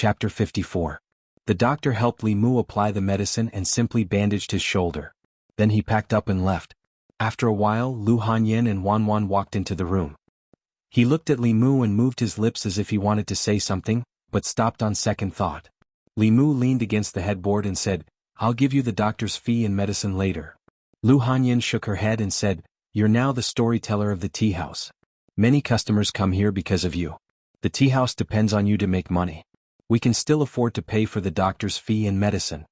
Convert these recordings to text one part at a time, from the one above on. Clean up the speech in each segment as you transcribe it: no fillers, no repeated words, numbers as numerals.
Chapter 54. The doctor helped Li Mu apply the medicine and simply bandaged his shoulder. Then he packed up and left. After a while, Lu Hanyin and Wanwan walked into the room. He looked at Li Mu and moved his lips as if he wanted to say something, but stopped on second thought. Li Mu leaned against the headboard and said, "I'll give you the doctor's fee and medicine later." Lu Hanyin shook her head and said, "You're now the storyteller of the tea house. Many customers come here because of you. The tea house depends on you to make money. We can still afford to pay for the doctor's fee and medicine."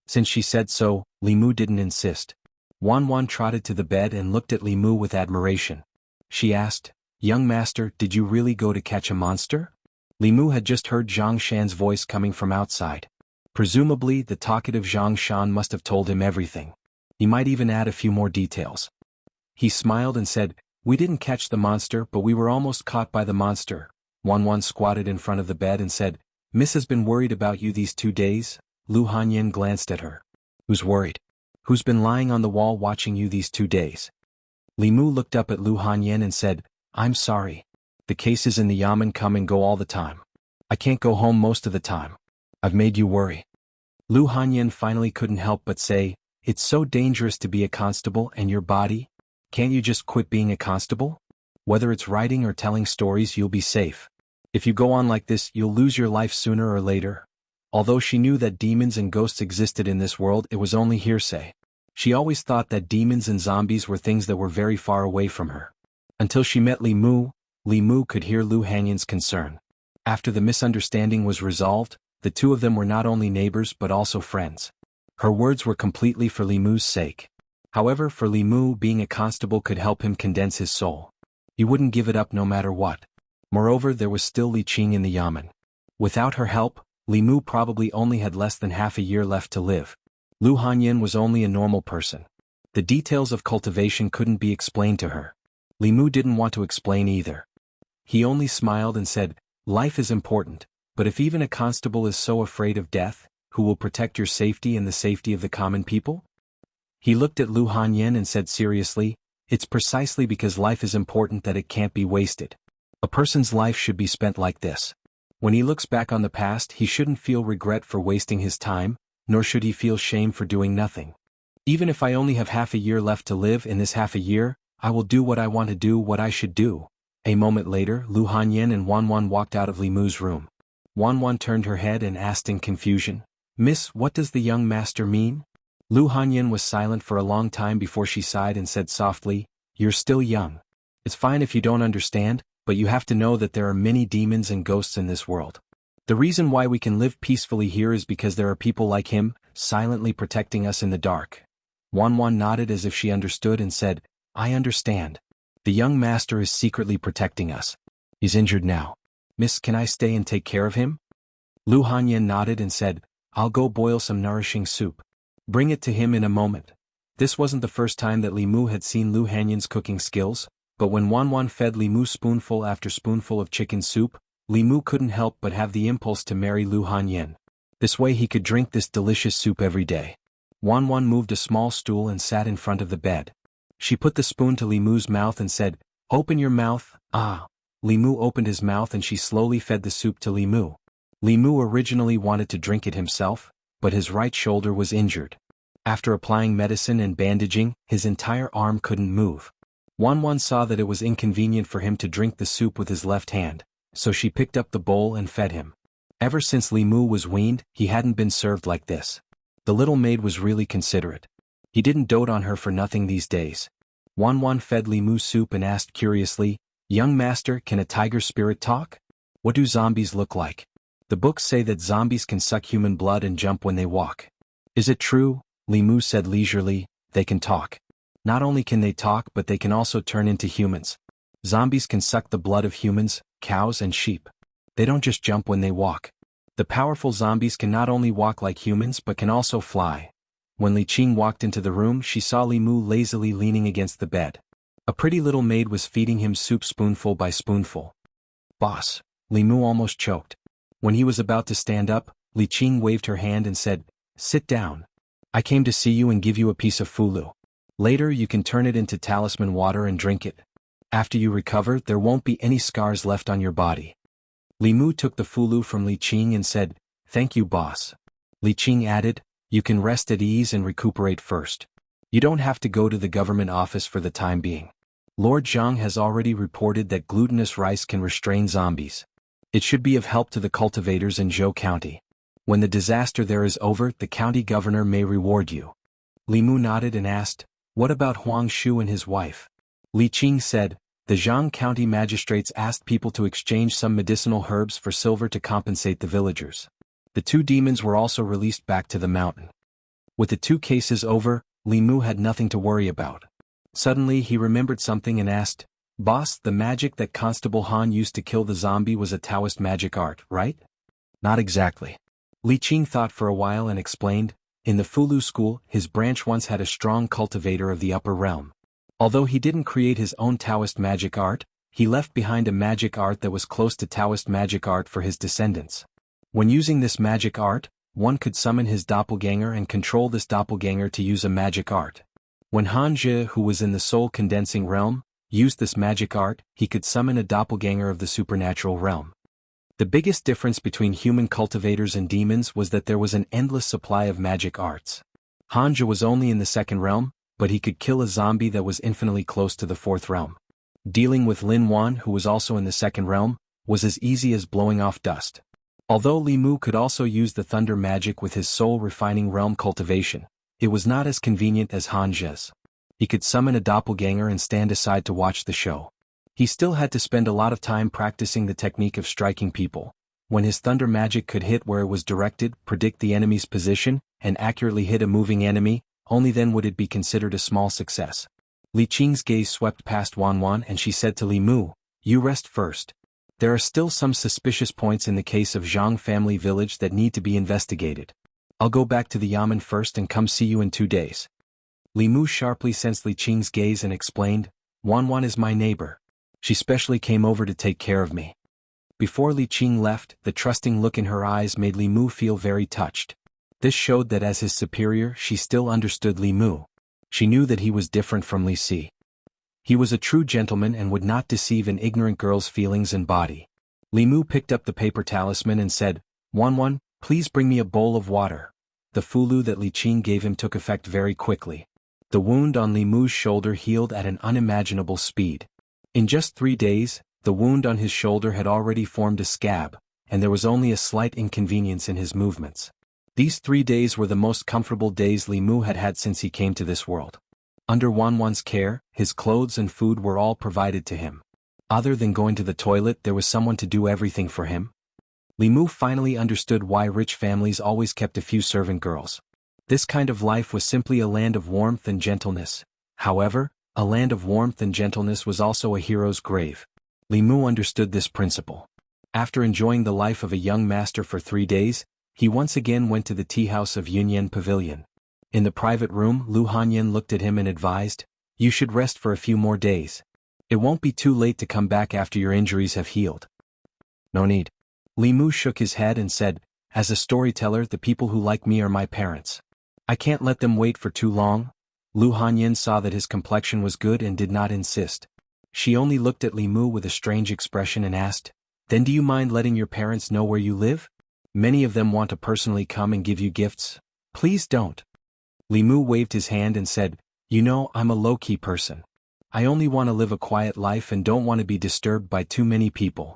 Since she said so, Li Mu didn't insist. Wanwan trotted to the bed and looked at Li Mu with admiration. She asked, "Young master, did you really go to catch a monster?" Li Mu had just heard Zhang Shan's voice coming from outside. Presumably, the talkative Zhang Shan must have told him everything. He might even add a few more details. He smiled and said, "We didn't catch the monster, but we were almost caught by the monster." Wanwan squatted in front of the bed and said, "Miss has been worried about you these 2 days?" Lu Hanyin glanced at her. "Who's worried? Who's been lying on the wall watching you these 2 days?" Li Mu looked up at Lu Hanyin and said, "I'm sorry. The cases in the yamen come and go all the time. I can't go home most of the time. I've made you worry." Lu Hanyin finally couldn't help but say, "It's so dangerous to be a constable and your body. Can't you just quit being a constable? Whether it's writing or telling stories, you'll be safe. If you go on like this, you'll lose your life sooner or later." Although she knew that demons and ghosts existed in this world, it was only hearsay. She always thought that demons and zombies were things that were very far away from her. Until she met Li Mu could hear Lu Hanyin's concern. After the misunderstanding was resolved, the two of them were not only neighbors but also friends. Her words were completely for Li Mu's sake. However, for Li Mu, being a constable could help him condense his soul. He wouldn't give it up no matter what. Moreover, there was still Li Qing in the yamen. Without her help, Li Mu probably only had less than half a year left to live. Lu Hanyin was only a normal person. The details of cultivation couldn't be explained to her. Li Mu didn't want to explain either. He only smiled and said, "Life is important, but if even a constable is so afraid of death, who will protect your safety and the safety of the common people?" He looked at Lu Hanyin and said seriously, "It's precisely because life is important that it can't be wasted. A person's life should be spent like this. When he looks back on the past, he shouldn't feel regret for wasting his time, nor should he feel shame for doing nothing. Even if I only have half a year left to live, in this half a year, I will do what I want to do, what I should do." A moment later, Lu Hanyin and Wanwan walked out of Li Mu's room. Wanwan turned her head and asked in confusion, "Miss, what does the young master mean?" Lu Hanyin was silent for a long time before she sighed and said softly, "You're still young. It's fine if you don't understand, but you have to know that there are many demons and ghosts in this world. The reason why we can live peacefully here is because there are people like him, silently protecting us in the dark." Wanwan nodded as if she understood and said, "I understand. The young master is secretly protecting us. He's injured now. Miss, can I stay and take care of him?" Lu Hanyin nodded and said, "I'll go boil some nourishing soup. Bring it to him in a moment." This wasn't the first time that Li Mu had seen Lu Hanyin's cooking skills, but when Wanwan fed Li Mu spoonful after spoonful of chicken soup, Li Mu couldn't help but have the impulse to marry Lu Hanyin. This way he could drink this delicious soup every day. Wanwan moved a small stool and sat in front of the bed. She put the spoon to Li Mu's mouth and said, "Open your mouth." Ah. Li Mu opened his mouth and she slowly fed the soup to Li Mu. Li Mu originally wanted to drink it himself, but his right shoulder was injured. After applying medicine and bandaging, his entire arm couldn't move. Wanwan saw that it was inconvenient for him to drink the soup with his left hand, so she picked up the bowl and fed him. Ever since Li Mu was weaned, he hadn't been served like this. The little maid was really considerate. He didn't dote on her for nothing these days. Wanwan fed Li Mu soup and asked curiously, "Young master, can a tiger spirit talk? What do zombies look like? The books say that zombies can suck human blood and jump when they walk. Is it true?" Li Mu said leisurely, "They can talk. Not only can they talk, but they can also turn into humans. Zombies can suck the blood of humans, cows and sheep. They don't just jump when they walk. The powerful zombies can not only walk like humans but can also fly." When Li Qing walked into the room, she saw Li Mu lazily leaning against the bed. A pretty little maid was feeding him soup spoonful by spoonful. "Boss." Li Mu almost choked. When he was about to stand up, Li Qing waved her hand and said, "Sit down. I came to see you and give you a piece of fulu. Later you can turn it into talisman water and drink it. After you recover, there won't be any scars left on your body." Li Mu took the fulu from Li Qing and said, "Thank you, boss." Li Qing added, "You can rest at ease and recuperate first. You don't have to go to the government office for the time being. Lord Zhang has already reported that glutinous rice can restrain zombies. It should be of help to the cultivators in Zhou County. When the disaster there is over, the county governor may reward you." Li Mu nodded and asked, "What about Huang Shu and his wife?" Li Qing said, "The Jianghu County magistrates asked people to exchange some medicinal herbs for silver to compensate the villagers. The 2 demons were also released back to the mountain." With the 2 cases over, Li Mu had nothing to worry about. Suddenly he remembered something and asked, "Boss, the magic that Constable Han used to kill the zombie was a Taoist magic art, right?" "Not exactly." Li Qing thought for a while and explained, "In the Fulu school, his branch once had a strong cultivator of the upper realm. Although he didn't create his own Taoist magic art, he left behind a magic art that was close to Taoist magic art for his descendants. When using this magic art, one could summon his doppelganger and control this doppelganger to use a magic art. When Han Zhi, who was in the soul condensing realm, used this magic art, he could summon a doppelganger of the supernatural realm. The biggest difference between human cultivators and demons was that there was an endless supply of magic arts. Han Zhi was only in the 2nd realm, but he could kill a zombie that was infinitely close to the 4th realm. Dealing with Lin Wan, who was also in the 2nd realm, was as easy as blowing off dust. Although Li Mu could also use the thunder magic with his soul-refining realm cultivation, it was not as convenient as Han Zhi's. He could summon a doppelganger and stand aside to watch the show. He still had to spend a lot of time practicing the technique of striking people. When his thunder magic could hit where it was directed, predict the enemy's position, and accurately hit a moving enemy, only then would it be considered a small success. Li Qing's gaze swept past Wan Wan and she said to Li Mu, "You rest first. There are still some suspicious points in the case of Zhang family village that need to be investigated. I'll go back to the Yamen first and come see you in 2 days." Li Mu sharply sensed Li Qing's gaze and explained, "Wan Wan is my neighbor. She specially came over to take care of me." Before Li Qing left, the trusting look in her eyes made Li Mu feel very touched. This showed that as his superior she still understood Li Mu. She knew that he was different from Li Si. He was a true gentleman and would not deceive an ignorant girl's feelings and body. Li Mu picked up the paper talisman and said, "Wan Wan, please bring me a bowl of water." The fulu that Li Qing gave him took effect very quickly. The wound on Li Mu's shoulder healed at an unimaginable speed. In just 3 days, the wound on his shoulder had already formed a scab, and there was only a slight inconvenience in his movements. These 3 days were the most comfortable days Li Mu had had since he came to this world. Under Wan Wan's care, his clothes and food were all provided to him. Other than going to the toilet, there was someone to do everything for him. Li Mu finally understood why rich families always kept a few servant girls. This kind of life was simply a land of warmth and gentleness. However, a land of warmth and gentleness was also a hero's grave. Li Mu understood this principle. After enjoying the life of a young master for 3 days, he once again went to the tea house of Yunyan Pavilion. In the private room, Lu Hanyan looked at him and advised, "You should rest for a few more days. It won't be too late to come back after your injuries have healed." "No need." Li Mu shook his head and said, "As a storyteller, the people who like me are my parents. I can't let them wait for too long." Lu Hanyan saw that his complexion was good and did not insist. She only looked at Li Mu with a strange expression and asked, "Then do you mind letting your parents know where you live? Many of them want to personally come and give you gifts. Please don't." Li Mu waved his hand and said, "You know, I'm a low-key person. I only want to live a quiet life and don't want to be disturbed by too many people."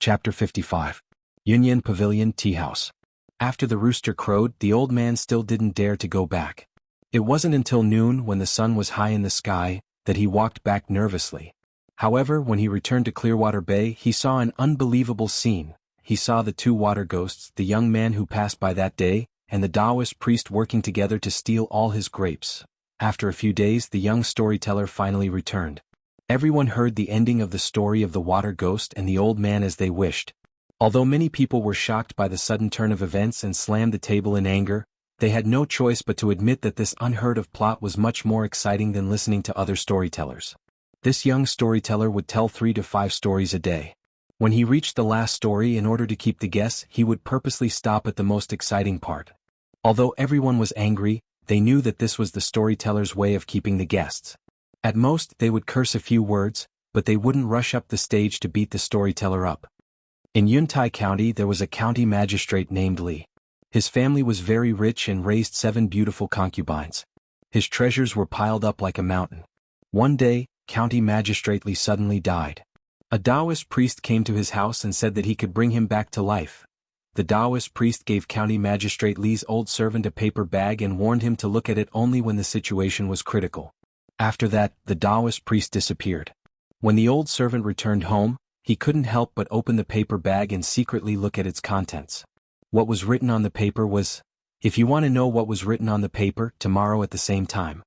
Chapter 55. Yunyan Pavilion Tea House. After the rooster crowed, the old man still didn't dare to go back. It wasn't until noon, when the sun was high in the sky, that he walked back nervously. However, when he returned to Clearwater Bay, he saw an unbelievable scene. He saw the 2 water ghosts, the young man who passed by that day, and the Taoist priest working together to steal all his grapes. After a few days, the young storyteller finally returned. Everyone heard the ending of the story of the water ghost and the old man as they wished. Although many people were shocked by the sudden turn of events and slammed the table in anger, they had no choice but to admit that this unheard-of plot was much more exciting than listening to other storytellers. This young storyteller would tell 3 to 5 stories a day. When he reached the last story, in order to keep the guests, he would purposely stop at the most exciting part. Although everyone was angry, they knew that this was the storyteller's way of keeping the guests. At most, they would curse a few words, but they wouldn't rush up the stage to beat the storyteller up. In Yuntai County there was a county magistrate named Li. His family was very rich and raised 7 beautiful concubines. His treasures were piled up like a mountain. One day, county magistrate Li suddenly died. A Taoist priest came to his house and said that he could bring him back to life. The Taoist priest gave county magistrate Li's old servant a paper bag and warned him to look at it only when the situation was critical. After that, the Taoist priest disappeared. When the old servant returned home, he couldn't help but open the paper bag and secretly look at its contents. What was written on the paper was, "If you want to know what was written on the paper, tomorrow at the same time.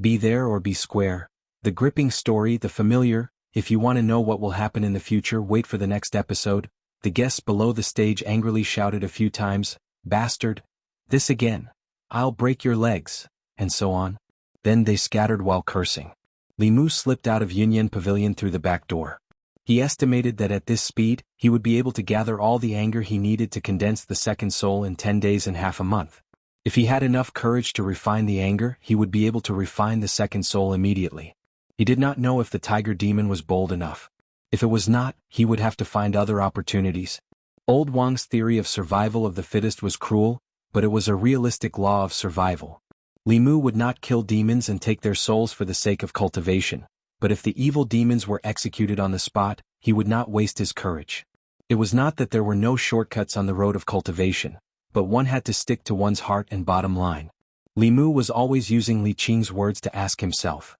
Be there or be square." The gripping story, the familiar, "If you want to know what will happen in the future, wait for the next episode." The guests below the stage angrily shouted a few times, "Bastard! This again! I'll break your legs," and so on. Then they scattered while cursing. Li Mu slipped out of Yunyan Pavilion through the back door. He estimated that at this speed, he would be able to gather all the anger he needed to condense the second soul in 10 days and half a month. If he had enough courage to refine the anger, he would be able to refine the second soul immediately. He did not know if the tiger demon was bold enough. If it was not, he would have to find other opportunities. Old Wang's theory of survival of the fittest was cruel, but it was a realistic law of survival. Li Mu would not kill demons and take their souls for the sake of cultivation, but if the evil demons were executed on the spot, he would not waste his courage. It was not that there were no shortcuts on the road of cultivation, but one had to stick to one's heart and bottom line. Li Mu was always using Li Qing's words to ask himself.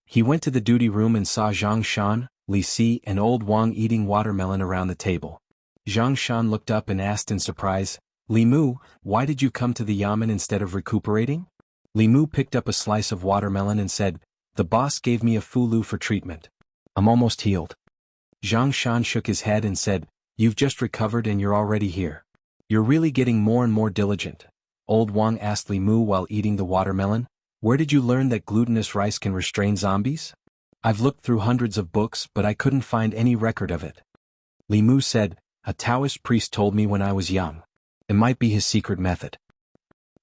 He went to the duty room and saw Zhang Shan, Li Si and Old Wang eating watermelon around the table. Zhang Shan looked up and asked in surprise, "Li Mu, why did you come to the yamen instead of recuperating?" Li Mu picked up a slice of watermelon and said, "The boss gave me a fulu for treatment. I'm almost healed." Zhang Shan shook his head and said, "You've just recovered and you're already here. You're really getting more and more diligent." Old Wang asked Li Mu while eating the watermelon, "Where did you learn that glutinous rice can restrain zombies?" "I've looked through hundreds of books but I couldn't find any record of it." Li Mu said, "A Taoist priest told me when I was young. It might be his secret method."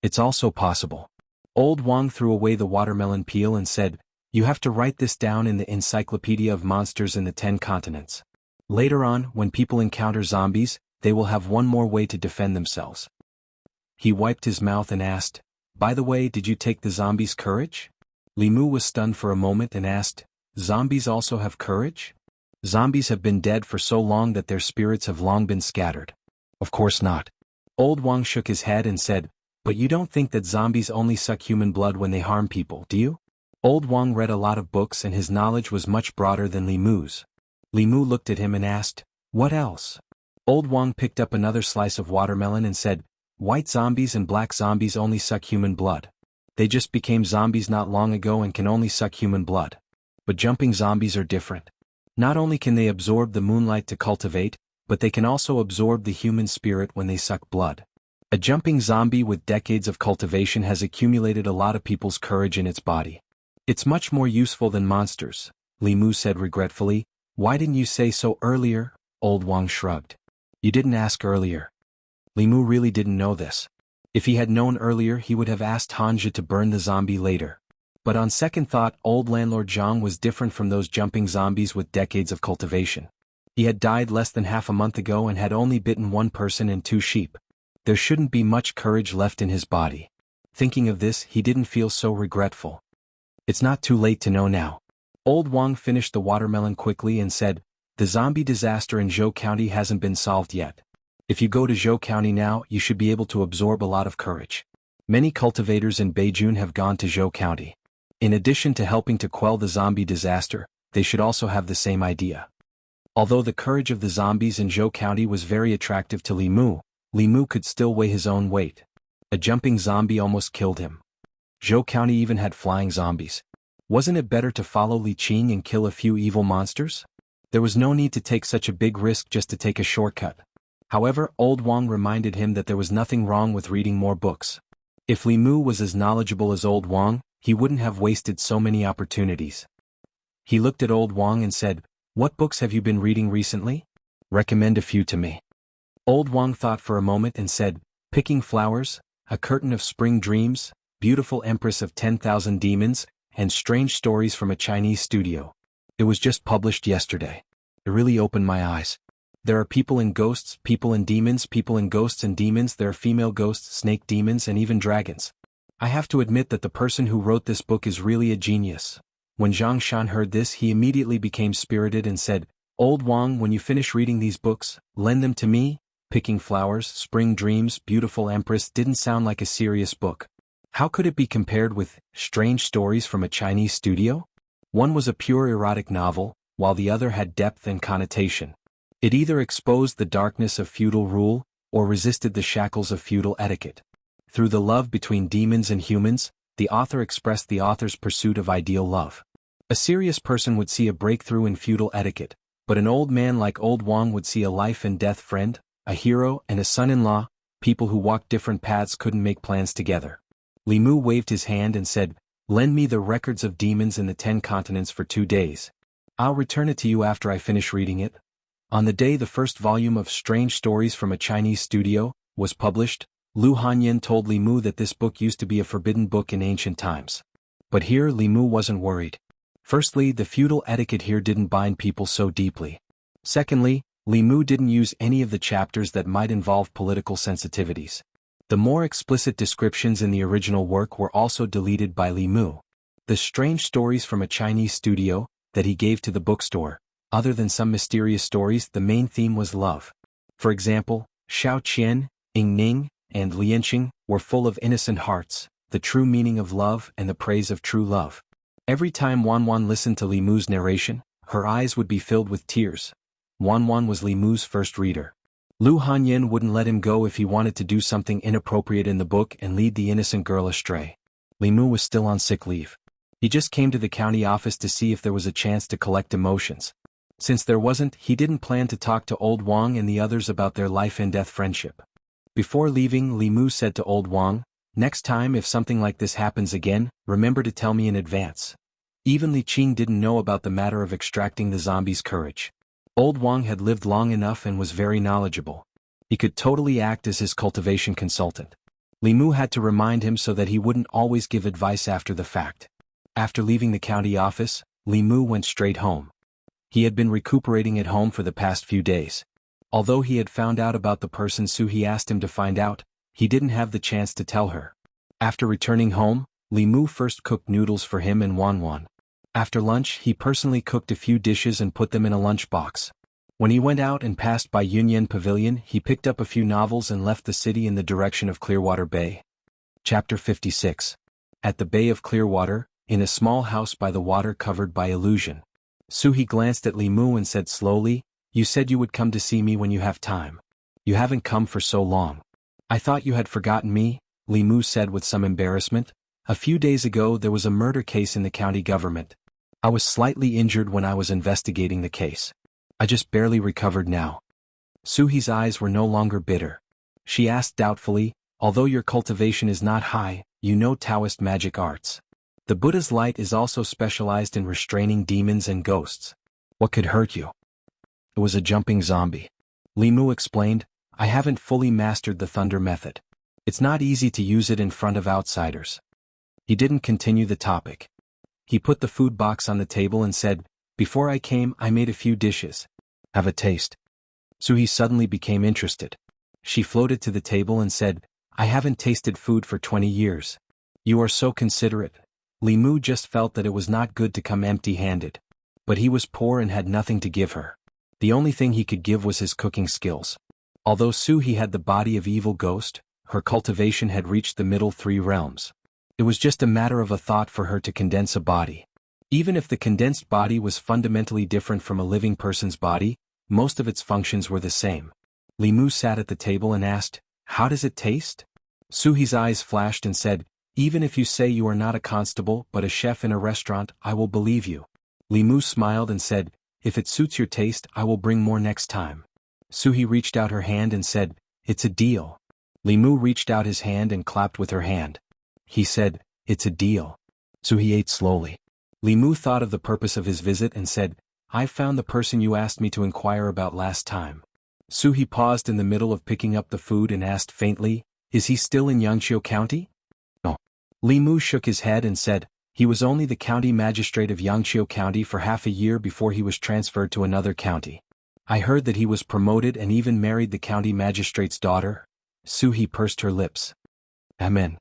"It's also possible." Old Wang threw away the watermelon peel and said, "You have to write this down in the Encyclopedia of Monsters in the 10 Continents. Later on, when people encounter zombies, they will have one more way to defend themselves." He wiped his mouth and asked, "By the way, did you take the zombies' courage?" Li Mu was stunned for a moment and asked, "Zombies also have courage?" "Zombies have been dead for so long that their spirits have long been scattered." "Of course not." Old Wang shook his head and said, "But you don't think that zombies only suck human blood when they harm people, do you?" Old Wang read a lot of books and his knowledge was much broader than Li Mu's. Li Mu looked at him and asked, "What else?" Old Wang picked up another slice of watermelon and said, "White zombies and black zombies only suck human blood. They just became zombies not long ago and can only suck human blood. But jumping zombies are different. Not only can they absorb the moonlight to cultivate, but they can also absorb the human spirit when they suck blood. A jumping zombie with decades of cultivation has accumulated a lot of people's courage in its body. It's much more useful than monsters," Li Mu said regretfully. "Why didn't you say so earlier?" Old Wang shrugged. "You didn't ask earlier." Li Mu really didn't know this. If he had known earlier he would have asked Hanja to burn the zombie later. But on second thought, old landlord Jiang was different from those jumping zombies with decades of cultivation. He had died less than half a month ago and had only bitten 1 person and 2 sheep. There shouldn't be much courage left in his body. Thinking of this, he didn't feel so regretful. It's not too late to know now. Old Wang finished the watermelon quickly and said, "The zombie disaster in Zhou County hasn't been solved yet. If you go to Zhou County now, you should be able to absorb a lot of courage. Many cultivators in Beijun have gone to Zhou County. In addition to helping to quell the zombie disaster, they should also have the same idea." Although the courage of the zombies in Zhou County was very attractive to Li Mu could still weigh his own weight. A jumping zombie almost killed him. Zhou County even had flying zombies. Wasn't it better to follow Li Qing and kill a few evil monsters? There was no need to take such a big risk just to take a shortcut. However, Old Wang reminded him that there was nothing wrong with reading more books. If Li Mu was as knowledgeable as Old Wang, he wouldn't have wasted so many opportunities. He looked at Old Wang and said, "What books have you been reading recently? Recommend a few to me." Old Wang thought for a moment and said, "Picking Flowers, A Curtain of Spring Dreams, Beautiful Empress of 10,000 Demons, and Strange Stories from a Chinese Studio. It was just published yesterday. It really opened my eyes." There are people and ghosts, people and demons, people and ghosts and demons, there are female ghosts, snake demons and even dragons. I have to admit that the person who wrote this book is really a genius. When Zhang Shan heard this, he immediately became spirited and said, Old Wang, when you finish reading these books, lend them to me. Picking Flowers, Spring Dreams, Beautiful Empress didn't sound like a serious book. How could it be compared with Strange Stories from a Chinese Studio? One was a pure erotic novel, while the other had depth and connotation. It either exposed the darkness of feudal rule, or resisted the shackles of feudal etiquette. Through the love between demons and humans, the author expressed the author's pursuit of ideal love. A serious person would see a breakthrough in feudal etiquette, but an old man like Old Wang would see a life and death friend, a hero and a son-in-law. People who walked different paths couldn't make plans together. Li Mu waved his hand and said, Lend me the records of demons in the 10 continents for 2 days. I'll return it to you after I finish reading it. On the day the first volume of Strange Stories from a Chinese Studio was published, Lu Hanyan told Li Mu that this book used to be a forbidden book in ancient times. But here Li Mu wasn't worried. Firstly, the feudal etiquette here didn't bind people so deeply. Secondly, Li Mu didn't use any of the chapters that might involve political sensitivities. The more explicit descriptions in the original work were also deleted by Li Mu. The Strange Stories from a Chinese Studio that he gave to the bookstore, other than some mysterious stories, the main theme was love. For example, Xiao Qian, Ying Ning, and Lianqing were full of innocent hearts, the true meaning of love and the praise of true love. Every time Wan Wan listened to Li Mu's narration, her eyes would be filled with tears. Wan Wan was Li Mu's first reader. Lu Hanyan wouldn't let him go if he wanted to do something inappropriate in the book and lead the innocent girl astray. Li Mu was still on sick leave. He just came to the county office to see if there was a chance to collect emotions. Since there wasn't, he didn't plan to talk to Old Wang and the others about their life and death friendship. Before leaving, Li Mu said to Old Wang, Next time if something like this happens again, remember to tell me in advance. Even Li Qing didn't know about the matter of extracting the zombie's courage. Old Wang had lived long enough and was very knowledgeable. He could totally act as his cultivation consultant. Li Mu had to remind him so that he wouldn't always give advice after the fact. After leaving the county office, Li Mu went straight home. He had been recuperating at home for the past few days. Although he had found out about the person Su He asked him to find out, he didn't have the chance to tell her. After returning home, Li Mu first cooked noodles for him and Wan Wan. After lunch, he personally cooked a few dishes and put them in a lunchbox. When he went out and passed by Yunyan Pavilion, he picked up a few novels and left the city in the direction of Clearwater Bay. Chapter 56. At the Bay of Clearwater, in a small house by the water covered by illusion. Su He glanced at Li Mu and said slowly, You said you would come to see me when you have time. You haven't come for so long. I thought you had forgotten me, Li Mu said with some embarrassment. A few days ago there was a murder case in the county government. I was slightly injured when I was investigating the case. I just barely recovered now. Su He's eyes were no longer bitter. She asked doubtfully, Although your cultivation is not high, you know Taoist magic arts. The Buddha's light is also specialized in restraining demons and ghosts. What could hurt you? It was a jumping zombie. Li Mu explained, I haven't fully mastered the thunder method. It's not easy to use it in front of outsiders. He didn't continue the topic. He put the food box on the table and said, Before I came, I made a few dishes. Have a taste. Su He suddenly became interested. She floated to the table and said, I haven't tasted food for 20 years. You are so considerate. Li Mu just felt that it was not good to come empty-handed. But he was poor and had nothing to give her. The only thing he could give was his cooking skills. Although Su He had the body of evil ghost, her cultivation had reached the middle 3 realms. It was just a matter of a thought for her to condense a body. Even if the condensed body was fundamentally different from a living person's body, most of its functions were the same. Li Mu sat at the table and asked, How does it taste? Su He's eyes flashed and said, Even if you say you are not a constable but a chef in a restaurant, I will believe you. Li Mu smiled and said, If it suits your taste, I will bring more next time. Su He reached out her hand and said, It's a deal. Li Mu reached out his hand and clapped with her hand. He said, It's a deal. Su He ate slowly. Li Mu thought of the purpose of his visit and said, I've found the person you asked me to inquire about last time. Su He paused in the middle of picking up the food and asked faintly, Is he still in Yangqiu County? No. Li Mu shook his head and said, He was only the county magistrate of Yangqiu County for half a year before he was transferred to another county. I heard that he was promoted and even married the county magistrate's daughter. Su-hee pursed her lips. Amen.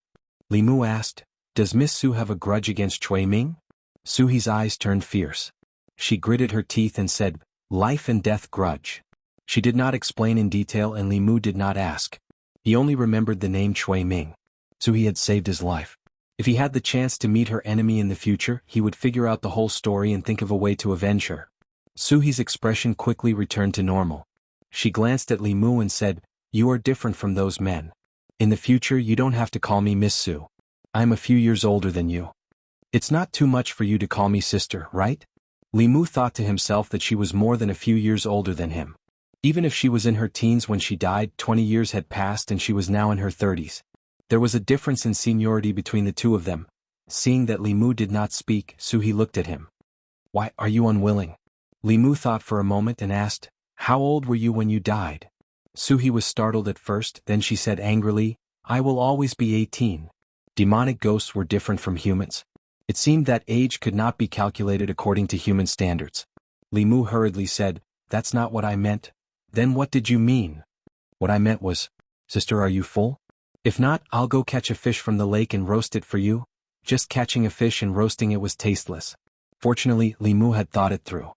Li Mu asked, does Miss Su have a grudge against Cui Ming? Su-hee's eyes turned fierce. She gritted her teeth and said, life and death grudge. She did not explain in detail and Li Mu did not ask. He only remembered the name Cui Ming. Su-hee had saved his life. If he had the chance to meet her enemy in the future, he would figure out the whole story and think of a way to avenge her. Su-hee's expression quickly returned to normal. She glanced at Li Mu and said, you are different from those men. In the future you don't have to call me Miss Su. I am a few years older than you. It's not too much for you to call me sister, right? Li Mu thought to himself that she was more than a few years older than him. Even if she was in her teens when she died, 20 years had passed and she was now in her 30s. There was a difference in seniority between the two of them. Seeing that Li Mu did not speak, Su-hee looked at him. Why are you unwilling? Li Mu thought for a moment and asked, how old were you when you died? Su-hee was startled at first, then she said angrily, I will always be 18. Demonic ghosts were different from humans. It seemed that age could not be calculated according to human standards. Li Mu hurriedly said, that's not what I meant. Then what did you mean? What I meant was, sister, are you full? If not, I'll go catch a fish from the lake and roast it for you. Just catching a fish and roasting it was tasteless. Fortunately, Li Mu had thought it through.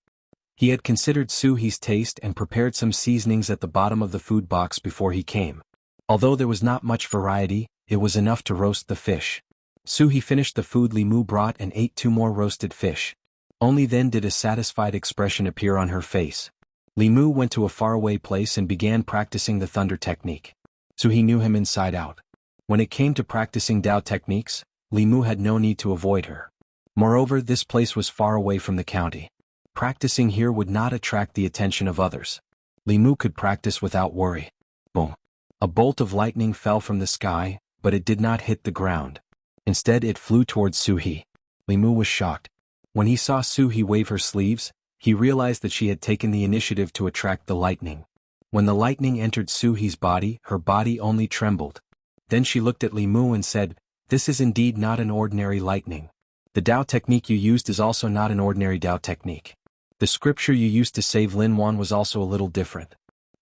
He had considered Su-hee's taste and prepared some seasonings at the bottom of the food box before he came. Although there was not much variety, it was enough to roast the fish. Su-hee finished the food Li Mu brought and ate 2 more roasted fish. Only then did a satisfied expression appear on her face. Li Mu went to a faraway place and began practicing the thunder technique. Su-hee knew him inside out. When it came to practicing Dao techniques, Li Mu had no need to avoid her. Moreover, this place was far away from the county. Practicing here would not attract the attention of others. Li Mu could practice without worry. Boom. A bolt of lightning fell from the sky, but it did not hit the ground. Instead it flew towards Su-hee. Li Mu was shocked. When he saw Su-hee wave her sleeves, he realized that she had taken the initiative to attract the lightning. When the lightning entered Su-hee's body, her body only trembled. Then she looked at Li Mu and said, this is indeed not an ordinary lightning. The Dao technique you used is also not an ordinary Dao technique. The scripture you used to save Lin Wan was also a little different.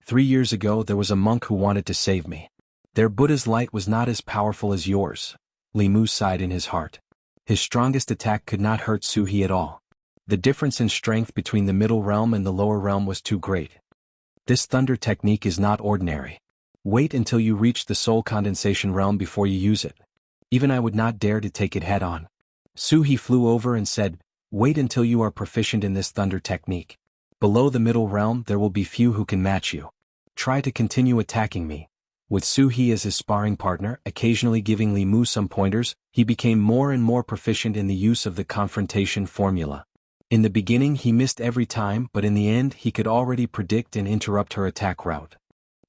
3 years ago there was a monk who wanted to save me. Their Buddha's light was not as powerful as yours. Li Mu sighed in his heart. His strongest attack could not hurt Su-hee at all. The difference in strength between the middle realm and the lower realm was too great. This thunder technique is not ordinary. Wait until you reach the soul condensation realm before you use it. Even I would not dare to take it head-on. Su-hee flew over and said, wait until you are proficient in this thunder technique. Below the middle realm there will be few who can match you. Try to continue attacking me. With Su-hee as his sparring partner, occasionally giving Li Mu some pointers, he became more and more proficient in the use of the confrontation formula. In the beginning he missed every time, but in the end he could already predict and interrupt her attack route.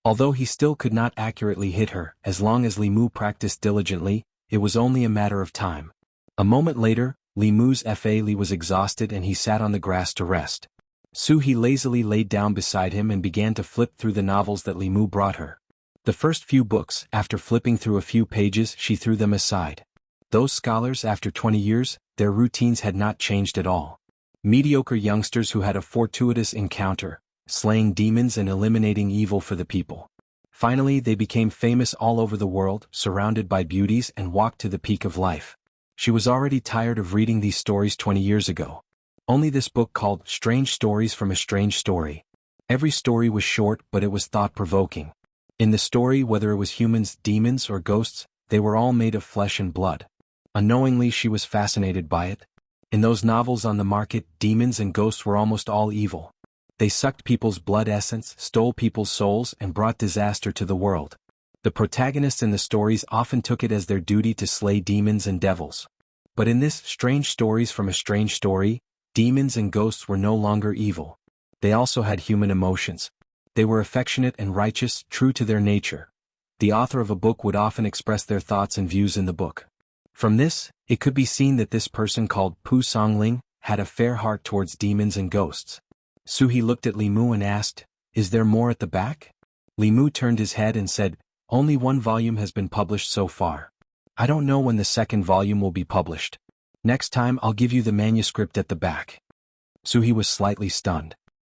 Although he still could not accurately hit her, as long as Li Mu practiced diligently, it was only a matter of time. A moment later, Li Mu's Fa Li was exhausted and he sat on the grass to rest. Su-hee lazily laid down beside him and began to flip through the novels that Li Mu brought her. The first few books, after flipping through a few pages, she threw them aside. Those scholars, after 20 years, their routines had not changed at all. Mediocre youngsters who had a fortuitous encounter, slaying demons and eliminating evil for the people. Finally they became famous all over the world, surrounded by beauties and walked to the peak of life. She was already tired of reading these stories 20 years ago. Only this book called Strange Stories from a Strange Story. Every story was short, but it was thought-provoking. In the story, whether it was humans, demons, or ghosts, they were all made of flesh and blood. Unknowingly she was fascinated by it. In those novels on the market, demons and ghosts were almost all evil. They sucked people's blood essence, stole people's souls, and brought disaster to the world. The protagonists in the stories often took it as their duty to slay demons and devils. But in this Strange Stories from a Strange Story, demons and ghosts were no longer evil. They also had human emotions. They were affectionate and righteous, true to their nature. The author of a book would often express their thoughts and views in the book. From this, it could be seen that this person called Pu Songling had a fair heart towards demons and ghosts. Su-hee looked at Li Mu and asked, is there more at the back? Li Mu turned his head and said, only 1 volume has been published so far. I don't know when the 2nd volume will be published. Next time I'll give you the manuscript at the back. Su-hee was slightly stunned.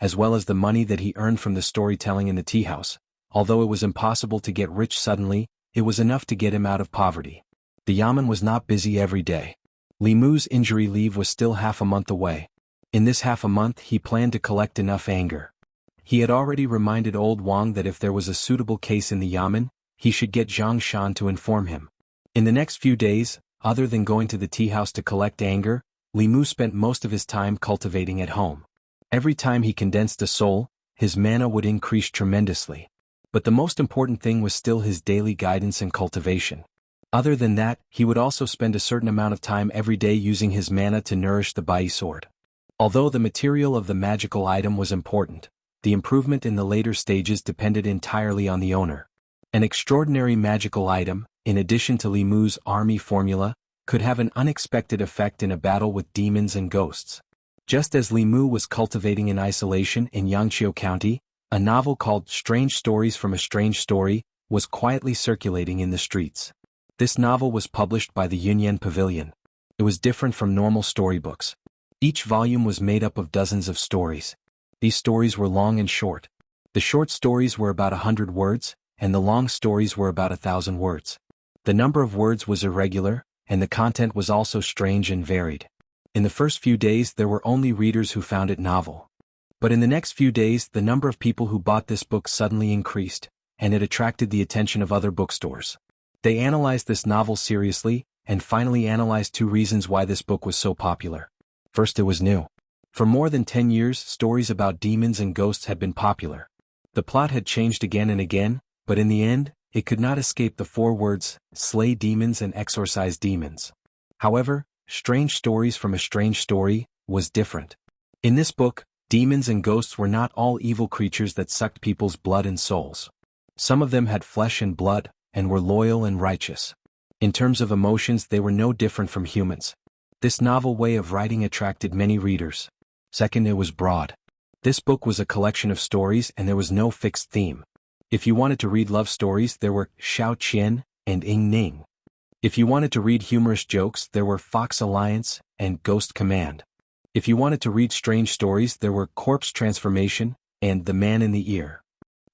as well as the money that he earned from the storytelling in the tea house. Although it was impossible to get rich suddenly, it was enough to get him out of poverty. The Yamen was not busy every day. Li Mu's injury leave was still half a month away. In this half a month he planned to collect enough anger. He had already reminded old Wang that if there was a suitable case in the Yamen, he should get Zhang Shan to inform him. In the next few days, other than going to the tea house to collect anger, Li Mu spent most of his time cultivating at home. Every time he condensed a soul, his mana would increase tremendously. But the most important thing was still his daily guidance and cultivation. Other than that, he would also spend a certain amount of time every day using his mana to nourish the Bai sword. Although the material of the magical item was important, the improvement in the later stages depended entirely on the owner. An extraordinary magical item, in addition to Li Mu's army formula, could have an unexpected effect in a battle with demons and ghosts. Just as Li Mu was cultivating in isolation in Yangqiu County, a novel called Strange Stories from a Strange Story was quietly circulating in the streets. This novel was published by the Yunyan Pavilion. It was different from normal storybooks. Each volume was made up of dozens of stories. These stories were long and short. The short stories were about 100 words, and the long stories were about 1,000 words. The number of words was irregular, and the content was also strange and varied. In the first few days there were only readers who found it novel. But in the next few days the number of people who bought this book suddenly increased, and it attracted the attention of other bookstores. They analyzed this novel seriously, and finally analyzed 2 reasons why this book was so popular. First, it was new. For more than 10 years, stories about demons and ghosts had been popular. The plot had changed again and again, but in the end, it could not escape the 4 words, slay demons and exorcise demons. However, Strange Stories from a Strange Story was different. In this book, demons and ghosts were not all evil creatures that sucked people's blood and souls. Some of them had flesh and blood, and were loyal and righteous. In terms of emotions, they were no different from humans. This novel way of writing attracted many readers. Second, it was broad. This book was a collection of stories and there was no fixed theme. If you wanted to read love stories, there were Shao Qian and Ying Ning. If you wanted to read humorous jokes, there were Fox Alliance and Ghost Command. If you wanted to read strange stories, there were Corpse Transformation and The Man in the Ear.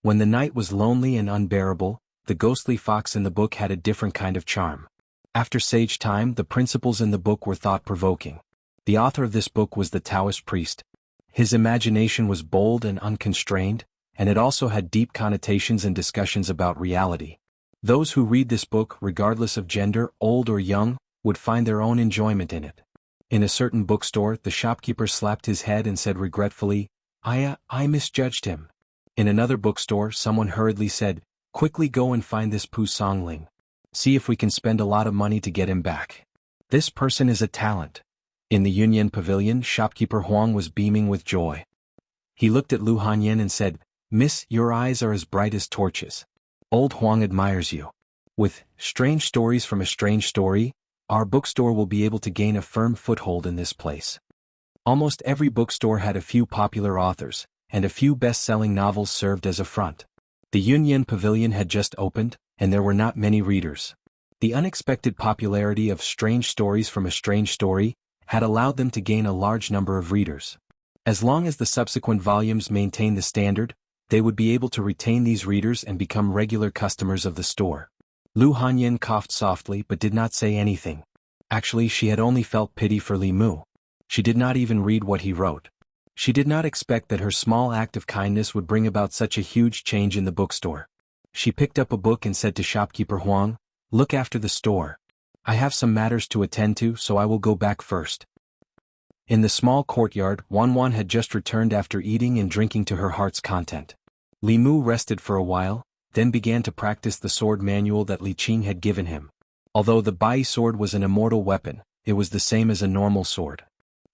When the night was lonely and unbearable, the ghostly fox in the book had a different kind of charm. After sage time, the principles in the book were thought-provoking. The author of this book was the Taoist priest. His imagination was bold and unconstrained, and it also had deep connotations and discussions about reality. Those who read this book, regardless of gender, old or young, would find their own enjoyment in it. In a certain bookstore, the shopkeeper slapped his head and said regretfully, I misjudged him. In another bookstore, someone hurriedly said, quickly go and find this Pu Songling. See if we can spend a lot of money to get him back. This person is a talent. In the Yunyan Pavilion, shopkeeper Huang was beaming with joy. He looked at Lu Hanyan and said, Miss, your eyes are as bright as torches. Old Huang admires you. With Strange Stories from a Strange Story, our bookstore will be able to gain a firm foothold in this place. Almost every bookstore had a few popular authors, and a few best-selling novels served as a front. The Yunyan Pavilion had just opened, and there were not many readers. The unexpected popularity of Strange Stories from a Strange Story had allowed them to gain a large number of readers. As long as the subsequent volumes maintained the standard, they would be able to retain these readers and become regular customers of the store. Lu Hanyan coughed softly but did not say anything. Actually, she had only felt pity for Li Mu. She did not even read what he wrote. She did not expect that her small act of kindness would bring about such a huge change in the bookstore. She picked up a book and said to shopkeeper Huang, look after the store. I have some matters to attend to, so I will go back first. In the small courtyard, Wan had just returned after eating and drinking to her heart's content. Li Mu rested for a while, then began to practice the sword manual that Li Qing had given him. Although the Bai sword was an immortal weapon, it was the same as a normal sword.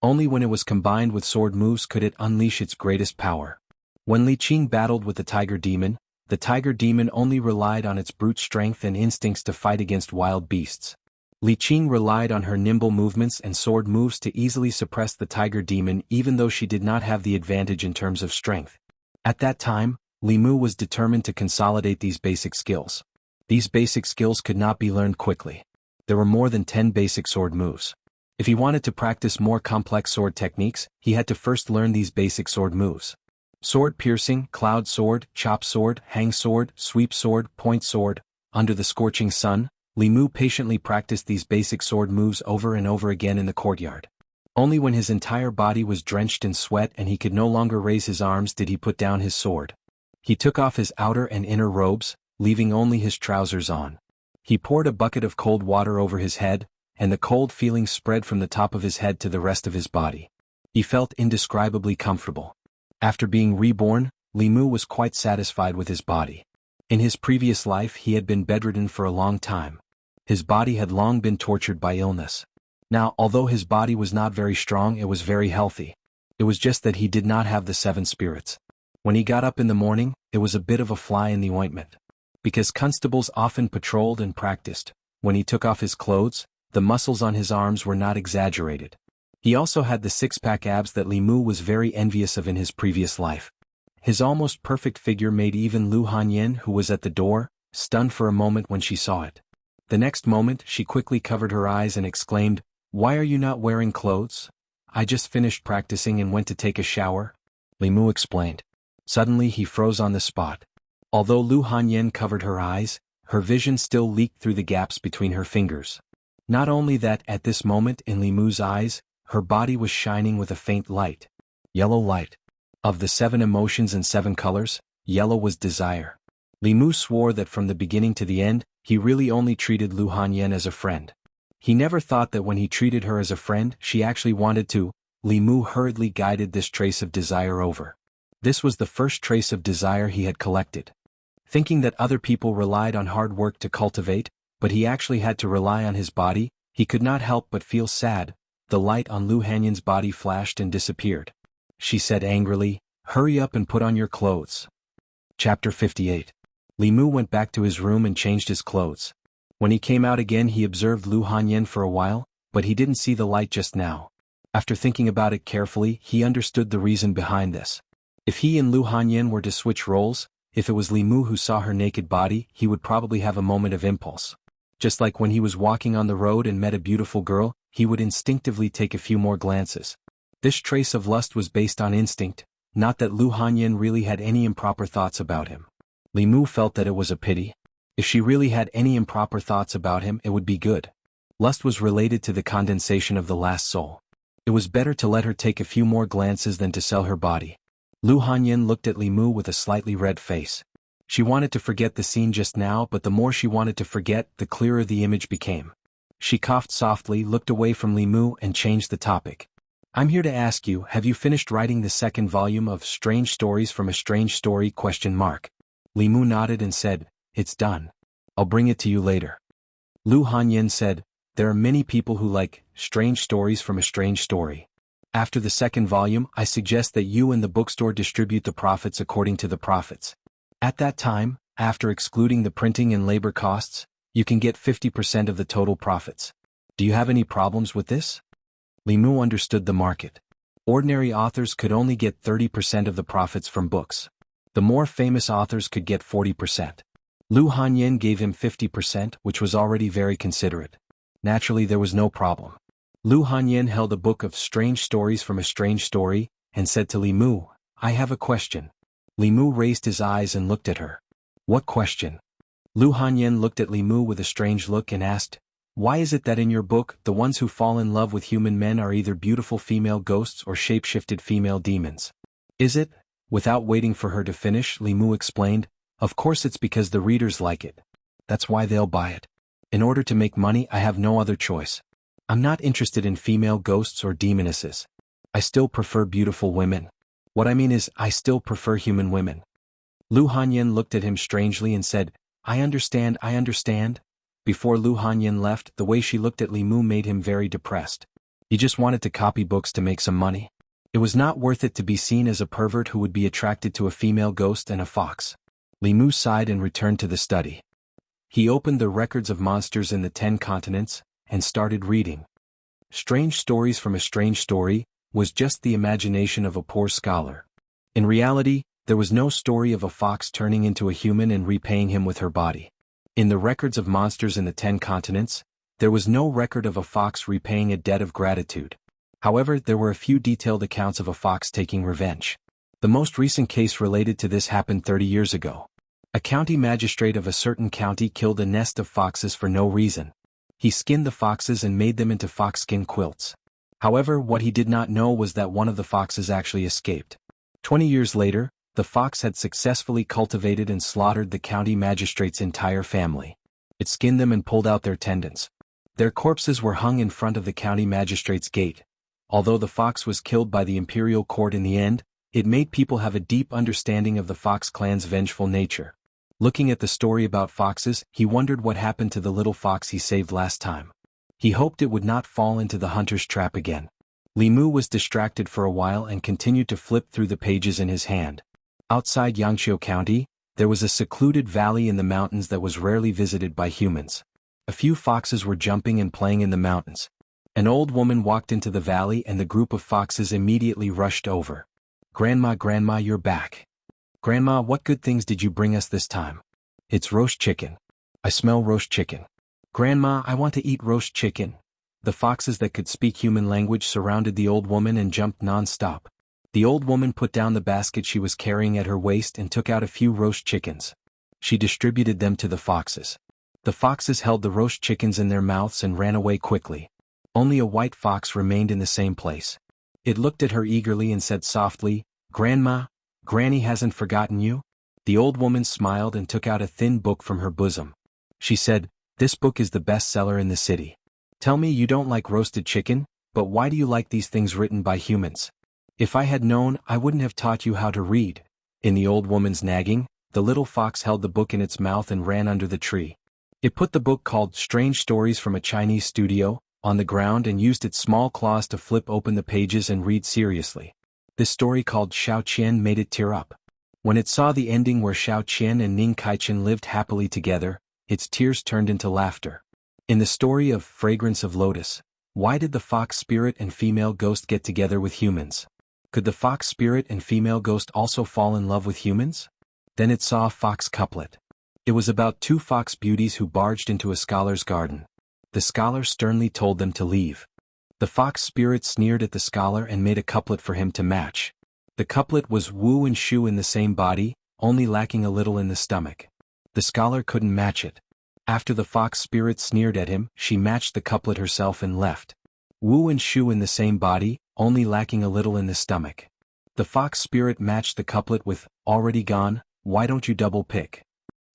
Only when it was combined with sword moves could it unleash its greatest power. When Li Qing battled with the tiger demon only relied on its brute strength and instincts to fight against wild beasts. Li Qing relied on her nimble movements and sword moves to easily suppress the tiger demon even though she did not have the advantage in terms of strength. At that time, Li Mu was determined to consolidate these basic skills. These basic skills could not be learned quickly. There were more than 10 basic sword moves. If he wanted to practice more complex sword techniques, he had to first learn these basic sword moves. Sword piercing, cloud sword, chop sword, hang sword, sweep sword, point sword. Under the scorching sun, Li Mu patiently practiced these basic sword moves over and over again in the courtyard. Only when his entire body was drenched in sweat and he could no longer raise his arms did he put down his sword. He took off his outer and inner robes, leaving only his trousers on. He poured a bucket of cold water over his head, and the cold feeling spread from the top of his head to the rest of his body. He felt indescribably comfortable. After being reborn, Li Mu was quite satisfied with his body. In his previous life he had been bedridden for a long time. His body had long been tortured by illness. Now, although his body was not very strong, it was very healthy. It was just that he did not have the 7 spirits. When he got up in the morning, it was a bit of a fly in the ointment. Because constables often patrolled and practiced, when he took off his clothes, the muscles on his arms were not exaggerated. He also had the 6-pack abs that Li Mu was very envious of in his previous life. His almost perfect figure made even Lu Hanyan, who was at the door, stunned for a moment when she saw it. The next moment she quickly covered her eyes and exclaimed, "Why are you not wearing clothes?" "I just finished practicing and went to take a shower," Li Mu explained. Suddenly he froze on the spot. Although Lu Hanyan covered her eyes, her vision still leaked through the gaps between her fingers. Not only that, at this moment in Li Mu's eyes, her body was shining with a faint light. Yellow light. Of the 7 emotions and 7 colors, yellow was desire. Li Mu swore that from the beginning to the end, he really only treated Lu Hanyan as a friend. He never thought that when he treated her as a friend, she actually wanted to. Li Mu hurriedly guided this trace of desire over. This was the first trace of desire he had collected. Thinking that other people relied on hard work to cultivate, but he actually had to rely on his body, he could not help but feel sad. The light on Lu Hanyan's body flashed and disappeared. She said angrily, "Hurry up and put on your clothes." Chapter 58. Li Mu went back to his room and changed his clothes. When he came out again he observed Lu Hanyan for a while, but he didn't see the light just now. After thinking about it carefully, he understood the reason behind this. If he and Lu Hanyan were to switch roles, if it was Li Mu who saw her naked body, he would probably have a moment of impulse. Just like when he was walking on the road and met a beautiful girl, he would instinctively take a few more glances. This trace of lust was based on instinct, not that Lu Hanyan really had any improper thoughts about him. Li Mu felt that it was a pity. If she really had any improper thoughts about him, it would be good. Lust was related to the condensation of the last soul. It was better to let her take a few more glances than to sell her body. Lu Hanyan looked at Li Mu with a slightly red face. She wanted to forget the scene just now, but the more she wanted to forget, the clearer the image became. She coughed softly, looked away from Li Mu, and changed the topic. "I'm here to ask you, have you finished writing the 2nd volume of Strange Stories from a Strange Story?" Li Mu nodded and said, "It's done. I'll bring it to you later." Lu Hanyan said, "There are many people who like Strange Stories from a Strange Story. After the 2nd volume, I suggest that you and the bookstore distribute the profits according to the profits. At that time, after excluding the printing and labor costs, you can get 50% of the total profits. Do you have any problems with this?" Li Mu understood the market. Ordinary authors could only get 30% of the profits from books. The more famous authors could get 40%. Lu Hanyan gave him 50%, which was already very considerate. Naturally there was no problem. Lu Hanyan held a book of Strange Stories from a Strange Story, and said to Li Mu, "I have a question." Li Mu raised his eyes and looked at her. "What question?" Lu Hanyan looked at Li Mu with a strange look and asked, "Why is it that in your book, the ones who fall in love with human men are either beautiful female ghosts or shape-shifted female demons? Is it?" Without waiting for her to finish, Li Mu explained, "Of course it's because the readers like it. That's why they'll buy it. In order to make money, I have no other choice. I'm not interested in female ghosts or demonesses. I still prefer beautiful women. What I mean is, I still prefer human women." Lu Hanyan looked at him strangely and said, I understand." Before Lu Hanyan left, the way she looked at Li Mu made him very depressed. He just wanted to copy books to make some money. It was not worth it to be seen as a pervert who would be attracted to a female ghost and a fox. Li Mu sighed and returned to the study. He opened the Records of Monsters in the 10 Continents, and started reading. Strange Stories from a Strange Story was just the imagination of a poor scholar. In reality, there was no story of a fox turning into a human and repaying him with her body. In the Records of Monsters in the 10 Continents, there was no record of a fox repaying a debt of gratitude. However, there were a few detailed accounts of a fox taking revenge. The most recent case related to this happened 30 years ago. A county magistrate of a certain county killed a nest of foxes for no reason. He skinned the foxes and made them into foxskin quilts. However, what he did not know was that one of the foxes actually escaped. 20 years later, the fox had successfully cultivated and slaughtered the county magistrate's entire family. It skinned them and pulled out their tendons. Their corpses were hung in front of the county magistrate's gate. Although the fox was killed by the imperial court in the end, it made people have a deep understanding of the fox clan's vengeful nature. Looking at the story about foxes, he wondered what happened to the little fox he saved last time. He hoped it would not fall into the hunter's trap again. Li Mu was distracted for a while and continued to flip through the pages in his hand. Outside Jianghu County, there was a secluded valley in the mountains that was rarely visited by humans. A few foxes were jumping and playing in the mountains. An old woman walked into the valley and the group of foxes immediately rushed over. "Grandma, Grandma, you're back. Grandma, what good things did you bring us this time?" "It's roast chicken. I smell roast chicken." "Grandma, I want to eat roast chicken." The foxes that could speak human language surrounded the old woman and jumped non-stop. The old woman put down the basket she was carrying at her waist and took out a few roast chickens. She distributed them to the foxes. The foxes held the roast chickens in their mouths and ran away quickly. Only a white fox remained in the same place. It looked at her eagerly and said softly, "Grandma, Granny hasn't forgotten you?" The old woman smiled and took out a thin book from her bosom. She said, "This book is the bestseller in the city. Tell me you don't like roasted chicken, but why do you like these things written by humans? If I had known, I wouldn't have taught you how to read." In the old woman's nagging, the little fox held the book in its mouth and ran under the tree. It put the book called Strange Stories from a Chinese Studio on the ground and used its small claws to flip open the pages and read seriously. This story called Xiao Qian made it tear up. When it saw the ending where Xiao Qian and Ning Kaichen lived happily together, its tears turned into laughter. In the story of Fragrance of Lotus, why did the fox spirit and female ghost get together with humans? Could the fox spirit and female ghost also fall in love with humans? Then it saw a fox couplet. It was about two fox beauties who barged into a scholar's garden. The scholar sternly told them to leave. The fox spirit sneered at the scholar and made a couplet for him to match. The couplet was Wu and Shu in the same body, only lacking a little in the stomach. The scholar couldn't match it. After the fox spirit sneered at him, she matched the couplet herself and left. Wu and Shu in the same body, only lacking a little in the stomach. The fox spirit matched the couplet with, "Already gone, why don't you double pick?"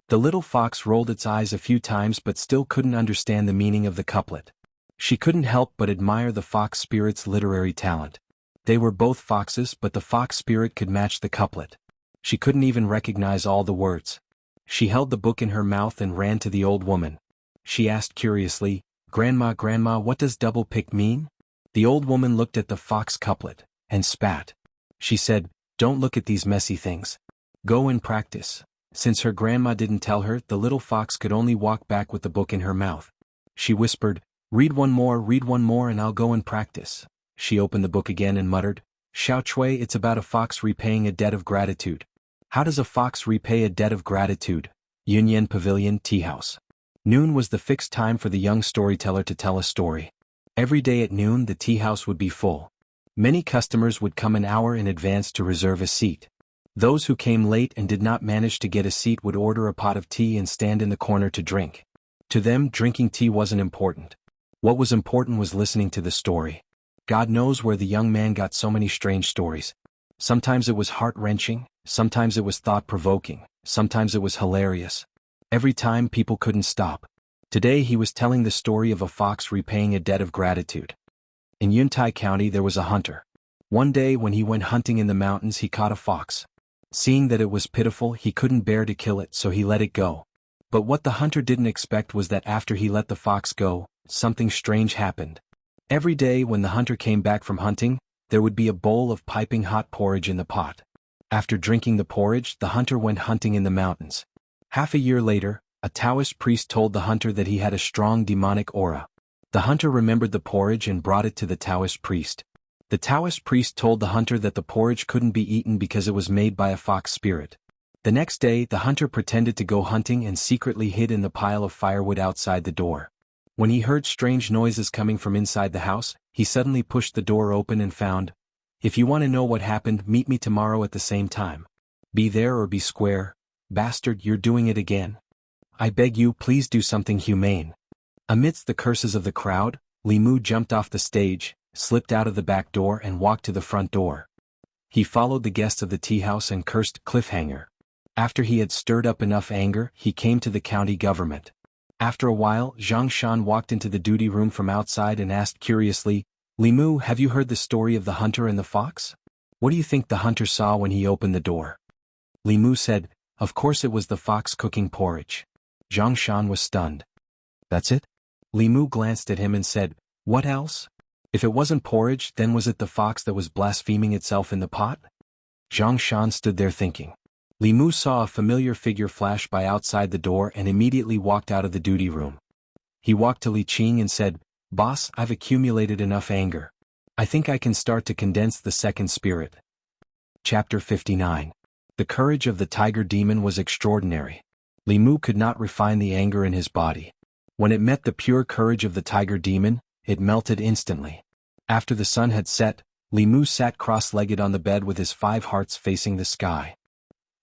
The little fox rolled its eyes a few times but still couldn't understand the meaning of the couplet. She couldn't help but admire the fox spirit's literary talent. They were both foxes, but the fox spirit could match the couplet. She couldn't even recognize all the words. She held the book in her mouth and ran to the old woman. She asked curiously, "Grandma, Grandma, what does double pick mean?" The old woman looked at the fox couplet and spat. She said, "Don't look at these messy things. Go and practice." Since her grandma didn't tell her, the little fox could only walk back with the book in her mouth. She whispered, read one more and I'll go and practice." She opened the book again and muttered, "Xiao Chui, it's about a fox repaying a debt of gratitude." How does a fox repay a debt of gratitude? Yunyan Pavilion Tea House. Noon was the fixed time for the young storyteller to tell a story. Every day at noon the tea house would be full. Many customers would come an hour in advance to reserve a seat. Those who came late and did not manage to get a seat would order a pot of tea and stand in the corner to drink. To them, drinking tea wasn't important. What was important was listening to the story. God knows where the young man got so many strange stories. Sometimes it was heart-wrenching, sometimes it was thought-provoking, sometimes it was hilarious. Every time people couldn't stop. Today he was telling the story of a fox repaying a debt of gratitude. In Yuntai County there was a hunter. One day when he went hunting in the mountains he caught a fox. Seeing that it was pitiful, he couldn't bear to kill it, so he let it go. But what the hunter didn't expect was that after he let the fox go, something strange happened. Every day when the hunter came back from hunting, there would be a bowl of piping hot porridge in the pot. After drinking the porridge, the hunter went hunting in the mountains. Half a year later, a Taoist priest told the hunter that he had a strong demonic aura. The hunter remembered the porridge and brought it to the Taoist priest. The Taoist priest told the hunter that the porridge couldn't be eaten because it was made by a fox spirit. The next day, the hunter pretended to go hunting and secretly hid in the pile of firewood outside the door. When he heard strange noises coming from inside the house, he suddenly pushed the door open and found If you want to know what happened, meet me tomorrow at the same time. Be there or be square. Bastard, you're doing it again. I beg you, please do something humane. Amidst the curses of the crowd, Li Mu jumped off the stage, slipped out of the back door and walked to the front door. He followed the guests of the tea house and cursed Cliffhanger. After he had stirred up enough anger, he came to the county government. After a while, Zhang Shan walked into the duty room from outside and asked curiously, Li Mu, have you heard the story of the hunter and the fox? What do you think the hunter saw when he opened the door? Li Mu said, of course it was the fox cooking porridge. Zhang Shan was stunned. That's it? Li Mu glanced at him and said, what else? If it wasn't porridge, then was it the fox that was blaspheming itself in the pot? Zhang Shan stood there thinking. Li Mu saw a familiar figure flash by outside the door and immediately walked out of the duty room. He walked to Li Qing and said, Boss, I've accumulated enough anger. I think I can start to condense the second spirit. Chapter 59. The courage of the tiger demon was extraordinary. Li Mu could not refine the anger in his body. When it met the pure courage of the tiger demon, it melted instantly. After the sun had set, Li Mu sat cross-legged on the bed with his 5 hearts facing the sky.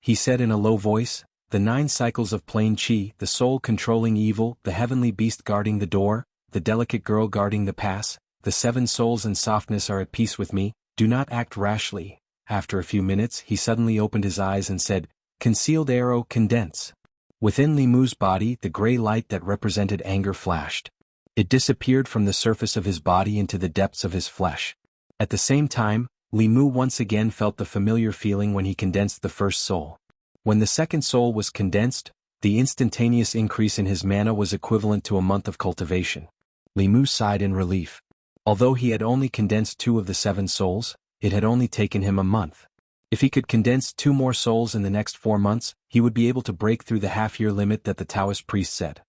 He said in a low voice, the 9 cycles of plain qi, the soul controlling evil, the heavenly beast guarding the door, the delicate girl guarding the pass, the 7 souls and softness are at peace with me, do not act rashly. After a few minutes, he suddenly opened his eyes and said, concealed arrow, condense. Within Li Mu's body, the gray light that represented anger flashed. It disappeared from the surface of his body into the depths of his flesh. At the same time, Li Mu once again felt the familiar feeling when he condensed the first soul. When the second soul was condensed, the instantaneous increase in his mana was equivalent to a month of cultivation. Li Mu sighed in relief. Although he had only condensed 2 of the 7 souls, it had only taken him a month. If he could condense 2 more souls in the next 4 months, he would be able to break through the half-year limit that the Taoist priest said.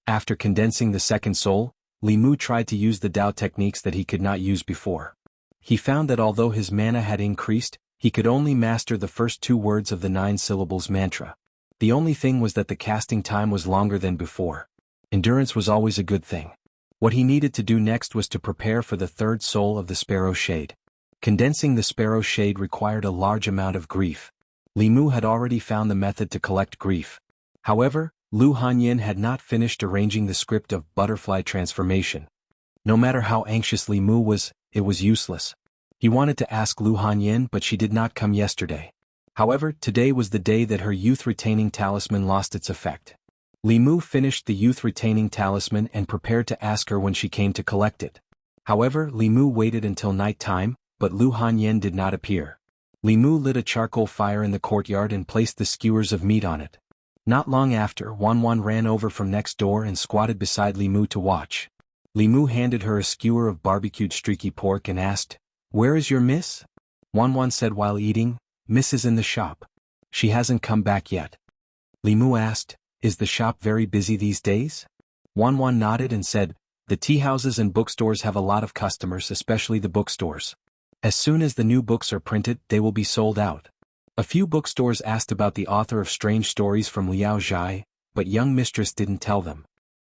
After condensing the second soul, Li Mu tried to use the Tao techniques that he could not use before. He found that although his mana had increased, he could only master the first 2 words of the 9 syllables mantra. The only thing was that the casting time was longer than before. Endurance was always a good thing. What he needed to do next was to prepare for the 3rd soul of the Sparrow Shade. Condensing the Sparrow Shade required a large amount of grief. Li Mu had already found the method to collect grief. However, Lu Hanyin had not finished arranging the script of butterfly transformation. No matter how anxious Li Mu was, it was useless. He wanted to ask Lu Hanyin, but she did not come yesterday. However, today was the day that her youth-retaining talisman lost its effect. Li Mu finished the youth-retaining talisman and prepared to ask her when she came to collect it. However, Li Mu waited until night time, but Lu Hanyin did not appear. Li Mu lit a charcoal fire in the courtyard and placed the skewers of meat on it. Not long after, Wan ran over from next door and squatted beside Li Mu to watch. Li Mu handed her a skewer of barbecued streaky pork and asked, where is your miss? Wan said while eating, Miss is in the shop. She hasn't come back yet. Li Mu asked, is the shop very busy these days? Wan nodded and said, the tea houses and bookstores have a lot of customers, especially the bookstores. As soon as the new books are printed, they will be sold out. A few bookstores asked about the author of Strange Stories from Liao Zhai, but young mistress didn't tell them.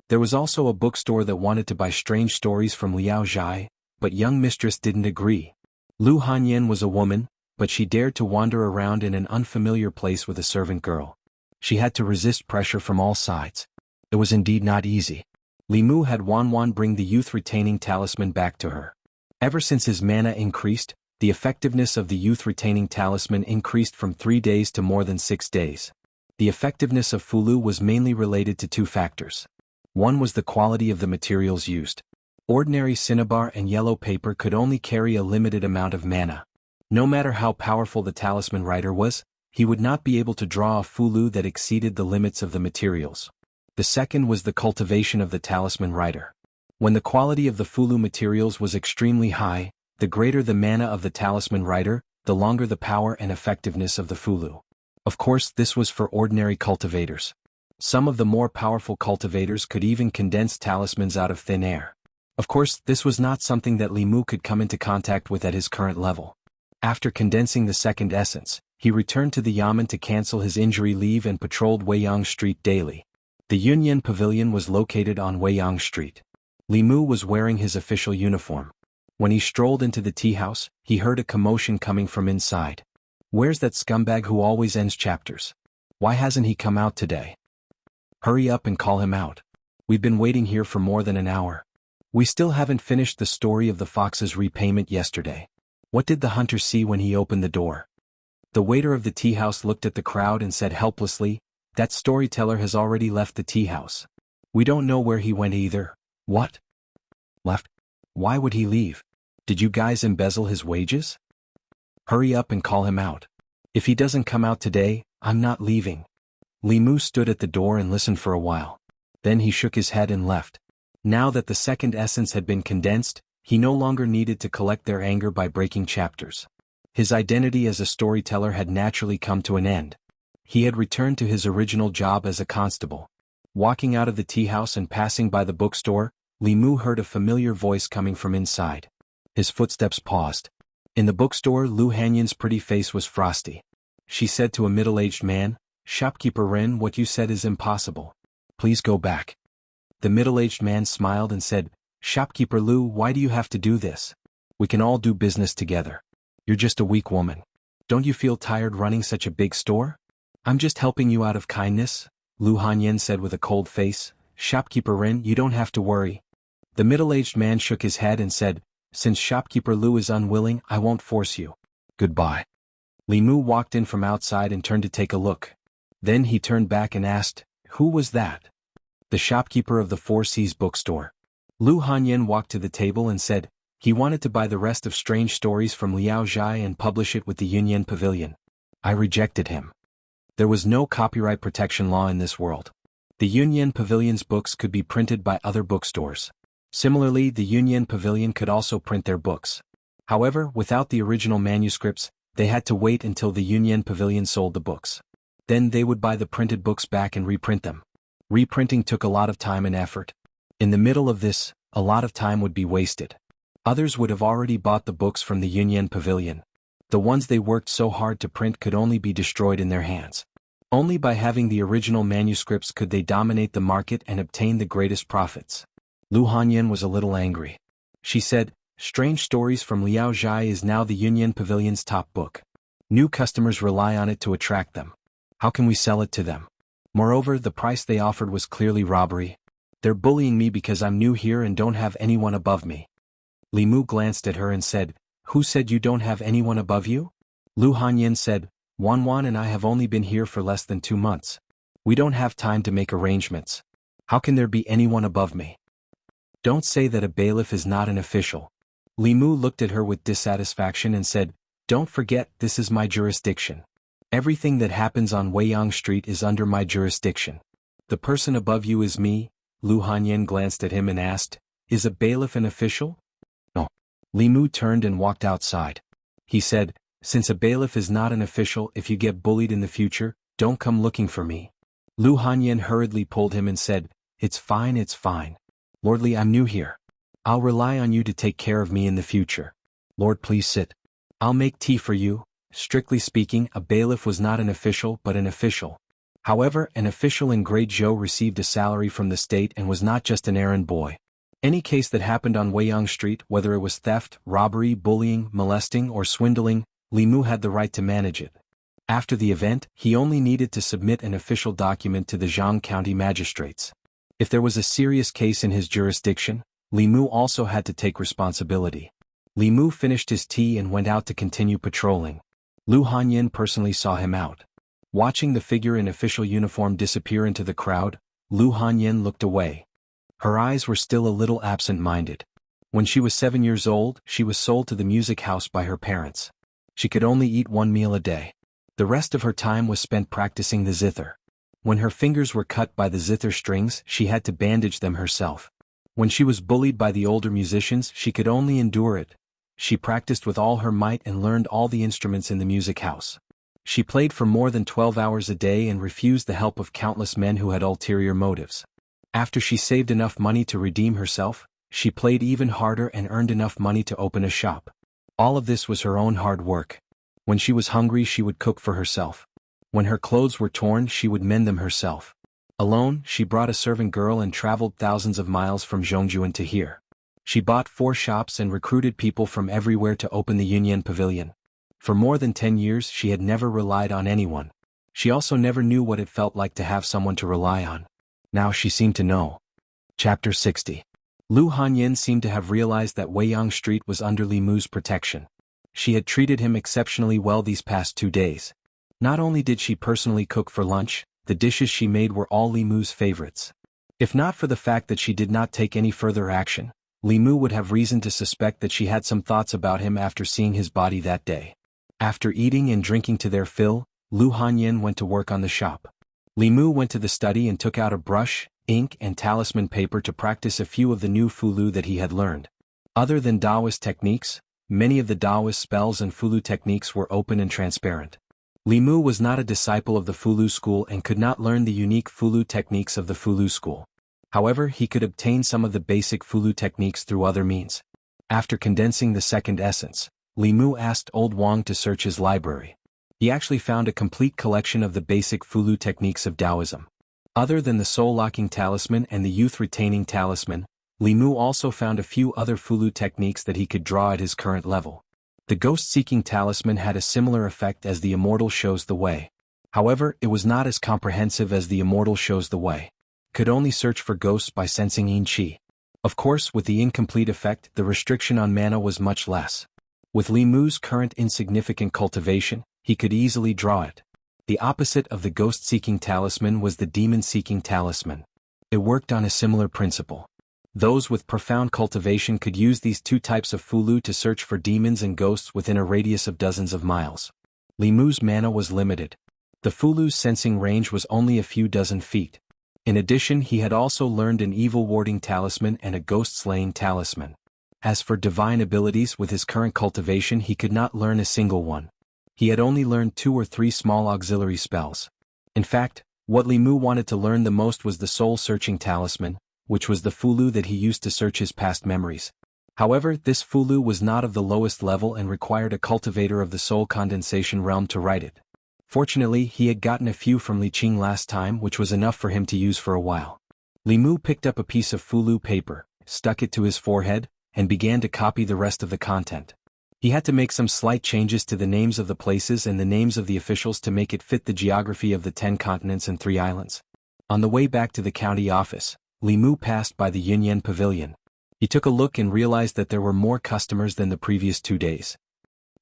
There was also a bookstore that wanted to buy Strange Stories from Liao Zhai, but young mistress didn't agree. Lu Hanyin was a woman, but she dared to wander around in an unfamiliar place with a servant girl. She had to resist pressure from all sides. It was indeed not easy. Li Mu had Wan bring the youth-retaining talisman back to her. Ever since his mana increased, the effectiveness of the youth-retaining talisman increased from 3 days to more than 6 days. The effectiveness of Fulu was mainly related to 2 factors. One was the quality of the materials used. Ordinary cinnabar and yellow paper could only carry a limited amount of mana. No matter how powerful the talisman writer was, he would not be able to draw a Fulu that exceeded the limits of the materials. The second was the cultivation of the talisman writer. When the quality of the Fulu materials was extremely high, the greater the mana of the talisman writer, the longer the power and effectiveness of the Fulu. Of course, this was for ordinary cultivators. Some of the more powerful cultivators could even condense talismans out of thin air. Of course, this was not something that Li Mu could come into contact with at his current level. After condensing the second essence, he returned to the Yamen to cancel his injury leave and patrolled Weiyang Street daily. The Yunyan Pavilion was located on Weiyang Street. Li Mu was wearing his official uniform. When he strolled into the tea house, he heard a commotion coming from inside. Where's that scumbag who always ends chapters? Why hasn't he come out today? Hurry up and call him out. We've been waiting here for more than an hour. We still haven't finished the story of the fox's repayment yesterday. What did the hunter see when he opened the door? The waiter of the tea house looked at the crowd and said helplessly, "That storyteller has already left the tea house. We don't know where he went either." What? Left? Why would he leave? Did you guys embezzle his wages? Hurry up and call him out. If he doesn't come out today, I'm not leaving. Li Mu stood at the door and listened for a while. Then he shook his head and left. Now that the second essence had been condensed, he no longer needed to collect their anger by breaking chapters. His identity as a storyteller had naturally come to an end. He had returned to his original job as a constable. Walking out of the tea house and passing by the bookstore, Li Mu heard a familiar voice coming from inside. His footsteps paused. In the bookstore, Lu Hanyan's pretty face was frosty. She said to a middle-aged man, "Shopkeeper Ren, what you said is impossible. Please go back." The middle-aged man smiled and said, "Shopkeeper Lu, why do you have to do this? We can all do business together. You're just a weak woman. Don't you feel tired running such a big store?" "I'm just helping you out of kindness," Lu Hanyan said with a cold face. "Shopkeeper Ren, you don't have to worry." The middle-aged man shook his head and said, "Since Shopkeeper Lu is unwilling, I won't force you. Goodbye." Li Mu walked in from outside and turned to take a look. Then he turned back and asked, "Who was that?" "The shopkeeper of the Four Seas bookstore." Lu Hanyan walked to the table and said, "He wanted to buy the rest of Strange Stories from Liao Zhai and publish it with the Yunyan Pavilion. I rejected him. There was no copyright protection law in this world. The Yunyan Pavilion's books could be printed by other bookstores. Similarly, the Yunyan Pavilion could also print their books. However, without the original manuscripts, they had to wait until the Yunyan Pavilion sold the books. Then they would buy the printed books back and reprint them. Reprinting took a lot of time and effort. In the middle of this, a lot of time would be wasted. Others would have already bought the books from the Yunyan Pavilion. The ones they worked so hard to print could only be destroyed in their hands. Only by having the original manuscripts could they dominate the market and obtain the greatest profits. Lu Hanyan was a little angry. She said, "Strange Stories from Liao Zhai is now the Yunyan Pavilion's top book. New customers rely on it to attract them. How can we sell it to them? Moreover, the price they offered was clearly robbery. They're bullying me because I'm new here and don't have anyone above me." Li Mu glanced at her and said, "Who said you don't have anyone above you?" Lu Hanyan said, "Wanwan and I have only been here for less than 2 months. We don't have time to make arrangements. How can there be anyone above me? Don't say that a bailiff is not an official." Li Mu looked at her with dissatisfaction and said, "Don't forget, this is my jurisdiction. Everything that happens on Weiyang Street is under my jurisdiction. The person above you is me." Lu Hanyan glanced at him and asked, "Is a bailiff an official?" "No." Li Mu turned and walked outside. He said, "Since a bailiff is not an official, if you get bullied in the future, don't come looking for me." Lu Hanyan hurriedly pulled him and said, "It's fine, it's fine. Lordly, I'm new here. I'll rely on you to take care of me in the future. Lord, please sit. I'll make tea for you." Strictly speaking, a bailiff was not an official but an official. However, an official in Great Zhou received a salary from the state and was not just an errand boy. Any case that happened on Weiyang Street, whether it was theft, robbery, bullying, molesting, or swindling, Li Mu had the right to manage it. After the event, he only needed to submit an official document to the Jianghu County magistrates. If there was a serious case in his jurisdiction, Li Mu also had to take responsibility. Li Mu finished his tea and went out to continue patrolling. Lu Hanyan personally saw him out. Watching the figure in official uniform disappear into the crowd, Lu Hanyan looked away. Her eyes were still a little absent-minded. When she was 7 years old, she was sold to the music house by her parents. She could only eat 1 meal a day. The rest of her time was spent practicing the zither. When her fingers were cut by the zither strings, she had to bandage them herself. When she was bullied by the older musicians, she could only endure it. She practiced with all her might and learned all the instruments in the music house. She played for more than 12 hours a day and refused the help of countless men who had ulterior motives. After she saved enough money to redeem herself, she played even harder and earned enough money to open a shop. All of this was her own hard work. When she was hungry, she would cook for herself. When her clothes were torn, she would mend them herself. Alone, she brought a servant girl and traveled thousands of miles from Zhongjuan to here. She bought 4 shops and recruited people from everywhere to open the Union Pavilion. For more than 10 years she had never relied on anyone. She also never knew what it felt like to have someone to rely on. Now she seemed to know. Chapter 60. Lu Hanyin seemed to have realized that Weiyang Street was under Li Mu's protection. She had treated him exceptionally well these past 2 days. Not only did she personally cook for lunch, the dishes she made were all Li Mu's favorites. If not for the fact that she did not take any further action, Li Mu would have reason to suspect that she had some thoughts about him after seeing his body that day. After eating and drinking to their fill, Lu Hanyin went to work on the shop. Li Mu went to the study and took out a brush, ink and talisman paper to practice a few of the new fulu that he had learned. Other than Taoist techniques, many of the Taoist spells and fulu techniques were open and transparent. Li Mu was not a disciple of the fulu school and could not learn the unique fulu techniques of the fulu school. However, he could obtain some of the basic fulu techniques through other means. After condensing the second essence, Li Mu asked Old Wang to search his library. He actually found a complete collection of the basic fulu techniques of Taoism. Other than the soul-locking talisman and the youth-retaining talisman, Li Mu also found a few other fulu techniques that he could draw at his current level. The ghost-seeking talisman had a similar effect as the Immortal Shows the Way. However, it was not as comprehensive as the Immortal Shows the Way. Could only search for ghosts by sensing yin qi. Of course, with the incomplete effect, the restriction on mana was much less. With Li Mu's current insignificant cultivation, he could easily draw it. The opposite of the ghost-seeking talisman was the demon-seeking talisman. It worked on a similar principle. Those with profound cultivation could use these 2 types of fulu to search for demons and ghosts within a radius of dozens of miles. Li Mu's mana was limited. The fulu's sensing range was only a few dozen feet. In addition, he had also learned an evil-warding talisman and a ghost-slaying talisman. As for divine abilities, with his current cultivation he could not learn a single one. He had only learned 2 or 3 small auxiliary spells. In fact, what Li Mu wanted to learn the most was the soul-searching talisman, which was the fulu that he used to search his past memories. However, this fulu was not of the lowest level and required a cultivator of the soul condensation realm to write it. Fortunately, he had gotten a few from Li Qing last time, which was enough for him to use for a while. Li Mu picked up a piece of fulu paper, stuck it to his forehead, and began to copy the rest of the content. He had to make some slight changes to the names of the places and the names of the officials to make it fit the geography of the 10 continents and 3 islands. On the way back to the county office, Li Mu passed by the Union Pavilion. He took a look and realized that there were more customers than the previous 2 days.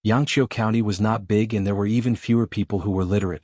Yangqiu County was not big and there were even fewer people who were literate.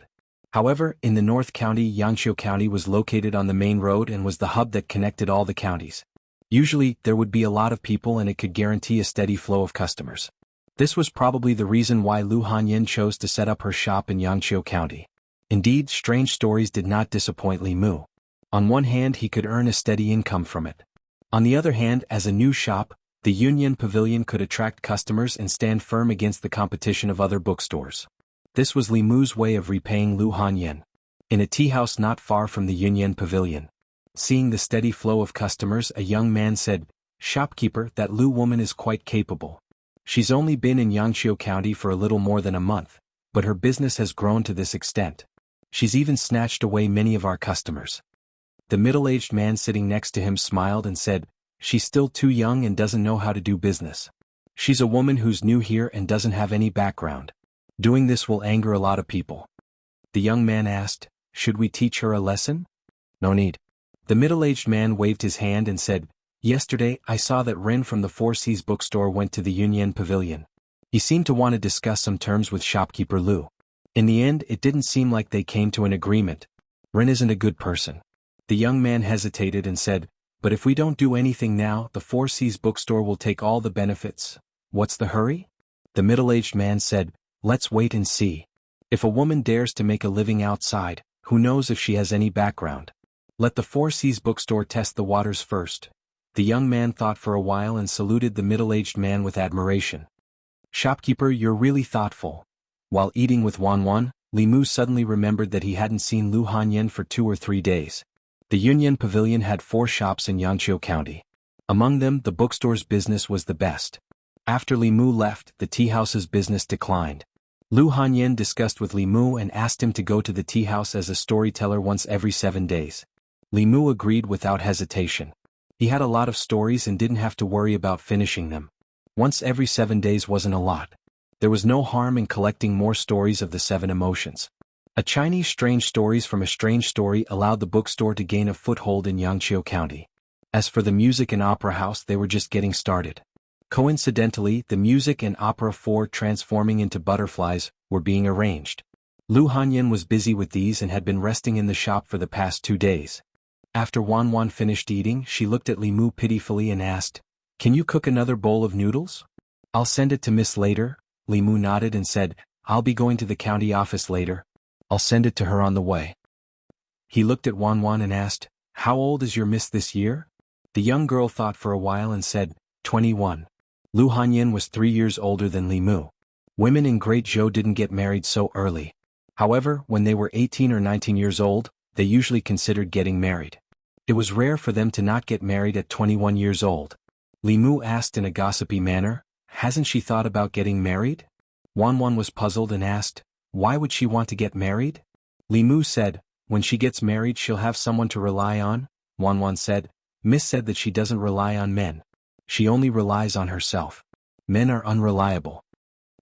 However, in the North County, Yangqiu County was located on the main road and was the hub that connected all the counties. Usually, there would be a lot of people and it could guarantee a steady flow of customers. This was probably the reason why Lu Hanyin chose to set up her shop in Yangqiu County. Indeed, strange stories did not disappoint Li Mu. On one hand, he could earn a steady income from it. On the other hand, as a new shop, the Union Pavilion could attract customers and stand firm against the competition of other bookstores. This was Li Mu's way of repaying Lu Hanyin. In a tea house not far from the Union Pavilion, seeing the steady flow of customers, a young man said, "Shopkeeper, that Lu woman is quite capable. She's only been in Yangqiu County for a little more than a month, but her business has grown to this extent. She's even snatched away many of our customers." The middle-aged man sitting next to him smiled and said, "She's still too young and doesn't know how to do business. She's a woman who's new here and doesn't have any background. Doing this will anger a lot of people." The young man asked, "Should we teach her a lesson?" "No need." The middle-aged man waved his hand and said, "Yesterday I saw that Ren from the Four Seas bookstore went to the Union Pavilion. He seemed to want to discuss some terms with shopkeeper Lu. In the end, it didn't seem like they came to an agreement. Ren isn't a good person." The young man hesitated and said, "But if we don't do anything now, the Four Seas bookstore will take all the benefits. What's the hurry?" The middle-aged man said, "Let's wait and see. If a woman dares to make a living outside, who knows if she has any background? Let the Four Seas bookstore test the waters first." The young man thought for a while and saluted the middle-aged man with admiration. "Shopkeeper, you're really thoughtful." While eating with Wanwan, Li Mu suddenly remembered that he hadn't seen Lu Hanyin for 2 or 3 days. The Union Pavilion had 4 shops in Yangqiu County. Among them, the bookstore's business was the best. After Li Mu left, the tea house's business declined. Lu Hanyin discussed with Li Mu and asked him to go to the tea house as a storyteller once every 7 days. Li Mu agreed without hesitation. He had a lot of stories and didn't have to worry about finishing them. Once every 7 days wasn't a lot. There was no harm in collecting more stories of the 7 emotions. A Chinese strange stories from a strange story allowed the bookstore to gain a foothold in Yangqiu County. As for the music and opera house, they were just getting started. Coincidentally, the music and opera for transforming into butterflies were being arranged. Lu Hanyan was busy with these and had been resting in the shop for the past 2 days. After Wan Wan finished eating, she looked at Li Mu pitifully and asked, "Can you cook another bowl of noodles?" "I'll send it to Miss later." Li Mu nodded and said, "I'll be going to the county office later. I'll send it to her on the way." He looked at Wan Wan and asked, "How old is your miss this year?" The young girl thought for a while and said, 21. Lu Hanyan was 3 years older than Li Mu. Women in Great Zhou didn't get married so early. However, when they were 18 or 19 years old, they usually considered getting married. It was rare for them to not get married at 21 years old. Li Mu asked in a gossipy manner, "Hasn't she thought about getting married?" Wan Wan was puzzled and asked, "Why would she want to get married?" Li Mu said, "When she gets married she'll have someone to rely on." Wan Wan said, "Miss said that she doesn't rely on men. She only relies on herself. Men are unreliable."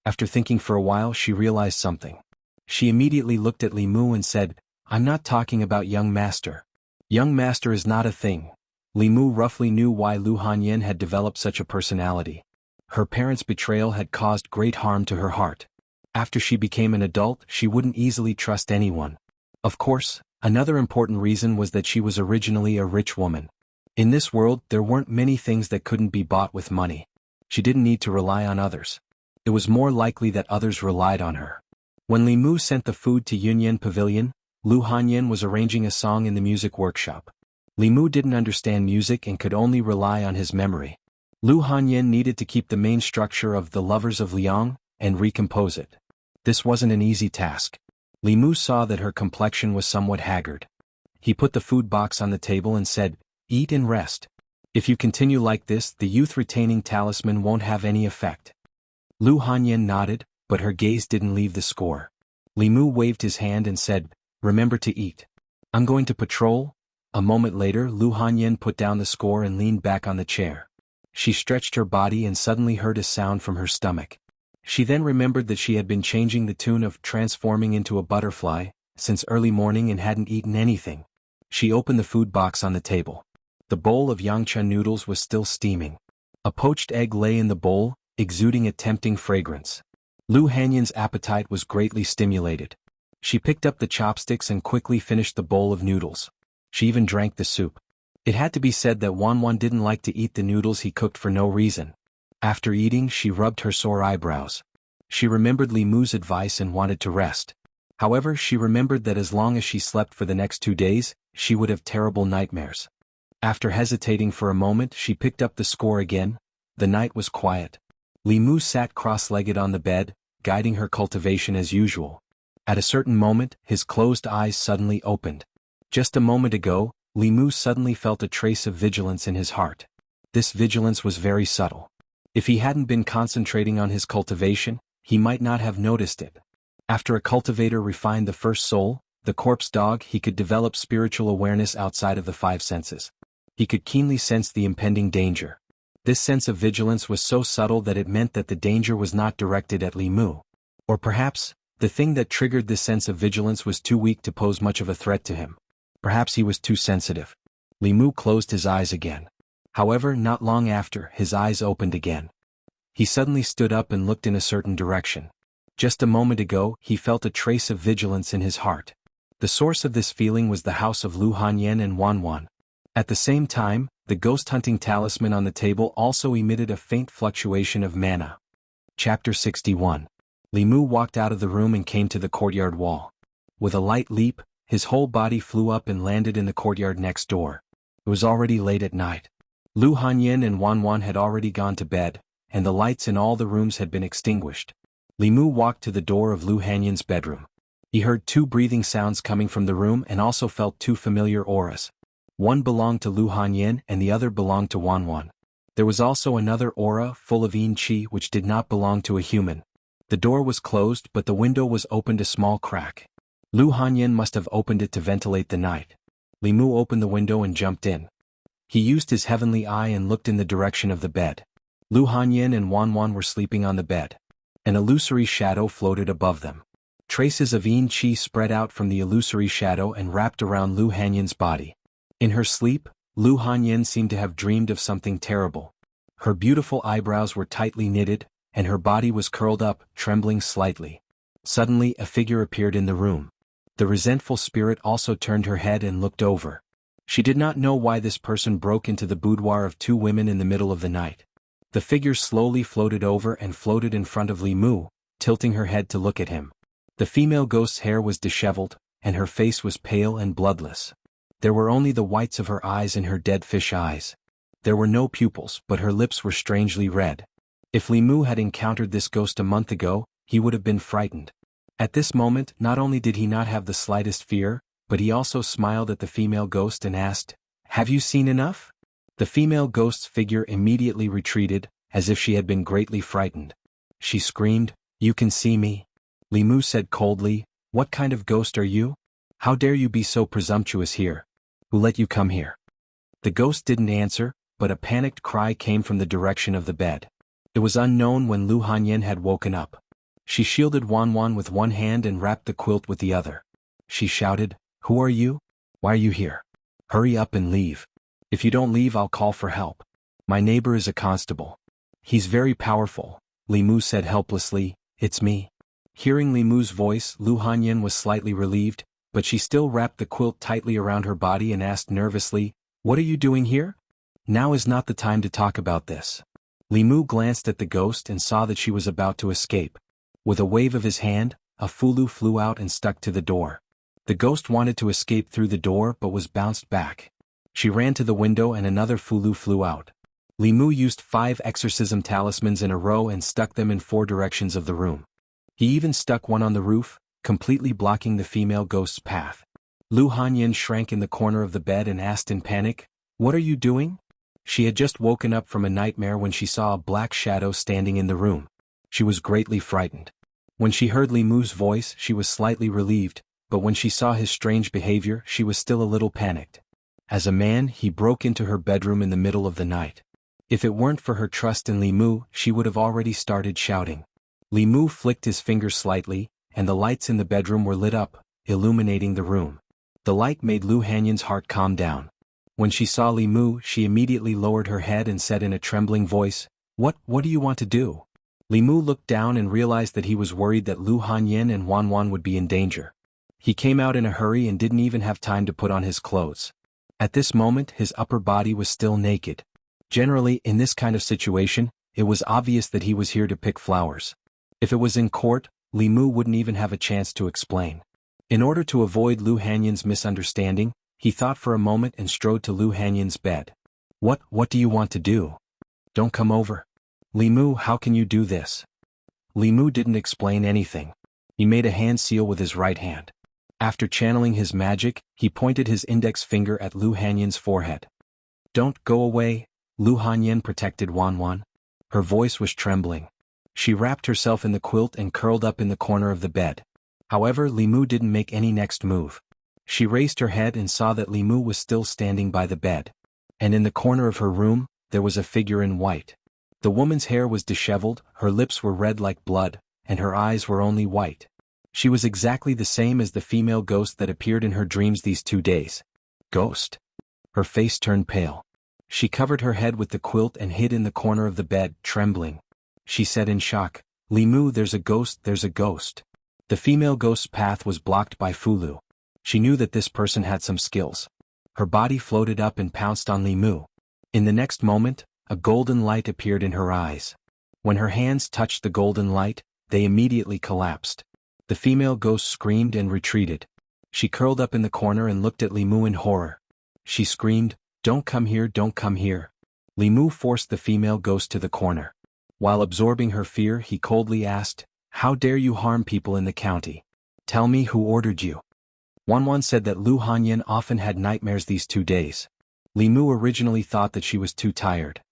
After thinking for a while she realized something. She immediately looked at Li Mu and said, "I'm not talking about young master. Young master is not a thing." Li Mu roughly knew why Lu Hanyan had developed such a personality. Her parents' betrayal had caused great harm to her heart. After she became an adult, she wouldn't easily trust anyone. Of course, another important reason was that she was originally a rich woman. In this world, there weren't many things that couldn't be bought with money. She didn't need to rely on others. It was more likely that others relied on her. When Li Mu sent the food to Yunyan Pavilion, Lu Hanyan was arranging a song in the music workshop. Li Mu didn't understand music and could only rely on his memory. Lu Hanyan needed to keep the main structure of The Lovers of Liang and recompose it. This wasn't an easy task. Li Mu saw that her complexion was somewhat haggard. He put the food box on the table and said, "Eat and rest. If you continue like this, the youth-retaining talisman won't have any effect." Lu Hanyan nodded, but her gaze didn't leave the score. Li Mu waved his hand and said, "Remember to eat. I'm going to patrol." A moment later, Lu Hanyan put down the score and leaned back on the chair. She stretched her body and suddenly heard a sound from her stomach. She then remembered that she had been changing the tune of transforming into a butterfly since early morning and hadn't eaten anything. She opened the food box on the table. The bowl of yangcha noodles was still steaming. A poached egg lay in the bowl, exuding a tempting fragrance. Lu Hanyan's appetite was greatly stimulated. She picked up the chopsticks and quickly finished the bowl of noodles. She even drank the soup. It had to be said that Wan Wan didn't like to eat the noodles he cooked for no reason. After eating, she rubbed her sore eyebrows. She remembered Li Mu's advice and wanted to rest. However, she remembered that as long as she slept for the next 2 days, she would have terrible nightmares. After hesitating for a moment, she picked up the score again. The night was quiet. Li Mu sat cross-legged on the bed, guiding her cultivation as usual. At a certain moment, his closed eyes suddenly opened. Just a moment ago, Li Mu suddenly felt a trace of vigilance in his heart. This vigilance was very subtle. If he hadn't been concentrating on his cultivation, he might not have noticed it. After a cultivator refined the first soul, the corpse dog, he could develop spiritual awareness outside of the 5 senses. He could keenly sense the impending danger. This sense of vigilance was so subtle that it meant that the danger was not directed at Li Mu. Or perhaps, the thing that triggered this sense of vigilance was too weak to pose much of a threat to him. Perhaps he was too sensitive. Li Mu closed his eyes again. However, not long after, his eyes opened again. He suddenly stood up and looked in a certain direction. Just a moment ago, he felt a trace of vigilance in his heart. The source of this feeling was the house of Lu Hanyan and Wan Wan. At the same time, the ghost-hunting talisman on the table also emitted a faint fluctuation of mana. Chapter 61. Li Mu walked out of the room and came to the courtyard wall. With a light leap, his whole body flew up and landed in the courtyard next door. It was already late at night. Lu Hanyan and Wan Wan had already gone to bed, and the lights in all the rooms had been extinguished. Li Mu walked to the door of Lu Hanyan's bedroom. He heard 2 breathing sounds coming from the room and also felt 2 familiar auras. One belonged to Lu Hanyan and the other belonged to Wan Wan. There was also another aura full of yin qi which did not belong to a human. The door was closed but the window was opened a small crack. Lu Hanyan must have opened it to ventilate the night. Li Mu opened the window and jumped in. He used his heavenly eye and looked in the direction of the bed. Lu Hanyin and Wan Wan were sleeping on the bed. An illusory shadow floated above them. Traces of yin qi spread out from the illusory shadow and wrapped around Lu Hanyin's body. In her sleep, Lu Hanyin seemed to have dreamed of something terrible. Her beautiful eyebrows were tightly knitted, and her body was curled up, trembling slightly. Suddenly a figure appeared in the room. The resentful spirit also turned her head and looked over. She did not know why this person broke into the boudoir of two women in the middle of the night. The figure slowly floated over and floated in front of Li Mu, tilting her head to look at him. The female ghost's hair was disheveled, and her face was pale and bloodless. There were only the whites of her eyes in her dead fish eyes. There were no pupils, but her lips were strangely red. If Li Mu had encountered this ghost a month ago, he would have been frightened. At this moment, not only did he not have the slightest fear, but he also smiled at the female ghost and asked, "Have you seen enough?" The female ghost's figure immediately retreated, as if she had been greatly frightened. She screamed, "You can see me?" Li Mu said coldly, "What kind of ghost are you? How dare you be so presumptuous here? Who let you come here?" The ghost didn't answer, but a panicked cry came from the direction of the bed. It was unknown when Lu Hanyin had woken up. She shielded Wan Wan with one hand and wrapped the quilt with the other. She shouted, "Who are you? Why are you here? Hurry up and leave. If you don't leave, I'll call for help. My neighbor is a constable. He's very powerful." Li Mu said helplessly, "It's me." Hearing Li Mu's voice, Lu Hanyin was slightly relieved, but she still wrapped the quilt tightly around her body and asked nervously, "What are you doing here? Now is not the time to talk about this." Li Mu glanced at the ghost and saw that she was about to escape. With a wave of his hand, a fulu flew out and stuck to the door. The ghost wanted to escape through the door but was bounced back. She ran to the window and another fulu flew out. Li Mu used 5 exorcism talismans in a row and stuck them in 4 directions of the room. He even stuck one on the roof, completely blocking the female ghost's path. Lu Hanyin shrank in the corner of the bed and asked in panic, "What are you doing?" She had just woken up from a nightmare when she saw a black shadow standing in the room. She was greatly frightened. When she heard Li Mu's voice, she was slightly relieved, but when she saw his strange behavior, she was still a little panicked. As a man, he broke into her bedroom in the middle of the night. If it weren't for her trust in Li Mu, she would have already started shouting. Li Mu flicked his fingers slightly, and the lights in the bedroom were lit up, illuminating the room. The light made Lu Hanyin's heart calm down. When she saw Li Mu, she immediately lowered her head and said in a trembling voice, What do you want to do?" Li Mu looked down and realized that he was worried that Lu Hanyin and Wan Wan would be in danger. He came out in a hurry and didn't even have time to put on his clothes. At this moment, his upper body was still naked. Generally, in this kind of situation, it was obvious that he was here to pick flowers. If it was in court, Li Mu wouldn't even have a chance to explain. In order to avoid Lu Hanyin's misunderstanding, he thought for a moment and strode to Lu Hanyin's bed. What do you want to do? Don't come over." "Li Mu, how can you do this?" Li Mu didn't explain anything. He made a hand seal with his right hand. After channeling his magic, he pointed his index finger at Lu Hanyin's forehead. "Don't go away." Lu Hanyin protected Wan Wan. Her voice was trembling. She wrapped herself in the quilt and curled up in the corner of the bed. However, Li Mu didn't make any next move. She raised her head and saw that Li Mu was still standing by the bed. And in the corner of her room, there was a figure in white. The woman's hair was disheveled, her lips were red like blood, and her eyes were only white. She was exactly the same as the female ghost that appeared in her dreams these 2 days. Ghost. Her face turned pale. She covered her head with the quilt and hid in the corner of the bed, trembling. She said in shock, "Li Mu, there's a ghost, there's a ghost." The female ghost's path was blocked by Fulu. She knew that this person had some skills. Her body floated up and pounced on Li Mu. In the next moment, a golden light appeared in her eyes. When her hands touched the golden light, they immediately collapsed. The female ghost screamed and retreated. She curled up in the corner and looked at Li Mu in horror. She screamed, "Don't come here, don't come here." Li Mu forced the female ghost to the corner. While absorbing her fear, he coldly asked, "How dare you harm people in the county? Tell me who ordered you." Wan Wan said that Lu Hanyin often had nightmares these 2 days. Li Mu originally thought that she was too tired.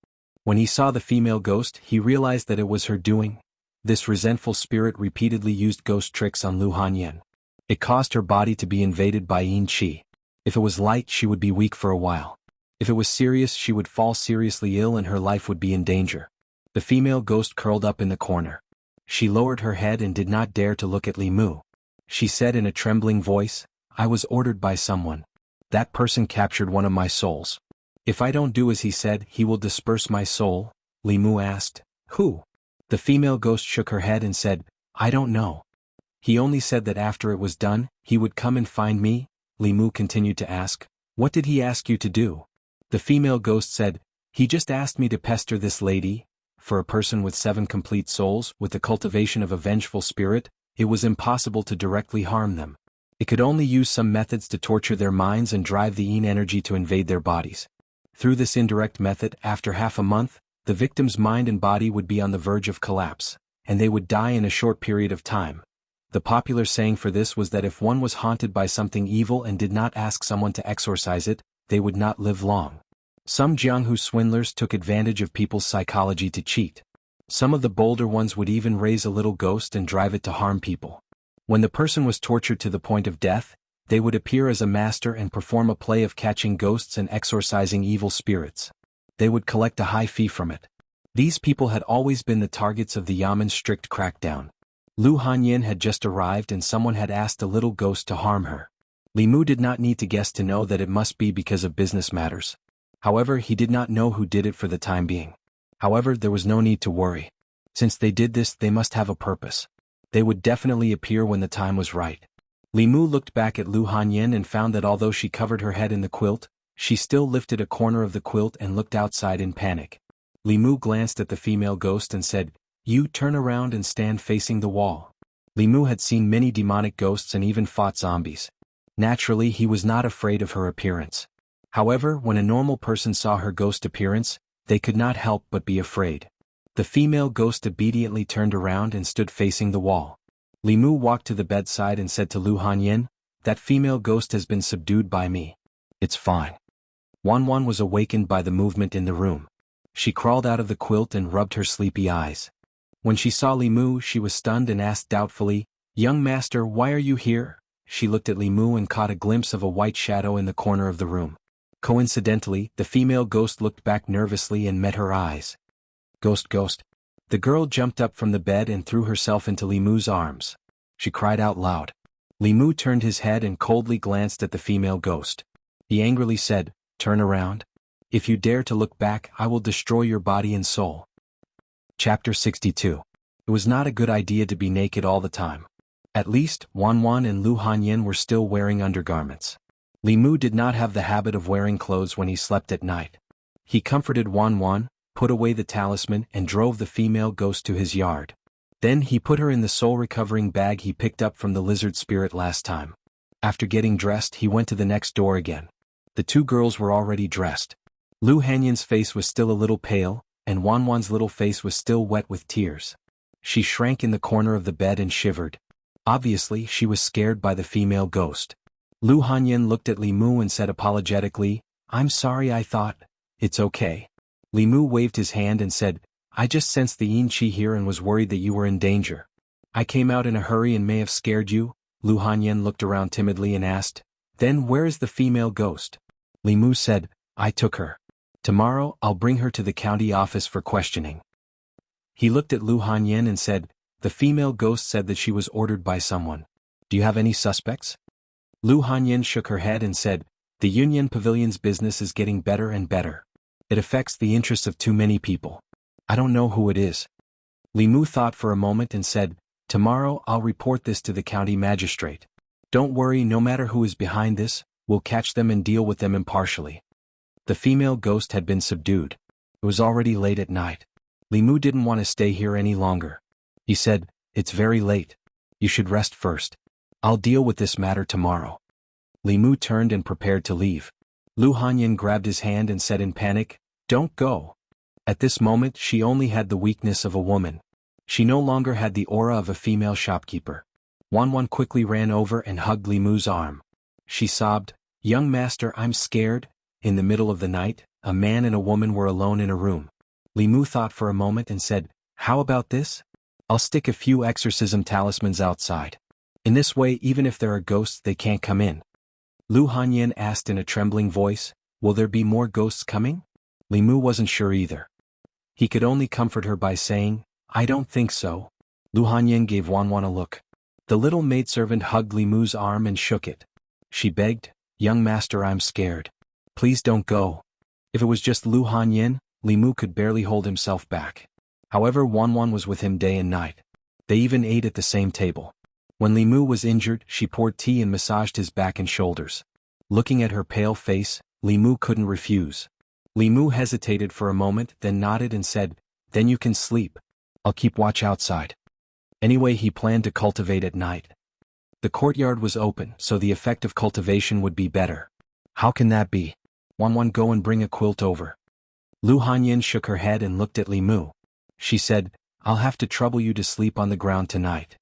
When he saw the female ghost, he realized that it was her doing. This resentful spirit repeatedly used ghost tricks on Lu Hanyin. It caused her body to be invaded by yin qi. If it was light, she would be weak for a while. If it was serious, she would fall seriously ill and her life would be in danger. The female ghost curled up in the corner. She lowered her head and did not dare to look at Li Mu. She said in a trembling voice, "I was ordered by someone. That person captured one of my souls. If I don't do as he said, he will disperse my soul." Li Mu asked, "Who?" The female ghost shook her head and said, "I don't know. He only said that after it was done, he would come and find me." Li Mu continued to ask, "What did he ask you to do?" The female ghost said, "He just asked me to pester this lady. For a person with 7 complete souls, with the cultivation of a vengeful spirit, it was impossible to directly harm them. It could only use some methods to torture their minds and drive the yin energy to invade their bodies. Through this indirect method, after half a month, the victim's mind and body would be on the verge of collapse, and they would die in a short period of time. The popular saying for this was that if one was haunted by something evil and did not ask someone to exorcise it, they would not live long. Some Jianghu swindlers took advantage of people's psychology to cheat. Some of the bolder ones would even raise a little ghost and drive it to harm people. When the person was tortured to the point of death, they would appear as a master and perform a play of catching ghosts and exorcising evil spirits. They would collect a high fee from it. These people had always been the targets of the Yaman's strict crackdown. Lu Hanyin had just arrived and someone had asked a little ghost to harm her. Li Mu did not need to guess to know that it must be because of business matters. However, he did not know who did it for the time being. However, there was no need to worry. Since they did this, they must have a purpose. They would definitely appear when the time was right. Li Mu looked back at Lu Hanyin and found that although she covered her head in the quilt, she still lifted a corner of the quilt and looked outside in panic. Li Mu glanced at the female ghost and said, "You turn around and stand facing the wall." Li Mu had seen many demonic ghosts and even fought zombies. Naturally, he was not afraid of her appearance. However, when a normal person saw her ghost appearance, they could not help but be afraid. The female ghost obediently turned around and stood facing the wall. Li Mu walked to the bedside and said to Lu Hanyin, "That female ghost has been subdued by me. It's fine." Wan was awakened by the movement in the room. She crawled out of the quilt and rubbed her sleepy eyes. When she saw Li Mu, she was stunned and asked doubtfully, "Young master, why are you here?" She looked at Li Mu and caught a glimpse of a white shadow in the corner of the room. Coincidentally, the female ghost looked back nervously and met her eyes. "Ghost, ghost." The girl jumped up from the bed and threw herself into Li Mu's arms. She cried out loud. Li Mu turned his head and coldly glanced at the female ghost. He angrily said, "Turn around. If you dare to look back, I will destroy your body and soul." Chapter 62. It was not a good idea to be naked all the time. At least, Wan and Lu Hanyin were still wearing undergarments. Li Mu did not have the habit of wearing clothes when he slept at night. He comforted Wan, put away the talisman and drove the female ghost to his yard. Then he put her in the soul-recovering bag he picked up from the lizard spirit last time. After getting dressed, he went to the next door again. The two girls were already dressed. Lu Hanyin's face was still a little pale, and Wan's little face was still wet with tears. She shrank in the corner of the bed and shivered. Obviously, she was scared by the female ghost. Lu Hanyin looked at Li Mu and said apologetically, "I'm sorry, I thought." "It's okay." Li Mu waved his hand and said, "I just sensed the yin qi here and was worried that you were in danger. I came out in a hurry and may have scared you." Lu Hanyin looked around timidly and asked, "Then where is the female ghost?" Li Mu said, "I took her. Tomorrow I'll bring her to the county office for questioning." He looked at Lu Hanyin and said, "The female ghost said that she was ordered by someone. Do you have any suspects?" Lu Hanyin shook her head and said, "The Yunyan Pavilion's business is getting better and better. It affects the interests of too many people. I don't know who it is." Li Mu thought for a moment and said, "Tomorrow I'll report this to the county magistrate. Don't worry, no matter who is behind this, we'll catch them and deal with them impartially." The female ghost had been subdued. It was already late at night. Li Mu didn't want to stay here any longer. He said, "It's very late. You should rest first. I'll deal with this matter tomorrow." Li Mu turned and prepared to leave. Lu Hanyin grabbed his hand and said in panic, "Don't go." At this moment she only had the weakness of a woman. She no longer had the aura of a female shopkeeper. Wan quickly ran over and hugged Li Mu's arm. She sobbed, "Young master, I'm scared." In the middle of the night, a man and a woman were alone in a room. Li Mu thought for a moment and said, "How about this? I'll stick a few exorcism talismans outside. In this way, even if there are ghosts, they can't come in." Lu Hanyin asked in a trembling voice, Will there be more ghosts coming? Li Mu wasn't sure either. He could only comfort her by saying, I don't think so. Lu Hanyin gave Wanwan a look. The little maidservant hugged Li Mu's arm and shook it. She begged, young master, I'm scared. Please don't go. If it was just Lu Hanyin, Li Mu could barely hold himself back. However, Wanwan was with him day and night. They even ate at the same table. When Li Mu was injured, she poured tea and massaged his back and shoulders. Looking at her pale face, Li Mu couldn't refuse. Li Mu hesitated for a moment, then nodded and said, Then you can sleep. I'll keep watch outside. Anyway, he planned to cultivate at night. The courtyard was open, so the effect of cultivation would be better. How can that be? Wanwan, go and bring a quilt over. Lu Hanyin shook her head and looked at Li Mu. She said, I'll have to trouble you to sleep on the ground tonight.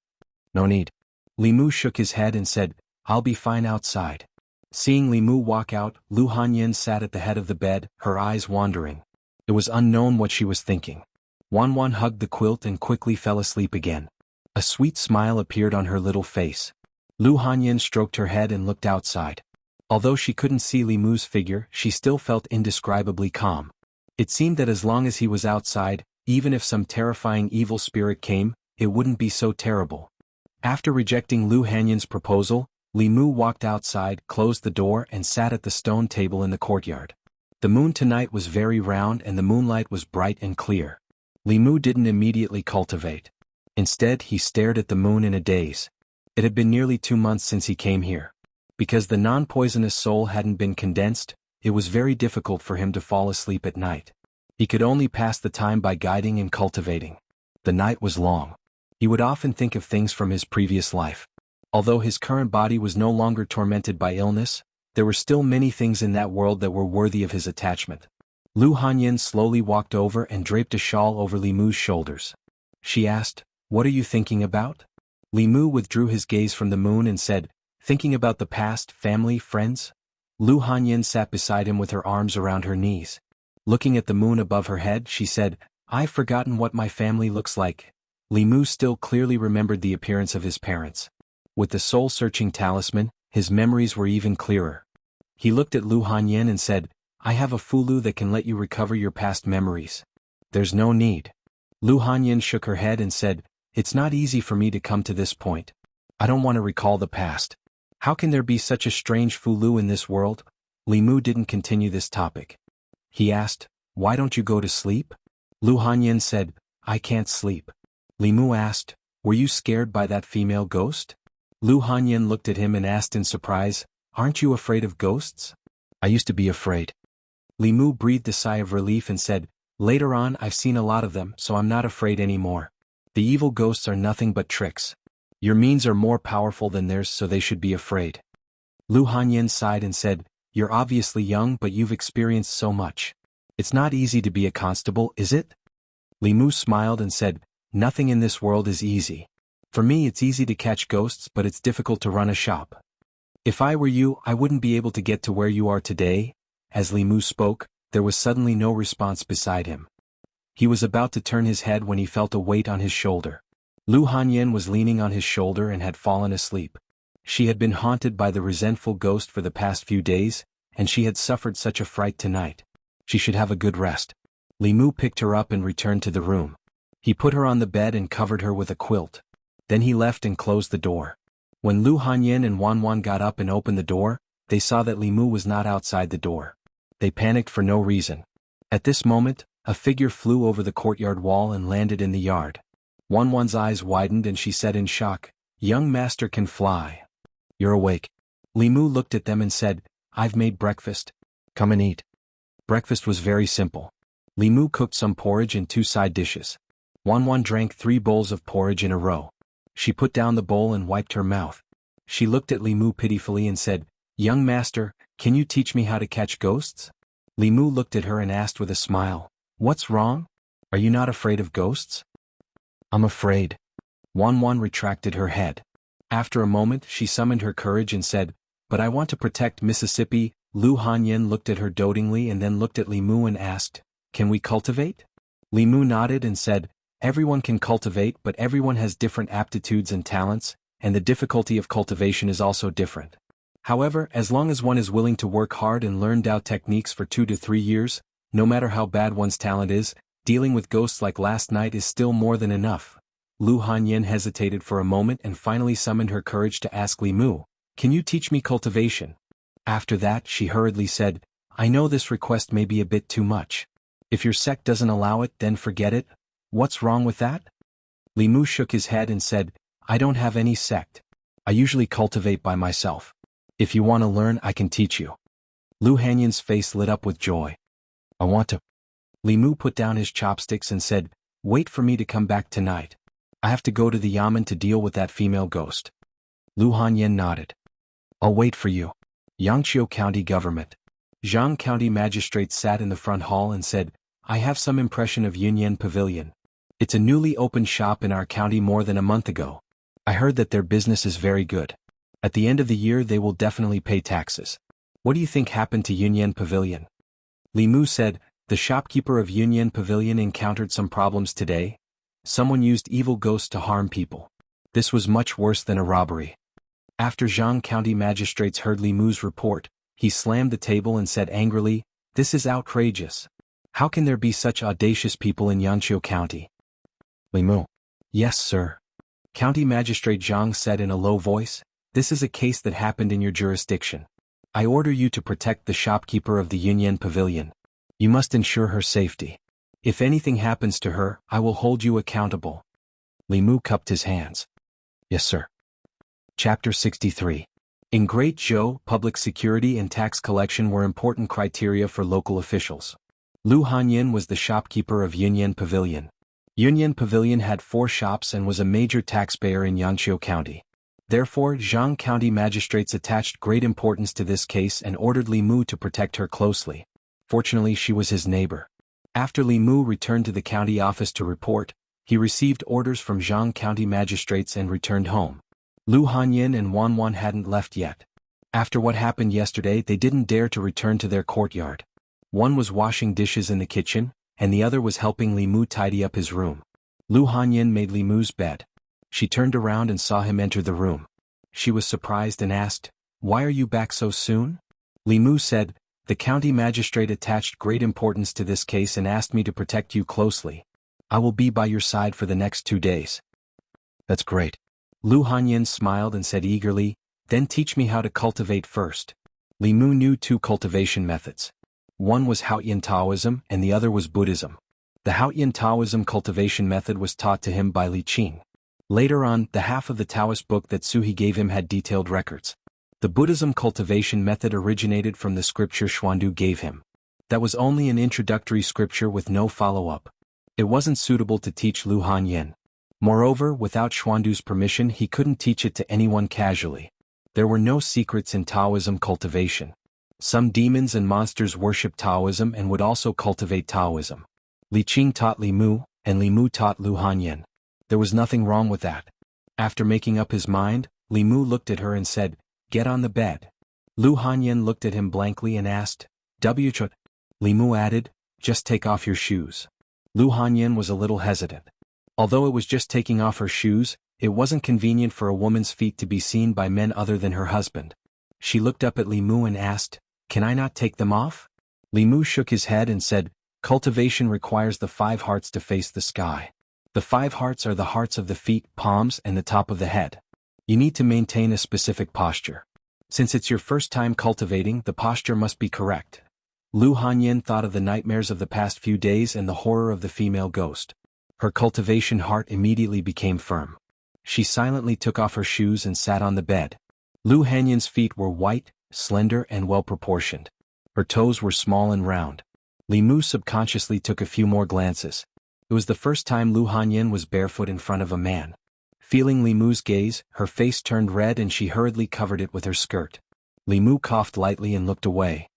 No need. Li Mu shook his head and said, I'll be fine outside. Seeing Li Mu walk out, Lu Hanyin sat at the head of the bed, her eyes wandering. It was unknown what she was thinking. Wanwan hugged the quilt and quickly fell asleep again. A sweet smile appeared on her little face. Lu Hanyin stroked her head and looked outside. Although she couldn't see Li Mu's figure, she still felt indescribably calm. It seemed that as long as he was outside, even if some terrifying evil spirit came, it wouldn't be so terrible. After rejecting Lu Hanyin's proposal, Li Mu walked outside, closed the door and sat at the stone table in the courtyard. The moon tonight was very round and the moonlight was bright and clear. Li Mu didn't immediately cultivate. Instead, he stared at the moon in a daze. It had been nearly 2 months since he came here. Because the non-poisonous soul hadn't been condensed, it was very difficult for him to fall asleep at night. He could only pass the time by guiding and cultivating. The night was long. He would often think of things from his previous life. Although his current body was no longer tormented by illness, there were still many things in that world that were worthy of his attachment. Lu Hanyin slowly walked over and draped a shawl over Li Mu's shoulders. She asked, What are you thinking about? Li Mu withdrew his gaze from the moon and said, Thinking about the past, family, friends? Lu Hanyin sat beside him with her arms around her knees. Looking at the moon above her head, she said, I've forgotten what my family looks like. Li Mu still clearly remembered the appearance of his parents. With the soul-searching talisman, his memories were even clearer. He looked at Lu Hanyin and said, I have a fulu that can let you recover your past memories. There's no need. Lu Hanyin shook her head and said, It's not easy for me to come to this point. I don't want to recall the past. How can there be such a strange fulu in this world? Li Mu didn't continue this topic. He asked, Why don't you go to sleep? Lu Hanyin said, I can't sleep. Li Mu asked, Were you scared by that female ghost? Lu Hanyin looked at him and asked in surprise, Aren't you afraid of ghosts? I used to be afraid. Li Mu breathed a sigh of relief and said, Later on I've seen a lot of them, so I'm not afraid anymore. The evil ghosts are nothing but tricks. Your means are more powerful than theirs, so they should be afraid. Lu Hanyin sighed and said, You're obviously young, but you've experienced so much. It's not easy to be a constable, is it? Li Mu smiled and said, Nothing in this world is easy. For me it's easy to catch ghosts, but it's difficult to run a shop. If I were you, I wouldn't be able to get to where you are today. As Li Mu spoke, there was suddenly no response beside him. He was about to turn his head when he felt a weight on his shoulder. Lu Hanyin was leaning on his shoulder and had fallen asleep. She had been haunted by the resentful ghost for the past few days, and she had suffered such a fright tonight. She should have a good rest. Li Mu picked her up and returned to the room. He put her on the bed and covered her with a quilt. Then he left and closed the door. When Lu Hanyin and Wanwan got up and opened the door, they saw that Li Mu was not outside the door. They panicked for no reason. At this moment, a figure flew over the courtyard wall and landed in the yard. Wanwan's eyes widened and she said in shock, Young master can fly. You're awake. Li Mu looked at them and said, I've made breakfast. Come and eat. Breakfast was very simple. Li Mu cooked some porridge and 2 side dishes. Wanwan drank 3 bowls of porridge in a row. She put down the bowl and wiped her mouth. She looked at Li Mu pitifully and said, Young master, can you teach me how to catch ghosts? Li Mu looked at her and asked with a smile, What's wrong? Are you not afraid of ghosts? I'm afraid. Wanwan retracted her head. After a moment, she summoned her courage and said, But I want to protect Mississippi. Lu Hanyin looked at her dotingly and then looked at Li Mu and asked, Can we cultivate? Li Mu nodded and said, Everyone can cultivate, but everyone has different aptitudes and talents, and the difficulty of cultivation is also different. However, as long as one is willing to work hard and learn Dao techniques for 2 to 3 years, no matter how bad one's talent is, dealing with ghosts like last night is still more than enough. Lu Hanyan hesitated for a moment and finally summoned her courage to ask Li Mu, "Can you teach me cultivation?" After that, she hurriedly said, "I know this request may be a bit too much. If your sect doesn't allow it, then forget it. What's wrong with that?" Li Mu shook his head and said, "I don't have any sect. I usually cultivate by myself. If you want to learn, I can teach you." Lu Hanyan's face lit up with joy. "I want to." Li Mu put down his chopsticks and said, "Wait for me to come back tonight. I have to go to the yamen to deal with that female ghost." Lu Hanyan nodded. "I'll wait for you." Yangqiu County Government. Jianghu County Magistrate sat in the front hall and said, "I have some impression of Yunyan Pavilion. It's a newly opened shop in our county more than a month ago. I heard that their business is very good. At the end of the year they will definitely pay taxes. What do you think happened to Yunyan Pavilion?" Li Mu said, "The shopkeeper of Yunyan Pavilion encountered some problems today. Someone used evil ghosts to harm people. This was much worse than a robbery." After Jianghu County magistrates heard Li Mu's report, he slammed the table and said angrily, "This is outrageous. How can there be such audacious people in Yangqiu County?" Li Mu. "Yes, sir." County Magistrate Zhang said in a low voice, "This is a case that happened in your jurisdiction. I order you to protect the shopkeeper of the Yunyan Pavilion. You must ensure her safety. If anything happens to her, I will hold you accountable." Li Mu cupped his hands. "Yes, sir." Chapter 63. In Great Zhou, public security and tax collection were important criteria for local officials. Lu Hanyan was the shopkeeper of Yunyan Pavilion. Yunyan Pavilion had 4 shops and was a major taxpayer in Yangqiu County. Therefore, Jianghu County magistrates attached great importance to this case and ordered Li Mu to protect her closely. Fortunately, she was his neighbor. After Li Mu returned to the county office to report, he received orders from Jianghu County magistrates and returned home. Lu Hanyan and Wan hadn't left yet. After what happened yesterday, they didn't dare to return to their courtyard. One was washing dishes in the kitchen, and the other was helping Li Mu tidy up his room. Lu Hanyan made Li Mu's bed. She turned around and saw him enter the room. She was surprised and asked, "Why are you back so soon?" Li Mu said, "The county magistrate attached great importance to this case and asked me to protect you closely. I will be by your side for the next 2 days." "That's great." Lu Hanyan smiled and said eagerly, "Then teach me how to cultivate first." Li Mu knew 2 cultivation methods. One was Haotian Taoism and the other was Buddhism. The Haotian Taoism cultivation method was taught to him by Li Qing. Later on, the half of the Taoist book that Suhi gave him had detailed records. The Buddhism cultivation method originated from the scripture Xuandu gave him. That was only an introductory scripture with no follow-up. It wasn't suitable to teach Lu Hanyan. Moreover, without Xuandu's permission he couldn't teach it to anyone casually. There were no secrets in Taoism cultivation. Some demons and monsters worshipped Taoism and would also cultivate Taoism. Li Qing taught Li Mu, and Li Mu taught Lu Hanyan. There was nothing wrong with that. After making up his mind, Li Mu looked at her and said, "Get on the bed." Lu Hanyan looked at him blankly and asked, "W chut?" Li Mu added, "Just take off your shoes." Lu Hanyan was a little hesitant. Although it was just taking off her shoes, it wasn't convenient for a woman's feet to be seen by men other than her husband. She looked up at Li Mu and asked, "Can I not take them off?" Li Mu shook his head and said, "Cultivation requires the 5 hearts to face the sky. The 5 hearts are the hearts of the feet, palms, and the top of the head. You need to maintain a specific posture. Since it's your first time cultivating, the posture must be correct." Lu Hanyan thought of the nightmares of the past few days and the horror of the female ghost. Her cultivation heart immediately became firm. She silently took off her shoes and sat on the bed. Lu Hanyan's feet were white, slender, and well-proportioned. Her toes were small and round. Li Mu subconsciously took a few more glances. It was the first time Lu Hanyan was barefoot in front of a man. Feeling Li Mu's gaze, her face turned red and she hurriedly covered it with her skirt. Li Mu coughed lightly and looked away.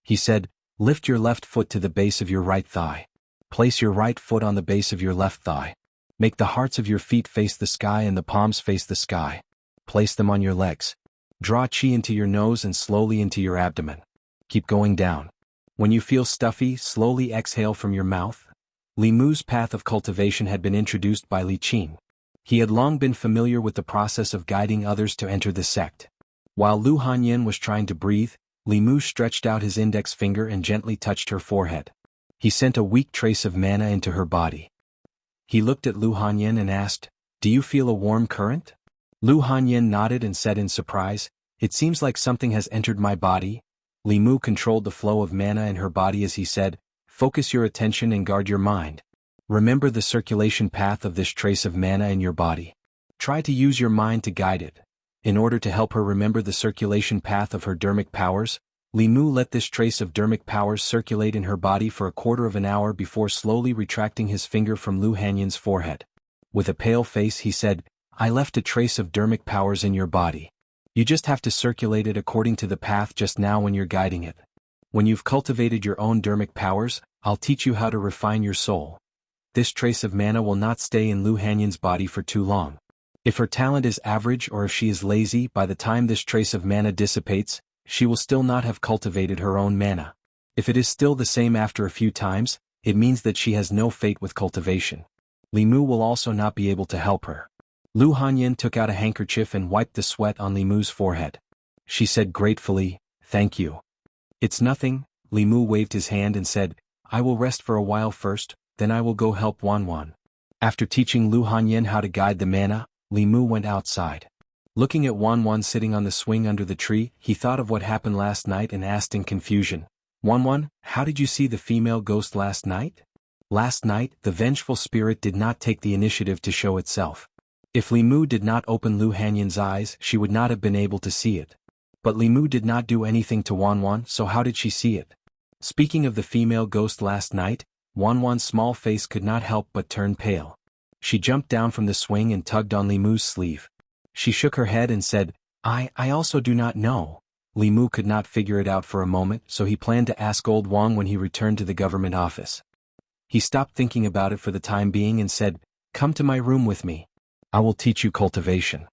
He said, "Lift your left foot to the base of your right thigh. Place your right foot on the base of your left thigh. Make the hearts of your feet face the sky and the palms face the sky. Place them on your legs. Draw qi into your nose and slowly into your abdomen. Keep going down. When you feel stuffy, slowly exhale from your mouth." Li Mu's path of cultivation had been introduced by Li Qing. He had long been familiar with the process of guiding others to enter the sect. While Lu Hanyan was trying to breathe, Li Mu stretched out his index finger and gently touched her forehead. He sent a weak trace of mana into her body. He looked at Lu Hanyan and asked, "Do you feel a warm current?" Lu Hanyan nodded and said in surprise, "It seems like something has entered my body." Li Mu controlled the flow of mana in her body as he said, "Focus your attention and guard your mind. Remember the circulation path of this trace of mana in your body. Try to use your mind to guide it." In order to help her remember the circulation path of her dermic powers, Li Mu let this trace of dermic powers circulate in her body for a quarter of an hour before slowly retracting his finger from Lu Hanyan's forehead. With a pale face he said, "I left a trace of dermic powers in your body. You just have to circulate it according to the path just now when you're guiding it. When you've cultivated your own dermic powers, I'll teach you how to refine your soul. This trace of mana will not stay in Lu Hanyan's body for too long. If her talent is average or if she is lazy, by the time this trace of mana dissipates, she will still not have cultivated her own mana. If it is still the same after a few times, it means that she has no fate with cultivation. Li Mu will also not be able to help her." Lu Hanyan took out a handkerchief and wiped the sweat on Li Mu's forehead. She said gratefully, "Thank you." "It's nothing." Li Mu waved his hand and said, "I will rest for a while first, then I will go help Wanwan." After teaching Lu Hanyan how to guide the mana, Li Mu went outside. Looking at Wanwan sitting on the swing under the tree, he thought of what happened last night and asked in confusion, "Wanwan, how did you see the female ghost last night?" Last night, the vengeful spirit did not take the initiative to show itself. If Li Mu did not open Lu Hanyan's eyes, she would not have been able to see it. But Li Mu did not do anything to Wanwan, so how did she see it? Speaking of the female ghost last night, Wanwan's small face could not help but turn pale. She jumped down from the swing and tugged on Li Mu's sleeve. She shook her head and said, I also do not know." Li Mu could not figure it out for a moment, so he planned to ask old Wang when he returned to the government office. He stopped thinking about it for the time being and said, "Come to my room with me. I will teach you cultivation.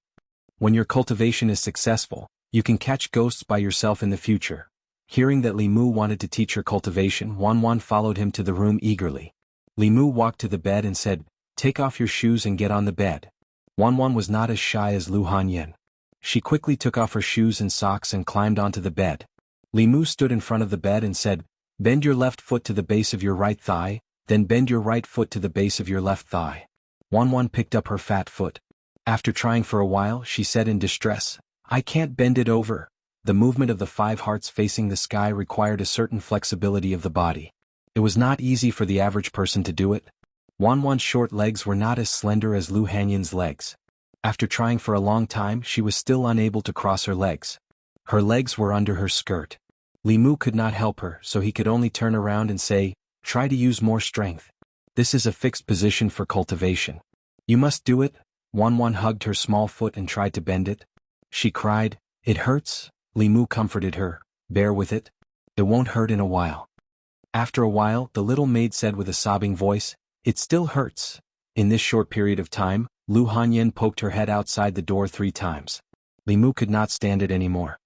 When your cultivation is successful, you can catch ghosts by yourself in the future." Hearing that Li Mu wanted to teach her cultivation, Wanwan followed him to the room eagerly. Li Mu walked to the bed and said, "Take off your shoes and get on the bed." Wanwan was not as shy as Lu Hanyan. She quickly took off her shoes and socks and climbed onto the bed. Li Mu stood in front of the bed and said, "Bend your left foot to the base of your right thigh, then bend your right foot to the base of your left thigh." Wanwan picked up her fat foot. After trying for a while, she said in distress, "I can't bend it over." The movement of the 5 hearts facing the sky required a certain flexibility of the body. It was not easy for the average person to do it. Wanwan's short legs were not as slender as Lu Hanyan's legs. After trying for a long time, she was still unable to cross her legs. Her legs were under her skirt. Li Mu could not help her, so he could only turn around and say, "Try to use more strength. This is a fixed position for cultivation. You must do it." Wanwan hugged her small foot and tried to bend it. She cried, "It hurts." Li Mu comforted her, "Bear with it. It won't hurt in a while." After a while, the little maid said with a sobbing voice, "It still hurts." In this short period of time, Lu Hanyan poked her head outside the door 3 times. Li Mu could not stand it anymore.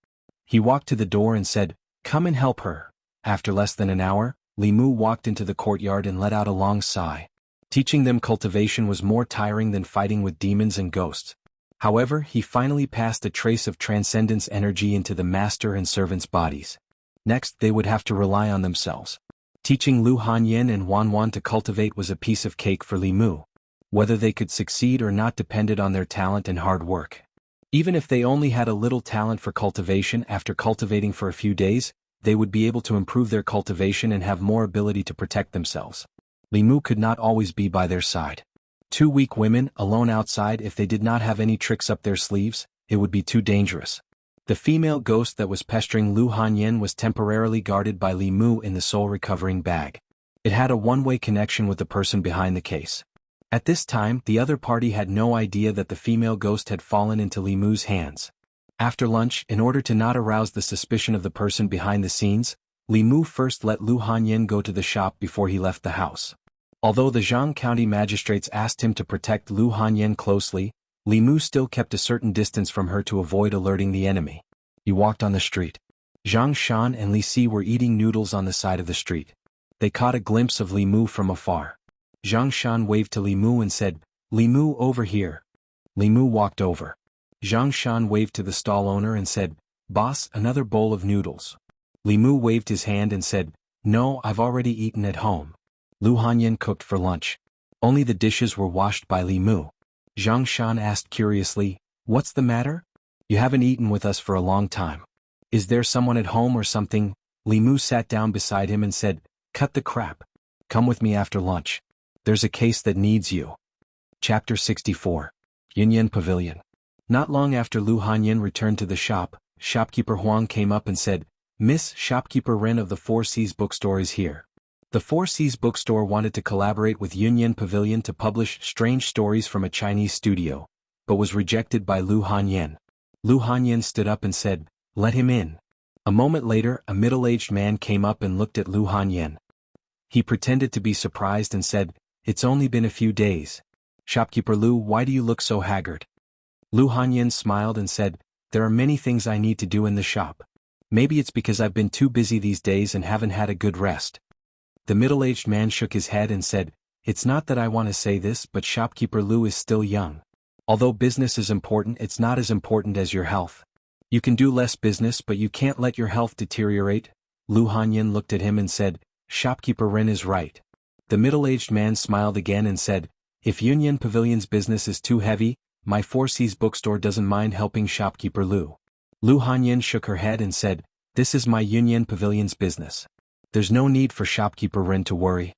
He walked to the door and said, "Come and help her." After less than an hour, Li Mu walked into the courtyard and let out a long sigh. Teaching them cultivation was more tiring than fighting with demons and ghosts. However, he finally passed a trace of transcendence energy into the master and servant's bodies. Next, they would have to rely on themselves. Teaching Lu Hanyan and Wanwan to cultivate was a piece of cake for Li Mu. Whether they could succeed or not depended on their talent and hard work. Even if they only had a little talent for cultivation, after cultivating for a few days, they would be able to improve their cultivation and have more ability to protect themselves. Li Mu could not always be by their side. 2 weak women, alone outside, if they did not have any tricks up their sleeves, it would be too dangerous. The female ghost that was pestering Lu Hanyan was temporarily guarded by Li Mu in the soul recovering bag. It had a one-way connection with the person behind the case. At this time, the other party had no idea that the female ghost had fallen into Li Mu's hands. After lunch, in order to not arouse the suspicion of the person behind the scenes, Li Mu first let Lu Hanyan go to the shop before he left the house. Although the Jianghu County magistrates asked him to protect Lu Hanyan closely, Li Mu still kept a certain distance from her to avoid alerting the enemy. He walked on the street. Zhang Shan and Li Si were eating noodles on the side of the street. They caught a glimpse of Li Mu from afar. Zhang Shan waved to Li Mu and said, "Li Mu, over here." Li Mu walked over. Zhang Shan waved to the stall owner and said, "Boss, another bowl of noodles." Li Mu waved his hand and said, "No, I've already eaten at home." Lu Hanyan cooked for lunch. Only the dishes were washed by Li Mu. Zhang Shan asked curiously, "What's the matter? You haven't eaten with us for a long time. Is there someone at home or something?" Li Mu sat down beside him and said, "Cut the crap. Come with me after lunch. There's a case that needs you." Chapter 64. Yunyan Pavilion. Not long after Lu Hanyan returned to the shop, shopkeeper Huang came up and said, "Miss, shopkeeper Ren of the Four Seas bookstore is here." The Four Seas bookstore wanted to collaborate with Yunyan Pavilion to publish strange stories from a Chinese studio, but was rejected by Lu Hanyan. Lu Hanyan stood up and said, "Let him in." A moment later, a middle-aged man came up and looked at Lu Hanyan. He pretended to be surprised and said, "It's only been a few days. Shopkeeper Lu, why do you look so haggard?" Lu Hanyan smiled and said, "There are many things I need to do in the shop. Maybe it's because I've been too busy these days and haven't had a good rest." The middle-aged man shook his head and said, "It's not that I want to say this, but shopkeeper Lu is still young. Although business is important, it's not as important as your health. You can do less business, but you can't let your health deteriorate." Lu Hanyan looked at him and said, "Shopkeeper Ren is right." The middle-aged man smiled again and said, "If Yunyan Pavilion's business is too heavy, my Four Seas bookstore doesn't mind helping shopkeeper Lu." Lu Hanyan shook her head and said, "This is my Yunyan Pavilion's business. There's no need for shopkeeper Ren to worry."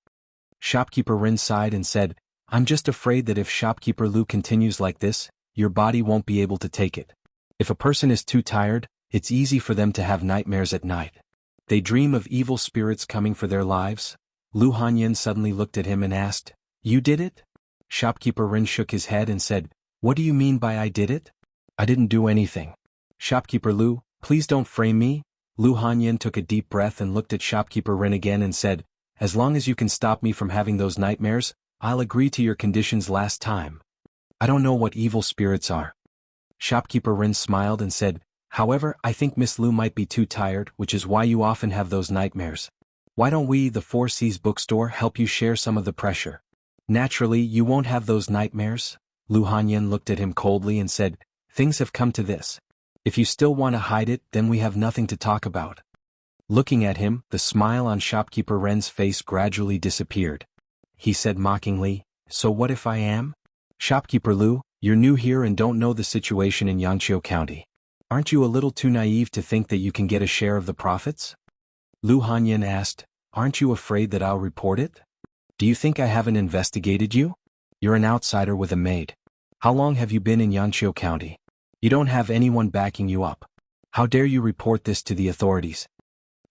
Shopkeeper Ren sighed and said, "I'm just afraid that if shopkeeper Lu continues like this, your body won't be able to take it. If a person is too tired, it's easy for them to have nightmares at night. They dream of evil spirits coming for their lives." Lu Hanyan suddenly looked at him and asked, "You did it?" Shopkeeper Ren shook his head and said, "What do you mean by I did it? I didn't do anything." "Shopkeeper Lu, please don't frame me." Lu Hanyan took a deep breath and looked at shopkeeper Ren again and said, "As long as you can stop me from having those nightmares, I'll agree to your conditions last time. I don't know what evil spirits are." Shopkeeper Ren smiled and said, "However, I think Miss Lu might be too tired, which is why you often have those nightmares. Why don't we, the Four Seas bookstore, help you share some of the pressure? Naturally, you won't have those nightmares." Lu Hanyan looked at him coldly and said, "Things have come to this. If you still want to hide it, then we have nothing to talk about." Looking at him, the smile on shopkeeper Ren's face gradually disappeared. He said mockingly, "So what if I am? Shopkeeper Lu, you're new here and don't know the situation in Yangqiu County. Aren't you a little too naive to think that you can get a share of the profits?" Lu Hanyan asked, "Aren't you afraid that I'll report it? Do you think I haven't investigated you? You're an outsider with a maid. How long have you been in Yangqiu County? You don't have anyone backing you up. How dare you report this to the authorities?"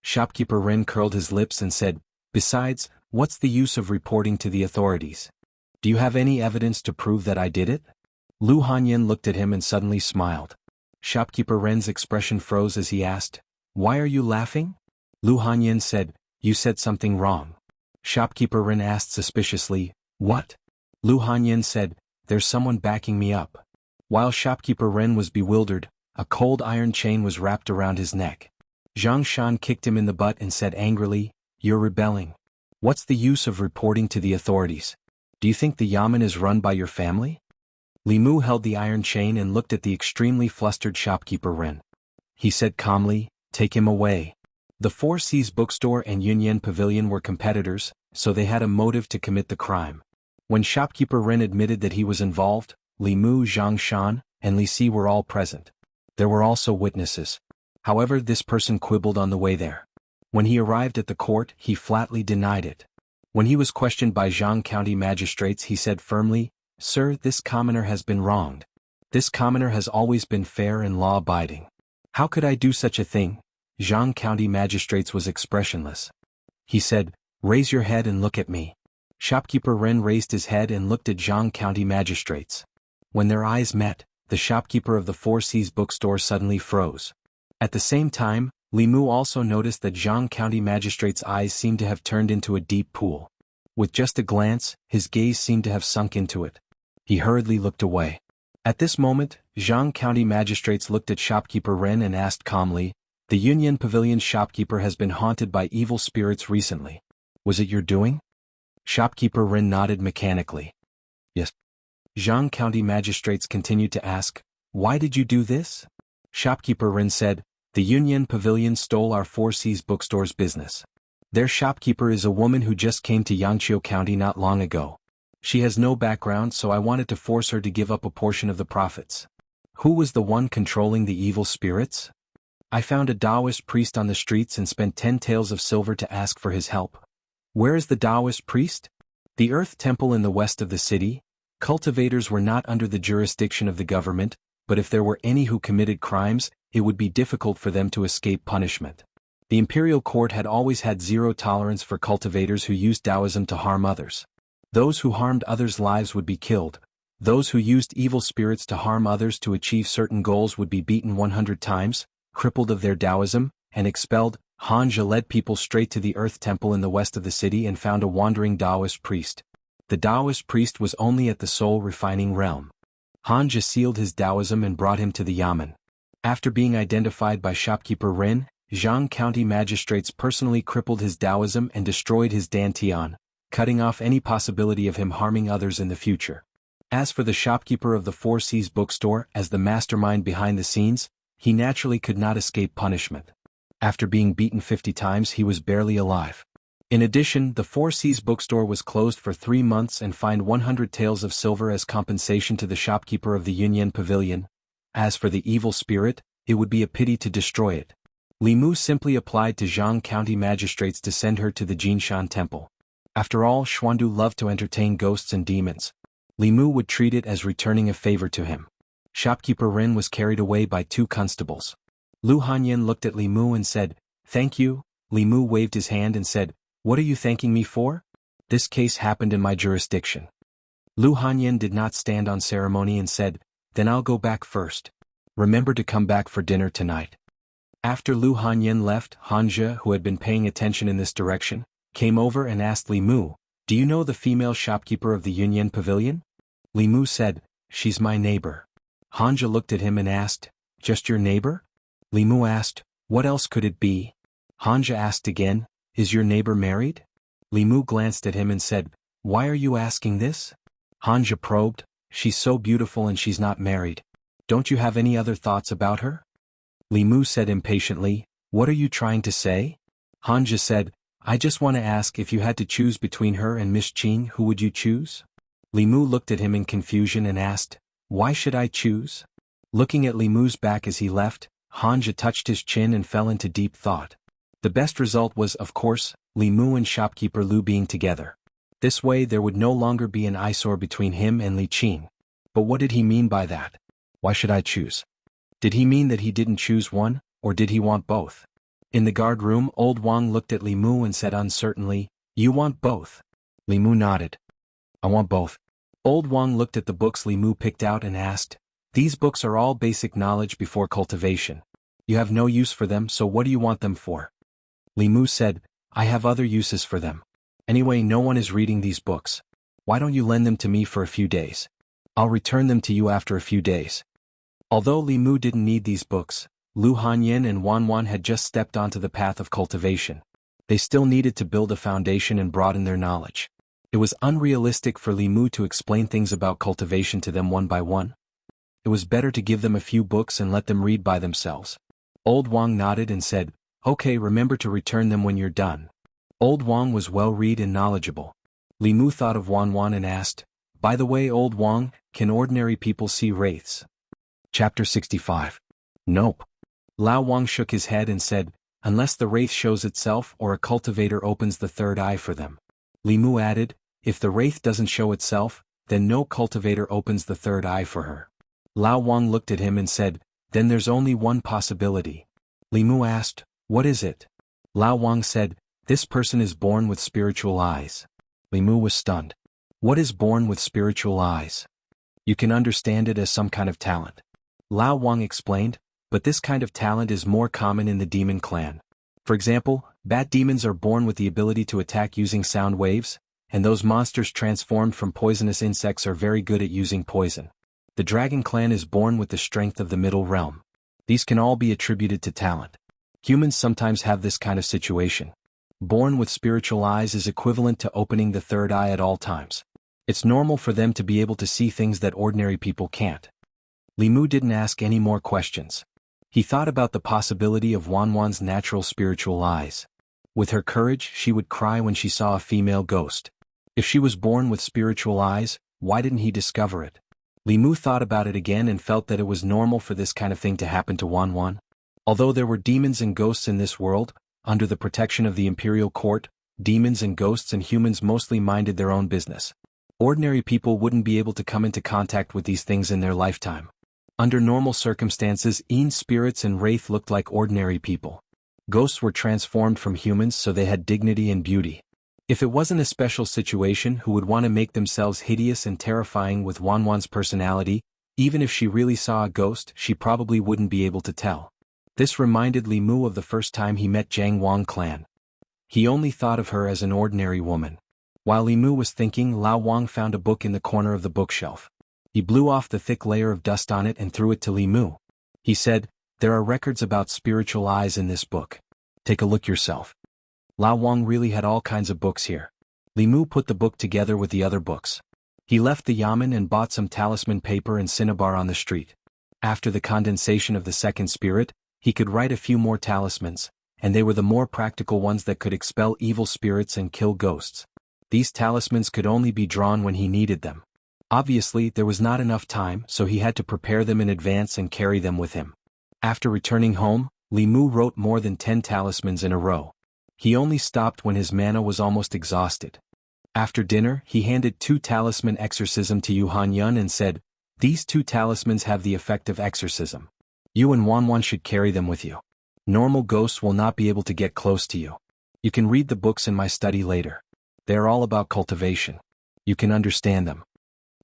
Shopkeeper Ren curled his lips and said, "Besides, what's the use of reporting to the authorities? Do you have any evidence to prove that I did it?" Lu Hanyan looked at him and suddenly smiled. Shopkeeper Ren's expression froze as he asked, "Why are you laughing?" Lu Hanyan said, "You said something wrong." Shopkeeper Ren asked suspiciously, "What?" Lu Hanyan said, "There's someone backing me up." While shopkeeper Ren was bewildered, a cold iron chain was wrapped around his neck. Zhang Shan kicked him in the butt and said angrily, "You're rebelling. What's the use of reporting to the authorities? Do you think the yamen is run by your family?" Li Mu held the iron chain and looked at the extremely flustered shopkeeper Ren. He said calmly, "Take him away." The Four Seas bookstore and Yunyan Pavilion were competitors, so they had a motive to commit the crime. When shopkeeper Ren admitted that he was involved, Li Mu, Zhang Shan, and Li Si were all present. There were also witnesses. However, this person quibbled on the way there. When he arrived at the court, he flatly denied it. When he was questioned by Jianghu County magistrates, he said firmly, "Sir, this commoner has been wronged. This commoner has always been fair and law-abiding. How could I do such a thing?" Jianghu County magistrates was expressionless. He said, "Raise your head and look at me." Shopkeeper Ren raised his head and looked at Jianghu County magistrates. When their eyes met, the shopkeeper of the Four Seas bookstore suddenly froze. At the same time, Li Mu also noticed that Jianghu County magistrate's eyes seemed to have turned into a deep pool. With just a glance, his gaze seemed to have sunk into it. He hurriedly looked away. At this moment, Jianghu County magistrates looked at shopkeeper Ren and asked calmly, "The Yunyan Pavilion shopkeeper has been haunted by evil spirits recently. Was it your doing?" Shopkeeper Ren nodded mechanically. "Yes." Jianghu County magistrates continued to ask, "Why did you do this?" Shopkeeper Ren said, The Yunyan Pavilion stole our Four Seas bookstore's business. Their shopkeeper is a woman who just came to Yangqiu County not long ago. She has no background, so I wanted to force her to give up a portion of the profits. Who was the one controlling the evil spirits? I found a Taoist priest on the streets and spent 10 taels of silver to ask for his help. Where is the Taoist priest? The Earth Temple in the west of the city. Cultivators were not under the jurisdiction of the government, but if there were any who committed crimes, it would be difficult for them to escape punishment. The imperial court had always had zero tolerance for cultivators who used Taoism to harm others. Those who harmed others' lives would be killed. Those who used evil spirits to harm others to achieve certain goals would be beaten 100 times, crippled of their Taoism, and expelled. Hanja led people straight to the Earth Temple in the west of the city and found a wandering Taoist priest. The Taoist priest was only at the soul-refining realm. Hanja sealed his Taoism and brought him to the Yamen. After being identified by shopkeeper Ren, Jianghu County magistrates personally crippled his Taoism and destroyed his dantian, cutting off any possibility of him harming others in the future. As for the shopkeeper of the Four Seas bookstore, as the mastermind behind the scenes, he naturally could not escape punishment. After being beaten 50 times, he was barely alive. In addition, the Four Seas bookstore was closed for 3 months and fined 100 taels of silver as compensation to the shopkeeper of the Yunyan Pavilion. As for the evil spirit, it would be a pity to destroy it. Li Mu simply applied to Jianghu County magistrates to send her to the Jinshan Temple. After all, Xuandu loved to entertain ghosts and demons. Li Mu would treat it as returning a favor to him. Shopkeeper Ren was carried away by 2 constables. Lu Hanyan looked at Li Mu and said, "Thank you." Li Mu waved his hand and said, "What are you thanking me for? This case happened in my jurisdiction." Lu Hanyan did not stand on ceremony and said, "Then I'll go back first. Remember to come back for dinner tonight." After Lu Hanyan left, Hanja, who had been paying attention in this direction, came over and asked Li Mu, "Do you know the female shopkeeper of the Yunyan Pavilion?" Li Mu said, "She's my neighbor." Hanja looked at him and asked, "Just your neighbor?" Li Mu asked, "What else could it be?" Hanja asked again, "Is your neighbor married?" Li Mu glanced at him and said, "Why are you asking this?" Hanja probed, "She's so beautiful and she's not married. Don't you have any other thoughts about her?" Li Mu said impatiently, "What are you trying to say?" Hanja said, "I just want to ask, if you had to choose between her and Miss Qing, who would you choose?" Li Mu looked at him in confusion and asked, "Why should I choose?" Looking at Li Mu's back as he left, Hanja touched his chin and fell into deep thought. The best result was, of course, Li Mu and shopkeeper Lu being together. This way there would no longer be an eyesore between him and Li Qing. But what did he mean by that? Why should I choose? Did he mean that he didn't choose one, or did he want both? In the guard room, old Wang looked at Li Mu and said uncertainly, "You want both?" Li Mu nodded. "I want both." Old Wang looked at the books Li Mu picked out and asked, "These books are all basic knowledge before cultivation. You have no use for them, so what do you want them for?" Li Mu said, "I have other uses for them. Anyway, no one is reading these books. Why don't you lend them to me for a few days? I'll return them to you after a few days." Although Li Mu didn't need these books, Lu Hanyan and Wan Wan had just stepped onto the path of cultivation. They still needed to build a foundation and broaden their knowledge. It was unrealistic for Li Mu to explain things about cultivation to them one by one. It was better to give them a few books and let them read by themselves. Old Wang nodded and said, "Okay, remember to return them when you're done." Old Wang was well-read and knowledgeable. Li Mu thought of Wan Wan and asked, "By the way, Old Wang, can ordinary people see wraiths?" Chapter 65. Nope. Lao Wang shook his head and said, "Unless the wraith shows itself or a cultivator opens the third eye for them." Li Mu added, "If the wraith doesn't show itself, then no cultivator opens the third eye for her." Lao Wang looked at him and said, "Then there's only one possibility." Li Mu asked, "What is it?" Lao Wang said, "This person is born with spiritual eyes." Li Mu was stunned. What is born with spiritual eyes? You can understand it as some kind of talent. Lao Wang explained, but this kind of talent is more common in the demon clan. For example, bat demons are born with the ability to attack using sound waves, and those monsters transformed from poisonous insects are very good at using poison. The dragon clan is born with the strength of the middle realm. These can all be attributed to talent. Humans sometimes have this kind of situation. Born with spiritual eyes is equivalent to opening the third eye at all times. It's normal for them to be able to see things that ordinary people can't. Li Mu didn't ask any more questions. He thought about the possibility of Wanwan's natural spiritual eyes. With her courage, she would cry when she saw a female ghost. If she was born with spiritual eyes, why didn't he discover it? Li Mu thought about it again and felt that it was normal for this kind of thing to happen to Wanwan. Although there were demons and ghosts in this world, under the protection of the imperial court, demons and ghosts and humans mostly minded their own business. Ordinary people wouldn't be able to come into contact with these things in their lifetime. Under normal circumstances, spirits and wraith looked like ordinary people. Ghosts were transformed from humans so they had dignity and beauty. If it wasn't a special situation, who would want to make themselves hideous and terrifying with Wanwan's personality? Even if she really saw a ghost, she probably wouldn't be able to tell. This reminded Li Mu of the first time he met Jianghu clan. He only thought of her as an ordinary woman. While Li Mu was thinking, Lao Wang found a book in the corner of the bookshelf. He blew off the thick layer of dust on it and threw it to Li Mu. He said, "There are records about spiritual eyes in this book. Take a look yourself." Lao Wang really had all kinds of books here. Li Mu put the book together with the other books. He left the yamen and bought some talisman paper and cinnabar on the street. After the condensation of the second spirit, he could write a few more talismans, and they were the more practical ones that could expel evil spirits and kill ghosts. These talismans could only be drawn when he needed them. Obviously, there was not enough time, so he had to prepare them in advance and carry them with him. After returning home, Li Mu wrote more than 10 talismans in a row. He only stopped when his mana was almost exhausted. After dinner, he handed 2 talisman exorcism to Yu Hanyun and said, "These 2 talismans have the effect of exorcism. You and Wanwan should carry them with you. Normal ghosts will not be able to get close to you. You can read the books in my study later. They are all about cultivation. You can understand them."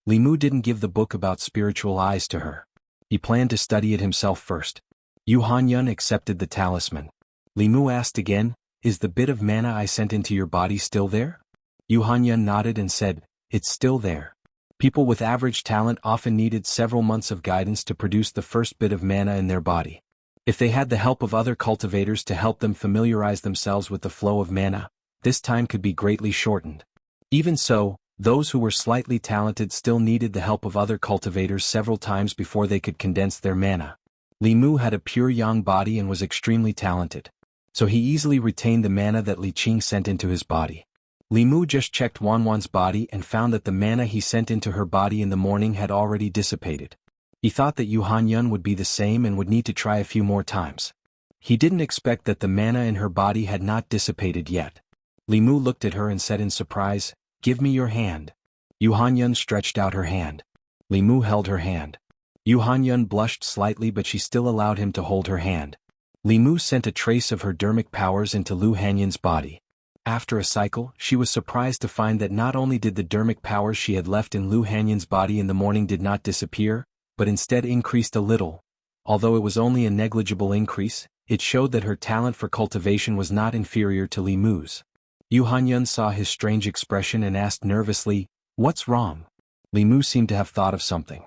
Li Mu didn't give the book about spiritual eyes to her. He planned to study it himself first. Yu Hanyun accepted the talisman. Li Mu asked again, "Is the bit of mana I sent into your body still there?" Yu Hanyun nodded and said, "It's still there." People with average talent often needed several months of guidance to produce the first bit of mana in their body. If they had the help of other cultivators to help them familiarize themselves with the flow of mana, this time could be greatly shortened. Even so, those who were slightly talented still needed the help of other cultivators several times before they could condense their mana. Li Mu had a pure yang body and was extremely talented. So he easily retained the mana that Li Qing sent into his body. Li Mu just checked Wanwan's body and found that the mana he sent into her body in the morning had already dissipated. He thought that Yu Hanyun would be the same and would need to try a few more times. He didn't expect that the mana in her body had not dissipated yet. Li Mu looked at her and said in surprise, "Give me your hand." Yu Hanyun stretched out her hand. Li Mu held her hand. Yu Hanyun blushed slightly, but she still allowed him to hold her hand. Li Mu sent a trace of her dermic powers into Lu Hanyun's body. After a cycle, she was surprised to find that not only did the dermic powers she had left in Lu Hanyun's body in the morning did not disappear, but instead increased a little. Although it was only a negligible increase, it showed that her talent for cultivation was not inferior to Li Mu's. Yu Hanyun saw his strange expression and asked nervously, "What's wrong?" Li Mu seemed to have thought of something.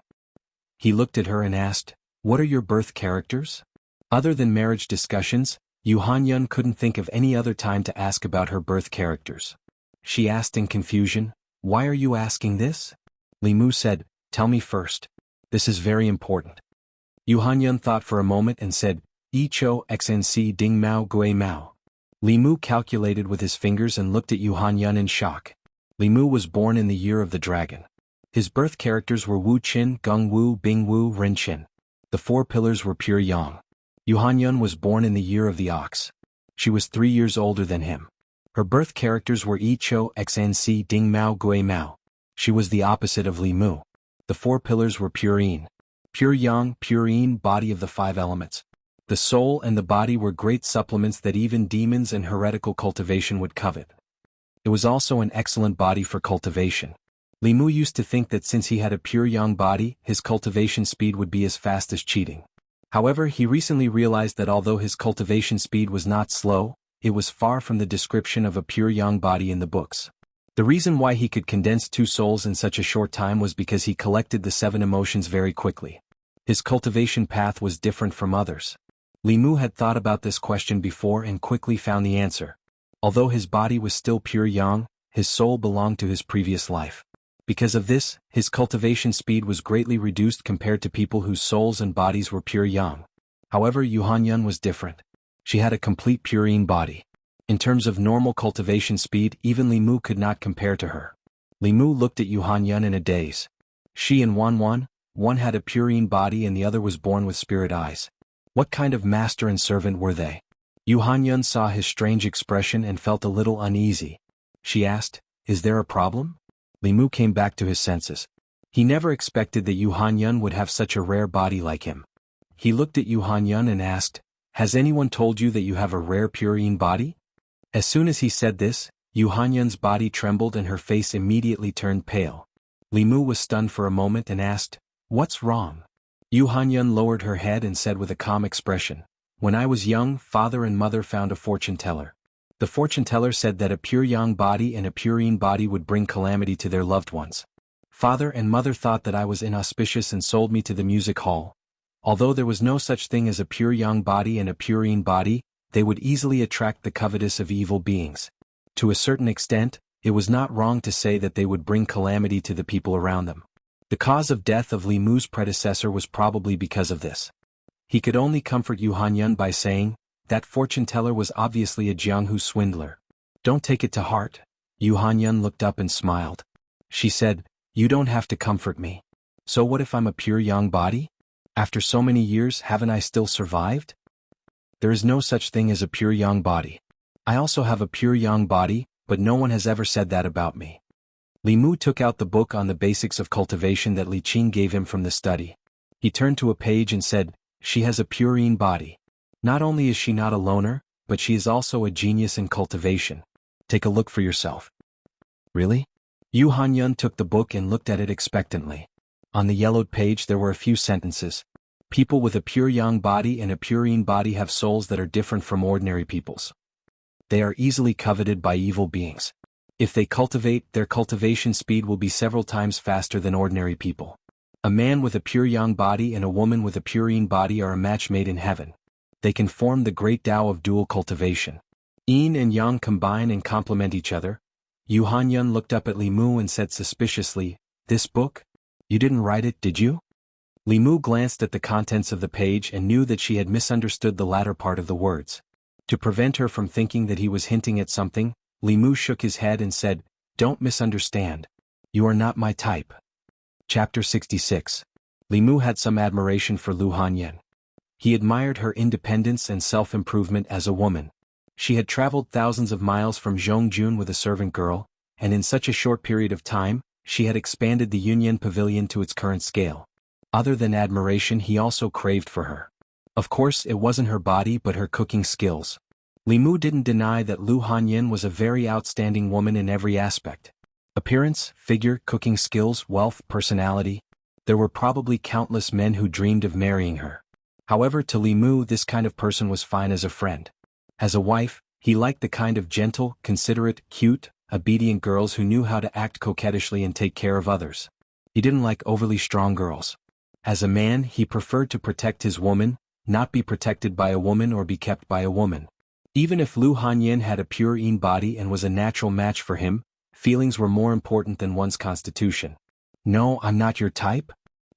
He looked at her and asked, "What are your birth characters?" Other than marriage discussions, Yu Hanyun couldn't think of any other time to ask about her birth characters. She asked in confusion, "Why are you asking this?" Li Mu said, "Tell me first. This is very important." Yu Hanyun thought for a moment and said, "Icho xnc ding mao gui mao." Li Mu calculated with his fingers and looked at Yu Hanyun in shock. Li Mu was born in the year of the dragon. His birth characters were Wu Qin, Gung Wu, Bing Wu, Ren Qin. The 4 pillars were pure yang. Yu Hanyun was born in the year of the ox. She was 3 years older than him. Her birth characters were Icho xnc ding mao gui mao. She was the opposite of Li Mu. The 4 pillars were pure yin. Pure yang, pure yin, body of the 5 elements. The soul and the body were great supplements that even demons and heretical cultivation would covet. It was also an excellent body for cultivation. Li Mu used to think that since he had a pure yang body, his cultivation speed would be as fast as cheating. However, he recently realized that although his cultivation speed was not slow, it was far from the description of a pure yang body in the books. The reason why he could condense 2 souls in such a short time was because he collected the 7 emotions very quickly. His cultivation path was different from others. Li Mu had thought about this question before and quickly found the answer. Although his body was still pure yang, his soul belonged to his previous life. Because of this, his cultivation speed was greatly reduced compared to people whose souls and bodies were pure yang. However, Yu Hanyun was different. She had a complete purine body. In terms of normal cultivation speed, even Li Mu could not compare to her. Li Mu looked at Yu Hanyun in a daze. She and Wan, one had a purine body and the other was born with spirit eyes. What kind of master and servant were they? Yu Hanyun saw his strange expression and felt a little uneasy. She asked, "Is there a problem?" Li Mu came back to his senses. He never expected that Yu Hanyun would have such a rare body like him. He looked at Yu Hanyun and asked, "Has anyone told you that you have a rare purine body?" As soon as he said this, Yu Hanyun's body trembled and her face immediately turned pale. Li Mu was stunned for a moment and asked, "What's wrong?" Yu Hanyun lowered her head and said with a calm expression, "When I was young, father and mother found a fortune teller. The fortune teller said that a pure yang body and a purine body would bring calamity to their loved ones. Father and mother thought that I was inauspicious and sold me to the music hall. Although there was no such thing as a pure yang body and a purine body, they would easily attract the covetous of evil beings. To a certain extent, it was not wrong to say that they would bring calamity to the people around them. The cause of death of Li Mu's predecessor was probably because of this." He could only comfort Yu Hanyun by saying, "That fortune teller was obviously a Jianghu swindler. Don't take it to heart." Yu Hanyun looked up and smiled. She said, "You don't have to comfort me. So what if I'm a pure yang body? After so many years, haven't I still survived? There is no such thing as a pure yang body. I also have a pure yang body, but no one has ever said that about me." Li Mu took out the book on the basics of cultivation that Li Qing gave him from the study. He turned to a page and said, "She has a purine body. Not only is she not a loner, but she is also a genius in cultivation. Take a look for yourself." "Really?" Yu Hanyun took the book and looked at it expectantly. On the yellowed page there were a few sentences. "People with a pure yang body and a purine body have souls that are different from ordinary people's. They are easily coveted by evil beings. If they cultivate, their cultivation speed will be several times faster than ordinary people. A man with a pure yang body and a woman with a purine body are a match made in heaven. They can form the great Tao of dual cultivation. Yin and yang combine and complement each other." Yu Hanyun looked up at Li Mu and said suspiciously, "This book? You didn't write it, did you?" Li Mu glanced at the contents of the page and knew that she had misunderstood the latter part of the words. To prevent her from thinking that he was hinting at something, Li Mu shook his head and said, "Don't misunderstand. You are not my type." Chapter 66. Li Mu had some admiration for Lu Hanyun. He admired her independence and self-improvement as a woman. She had traveled thousands of miles from Zhongjun with a servant girl, and in such a short period of time, she had expanded the Yunyan Pavilion to its current scale. Other than admiration, he also craved for her. Of course, it wasn't her body but her cooking skills. Li Mu didn't deny that Lu Hanyun was a very outstanding woman in every aspect. Appearance, figure, cooking skills, wealth, personality. There were probably countless men who dreamed of marrying her. However, to Li Mu this kind of person was fine as a friend. As a wife, he liked the kind of gentle, considerate, cute, obedient girls who knew how to act coquettishly and take care of others. He didn't like overly strong girls. As a man, he preferred to protect his woman, not be protected by a woman or be kept by a woman. Even if Lu Hanyun had a pure yin body and was a natural match for him, feelings were more important than one's constitution. "No, I'm not your type?"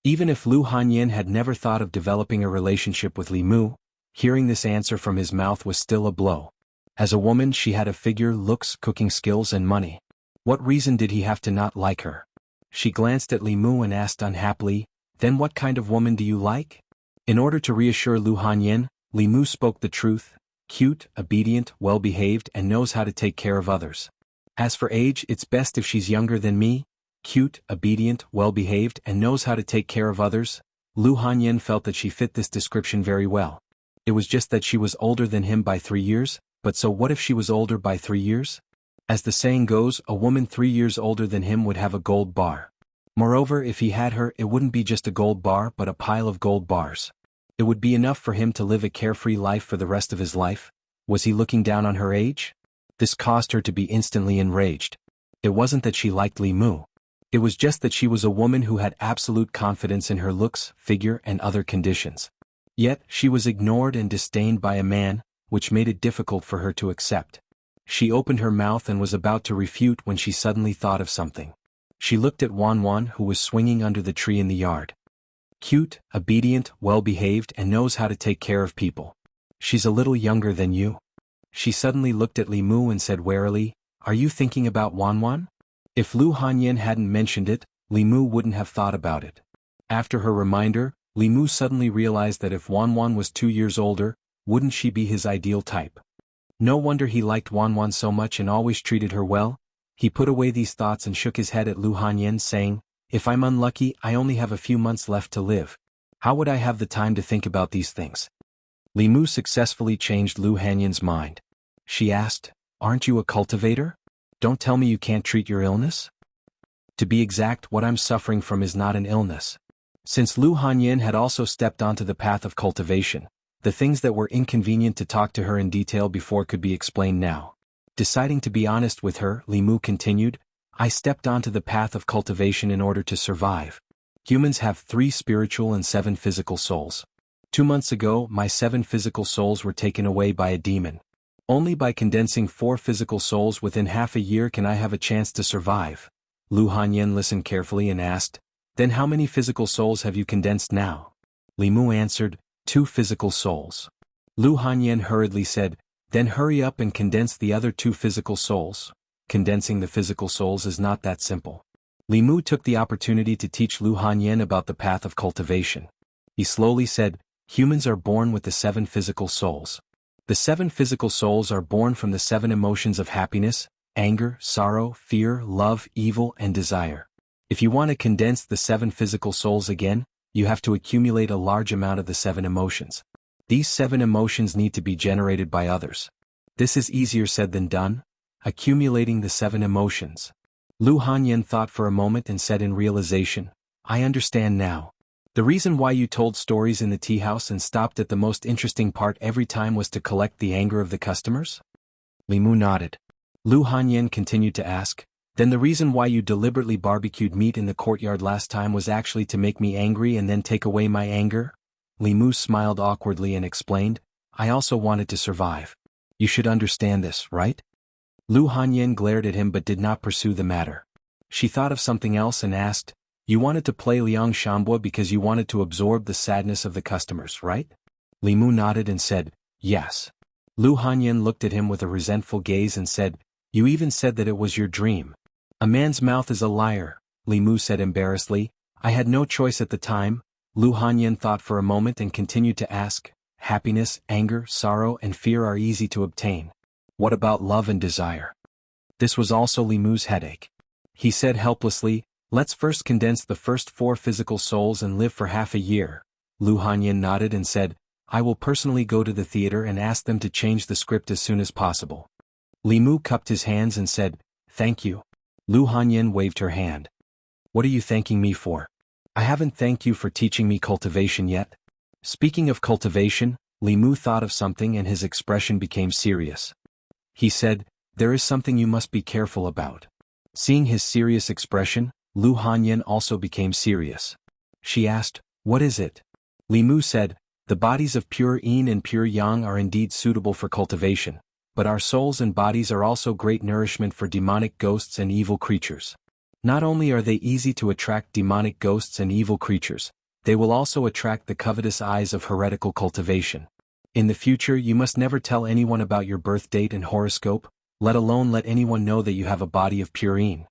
Even if Lu Hanyun had never thought of developing a relationship with Li Mu, hearing this answer from his mouth was still a blow. As a woman, she had a figure, looks, cooking skills and money. What reason did he have to not like her? She glanced at Li Mu and asked unhappily, "Then what kind of woman do you like?" In order to reassure Lu Hanyun, Li Mu spoke the truth: cute, obedient, well-behaved and knows how to take care of others. As for age, it's best if she's younger than me. Cute, obedient, well-behaved and knows how to take care of others. Lu Hanyun felt that she fit this description very well. It was just that she was older than him by 3 years, but so what if she was older by 3 years? As the saying goes, a woman 3 years older than him would have a gold bar. Moreover, if he had her, it wouldn't be just a gold bar but a pile of gold bars. It would be enough for him to live a carefree life for the rest of his life. Was he looking down on her age? This caused her to be instantly enraged. It wasn't that she liked Li Mu. It was just that she was a woman who had absolute confidence in her looks, figure and other conditions. Yet, she was ignored and disdained by a man, which made it difficult for her to accept. She opened her mouth and was about to refute when she suddenly thought of something. She looked at Wan, who was swinging under the tree in the yard. Cute, obedient, well-behaved, and knows how to take care of people. She's a little younger than you. She suddenly looked at Li Mu and said warily, "Are you thinking about Wanwan?" If Lu Hanyin hadn't mentioned it, Li Mu wouldn't have thought about it. After her reminder, Li Mu suddenly realized that if Wanwan was 2 years older, wouldn't she be his ideal type? No wonder he liked Wanwan so much and always treated her well. He put away these thoughts and shook his head at Lu Hanyin, saying, "If I'm unlucky, I only have a few months left to live. How would I have the time to think about these things?" Li Mu successfully changed Lu Hanyin's mind. She asked, "Aren't you a cultivator? Don't tell me you can't treat your illness?" To be exact, what I'm suffering from is not an illness. Since Lu Hanyin had also stepped onto the path of cultivation, the things that were inconvenient to talk to her in detail before could be explained now. Deciding to be honest with her, Li Mu continued, "I stepped onto the path of cultivation in order to survive. Humans have 3 spiritual and 7 physical souls. 2 months ago, my 7 physical souls were taken away by a demon. Only by condensing 4 physical souls within half a year can I have a chance to survive." Lu Hanyin listened carefully and asked, "Then how many physical souls have you condensed now?" Li Mu answered, 2 physical souls. Lu Hanyin hurriedly said, "Then hurry up and condense the other 2 physical souls. Condensing the physical souls is not that simple." Li Mu took the opportunity to teach Lu Hanyin about the path of cultivation. He slowly said, "Humans are born with the 7 physical souls. The 7 physical souls are born from the 7 emotions of happiness, anger, sorrow, fear, love, evil, and desire. If you want to condense the 7 physical souls again, you have to accumulate a large amount of the 7 emotions. These 7 emotions need to be generated by others. This is easier said than done, accumulating the 7 emotions." Lu Hanyin thought for a moment and said in realization, "I understand now. The reason why you told stories in the tea house and stopped at the most interesting part every time was to collect the anger of the customers?" Li Mu nodded. Lu Hanyin continued to ask, "Then the reason why you deliberately barbecued meat in the courtyard last time was actually to make me angry and then take away my anger?" Li Mu smiled awkwardly and explained, "I also wanted to survive. You should understand this, right?" Lu Hanyin glared at him but did not pursue the matter. She thought of something else and asked, "You wanted to play Liang Shambua because you wanted to absorb the sadness of the customers, right?" Li Mu nodded and said, "Yes." Lu Hanyin looked at him with a resentful gaze and said, "You even said that it was your dream." "A man's mouth is a liar," Li Mu said embarrassedly. "I had no choice at the time." Lu Hanyin thought for a moment and continued to ask, "Happiness, anger, sorrow, and fear are easy to obtain. What about love and desire?" This was also Li Mu's headache. He said helplessly, "Let's first condense the first 4 physical souls and live for half a year." Lu Hanyin nodded and said, "I will personally go to the theater and ask them to change the script as soon as possible." Li Mu cupped his hands and said, "Thank you." Lu Hanyin waved her hand. "What are you thanking me for? I haven't thanked you for teaching me cultivation yet." Speaking of cultivation, Li Mu thought of something and his expression became serious. He said, "There is something you must be careful about." Seeing his serious expression, Lu Hanyin also became serious. She asked, "What is it?" Li Mu said, "The bodies of pure yin and pure yang are indeed suitable for cultivation, but our souls and bodies are also great nourishment for demonic ghosts and evil creatures. Not only are they easy to attract demonic ghosts and evil creatures, they will also attract the covetous eyes of heretical cultivation. In the future you must never tell anyone about your birth date and horoscope, let alone let anyone know that you have a body of pure yin."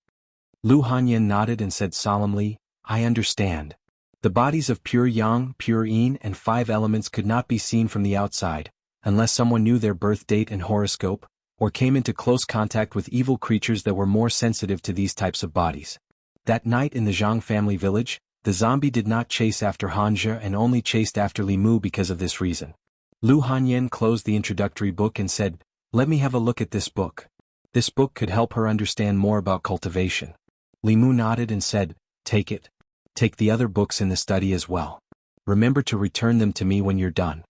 Lu Hanyin nodded and said solemnly, "I understand. The bodies of pure yang, pure yin, and 5 elements could not be seen from the outside, unless someone knew their birth date and horoscope, or came into close contact with evil creatures that were more sensitive to these types of bodies. That night in the Zhang family village, the zombie did not chase after Hanja and only chased after Li Mu because of this reason." Lu Hanyin closed the introductory book and said, "Let me have a look at this book. This book could help her understand more about cultivation." Li Mu nodded and said, "Take it. Take the other books in the study as well. Remember to return them to me when you're done."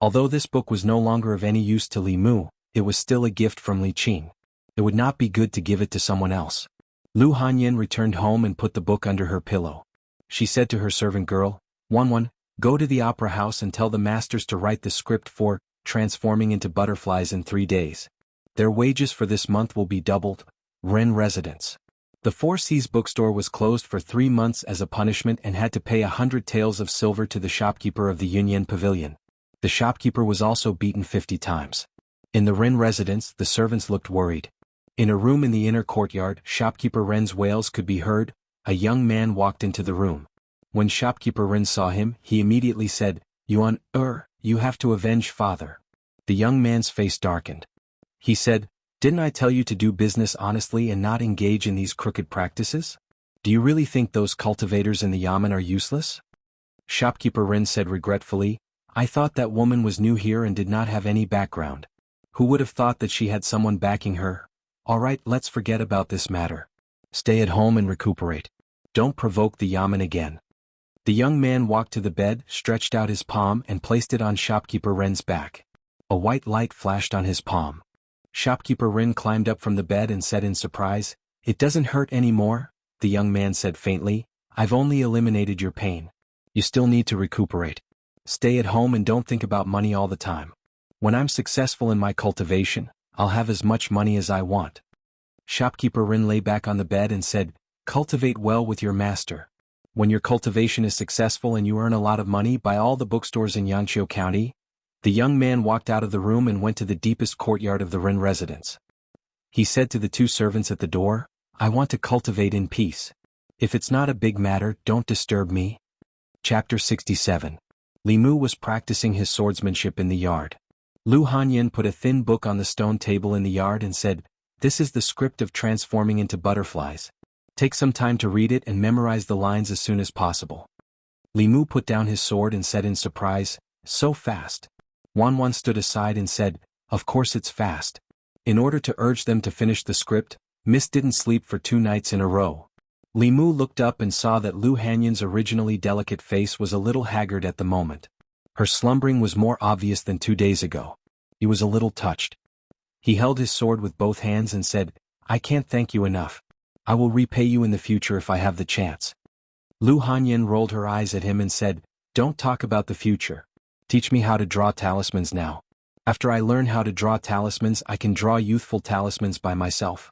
Although this book was no longer of any use to Li Mu, it was still a gift from Li Qing. It would not be good to give it to someone else. Lu Hanyin returned home and put the book under her pillow. She said to her servant girl, "Wanwan, go to the opera house and tell the masters to write the script for Transforming into Butterflies in 3 days. Their wages for this month will be doubled. Ren residents." The Four Seas bookstore was closed for 3 months as a punishment and had to pay 100 taels of silver to the shopkeeper of the Yunyan Pavilion. The shopkeeper was also beaten 50 times. In the Ren residence, the servants looked worried. In a room in the inner courtyard, shopkeeper Ren's wails could be heard. A young man walked into the room. When shopkeeper Ren saw him, he immediately said, "Yuan, you have to avenge father." The young man's face darkened. He said, "Didn't I tell you to do business honestly and not engage in these crooked practices? Do you really think those cultivators in the yamen are useless?" Shopkeeper Ren said regretfully, "I thought that woman was new here and did not have any background. Who would have thought that she had someone backing her? All right, let's forget about this matter. Stay at home and recuperate. Don't provoke the yamen again." The young man walked to the bed, stretched out his palm and placed it on shopkeeper Ren's back. A white light flashed on his palm. Shopkeeper Ren climbed up from the bed and said in surprise, "It doesn't hurt anymore?" The young man said faintly, "I've only eliminated your pain. You still need to recuperate. Stay at home and don't think about money all the time. When I'm successful in my cultivation, I'll have as much money as I want." Shopkeeper Ren lay back on the bed and said, "Cultivate well with your master. When your cultivation is successful and you earn a lot of money, buy all the bookstores in Yangqiu County." The young man walked out of the room and went to the deepest courtyard of the Ren residence. He said to the 2 servants at the door, "I want to cultivate in peace. If it's not a big matter, don't disturb me." Chapter 67. Li Mu was practicing his swordsmanship in the yard. Lu Hanyin put a thin book on the stone table in the yard and said, "This is the script of transforming into butterflies. Take some time to read it and memorize the lines as soon as possible." Li Mu put down his sword and said in surprise, "So fast?" Wan stood aside and said, "Of course it's fast." In order to urge them to finish the script, Miss didn't sleep for 2 nights in a row. Li Mu looked up and saw that Lu Hanyin's originally delicate face was a little haggard at the moment. Her slumbering was more obvious than 2 days ago. He was a little touched. He held his sword with both hands and said, "I can't thank you enough. I will repay you in the future if I have the chance." Lu Hanyin rolled her eyes at him and said, "Don't talk about the future. Teach me how to draw talismans now. After I learn how to draw talismans, I can draw youthful talismans by myself."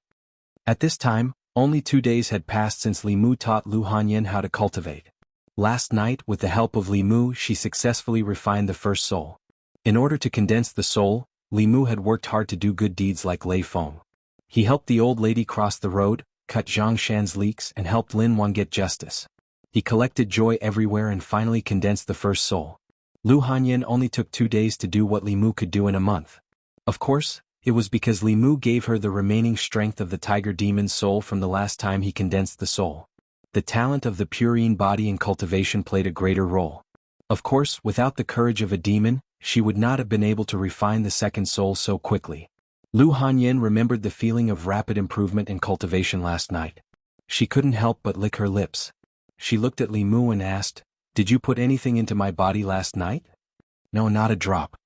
At this time, only 2 days had passed since Li Mu taught Lu Hanyin how to cultivate. Last night, with the help of Li Mu, she successfully refined the first soul. In order to condense the soul, Li Mu had worked hard to do good deeds like lay feng. He helped the old lady cross the road, cut Zhang Shan's leeks and helped Lin Wan get justice. He collected joy everywhere and finally condensed the first soul. Lu Hanyin only took 2 days to do what Li Mu could do in a month. Of course, it was because Li Mu gave her the remaining strength of the tiger demon's soul from the last time he condensed the soul. The talent of the purine body in cultivation played a greater role. Of course, without the courage of a demon, she would not have been able to refine the second soul so quickly. Lu Hanyin remembered the feeling of rapid improvement in cultivation last night. She couldn't help but lick her lips. She looked at Li Mu and asked, "Did you put anything into my body last night?" "No, not a drop."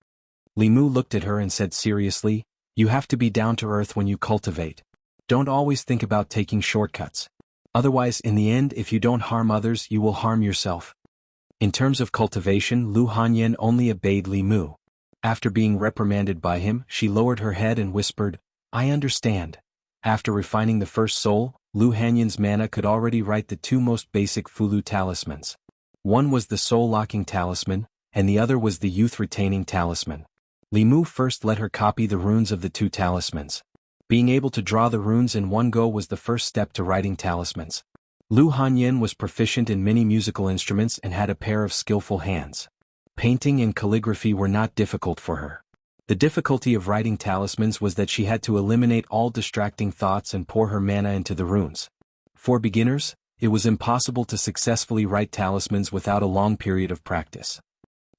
Li Mu looked at her and said seriously, "You have to be down to earth when you cultivate. Don't always think about taking shortcuts. Otherwise, in the end, if you don't harm others, you will harm yourself." In terms of cultivation, Lu Hanyin only obeyed Li Mu. After being reprimanded by him, she lowered her head and whispered, "I understand." After refining the first soul, Lu Hanyin's mana could already write the 2 most basic Fulu talismans. One was the soul-locking talisman, and the other was the youth-retaining talisman. Li Mu first let her copy the runes of the 2 talismans. Being able to draw the runes in one go was the first step to writing talismans. Lu Hanyin was proficient in many musical instruments and had a pair of skillful hands. Painting and calligraphy were not difficult for her. The difficulty of writing talismans was that she had to eliminate all distracting thoughts and pour her mana into the runes. For beginners, it was impossible to successfully write talismans without a long period of practice.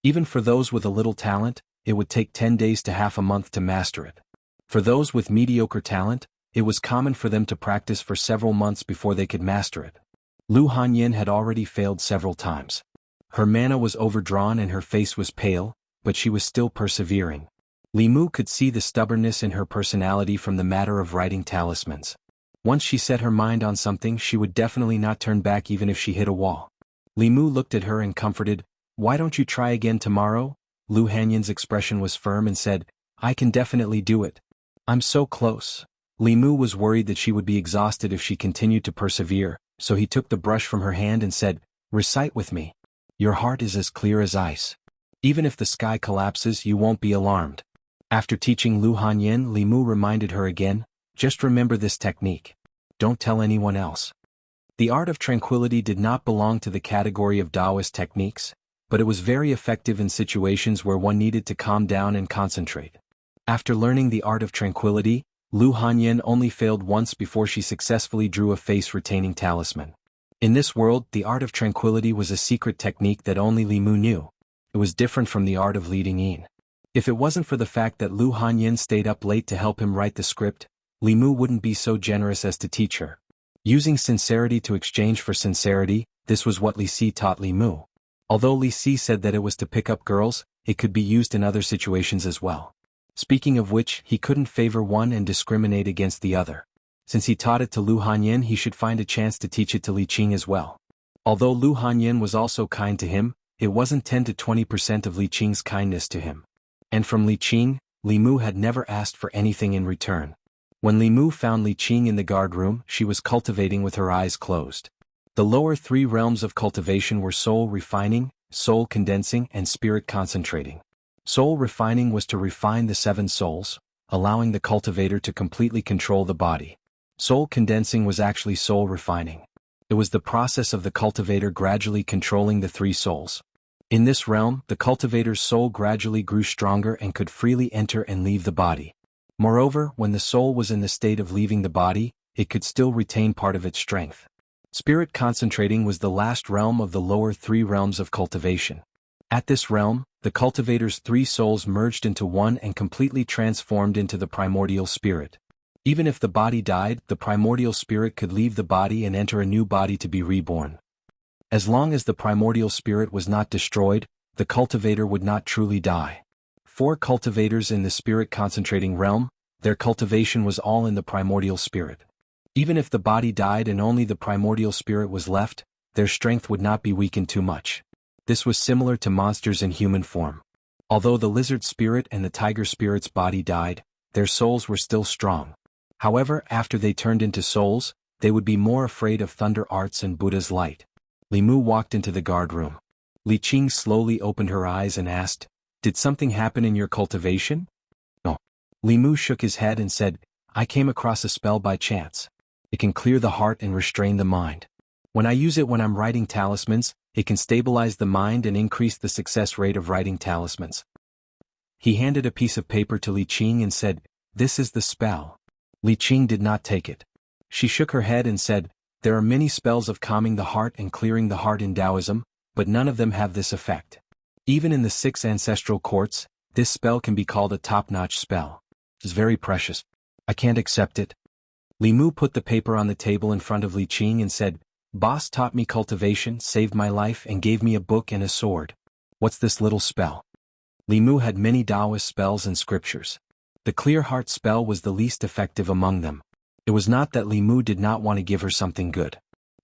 Even for those with a little talent, it would take 10 days to half a month to master it. For those with mediocre talent, it was common for them to practice for several months before they could master it. Lu Hanyin had already failed several times. Her mana was overdrawn and her face was pale, but she was still persevering. Li Mu could see the stubbornness in her personality from the matter of writing talismans. Once she set her mind on something, she would definitely not turn back even if she hit a wall. Li Mu looked at her and comforted, "Why don't you try again tomorrow?" Lu Hanyin's expression was firm and said, "I can definitely do it. I'm so close." Li Mu was worried that she would be exhausted if she continued to persevere, so he took the brush from her hand and said, "Recite with me. Your heart is as clear as ice. Even if the sky collapses, you won't be alarmed." After teaching Lu Hanyan, Li Mu reminded her again, "Just remember this technique. Don't tell anyone else." The art of tranquility did not belong to the category of Taoist techniques, but it was very effective in situations where one needed to calm down and concentrate. After learning the art of tranquility, Lu Hanyan only failed once before she successfully drew a face-retaining talisman. In this world, the art of tranquility was a secret technique that only Li Mu knew. It was different from the art of leading in. If it wasn't for the fact that Lu Hanyan stayed up late to help him write the script, Li Mu wouldn't be so generous as to teach her. Using sincerity to exchange for sincerity, this was what Li Si taught Li Mu. Although Li Si said that it was to pick up girls, it could be used in other situations as well. Speaking of which, he couldn't favor one and discriminate against the other. Since he taught it to Lu Hanyan, he should find a chance to teach it to Li Qing as well. Although Lu Hanyan was also kind to him, it wasn't 10 to 20% of Li Qing's kindness to him. And from Li Qing, Li Mu had never asked for anything in return. When Li Mu found Li Qing in the guard room, she was cultivating with her eyes closed. The lower three realms of cultivation were soul refining, soul condensing, and spirit concentrating. Soul refining was to refine the 7 souls, allowing the cultivator to completely control the body. Soul condensing was actually soul refining. It was the process of the cultivator gradually controlling the 3 souls. In this realm, the cultivator's soul gradually grew stronger and could freely enter and leave the body. Moreover, when the soul was in the state of leaving the body, it could still retain part of its strength. Spirit concentrating was the last realm of the lower 3 realms of cultivation. At this realm, the cultivator's 3 souls merged into one and completely transformed into the primordial spirit. Even if the body died, the primordial spirit could leave the body and enter a new body to be reborn. As long as the primordial spirit was not destroyed, the cultivator would not truly die. 4 cultivators in the spirit concentrating realm, their cultivation was all in the primordial spirit. Even if the body died and only the primordial spirit was left, their strength would not be weakened too much. This was similar to monsters in human form. Although the lizard spirit and the tiger spirit's body died, their souls were still strong. However, after they turned into souls, they would be more afraid of thunder arts and Buddha's light. Li Mu walked into the guard room. Li Qing slowly opened her eyes and asked, "Did something happen in your cultivation?" "No." Li Mu shook his head and said, "I came across a spell by chance. It can clear the heart and restrain the mind. When I use it when I'm writing talismans, it can stabilize the mind and increase the success rate of writing talismans." He handed a piece of paper to Li Qing and said, "This is the spell." Li Qing did not take it. She shook her head and said, "There are many spells of calming the heart and clearing the heart in Taoism, but none of them have this effect. Even in the 6 ancestral courts, this spell can be called a top-notch spell. It's very precious. I can't accept it." Li Mu put the paper on the table in front of Li Qing and said, "Boss taught me cultivation, saved my life, and gave me a book and a sword. What's this little spell?" Li Mu had many Taoist spells and scriptures. The clear heart spell was the least effective among them. It was not that Li Mu did not want to give her something good.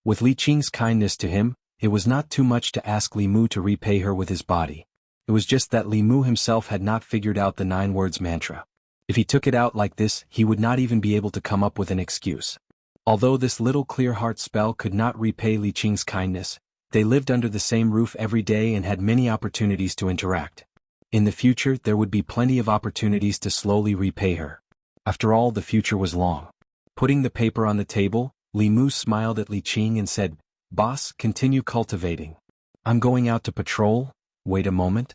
With Li Qing's kindness to him, it was not too much to ask Li Mu to repay her with his body. It was just that Li Mu himself had not figured out the 9 words mantra. If he took it out like this, he would not even be able to come up with an excuse. Although this little clear heart spell could not repay Li Qing's kindness, they lived under the same roof every day and had many opportunities to interact. In the future, there would be plenty of opportunities to slowly repay her. After all, the future was long. Putting the paper on the table, Li Mu smiled at Li Qing and said, "Boss, continue cultivating. I'm going out to patrol. Wait a moment."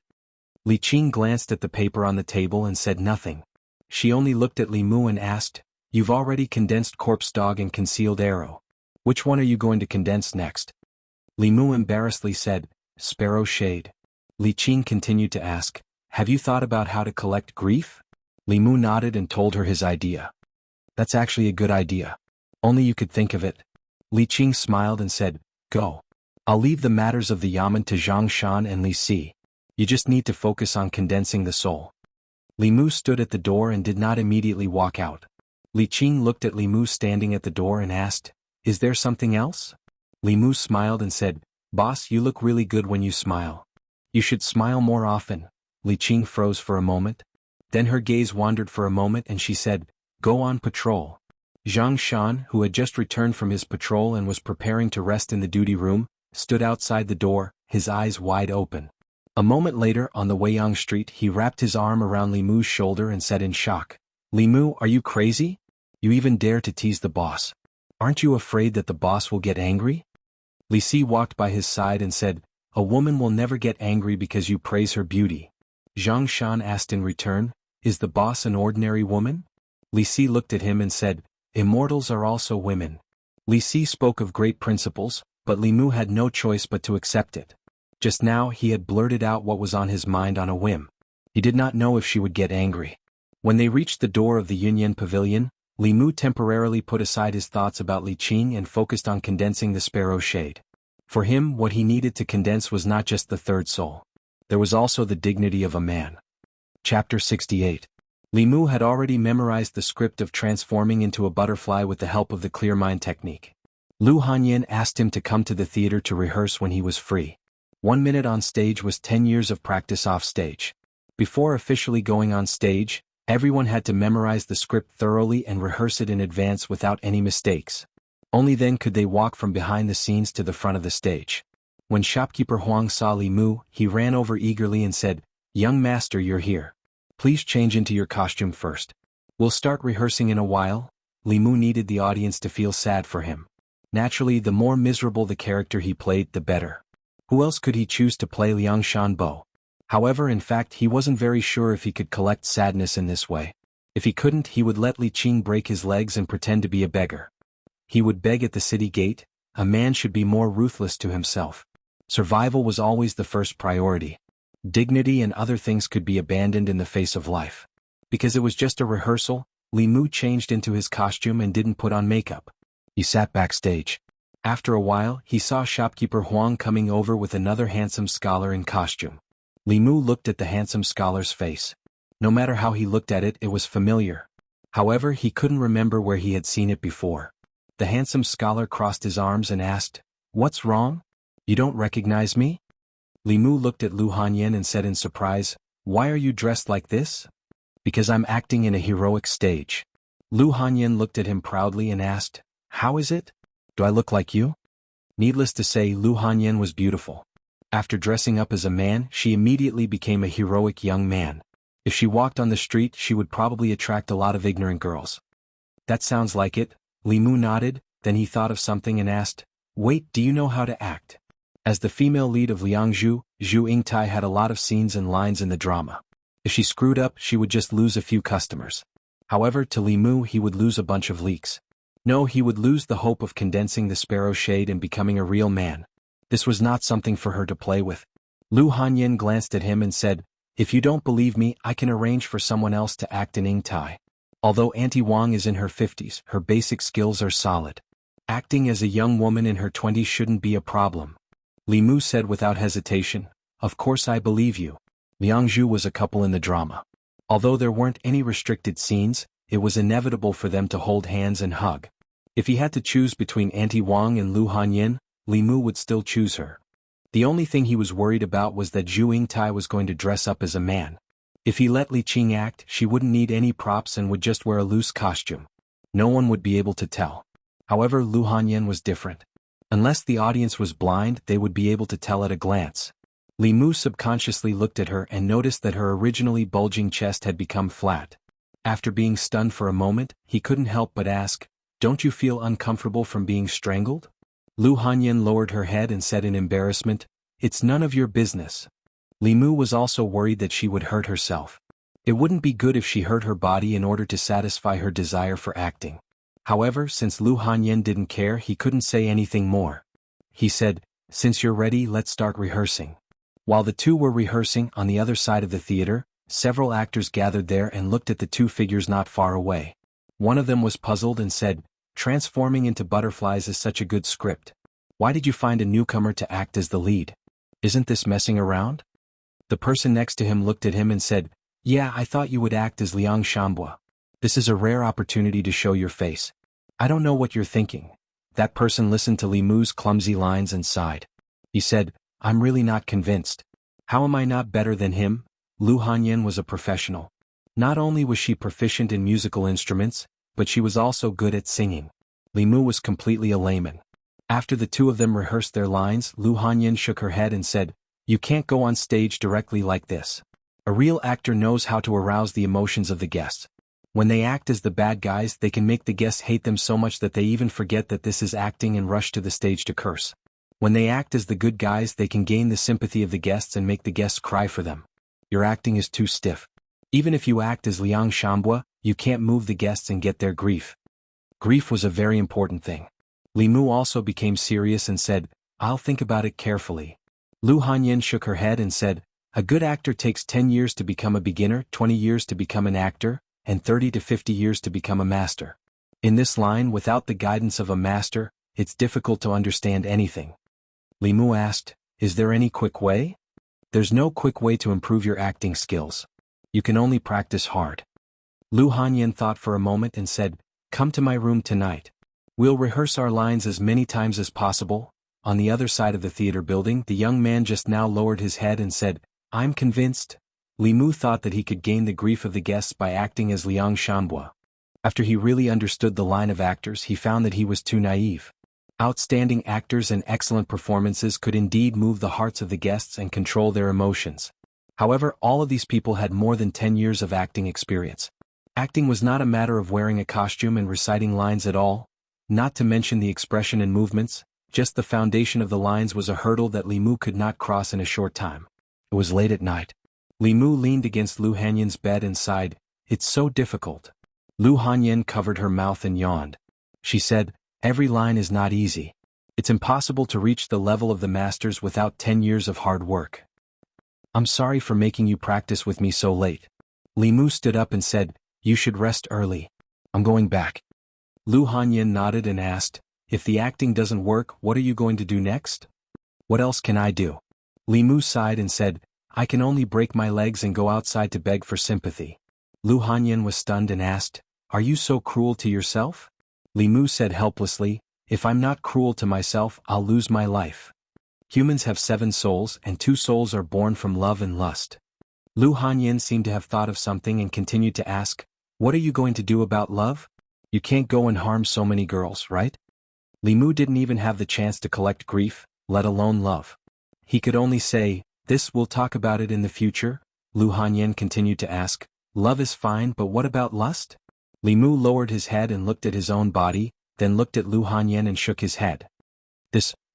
Li Qing glanced at the paper on the table and said nothing. She only looked at Li Mu and asked, "You've already condensed corpse dog and concealed arrow. Which one are you going to condense next?" Li Mu embarrassedly said, "Sparrow shade." Li Qing continued to ask, "Have you thought about how to collect grief?" Li Mu nodded and told her his idea. "That's actually a good idea. Only you could think of it." Li Qing smiled and said, "Go. I'll leave the matters of the Yamen to Zhang Shan and Li Si. You just need to focus on condensing the soul." Li Mu stood at the door and did not immediately walk out. Li Qing looked at Li Mu standing at the door and asked, "Is there something else?" Li Mu smiled and said, "Boss, you look really good when you smile. You should smile more often." Li Qing froze for a moment. Then her gaze wandered for a moment and she said, "Go on patrol. Zhang Shan, who had just returned from his patrol and was preparing to rest in the duty room, stood outside the door, his eyes wide open. A moment later, on the Weiyang Street, he wrapped his arm around Li Mu's shoulder and said in shock, "Li Mu, are you crazy? You even dare to tease the boss. Aren't you afraid that the boss will get angry?" Li Si walked by his side and said, "A woman will never get angry because you praise her beauty." Zhang Shan asked in return, "Is the boss an ordinary woman?" Li Si looked at him and said, "Immortals are also women." Li Si spoke of great principles, but Li Mu had no choice but to accept it. Just now he had blurted out what was on his mind on a whim. He did not know if she would get angry. When they reached the door of the Yunyan Pavilion, Li Mu temporarily put aside his thoughts about Li Qing and focused on condensing the sparrow shade. For him, what he needed to condense was not just the third soul. There was also the dignity of a man. Chapter 68. Li Mu had already memorized the script of transforming into a butterfly with the help of the clear mind technique. Lu Hanyan asked him to come to the theater to rehearse when he was free. 1 minute on stage was 10 years of practice off stage. Before officially going on stage, everyone had to memorize the script thoroughly and rehearse it in advance without any mistakes. Only then could they walk from behind the scenes to the front of the stage. When shopkeeper Huang saw Li Mu, he ran over eagerly and said, "Young master, you're here. Please change into your costume first. We'll start rehearsing in a while." Li Mu needed the audience to feel sad for him. Naturally, the more miserable the character he played, the better. Who else could he choose to play Liang Shanbo? However, in fact, he wasn't very sure if he could collect sadness in this way. If he couldn't, he would let Li Qing break his legs and pretend to be a beggar. He would beg at the city gate. A man should be more ruthless to himself. Survival was always the first priority. Dignity and other things could be abandoned in the face of life. Because it was just a rehearsal, Li Mu changed into his costume and didn't put on makeup. He sat backstage. After a while, he saw shopkeeper Huang coming over with another handsome scholar in costume. Li Mu looked at the handsome scholar's face. No matter how he looked at it, it was familiar. However, he couldn't remember where he had seen it before. The handsome scholar crossed his arms and asked, "What's wrong? You don't recognize me?" Li Mu looked at Lu Hanyan and said in surprise, "Why are you dressed like this?" "Because I'm acting in a heroic stage." Lu Hanyan looked at him proudly and asked, "How is it? Do I look like you?" Needless to say, Lu Hanyan was beautiful. After dressing up as a man, she immediately became a heroic young man. If she walked on the street, she would probably attract a lot of ignorant girls. "That sounds like it." Li Mu nodded, then he thought of something and asked, "Wait, do you know how to act?" As the female lead of Liangzhu, Zhu Yingtai had a lot of scenes and lines in the drama. If she screwed up, she would just lose a few customers. However, to Li Mu he would lose a bunch of leaks. No, he would lose the hope of condensing the sparrow shade and becoming a real man. This was not something for her to play with. Lu Hanyan glanced at him and said, "If you don't believe me, I can arrange for someone else to act in Yingtai. Although Auntie Wang is in her 50s, her basic skills are solid. Acting as a young woman in her 20s shouldn't be a problem." Li Mu said without hesitation, "Of course I believe you." Liangzhu was a couple in the drama. Although there weren't any restricted scenes, it was inevitable for them to hold hands and hug. If he had to choose between Auntie Wang and Lu Hanyan, Li Mu would still choose her. The only thing he was worried about was that Zhu Yingtai was going to dress up as a man. If he let Li Qing act, she wouldn't need any props and would just wear a loose costume. No one would be able to tell. However, Lu Hanyan was different. Unless the audience was blind, they would be able to tell at a glance. Li Mu subconsciously looked at her and noticed that her originally bulging chest had become flat. After being stunned for a moment, he couldn't help but ask, "Don't you feel uncomfortable from being strangled?" Lu Hanyan lowered her head and said in embarrassment, "It's none of your business." Li Mu was also worried that she would hurt herself. It wouldn't be good if she hurt her body in order to satisfy her desire for acting. However, since Lu Hanyan didn't care, he couldn't say anything more. He said, "Since you're ready, let's start rehearsing." While the two were rehearsing, on the other side of the theater, several actors gathered there and looked at the two figures not far away. One of them was puzzled and said, "Transforming into butterflies is such a good script. Why did you find a newcomer to act as the lead? Isn't this messing around?" The person next to him looked at him and said, "Yeah, I thought you would act as Liang Shanbo. This is a rare opportunity to show your face. I don't know what you're thinking." That person listened to Li Mu's clumsy lines and sighed. He said, "I'm really not convinced. How am I not better than him?" Lu Hanyan was a professional. Not only was she proficient in musical instruments, but she was also good at singing. Li Mu was completely a layman. After the two of them rehearsed their lines, Lu Hanyin shook her head and said, "You can't go on stage directly like this. A real actor knows how to arouse the emotions of the guests. When they act as the bad guys, they can make the guests hate them so much that they even forget that this is acting and rush to the stage to curse. When they act as the good guys, they can gain the sympathy of the guests and make the guests cry for them. Your acting is too stiff. Even if you act as Liang Shambua, you can't move the guests and get their grief." Grief was a very important thing. Li Mu also became serious and said, "I'll think about it carefully." Lu Hanyin shook her head and said, "A good actor takes 10 years to become a beginner, 20 years to become an actor, and 30 to 50 years to become a master. In this line, without the guidance of a master, it's difficult to understand anything." Li Mu asked, "Is there any quick way?" "There's no quick way to improve your acting skills. You can only practice hard." Lu Hanyin thought for a moment and said, "Come to my room tonight. We'll rehearse our lines as many times as possible." On the other side of the theater building, the young man just now lowered his head and said, "I'm convinced." Li Mu thought that he could gain the grief of the guests by acting as Liang Shambua. After he really understood the line of actors, he found that he was too naive. Outstanding actors and excellent performances could indeed move the hearts of the guests and control their emotions. However, all of these people had more than 10 years of acting experience. Acting was not a matter of wearing a costume and reciting lines at all, not to mention the expression and movements. Just the foundation of the lines was a hurdle that Li Mu could not cross in a short time. It was late at night. Li Mu leaned against Lu Hanyin's bed and sighed, "It's so difficult." Lu Hanyin covered her mouth and yawned. She said, "Every line is not easy. It's impossible to reach the level of the masters without 10 years of hard work. I'm sorry for making you practice with me so late." Li Mu stood up and said, "You should rest early. I'm going back." Lu Hanyin nodded and asked, "If the acting doesn't work, what are you going to do next?" "What else can I do?" Li Mu sighed and said, "I can only break my legs and go outside to beg for sympathy." Lu Hanyin was stunned and asked, "Are you so cruel to yourself?" Li Mu said helplessly, "If I'm not cruel to myself, I'll lose my life. Humans have 7 souls, and 2 souls are born from love and lust." Lu Hanyin seemed to have thought of something and continued to ask, "What are you going to do about love? You can't go and harm so many girls, right?" Li Mu didn't even have the chance to collect grief, let alone love. He could only say, "We'll talk about it in the future." Lu Hanyin continued to ask, "Love is fine, but what about lust?" Li Mu lowered his head and looked at his own body, then looked at Lu Hanyin and shook his head.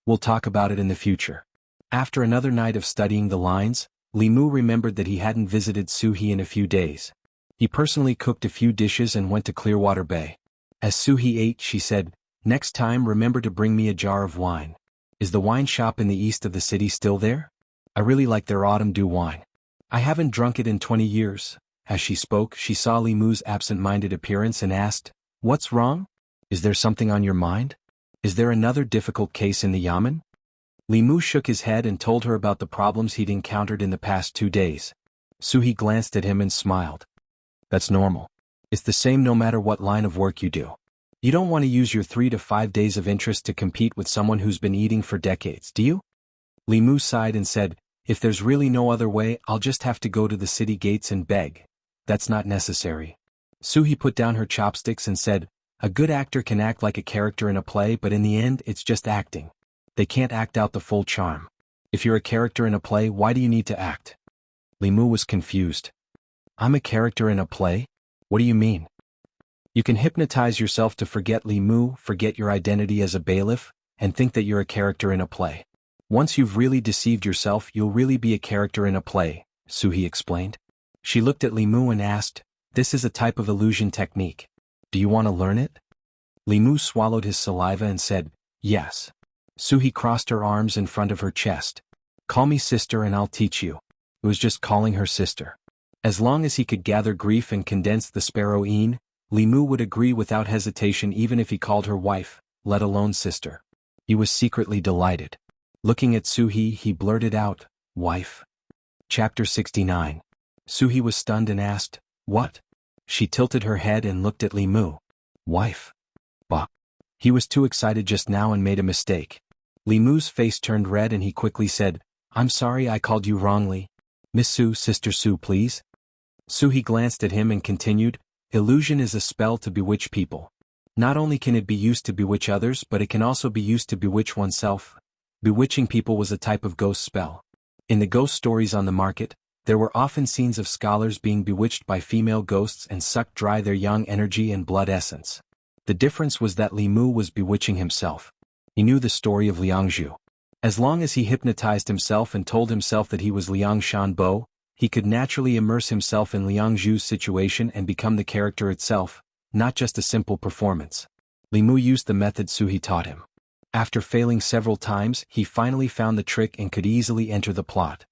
We'll talk about it in the future." After another night of studying the lines, Li Mu remembered that he hadn't visited Suhi in a few days. He personally cooked a few dishes and went to Clearwater Bay. As Suhi ate, she said, "Next time remember to bring me a jar of wine. Is the wine shop in the east of the city still there? I really like their autumn dew wine. I haven't drunk it in 20 years. As she spoke, she saw Li Mu's absent-minded appearance and asked, "What's wrong? Is there something on your mind? Is there another difficult case in the Yamen?" Li Mu shook his head and told her about the problems he'd encountered in the past 2 days. Suhi glanced at him and smiled. "That's normal. It's the same no matter what line of work you do. You don't want to use your 3 to 5 days of interest to compete with someone who's been eating for decades, do you?" Li Mu sighed and said, "If there's really no other way, I'll just have to go to the city gates and beg. That's not necessary." Suhi put down her chopsticks and said, "A good actor can act like a character in a play, but in the end it's just acting. They can't act out the full charm. If you're a character in a play, why do you need to act?" Li Mu was confused. "I'm a character in a play? What do you mean?" "You can hypnotize yourself to forget Li Mu, forget your identity as a bailiff, and think that you're a character in a play. Once you've really deceived yourself, you'll really be a character in a play," Suhi explained. She looked at Li Mu and asked, "This is a type of illusion technique. Do you want to learn it?" Li Mu swallowed his saliva and said, "Yes." Suhi crossed her arms in front of her chest. "Call me sister and I'll teach you." It was just calling her sister. As long as he could gather grief and condense the sparrow-een, Li Mu would agree without hesitation even if he called her wife, let alone sister. He was secretly delighted. Looking at Suhi, he blurted out, "Wife?" Chapter 69. Suhi was stunned and asked, "What?" She tilted her head and looked at Li Mu. "Wife? Bah." He was too excited just now and made a mistake. Li Mu's face turned red and he quickly said, "I'm sorry I called you wrongly. Miss Su, Sister Su, please." Suhi glanced at him and continued, Illusion is a spell to bewitch people. Not only can it be used to bewitch others, but it can also be used to bewitch oneself. Bewitching people was a type of ghost spell. In the ghost stories on the market, there were often scenes of scholars being bewitched by female ghosts and sucked dry their young energy and blood essence. The difference was that Li Mu was bewitching himself. He knew the story of Liang Zhu. As long as he hypnotized himself and told himself that he was Liang Shanbo, he could naturally immerse himself in Liang Zhu's situation and become the character itself, not just a simple performance. Li Mu used the method Suhi taught him. After failing several times, he finally found the trick and could easily enter the plot.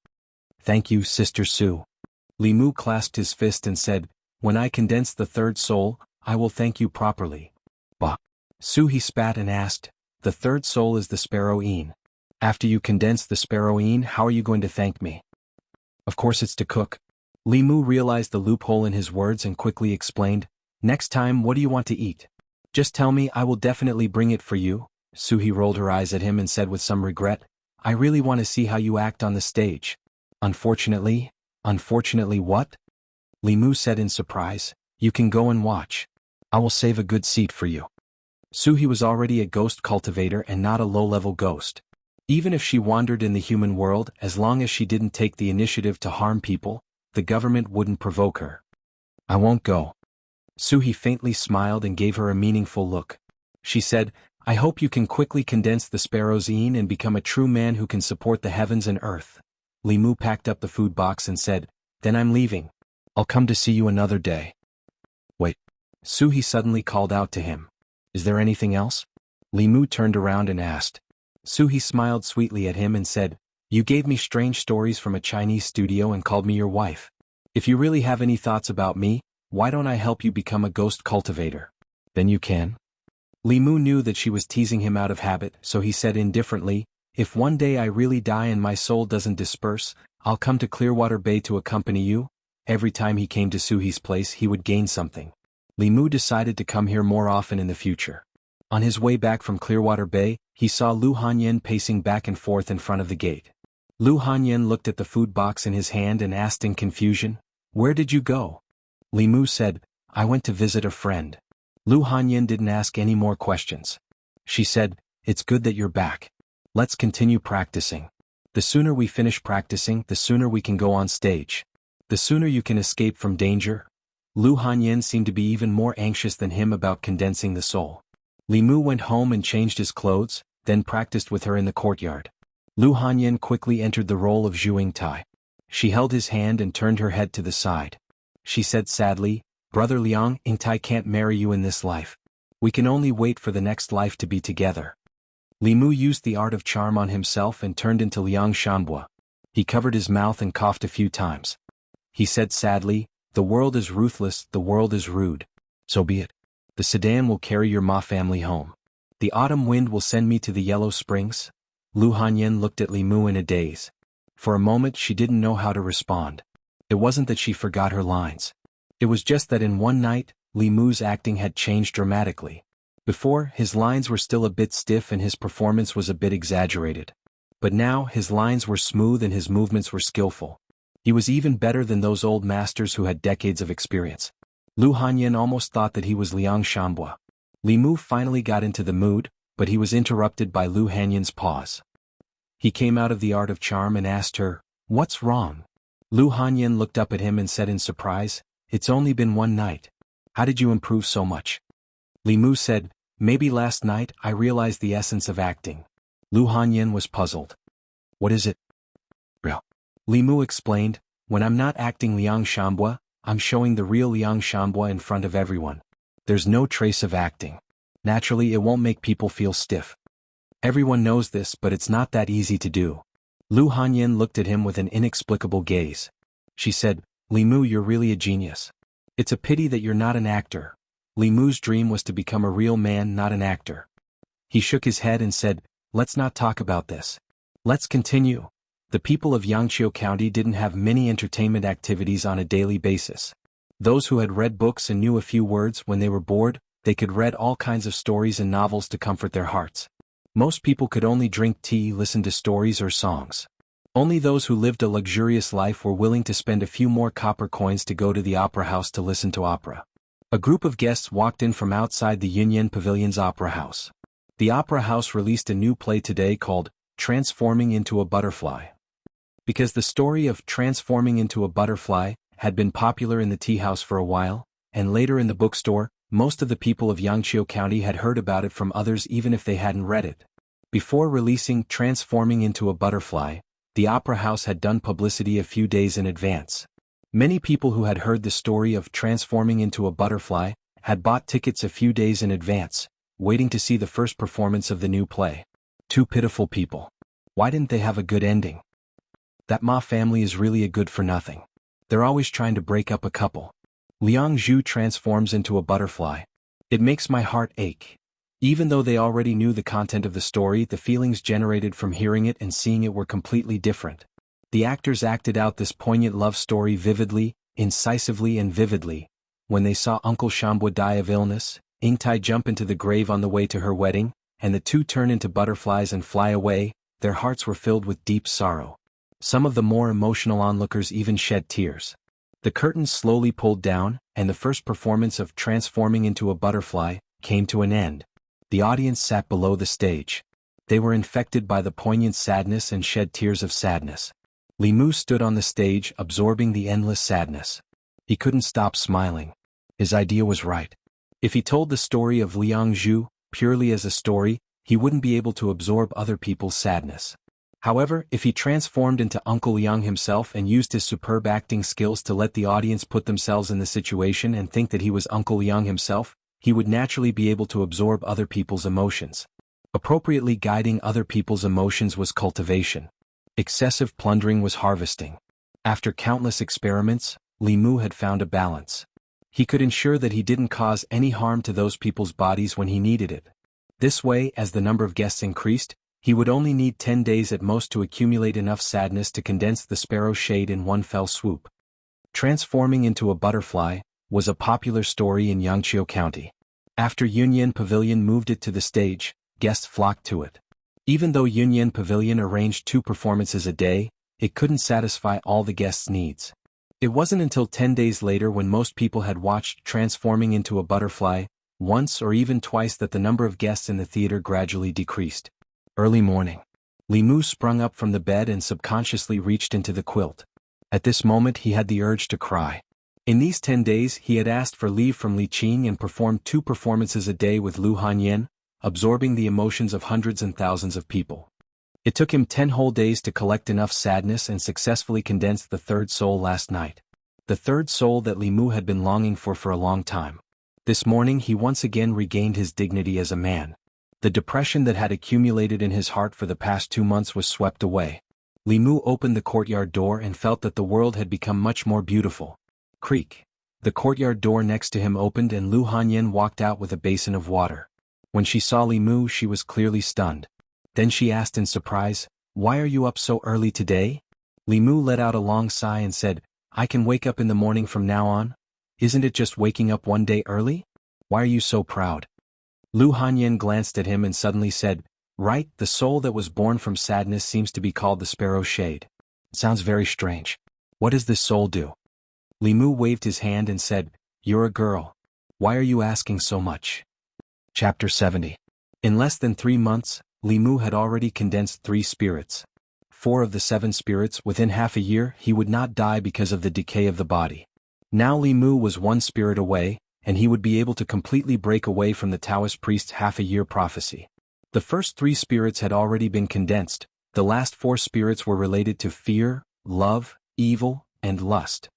"Thank you, Sister Su." Li Mu clasped his fist and said, "When I condense the third soul, I will thank you properly." "Bah." Suhi spat and asked, "The third soul is the sparrow-ine. After you condense the sparrow-ine, how are you going to thank me?" "Of course it's to cook." Li Mu realized the loophole in his words and quickly explained, "Next time, what do you want to eat? Just tell me, I will definitely bring it for you." Suhi rolled her eyes at him and said with some regret, "I really want to see how you act on the stage." Unfortunately what?" Li Mu said in surprise, "You can go and watch. I will save a good seat for you." Suhi was already a ghost cultivator and not a low-level ghost. Even if she wandered in the human world, as long as she didn't take the initiative to harm people, the government wouldn't provoke her. "I won't go." Suhi faintly smiled and gave her a meaningful look. She said, "I hope you can quickly condense the sparrow's-ine and become a true man who can support the heavens and earth." Li Mu packed up the food box and said, "Then I'm leaving. I'll come to see you another day." "Wait." Suhi suddenly called out to him. "Is there anything else?" Li Mu turned around and asked. Suhi smiled sweetly at him and said, "You gave me strange stories from a Chinese studio and called me your wife. If you really have any thoughts about me, why don't I help you become a ghost cultivator? Then you can." Li Mu knew that she was teasing him out of habit, so he said indifferently, "If one day I really die and my soul doesn't disperse, I'll come to Clearwater Bay to accompany you." Every time he came to Suhi's place he would gain something. Li Mu decided to come here more often in the future. On his way back from Clearwater Bay, he saw Lu Hanyan pacing back and forth in front of the gate. Lu Hanyan looked at the food box in his hand and asked in confusion, "Where did you go?" Li Mu said, "I went to visit a friend." Lu Hanyan didn't ask any more questions. She said, "It's good that you're back. Let's continue practicing. The sooner we finish practicing, the sooner we can go on stage. The sooner you can escape from danger." Lu Hanyan seemed to be even more anxious than him about condensing the soul. Li Mu went home and changed his clothes, then practiced with her in the courtyard. Lu Hanyan quickly entered the role of Zhuing Tai. She held his hand and turned her head to the side. She said sadly, "Brother Liang, Tai can't marry you in this life. We can only wait for the next life to be together." Li Mu used the art of charm on himself and turned into Liang Shanbo. He covered his mouth and coughed a few times. He said sadly, "The world is ruthless, the world is rude. So be it. The sedan will carry your Ma family home. The autumn wind will send me to the Yellow Springs." Lu Hanyan looked at Li Mu in a daze. For a moment she didn't know how to respond. It wasn't that she forgot her lines. It was just that in one night, Li Mu's acting had changed dramatically. Before, his lines were still a bit stiff and his performance was a bit exaggerated. But now, his lines were smooth and his movements were skillful. He was even better than those old masters who had decades of experience. Lu Hanyan almost thought that he was Liang Shanbo. Li Mu finally got into the mood, but he was interrupted by Lu Hanyan's pause. He came out of the art of charm and asked her, "What's wrong?" Lu Hanyan looked up at him and said in surprise, "It's only been one night. How did you improve so much?" Li Mu said, "Maybe last night I realized the essence of acting." Lu Hanyan was puzzled. "What is it?" "Real." Li Mu explained, "When I'm not acting Liang Shanbo, I'm showing the real Liang Shanbo in front of everyone. There's no trace of acting. Naturally, it won't make people feel stiff. Everyone knows this, but it's not that easy to do." Lu Hanyan looked at him with an inexplicable gaze. She said, "Li Mu, you're really a genius. It's a pity that you're not an actor." Li Mu's dream was to become a real man, not an actor. He shook his head and said, "Let's not talk about this. Let's continue." The people of Yangqiu County didn't have many entertainment activities on a daily basis. Those who had read books and knew a few words when they were bored, they could read all kinds of stories and novels to comfort their hearts. Most people could only drink tea, listen to stories or songs. Only those who lived a luxurious life were willing to spend a few more copper coins to go to the opera house to listen to opera. A group of guests walked in from outside the Yunyan Pavilion's opera house. The opera house released a new play today called Transforming into a Butterfly. Because the story of transforming into a butterfly had been popular in the tea house for a while, and later in the bookstore, most of the people of Jianghu County had heard about it from others even if they hadn't read it. Before releasing Transforming into a Butterfly, the opera house had done publicity a few days in advance. Many people who had heard the story of Transforming into a Butterfly had bought tickets a few days in advance, waiting to see the first performance of the new play. Two pitiful people. Why didn't they have a good ending? That Ma family is really a good for nothing. They're always trying to break up a couple. Liang Zhu transforms into a butterfly. It makes my heart ache. Even though they already knew the content of the story, the feelings generated from hearing it and seeing it were completely different. The actors acted out this poignant love story vividly, incisively and vividly. When they saw Uncle Shambua die of illness, Ingtai jump into the grave on the way to her wedding, and the two turn into butterflies and fly away, their hearts were filled with deep sorrow. Some of the more emotional onlookers even shed tears. The curtains slowly pulled down, and the first performance of Transforming into a Butterfly came to an end. The audience sat below the stage. They were infected by the poignant sadness and shed tears of sadness. Li Mu stood on the stage absorbing the endless sadness. He couldn't stop smiling. His idea was right. If he told the story of Liang Zhu purely as a story, he wouldn't be able to absorb other people's sadness. However, if he transformed into Uncle Liang himself and used his superb acting skills to let the audience put themselves in the situation and think that he was Uncle Liang himself, he would naturally be able to absorb other people's emotions. Appropriately guiding other people's emotions was cultivation. Excessive plundering was harvesting. After countless experiments, Li Mu had found a balance. He could ensure that he didn't cause any harm to those people's bodies when he needed it. This way, as the number of guests increased, he would only need 10 days at most to accumulate enough sadness to condense the sparrow shade in one fell swoop. Transforming into a Butterfly was a popular story in Jianghu County. After Yunyan Pavilion moved it to the stage, guests flocked to it. Even though Yunyan Pavilion arranged 2 performances a day, it couldn't satisfy all the guests' needs. It wasn't until 10 days later, when most people had watched Transforming into a Butterfly once or even twice, that the number of guests in the theater gradually decreased. Early morning. Li Mu sprung up from the bed and subconsciously reached into the quilt. At this moment he had the urge to cry. In these 10 days he had asked for leave from Li Qing and performed 2 performances a day with Lu Hanyan, absorbing the emotions of hundreds and thousands of people. It took him 10 whole days to collect enough sadness and successfully condense the third soul last night. The third soul that Li Mu had been longing for a long time. This morning he once again regained his dignity as a man. The depression that had accumulated in his heart for the past 2 months was swept away. Li Mu opened the courtyard door and felt that the world had become much more beautiful. Creak. The courtyard door next to him opened and Lu Hanyan walked out with a basin of water. When she saw Li Mu, she was clearly stunned. Then she asked in surprise, "Why are you up so early today?" Li Mu let out a long sigh and said, "I can wake up in the morning from now on. Isn't it just waking up one day early? Why are you so proud?" Lu Hanyan glanced at him and suddenly said, "Right, the soul that was born from sadness seems to be called the sparrow shade. It sounds very strange. What does this soul do?" Li Mu waved his hand and said, "You're a girl. Why are you asking so much?" Chapter 70. In less than 3 months, Li Mu had already condensed 3 spirits. 4 of the 7 spirits. Within half a year he would not die because of the decay of the body. Now Li Mu was 1 spirit away, and he would be able to completely break away from the Taoist priest's half-a-year prophecy. The first 3 spirits had already been condensed. The last 4 spirits were related to fear, love, evil, and lust.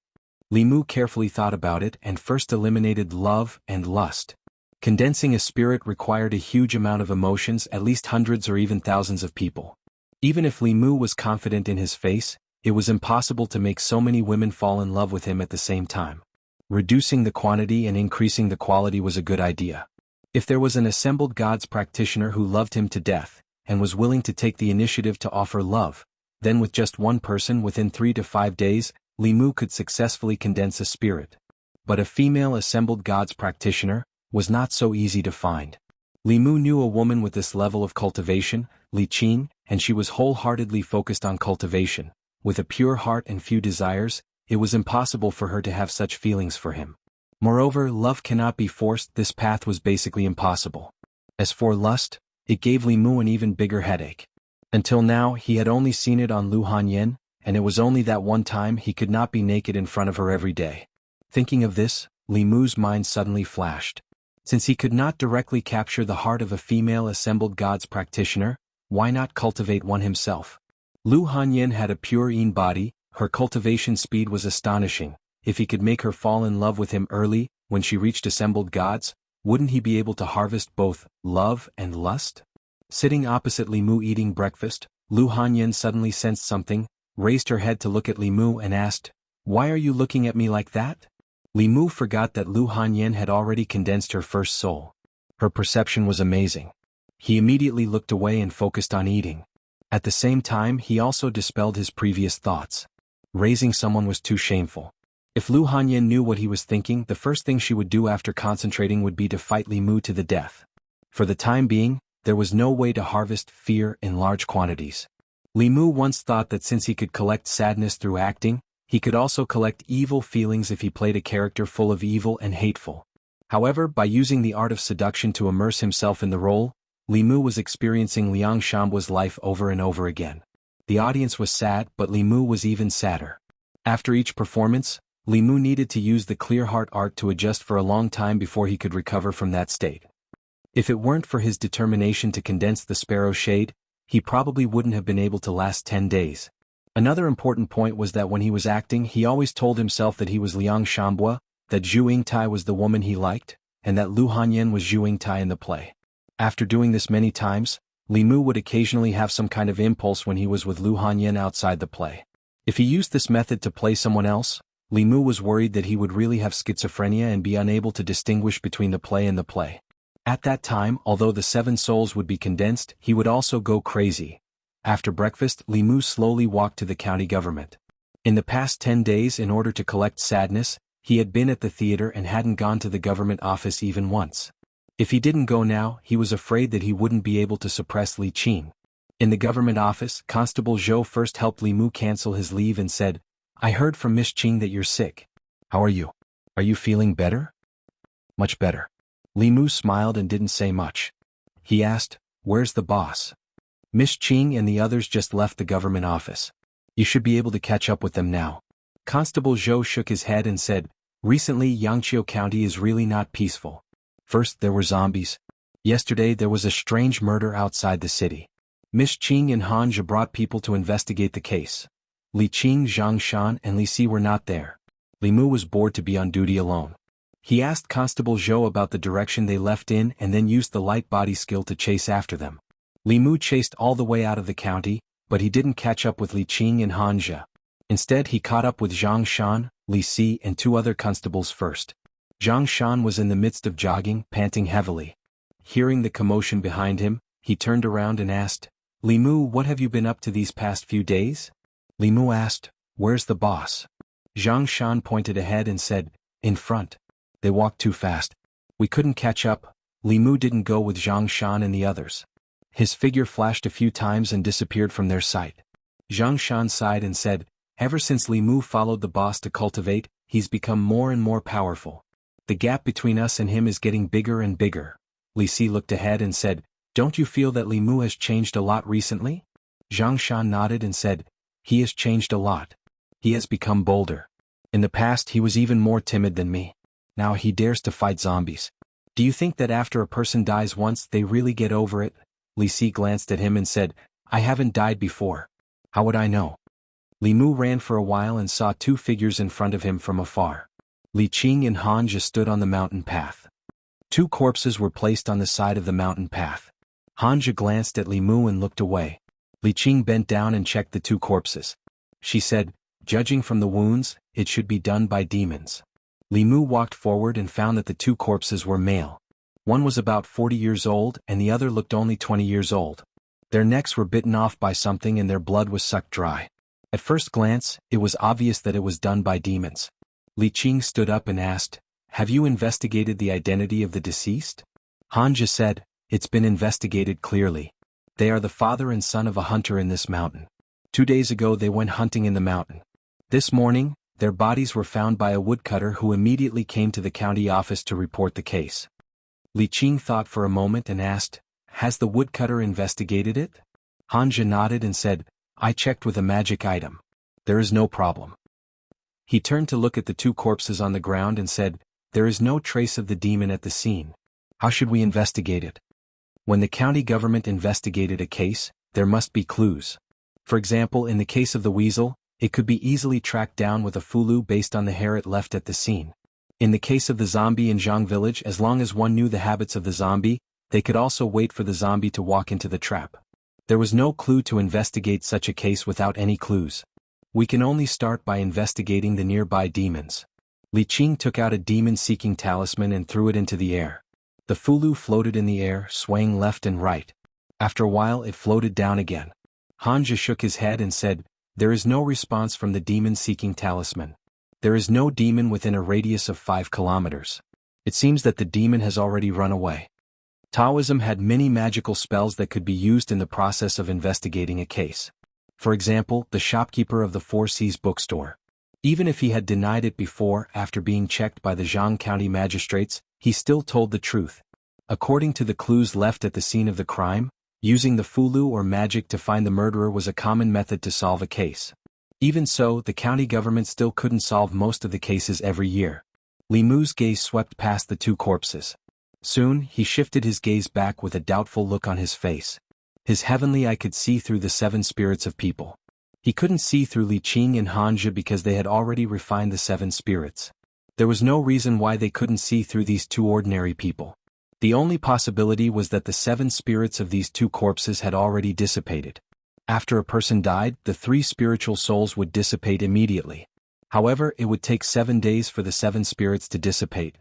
Li Mu carefully thought about it and first eliminated love and lust. Condensing a spirit required a huge amount of emotions, at least hundreds or even thousands of people. Even if Li Mu was confident in his face, it was impossible to make so many women fall in love with him at the same time. Reducing the quantity and increasing the quality was a good idea. If there was an assembled God's practitioner who loved him to death, and was willing to take the initiative to offer love, then with just 1 person within 3 to 5 days, Li Mu could successfully condense a spirit. But a female assembled God's practitioner was not so easy to find. Li Mu knew a woman with this level of cultivation, Li Qing, and she was wholeheartedly focused on cultivation. With a pure heart and few desires, it was impossible for her to have such feelings for him. Moreover, love cannot be forced. This path was basically impossible. As for lust, it gave Li Mu an even bigger headache. Until now he had only seen it on Lu Hanyan, and it was only that one time he could not be naked in front of her every day. Thinking of this, Li Mu's mind suddenly flashed. Since he could not directly capture the heart of a female assembled gods practitioner, why not cultivate one himself? Lu Hanyan had a pure Yin body, her cultivation speed was astonishing. If he could make her fall in love with him early, when she reached assembled gods, wouldn't he be able to harvest both love and lust? Sitting opposite Li Mu eating breakfast, Lu Hanyan suddenly sensed something, raised her head to look at Li Mu and asked, "Why are you looking at me like that?" Li Mu forgot that Lu Hanyan had already condensed her first soul. Her perception was amazing. He immediately looked away and focused on eating. At the same time he also dispelled his previous thoughts. Raising someone was too shameful. If Lu Hanyan knew what he was thinking, the first thing she would do after concentrating would be to fight Li Mu to the death. For the time being, there was no way to harvest fear in large quantities. Li Mu once thought that since he could collect sadness through acting, he could also collect evil feelings if he played a character full of evil and hateful. However, by using the art of seduction to immerse himself in the role, Li Mu was experiencing Liang Shambua's life over and over again. The audience was sad, but Li Mu was even sadder. After each performance, Li Mu needed to use the clear heart art to adjust for a long time before he could recover from that state. If it weren't for his determination to condense the sparrow shade, he probably wouldn't have been able to last 10 days. Another important point was that when he was acting he always told himself that he was Liang Shambua, that Zhu Yingtai was the woman he liked, and that Lu Hanyan was Zhu Yingtai in the play. After doing this many times, Li Mu would occasionally have some kind of impulse when he was with Lu Hanyan outside the play. If he used this method to play someone else, Li Mu was worried that he would really have schizophrenia and be unable to distinguish between the play and the play. At that time, although the 7 souls would be condensed, he would also go crazy. After breakfast, Li Mu slowly walked to the county government. In the past 10 days, in order to collect sadness, he had been at the theater and hadn't gone to the government office even once. If he didn't go now, he was afraid that he wouldn't be able to suppress Li Qing. In the government office, Constable Zhou first helped Li Mu cancel his leave and said, "I heard from Miss Qing that you're sick. How are you? Are you feeling better?" "Much better." Li Mu smiled and didn't say much. He asked, "Where's the boss?" "Miss Qing and the others just left the government office. You should be able to catch up with them now." Constable Zhou shook his head and said, "Recently Yangqiu County is really not peaceful. First there were zombies. Yesterday there was a strange murder outside the city. Miss Qing and Hanja brought people to investigate the case. Li Qing, Zhang Shan and Li Si were not there. Li Mu was bored to be on duty alone. He asked Constable Zhou about the direction they left in and then used the light body skill to chase after them. Li Mu chased all the way out of the county, but he didn't catch up with Li Qing and Hanja. Instead he caught up with Zhang Shan, Li Si and 2 other constables first. Zhang Shan was in the midst of jogging, panting heavily. Hearing the commotion behind him, he turned around and asked, "Li Mu, what have you been up to these past few days?" Li Mu asked, "Where's the boss?" Zhang Shan pointed ahead and said, "In front. They walked too fast. We couldn't catch up." Li Mu didn't go with Zhang Shan and the others. His figure flashed a few times and disappeared from their sight. Zhang Shan sighed and said, "Ever since Li Mu followed the boss to cultivate, he's become more and more powerful. The gap between us and him is getting bigger and bigger." Li Si looked ahead and said, "Don't you feel that Li Mu has changed a lot recently?" Zhang Shan nodded and said, "He has changed a lot. He has become bolder. In the past he was even more timid than me. Now he dares to fight zombies. Do you think that after a person dies once they really get over it?" Li Si glanced at him and said, "I haven't died before. How would I know?" Li Mu ran for a while and saw 2 figures in front of him from afar. Li Qing and Hanja stood on the mountain path. 2 corpses were placed on the side of the mountain path. Hanja glanced at Li Mu and looked away. Li Qing bent down and checked the 2 corpses. She said, "Judging from the wounds, it should be done by demons." Li Mu walked forward and found that the 2 corpses were male. One was about 40 years old and the other looked only 20 years old. Their necks were bitten off by something and their blood was sucked dry. At first glance, it was obvious that it was done by demons. Li Qing stood up and asked, "Have you investigated the identity of the deceased?" Hanja said, "It's been investigated clearly. They are the father and son of a hunter in this mountain. 2 days ago they went hunting in the mountain. This morning, their bodies were found by a woodcutter who immediately came to the county office to report the case. Li Qing thought for a moment and asked, "Has the woodcutter investigated it?" Hanja nodded and said, "I checked with a magic item. There is no problem." He turned to look at the two corpses on the ground and said, "There is no trace of the demon at the scene. How should we investigate it?" When the county government investigated a case, there must be clues. For example, in the case of the weasel, it could be easily tracked down with a fulu based on the hair it left at the scene. In the case of the zombie in Jianghu village, as long as one knew the habits of the zombie, they could also wait for the zombie to walk into the trap. There was no clue to investigate such a case without any clues. We can only start by investigating the nearby demons. Li Qing took out a demon-seeking talisman and threw it into the air. The fulu floated in the air, swaying left and right. After a while it floated down again. Hanja shook his head and said, "There is no response from the demon-seeking talisman. There is no demon within a radius of 5 kilometers. It seems that the demon has already run away." Taoism had many magical spells that could be used in the process of investigating a case. For example, the shopkeeper of the Four Seas bookstore. Even if he had denied it before, after being checked by the Jianghu County magistrates, he still told the truth. According to the clues left at the scene of the crime, using the fulu or magic to find the murderer was a common method to solve a case. Even so, the county government still couldn't solve most of the cases every year. Li Mu's gaze swept past the two corpses. Soon, he shifted his gaze back with a doubtful look on his face. His heavenly eye could see through the 7 spirits of people. He couldn't see through Li Qing and Hanja because they had already refined the 7 spirits. There was no reason why they couldn't see through these two ordinary people. The only possibility was that the 7 spirits of these two corpses had already dissipated. After a person died, the 3 spiritual souls would dissipate immediately. However, it would take 7 days for the 7 spirits to dissipate.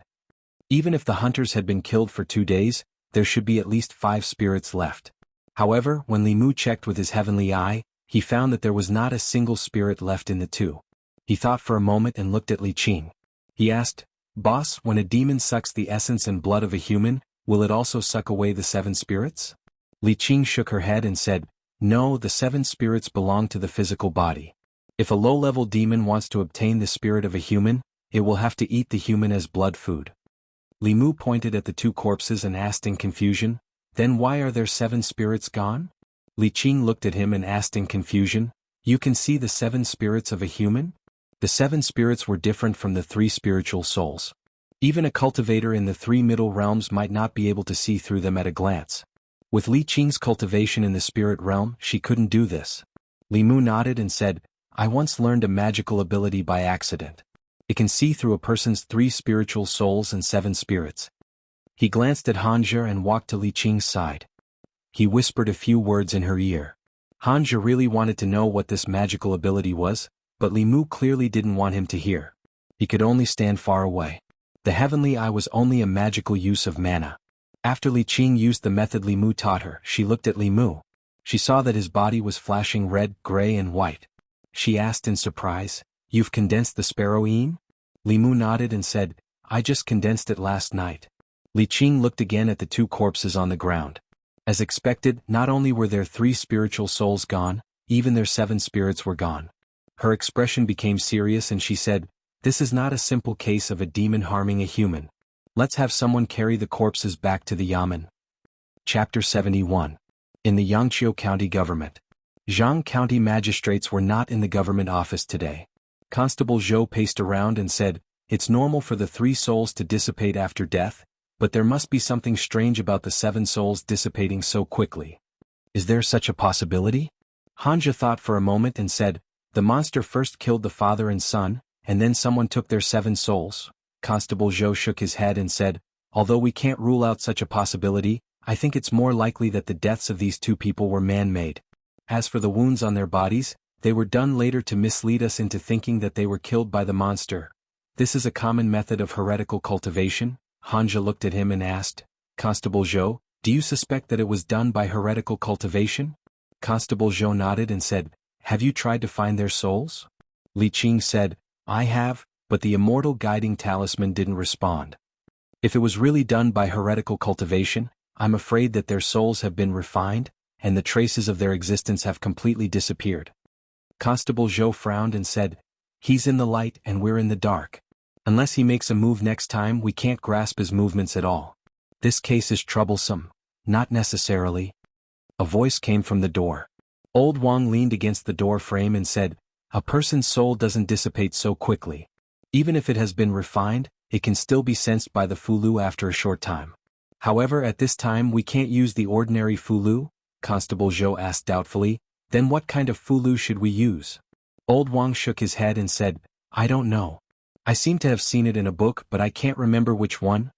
Even if the hunters had been killed for 2 days, there should be at least 5 spirits left. However, when Li Mu checked with his heavenly eye, he found that there was not a single spirit left in the 2. He thought for a moment and looked at Li Qing. He asked, "Boss, when a demon sucks the essence and blood of a human, will it also suck away the 7 spirits?" Li Qing shook her head and said, "No, the 7 spirits belong to the physical body. If a low-level demon wants to obtain the spirit of a human, it will have to eat the human as blood food." Li Mu pointed at the 2 corpses and asked in confusion, "Then why are their 7 spirits gone?" Li Qing looked at him and asked in confusion, "You can see the 7 spirits of a human?" The 7 spirits were different from the 3 spiritual souls. Even a cultivator in the 3 middle realms might not be able to see through them at a glance. With Li Qing's cultivation in the spirit realm, she couldn't do this. Li Mu nodded and said, "I once learned a magical ability by accident. It can see through a person's 3 spiritual souls and 7 spirits." He glanced at Hanja and walked to Li Qing's side. He whispered a few words in her ear. Hanja really wanted to know what this magical ability was, but Li Mu clearly didn't want him to hear. He could only stand far away. The heavenly eye was only a magical use of mana. After Li Qing used the method Li Mu taught her, she looked at Li Mu. She saw that his body was flashing red, gray and white. She asked in surprise, "You've condensed the sparrow Yin?" Li Mu nodded and said, "I just condensed it last night." Li Qing looked again at the 2 corpses on the ground. As expected, not only were their 3 spiritual souls gone, even their 7 spirits were gone. Her expression became serious and she said, "This is not a simple case of a demon harming a human. Let's have someone carry the corpses back to the yamen." Chapter 71. In the Yangqiu County Government. Jianghu County magistrates were not in the government office today. Constable Zhou paced around and said, "It's normal for the 3 souls to dissipate after death, but there must be something strange about the 7 souls dissipating so quickly. Is there such a possibility?" Hanja thought for a moment and said, "The monster first killed the father and son, and then someone took their 7 souls." Constable Zhou shook his head and said, "Although we can't rule out such a possibility, I think it's more likely that the deaths of these 2 people were man-made. As for the wounds on their bodies, they were done later to mislead us into thinking that they were killed by the monster. This is a common method of heretical cultivation." Hanja looked at him and asked, "Constable Zhou, do you suspect that it was done by heretical cultivation?" Constable Zhou nodded and said, "Have you tried to find their souls?" Li Qing said, "I have, but the immortal guiding talisman didn't respond. If it was really done by heretical cultivation, I'm afraid that their souls have been refined, and the traces of their existence have completely disappeared." Constable Zhou frowned and said, He's in the light and we're in the dark. Unless he makes a move next time, we can't grasp his movements at all. This case is troublesome. Not necessarily. A voice came from the door. Old Wang leaned against the door frame and said, "A person's soul doesn't dissipate so quickly. Even if it has been refined, it can still be sensed by the Fulu after a short time. However, at this time we can't use the ordinary Fulu?" Constable Zhou asked doubtfully. "Then what kind of Fulu should we use?" Old Wang shook his head and said, "I don't know. I seem to have seen it in a book, but I can't remember which one."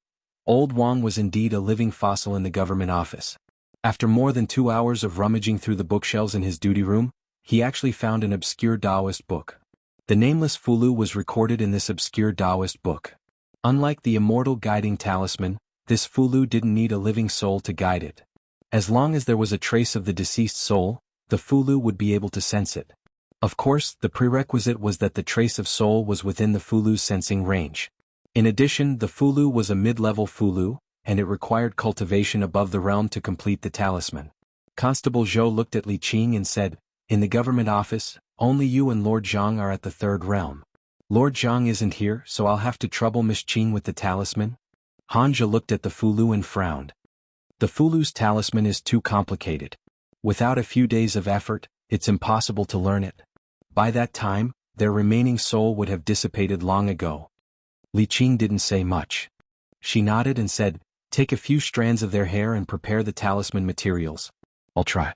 Old Wang was indeed a living fossil in the government office. After more than 2 hours of rummaging through the bookshelves in his duty room, he actually found an obscure Taoist book. The nameless Fulu was recorded in this obscure Taoist book. Unlike the immortal guiding talisman, this Fulu didn't need a living soul to guide it. As long as there was a trace of the deceased soul, the Fulu would be able to sense it. Of course, the prerequisite was that the trace of soul was within the Fulu's sensing range. In addition, the Fulu was a mid-level Fulu, and it required cultivation above the realm to complete the talisman. Constable Zhou looked at Li Qing and said, "In the government office, only you and Lord Jiang are at the third realm. Lord Jiang isn't here, so I'll have to trouble Miss Qing with the talisman?" Hanja looked at the Fulu and frowned. The Fulu's talisman is too complicated. Without a few days of effort, it's impossible to learn it. By that time, their remaining soul would have dissipated long ago. Li Qing didn't say much. She nodded and said, "Take a few strands of their hair and prepare the talisman materials. I'll try."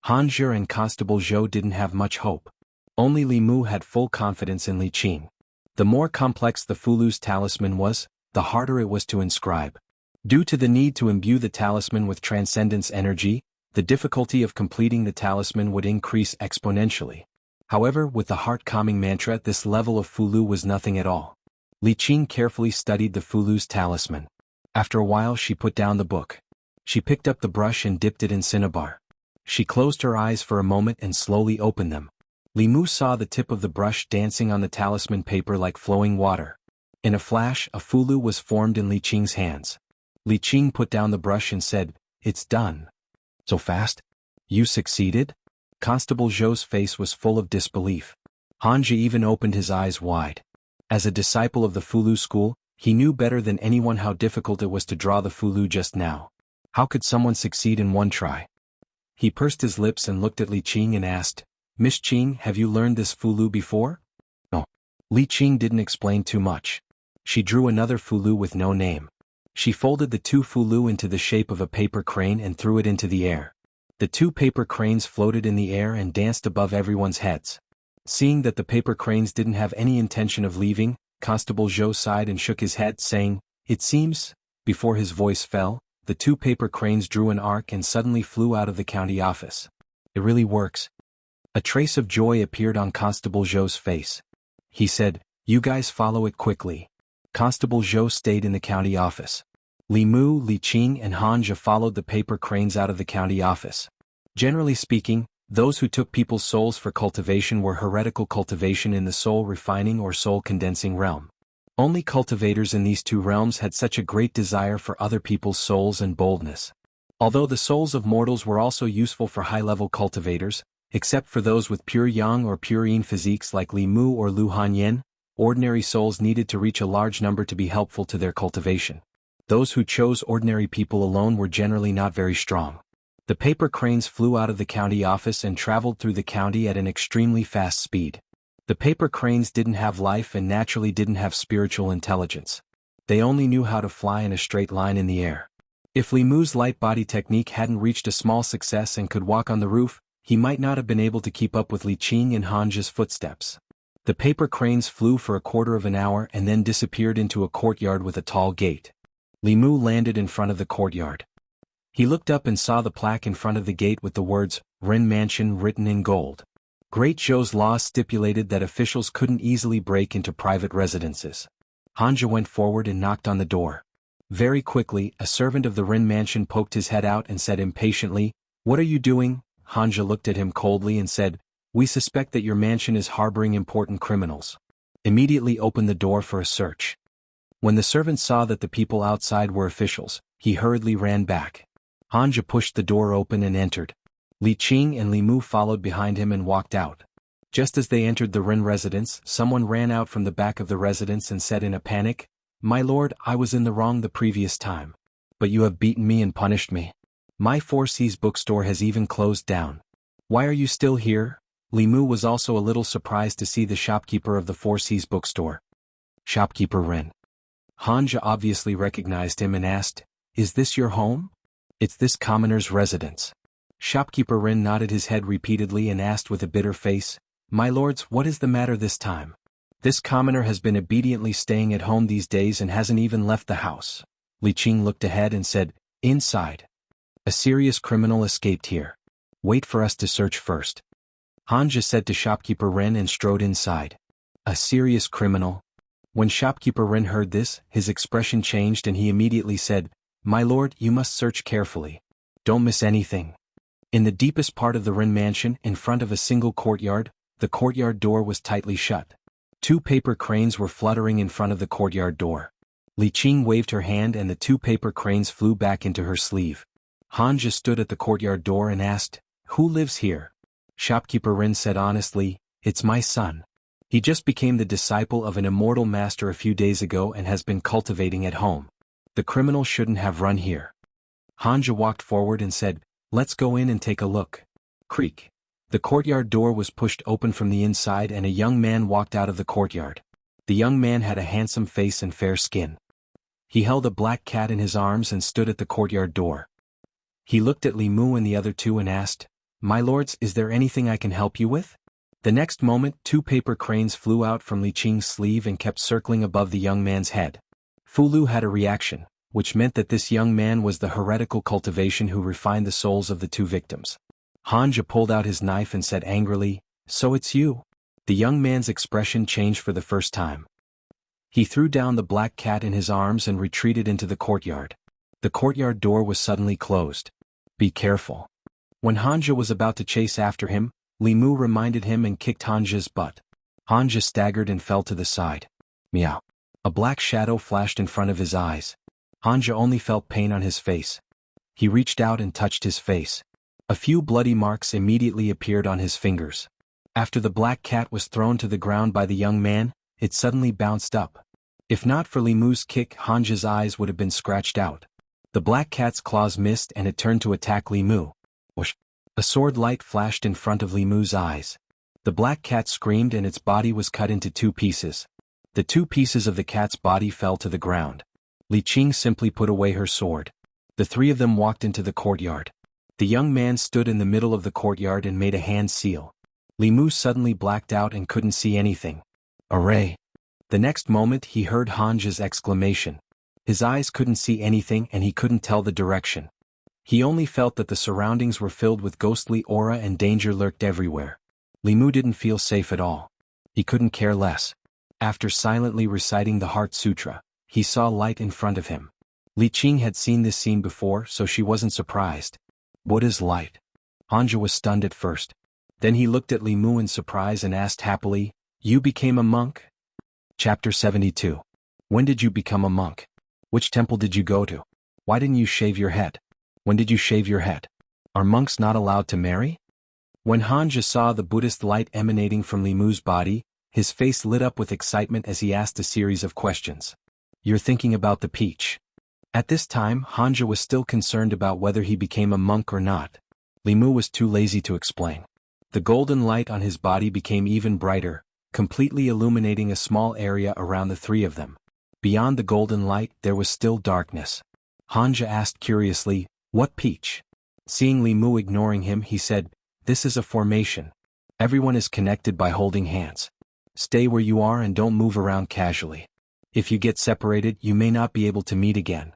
Hanja and Constable Zhou didn't have much hope. Only Li Mu had full confidence in Li Qing. The more complex the Fulu's talisman was, the harder it was to inscribe. Due to the need to imbue the talisman with transcendence energy, the difficulty of completing the talisman would increase exponentially. However, with the heart-calming mantra, this level of Fulu was nothing at all. Li Qing carefully studied the Fulu's talisman. After a while she put down the book. She picked up the brush and dipped it in cinnabar. She closed her eyes for a moment and slowly opened them. Li Mu saw the tip of the brush dancing on the talisman paper like flowing water. In a flash, a Fulu was formed in Li Qing's hands. Li Qing put down the brush and said, "It's done." "So fast? You succeeded?" Constable Zhou's face was full of disbelief. Hanja even opened his eyes wide. As a disciple of the Fulu school, he knew better than anyone how difficult it was to draw the Fulu just now. How could someone succeed in one try? He pursed his lips and looked at Li Qing and asked, "Miss Qing, have you learned this Fulu before?" "No." Li Qing didn't explain too much. She drew another Fulu with no name. She folded the two Fulu into the shape of a paper crane and threw it into the air. The two paper cranes floated in the air and danced above everyone's heads. Seeing that the paper cranes didn't have any intention of leaving, Constable Zhou sighed and shook his head, saying, "It seems," before his voice fell, the two paper cranes drew an arc and suddenly flew out of the county office. "It really works." A trace of joy appeared on Constable Zhou's face. He said, "You guys follow it quickly." Constable Zhou stayed in the county office. Li Mu, Li Qing and Hanja followed the paper cranes out of the county office. Generally speaking, those who took people's souls for cultivation were heretical cultivation in the soul refining or soul condensing realm. Only cultivators in these two realms had such a great desire for other people's souls and boldness. Although the souls of mortals were also useful for high-level cultivators, except for those with pure yang or pure yin physiques like Li Mu or Lu Hanyan, ordinary souls needed to reach a large number to be helpful to their cultivation. Those who chose ordinary people alone were generally not very strong. The paper cranes flew out of the county office and traveled through the county at an extremely fast speed. The paper cranes didn't have life and naturally didn't have spiritual intelligence. They only knew how to fly in a straight line in the air. If Li Mu's light body technique hadn't reached a small success and could walk on the roof, he might not have been able to keep up with Li Qing and Hanja's footsteps. The paper cranes flew for a quarter of an hour and then disappeared into a courtyard with a tall gate. Li Mu landed in front of the courtyard. He looked up and saw the plaque in front of the gate with the words, "Ren Mansion" written in gold. Great Zhou's law stipulated that officials couldn't easily break into private residences. Hanja went forward and knocked on the door. Very quickly, a servant of the Ren Mansion poked his head out and said impatiently, "What are you doing?" Hanja looked at him coldly and said, "We suspect that your mansion is harboring important criminals. Immediately open the door for a search." When the servant saw that the people outside were officials, he hurriedly ran back. Hanja pushed the door open and entered. Li Qing and Li Mu followed behind him and walked out. Just as they entered the Ren residence, someone ran out from the back of the residence and said in a panic, "My lord, I was in the wrong the previous time. But you have beaten me and punished me. My Four Seas bookstore has even closed down. Why are you still here?" Li Mu was also a little surprised to see the shopkeeper of the Four Seas bookstore. "Shopkeeper Ren." Hanja obviously recognized him and asked, "Is this your home?" "It's this commoner's residence." Shopkeeper Ren nodded his head repeatedly and asked with a bitter face, "My lords, what is the matter this time? This commoner has been obediently staying at home these days and hasn't even left the house." Li Qing looked ahead and said, "Inside. A serious criminal escaped here. Wait for us to search first." Hanja said to Shopkeeper Ren and strode inside. "A serious criminal?" When Shopkeeper Ren heard this, his expression changed and he immediately said, "My lord, you must search carefully. Don't miss anything." In the deepest part of the Ren mansion, in front of a single courtyard, the courtyard door was tightly shut. 2 paper cranes were fluttering in front of the courtyard door. Li Qing waved her hand and the 2 paper cranes flew back into her sleeve. Hanja stood at the courtyard door and asked, "Who lives here?" Shopkeeper Ren said honestly, "It's my son. He just became the disciple of an immortal master a few days ago and has been cultivating at home. The criminal shouldn't have run here." Hanja walked forward and said, "Let's go in and take a look." Creak. The courtyard door was pushed open from the inside and a young man walked out of the courtyard. The young man had a handsome face and fair skin. He held a black cat in his arms and stood at the courtyard door. He looked at Li Mu and the other 2 and asked, "My lords, is there anything I can help you with?" The next moment 2 paper cranes flew out from Li Qing's sleeve and kept circling above the young man's head. Fu Lu had a reaction, which meant that this young man was the heretical Cultivation who refined the souls of the 2 victims. Hanja pulled out his knife and said angrily, "So it's you?" The young man's expression changed for the first time. He threw down the black cat in his arms and retreated into the courtyard. The courtyard door was suddenly closed. "Be careful." When Hanja was about to chase after him, Li Mu reminded him and kicked Hanja's butt. Hanja staggered and fell to the side. Meow. A black shadow flashed in front of his eyes. Hanja only felt pain on his face. He reached out and touched his face. A few bloody marks immediately appeared on his fingers. After the black cat was thrown to the ground by the young man, it suddenly bounced up. If not for Li Mu's kick, Hanja's eyes would have been scratched out. The black cat's claws missed and it turned to attack Li Mu. Whoosh! A sword light flashed in front of Li Mu's eyes. The black cat screamed and its body was cut into 2 pieces. The 2 pieces of the cat's body fell to the ground. Li Qing simply put away her sword. The 3 of them walked into the courtyard. The young man stood in the middle of the courtyard and made a hand seal. Li Mu suddenly blacked out and couldn't see anything. "Array!" The next moment he heard Hanja's exclamation. His eyes couldn't see anything and he couldn't tell the direction. He only felt that the surroundings were filled with ghostly aura and danger lurked everywhere. Li Mu didn't feel safe at all. He couldn't care less. After silently reciting the Heart Sutra, he saw light in front of him. Li Qing had seen this scene before, so she wasn't surprised. Buddha's light. Hanja was stunned at first. Then he looked at Li Mu in surprise and asked happily, "You became a monk?" Chapter 72. When did you become a monk? Which temple did you go to? Why didn't you shave your head? When did you shave your head? Are monks not allowed to marry? When Hanja saw the Buddhist light emanating from Li Mu's body, his face lit up with excitement as he asked a series of questions. "You're thinking about the peach." At this time, Hanja was still concerned about whether he became a monk or not. Li Mu was too lazy to explain. The golden light on his body became even brighter, completely illuminating a small area around the 3 of them. Beyond the golden light, there was still darkness. Hanja asked curiously, "What peach?" Seeing Li Mu ignoring him, he said, "This is a formation. Everyone is connected by holding hands. Stay where you are and don't move around casually. If you get separated, you may not be able to meet again."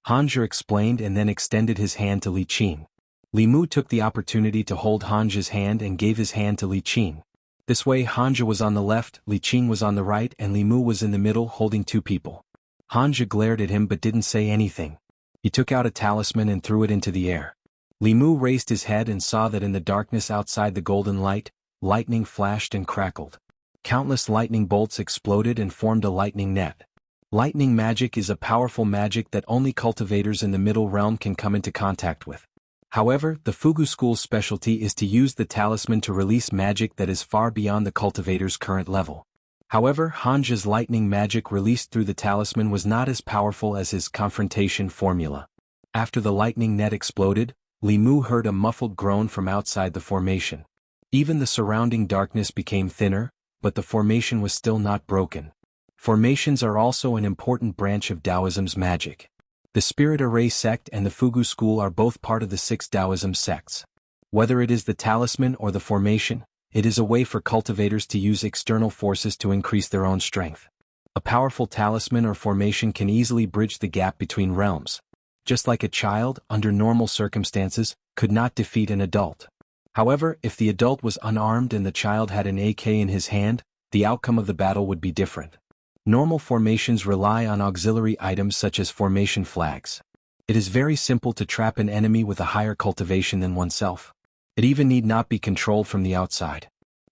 Hanja explained and then extended his hand to Li Qing. Li Mu took the opportunity to hold Hanja's hand and gave his hand to Li Qing. This way Hanja was on the left, Li Qing was on the right and Li Mu was in the middle holding 2 people. Hanja glared at him but didn't say anything. He took out a talisman and threw it into the air. Li Mu raised his head and saw that in the darkness outside the golden light, lightning flashed and crackled. Countless lightning bolts exploded and formed a lightning net. Lightning magic is a powerful magic that only cultivators in the middle realm can come into contact with. However, the Fugu school's specialty is to use the talisman to release magic that is far beyond the cultivator's current level. However, Hanja's lightning magic released through the talisman was not as powerful as his confrontation formula. After the lightning net exploded, Li Mu heard a muffled groan from outside the formation. Even the surrounding darkness became thinner, but the formation was still not broken. Formations are also an important branch of Taoism's magic. The Spirit Array sect and the Fugu school are both part of the 6 Taoism sects. Whether it is the talisman or the formation, it is a way for cultivators to use external forces to increase their own strength. A powerful talisman or formation can easily bridge the gap between realms. Just like a child, under normal circumstances, could not defeat an adult. However, if the adult was unarmed and the child had an AK in his hand, the outcome of the battle would be different. Normal formations rely on auxiliary items such as formation flags. It is very simple to trap an enemy with a higher cultivation than oneself. It even need not be controlled from the outside.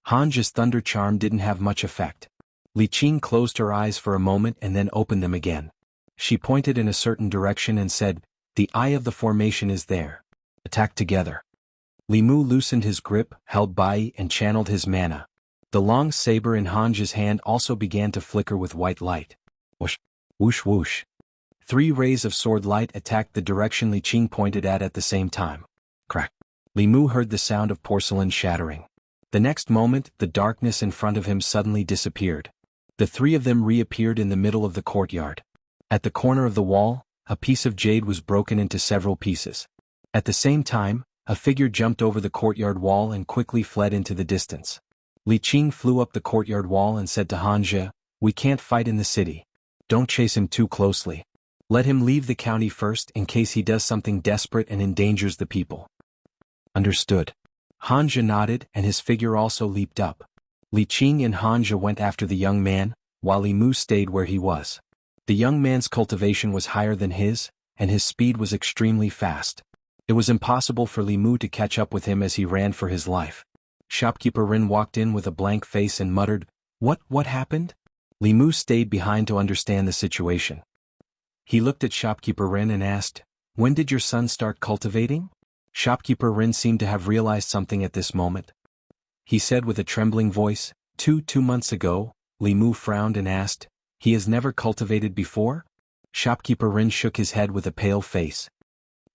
Hanja's thunder charm didn't have much effect. Li Qing closed her eyes for a moment and then opened them again. She pointed in a certain direction and said, "The eye of the formation is there. Attack together." Li Mu loosened his grip, held Bai and channeled his mana. The long saber in Hanja's hand also began to flicker with white light. Whoosh, whoosh whoosh. 3 rays of sword light attacked the direction Li Qing pointed at the same time. Crack. Li Mu heard the sound of porcelain shattering. The next moment, the darkness in front of him suddenly disappeared. The 3 of them reappeared in the middle of the courtyard. At the corner of the wall, a piece of jade was broken into several pieces. At the same time, a figure jumped over the courtyard wall and quickly fled into the distance. Li Qing flew up the courtyard wall and said to Hanja, "We can't fight in the city. Don't chase him too closely. Let him leave the county first in case he does something desperate and endangers the people." Understood. Hanja nodded and his figure also leaped up. Li Qing and Hanja went after the young man, while Li Mu stayed where he was. The young man's cultivation was higher than his, and his speed was extremely fast. It was impossible for Li Mu to catch up with him as he ran for his life. Shopkeeper Rin walked in with a blank face and muttered, What happened?" Li Mu stayed behind to understand the situation. He looked at Shopkeeper Rin and asked, "When did your son start cultivating?" Shopkeeper Rin seemed to have realized something at this moment. He said with a trembling voice, Two months ago." Li Mu frowned and asked, "He has never cultivated before?" Shopkeeper Rin shook his head with a pale face.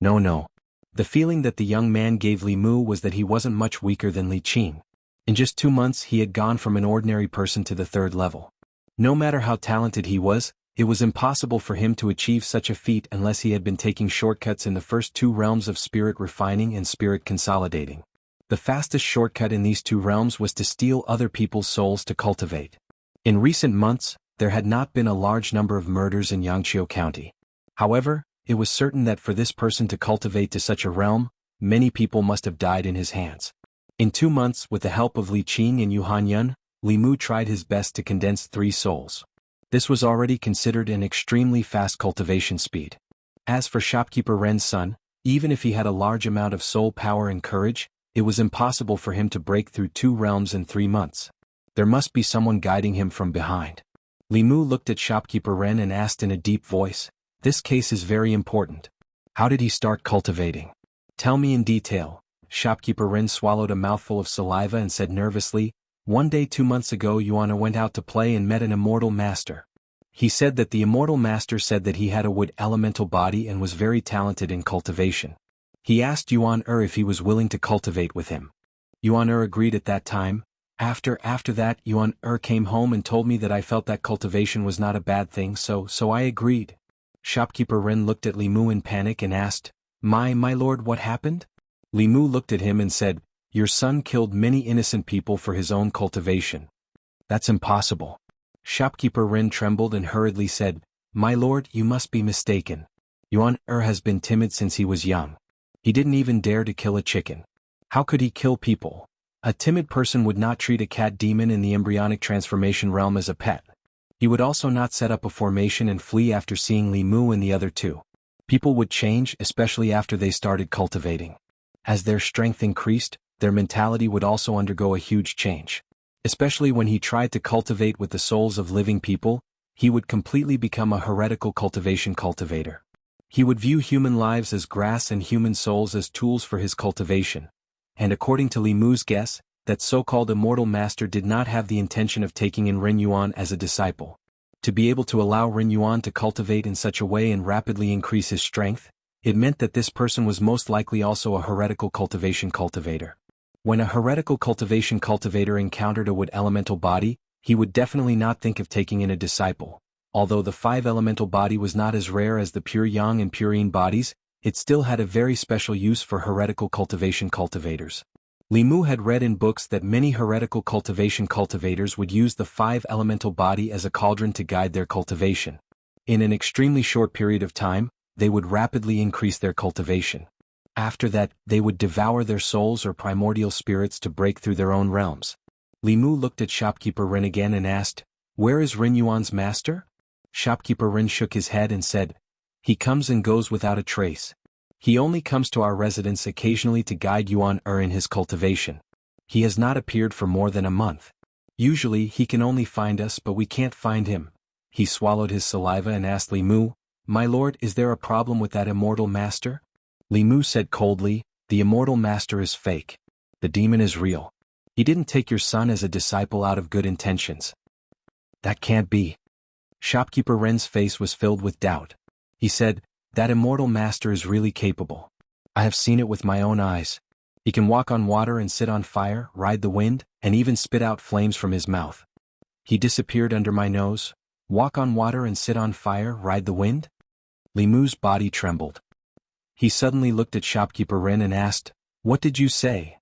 No. The feeling that the young man gave Li Mu was that he wasn't much weaker than Li Qing. In just 2 months he had gone from an ordinary person to the 3rd level. No matter how talented he was, it was impossible for him to achieve such a feat unless he had been taking shortcuts in the first 2 realms of spirit refining and spirit consolidating. The fastest shortcut in these 2 realms was to steal other people's souls to cultivate. In recent months, there had not been a large number of murders in Yangqiu County. However, it was certain that for this person to cultivate to such a realm, many people must have died in his hands. In 2 months, with the help of Li Qing and Yu Hanyun, Li Mu tried his best to condense 3 souls. This was already considered an extremely fast cultivation speed. As for Shopkeeper Ren's son, even if he had a large amount of soul power and courage, it was impossible for him to break through 2 realms in 3 months. There must be someone guiding him from behind. Li Mu looked at Shopkeeper Ren and asked in a deep voice, "This case is very important. How did he start cultivating? Tell me in detail." Shopkeeper Ren swallowed a mouthful of saliva and said nervously, "One day 2 months ago Yuana went out to play and met an immortal master. He said that the immortal master said that he had a wood elemental body and was very talented in cultivation. He asked Yuan if he was willing to cultivate with him. Yuan agreed at that time. After that Yuan came home and told me that I felt that cultivation was not a bad thing, so I agreed." Shopkeeper Ren looked at Li Mu in panic and asked, My lord, what happened?" Li Mu looked at him and said, "Your son killed many innocent people for his own cultivation." "That's impossible." Shopkeeper Ren trembled and hurriedly said, "My lord, you must be mistaken. Yuan has been timid since he was young. He didn't even dare to kill a chicken. How could he kill people? A timid person would not treat a cat demon in the embryonic transformation realm as a pet. He would also not set up a formation and flee after seeing Li Mu and the other 2. People would change, especially after they started cultivating. As their strength increased, their mentality would also undergo a huge change. Especially when he tried to cultivate with the souls of living people, he would completely become a heretical cultivation cultivator. He would view human lives as grass and human souls as tools for his cultivation. And according to Li Mu's guess, that so-called immortal master did not have the intention of taking in Ren Yuan as a disciple. To be able to allow Ren Yuan to cultivate in such a way and rapidly increase his strength, it meant that this person was most likely also a heretical cultivation cultivator. When a heretical cultivation cultivator encountered a wood elemental body, he would definitely not think of taking in a disciple. Although the 5 elemental body was not as rare as the pure yang and pure yin bodies, it still had a very special use for heretical cultivation cultivators. Li Mu had read in books that many heretical cultivation cultivators would use the 5 elemental body as a cauldron to guide their cultivation. In an extremely short period of time, they would rapidly increase their cultivation. After that, they would devour their souls or primordial spirits to break through their own realms. Li Mu looked at shopkeeper Ren again and asked, "Where is Ren Yuan's master?" Shopkeeper Ren shook his head and said, "He comes and goes without a trace. He only comes to our residence occasionally to guide Yuan in his cultivation. He has not appeared for more than a month. Usually he can only find us but we can't find him." He swallowed his saliva and asked Li Mu, "My lord, is there a problem with that immortal master?" Li Mu said coldly, "The immortal master is fake. The demon is real. He didn't take your son as a disciple out of good intentions." "That can't be." Shopkeeper Ren's face was filled with doubt. He said, "That immortal master is really capable. I have seen it with my own eyes. He can walk on water and sit on fire, ride the wind, and even spit out flames from his mouth. He disappeared under my nose. Walk on water and sit on fire, ride the wind?" Li Mu's body trembled. He suddenly looked at shopkeeper Ren and asked, "What did you say?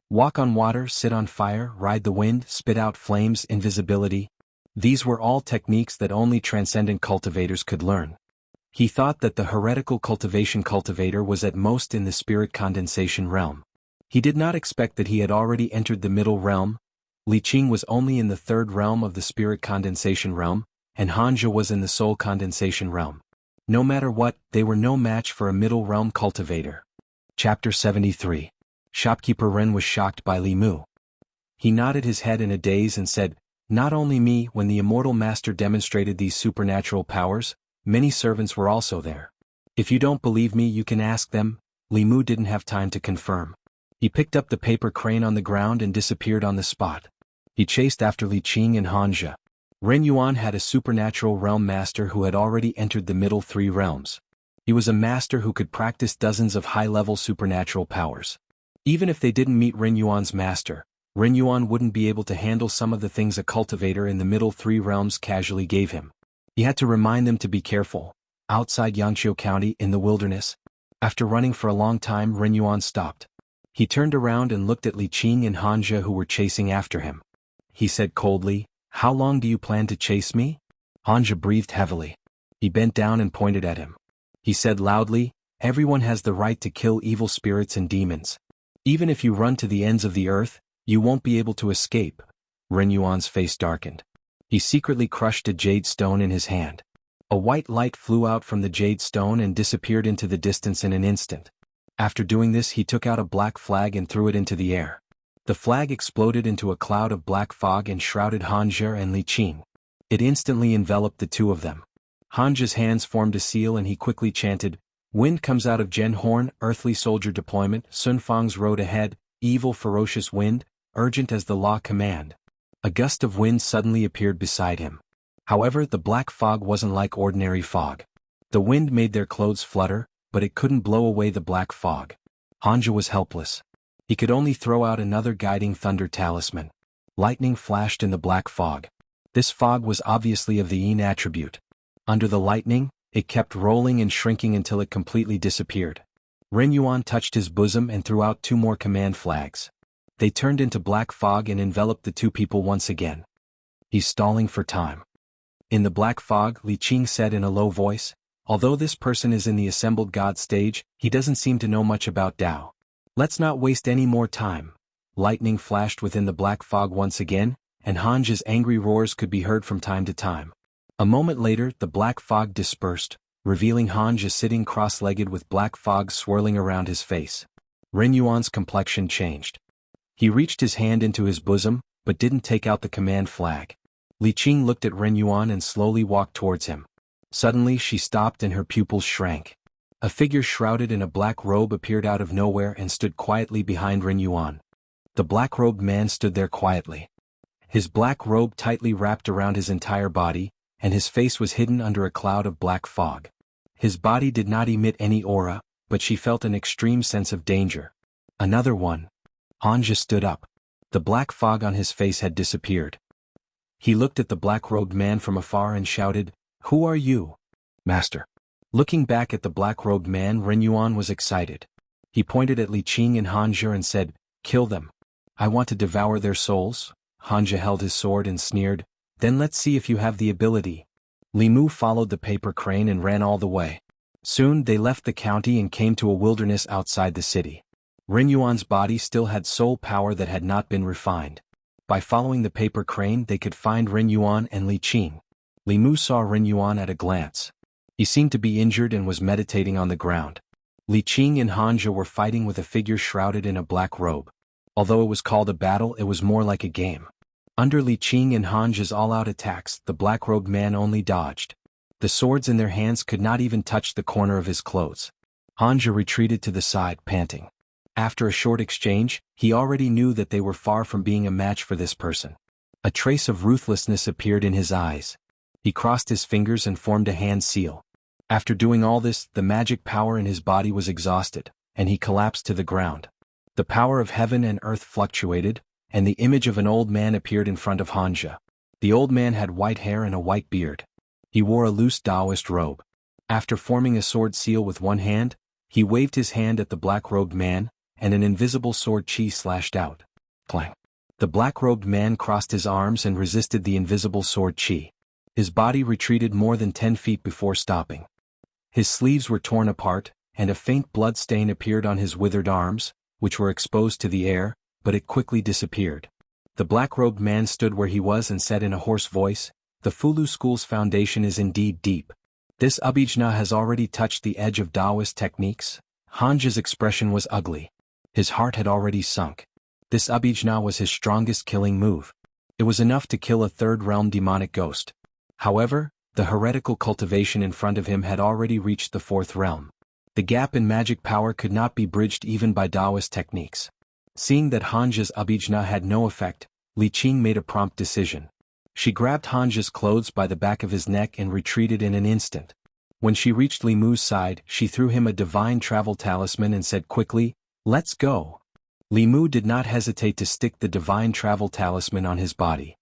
Walk on water, sit on fire, ride the wind, spit out flames, invisibility." These were all techniques that only transcendent cultivators could learn. He thought that the heretical cultivation cultivator was at most in the spirit condensation realm. He did not expect that he had already entered the middle realm. Li Qing was only in the 3rd realm of the spirit condensation realm, and Hanja was in the soul condensation realm. No matter what, they were no match for a middle realm cultivator. Chapter 73. Shopkeeper Ren was shocked by Li Mu. He nodded his head in a daze and said, "Not only me, when the immortal master demonstrated these supernatural powers, many servants were also there. If you don't believe me, you can ask them." Li Mu didn't have time to confirm. He picked up the paper crane on the ground and disappeared on the spot. He chased after Li Qing and Hanja. Ren Yuan had a supernatural realm master who had already entered the middle 3 realms. He was a master who could practice dozens of high-level supernatural powers. Even if they didn't meet Ren Yuan's master, Ren Yuan wouldn't be able to handle some of the things a cultivator in the middle 3 realms casually gave him. He had to remind them to be careful. Outside Yangqiu County in the wilderness, after running for a long time, Ren Yuan stopped. He turned around and looked at Li Qing and Hanja who were chasing after him. He said coldly, "How long do you plan to chase me?" Hanja breathed heavily. He bent down and pointed at him. He said loudly, "Everyone has the right to kill evil spirits and demons. Even if you run to the ends of the earth, you won't be able to escape." Ren Yuan's face darkened. He secretly crushed a jade stone in his hand. A white light flew out from the jade stone and disappeared into the distance in an instant. After doing this, he took out a black flag and threw it into the air. The flag exploded into a cloud of black fog and shrouded Hanja and Li Qing. It instantly enveloped the 2 of them. Hanja's hands formed a seal and he quickly chanted, "Wind comes out of Gen Horn, earthly soldier deployment, Sun Fang's road ahead, evil ferocious wind, urgent as the law command." A gust of wind suddenly appeared beside him. However, the black fog wasn't like ordinary fog. The wind made their clothes flutter, but it couldn't blow away the black fog. Hanja was helpless. He could only throw out another guiding thunder talisman. Lightning flashed in the black fog. This fog was obviously of the yin attribute. Under the lightning, it kept rolling and shrinking until it completely disappeared. Ren Yuan touched his bosom and threw out 2 more command flags. They turned into black fog and enveloped the 2 people once again. "He's stalling for time." In the black fog, Li Qing said in a low voice, "Although this person is in the assembled god stage, he doesn't seem to know much about Tao. Let's not waste any more time." Lightning flashed within the black fog once again, and Hanja's angry roars could be heard from time to time. A moment later, the black fog dispersed, revealing Hanja sitting cross-legged with black fog swirling around his face. Ren Yuan's complexion changed. He reached his hand into his bosom, but didn't take out the command flag. Li Qing looked at Ren Yuan and slowly walked towards him. Suddenly she stopped and her pupils shrank. A figure shrouded in a black robe appeared out of nowhere and stood quietly behind Ren Yuan. The black-robed man stood there quietly. His black robe tightly wrapped around his entire body, and his face was hidden under a cloud of black fog. His body did not emit any aura, but she felt an extreme sense of danger. Another one. Hanja stood up. The black fog on his face had disappeared. He looked at the black-robed man from afar and shouted, "Who are you, Master?" Looking back at the black-robed man, Ren Yuan was excited. He pointed at Li Qing and Hanja and said, "Kill them. I want to devour their souls." Hanja held his sword and sneered, "Then let's see if you have the ability." Li Mu followed the paper crane and ran all the way. Soon they left the county and came to a wilderness outside the city. Ren Yuan's body still had soul power that had not been refined. By following the paper crane they could find Ren Yuan and Li Qing. Li Mu saw Ren Yuan at a glance. He seemed to be injured and was meditating on the ground. Li Qing and Hanja were fighting with a figure shrouded in a black robe. Although it was called a battle, it was more like a game. Under Li Qing and Hanja's all-out attacks, the black-robed man only dodged. The swords in their hands could not even touch the corner of his clothes. Hanja retreated to the side, panting. After a short exchange, he already knew that they were far from being a match for this person. A trace of ruthlessness appeared in his eyes. He crossed his fingers and formed a hand seal. After doing all this, the magic power in his body was exhausted, and he collapsed to the ground. The power of heaven and earth fluctuated, and the image of an old man appeared in front of Hanja. The old man had white hair and a white beard. He wore a loose Taoist robe. After forming a sword seal with one hand, he waved his hand at the black-robed man, and an invisible sword chi slashed out. Clang. The black-robed man crossed his arms and resisted the invisible sword chi. His body retreated more than 10 feet before stopping. His sleeves were torn apart, and a faint blood stain appeared on his withered arms, which were exposed to the air, but it quickly disappeared. The black-robed man stood where he was and said in a hoarse voice, "The Fulu School's foundation is indeed deep. This Abhijna has already touched the edge of Taoist techniques." Hanja's expression was ugly. His heart had already sunk. This Abhijna was his strongest killing move. It was enough to kill a third-realm demonic ghost. However, the heretical cultivation in front of him had already reached the fourth realm. The gap in magic power could not be bridged even by Taoist techniques. Seeing that Hanja's Abhijna had no effect, Li Qing made a prompt decision. She grabbed Hanja's clothes by the back of his neck and retreated in an instant. When she reached Li Mu's side, she threw him a divine travel talisman and said quickly, "Let's go." Li Mu did not hesitate to stick the divine travel talisman on his body.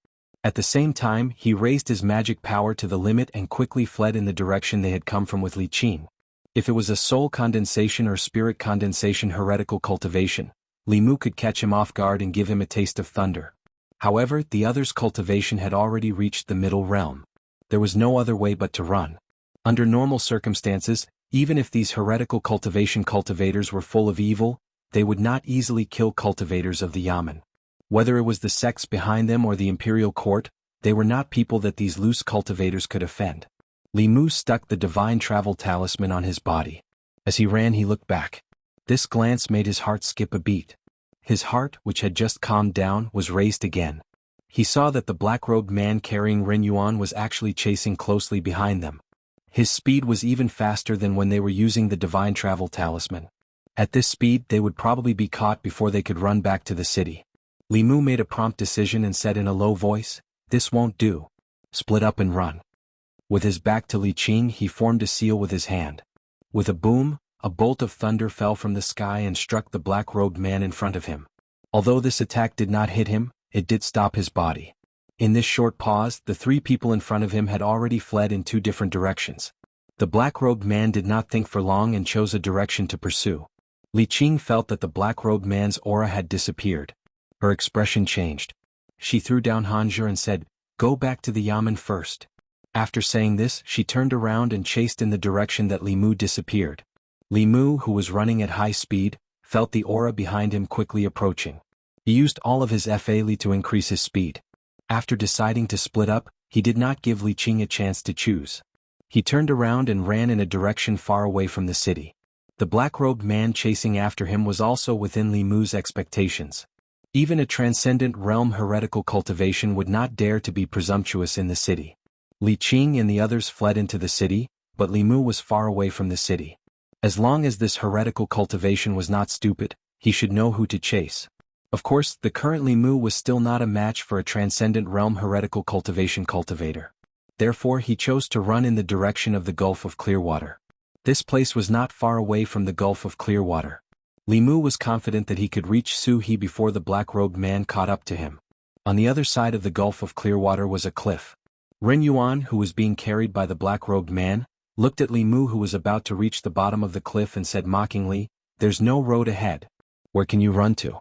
At the same time, he raised his magic power to the limit and quickly fled in the direction they had come from with Li Qing. If it was a soul condensation or spirit condensation heretical cultivation, Li Mu could catch him off guard and give him a taste of thunder. However, the other's cultivation had already reached the middle realm. There was no other way but to run. Under normal circumstances, even if these heretical cultivation cultivators were full of evil, they would not easily kill cultivators of the Yamen. Whether it was the sects behind them or the imperial court, they were not people that these loose cultivators could offend. Li Mu stuck the divine travel talisman on his body. As he ran, he looked back. This glance made his heart skip a beat. His heart, which had just calmed down, was raised again. He saw that the black-robed man carrying Ren Yuan was actually chasing closely behind them. His speed was even faster than when they were using the divine travel talisman. At this speed, they would probably be caught before they could run back to the city. Li Mu made a prompt decision and said in a low voice, "This won't do. Split up and run." With his back to Li Qing, he formed a seal with his hand. With a boom, a bolt of thunder fell from the sky and struck the black-robed man in front of him. Although this attack did not hit him, it did stop his body. In this short pause, the three people in front of him had already fled in two different directions. The black-robed man did not think for long and chose a direction to pursue. Li Qing felt that the black-robed man's aura had disappeared. Her expression changed. She threw down Hanja and said, "Go back to the Yamen first." After saying this, she turned around and chased in the direction that Li Mu disappeared. Li Mu, who was running at high speed, felt the aura behind him quickly approaching. He used all of his Fa to increase his speed. After deciding to split up, he did not give Li Qing a chance to choose. He turned around and ran in a direction far away from the city. The black-robed man chasing after him was also within Li Mu's expectations. Even a transcendent realm heretical cultivation would not dare to be presumptuous in the city. Li Qing and the others fled into the city, but Li Mu was far away from the city. As long as this heretical cultivation was not stupid, he should know who to chase. Of course, the current Li Mu was still not a match for a transcendent realm heretical cultivation cultivator. Therefore he chose to run in the direction of the Gulf of Clearwater. This place was not far away from the Gulf of Clearwater. Li Mu was confident that he could reach Su He before the black-robed man caught up to him. On the other side of the Gulf of Clearwater was a cliff. Ren Yuan, who was being carried by the black-robed man, looked at Li Mu, who was about to reach the bottom of the cliff, and said mockingly, "There's no road ahead. Where can you run to?"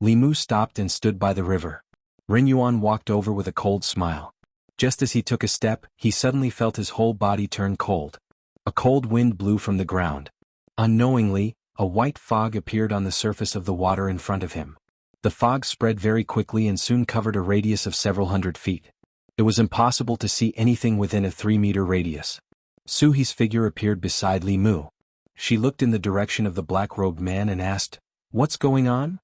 Li Mu stopped and stood by the river. Ren Yuan walked over with a cold smile. Just as he took a step, he suddenly felt his whole body turn cold. A cold wind blew from the ground. Unknowingly, a white fog appeared on the surface of the water in front of him. The fog spread very quickly and soon covered a radius of several hundred feet. It was impossible to see anything within a 3-meter radius. Su He's figure appeared beside Li Mu. She looked in the direction of the black-robed man and asked, "What's going on?"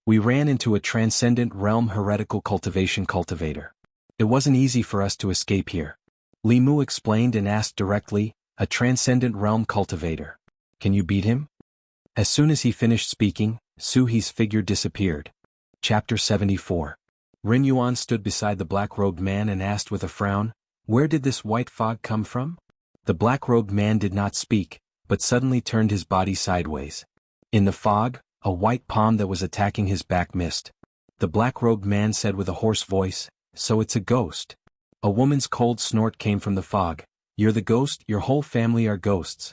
"We ran into a transcendent realm heretical cultivation cultivator. It wasn't easy for us to escape here." Li Mu explained and asked directly, "A transcendent realm cultivator. Can you beat him?" As soon as he finished speaking, Su He's figure disappeared. Chapter 74. Ren Yuan stood beside the black-robed man and asked with a frown, "Where did this white fog come from?" The black-robed man did not speak, but suddenly turned his body sideways. In the fog, a white palm that was attacking his back missed. The black-robed man said with a hoarse voice, "So it's a ghost." A woman's cold snort came from the fog. "You're the ghost, your whole family are ghosts."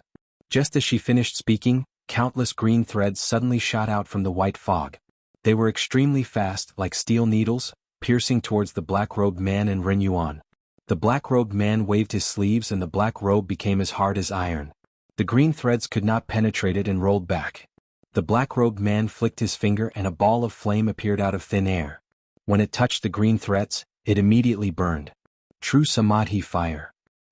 Just as she finished speaking, countless green threads suddenly shot out from the white fog. They were extremely fast, like steel needles, piercing towards the black-robed man and Ren Yuan. The black-robed man waved his sleeves and the black robe became as hard as iron. The green threads could not penetrate it and rolled back. The black-robed man flicked his finger and a ball of flame appeared out of thin air. When it touched the green threads, it immediately burned. True Samadhi fire.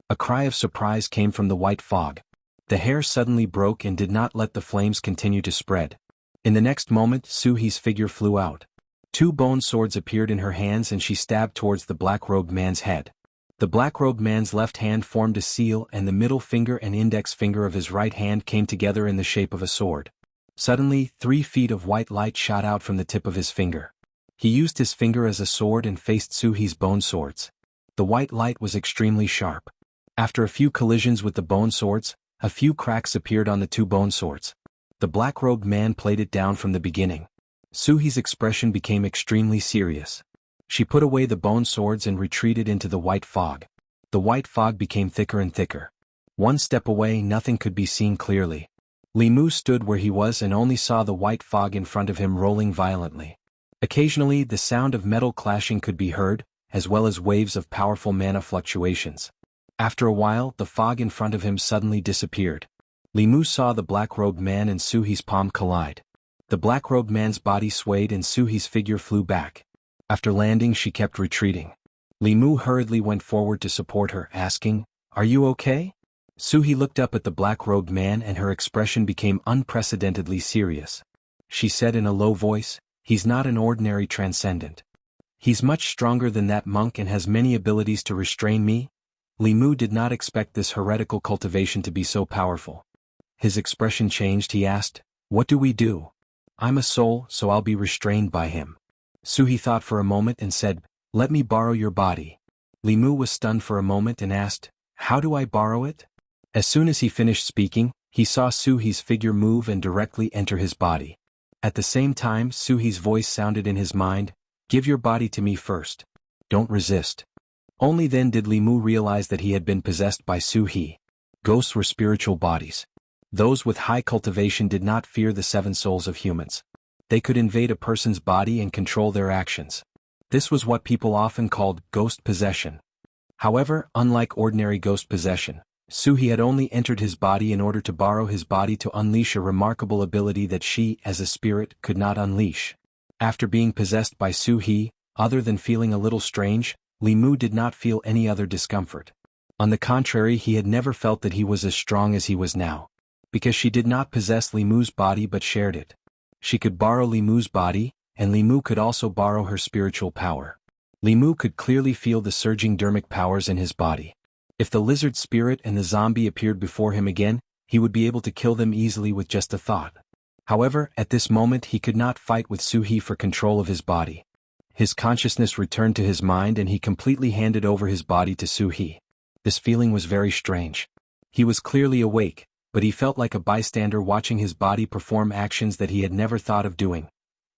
A cry of surprise came from the white fog. The hair suddenly broke and did not let the flames continue to spread. In the next moment, Su He's figure flew out. 2 bone swords appeared in her hands and she stabbed towards the black-robed man's head. The black-robed man's left hand formed a seal and the middle finger and index finger of his right hand came together in the shape of a sword. Suddenly, 3 feet of white light shot out from the tip of his finger. He used his finger as a sword and faced Su He's bone swords. The white light was extremely sharp. After a few collisions with the bone swords, a few cracks appeared on the 2 bone swords. The black-robed man played it down from the beginning. Su He's expression became extremely serious. She put away the bone swords and retreated into the white fog. The white fog became thicker and thicker. 1 step away, nothing could be seen clearly. Li Mu stood where he was and only saw the white fog in front of him rolling violently. Occasionally, the sound of metal clashing could be heard, as well as waves of powerful mana fluctuations. After a while, the fog in front of him suddenly disappeared. Li Mu saw the black-robed man and Su He's palm collide. The black-robed man's body swayed and Su He's figure flew back. After landing, she kept retreating. Li Mu hurriedly went forward to support her, asking, "Are you okay?" Su He looked up at the black-robed man and her expression became unprecedentedly serious. She said in a low voice, "He's not an ordinary transcendent. He's much stronger than that monk and has many abilities to restrain me." Li Mu did not expect this heretical cultivation to be so powerful. His expression changed. He asked, "What do we do?" "I'm a soul, so I'll be restrained by him." Su He thought for a moment and said, "Let me borrow your body." Li Mu was stunned for a moment and asked, "How do I borrow it?" As soon as he finished speaking, he saw Su He's figure move and directly enter his body. At the same time, Su He's voice sounded in his mind, "Give your body to me first. Don't resist." Only then did Li Mu realize that he had been possessed by Su He. Ghosts were spiritual bodies. Those with high cultivation did not fear the 7 souls of humans. They could invade a person's body and control their actions. This was what people often called ghost possession. However, unlike ordinary ghost possession, Su He had only entered his body in order to borrow his body to unleash a remarkable ability that she, as a spirit, could not unleash. After being possessed by Su He, other than feeling a little strange, Li Mu did not feel any other discomfort. On the contrary, he had never felt that he was as strong as he was now. Because she did not possess Li Mu's body but shared it. She could borrow Li Mu's body, and Li Mu could also borrow her spiritual power. Li Mu could clearly feel the surging dermic powers in his body. If the lizard spirit and the zombie appeared before him again, he would be able to kill them easily with just a thought. However, at this moment he could not fight with Su-he for control of his body. His consciousness returned to his mind and he completely handed over his body to Su-he. This feeling was very strange. He was clearly awake, but he felt like a bystander watching his body perform actions that he had never thought of doing.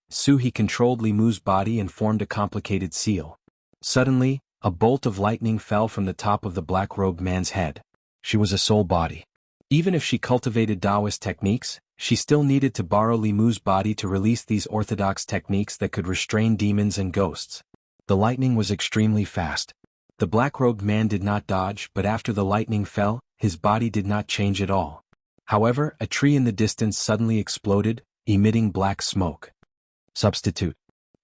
Su-he controlled Li Mu's body and formed a complicated seal. Suddenly, a bolt of lightning fell from the top of the black-robed man's head. She was a soul body. Even if she cultivated Taoist techniques, she still needed to borrow Li Mu's body to release these orthodox techniques that could restrain demons and ghosts. The lightning was extremely fast. The black-robed man did not dodge, but after the lightning fell, his body did not change at all. However, a tree in the distance suddenly exploded, emitting black smoke. Substitute.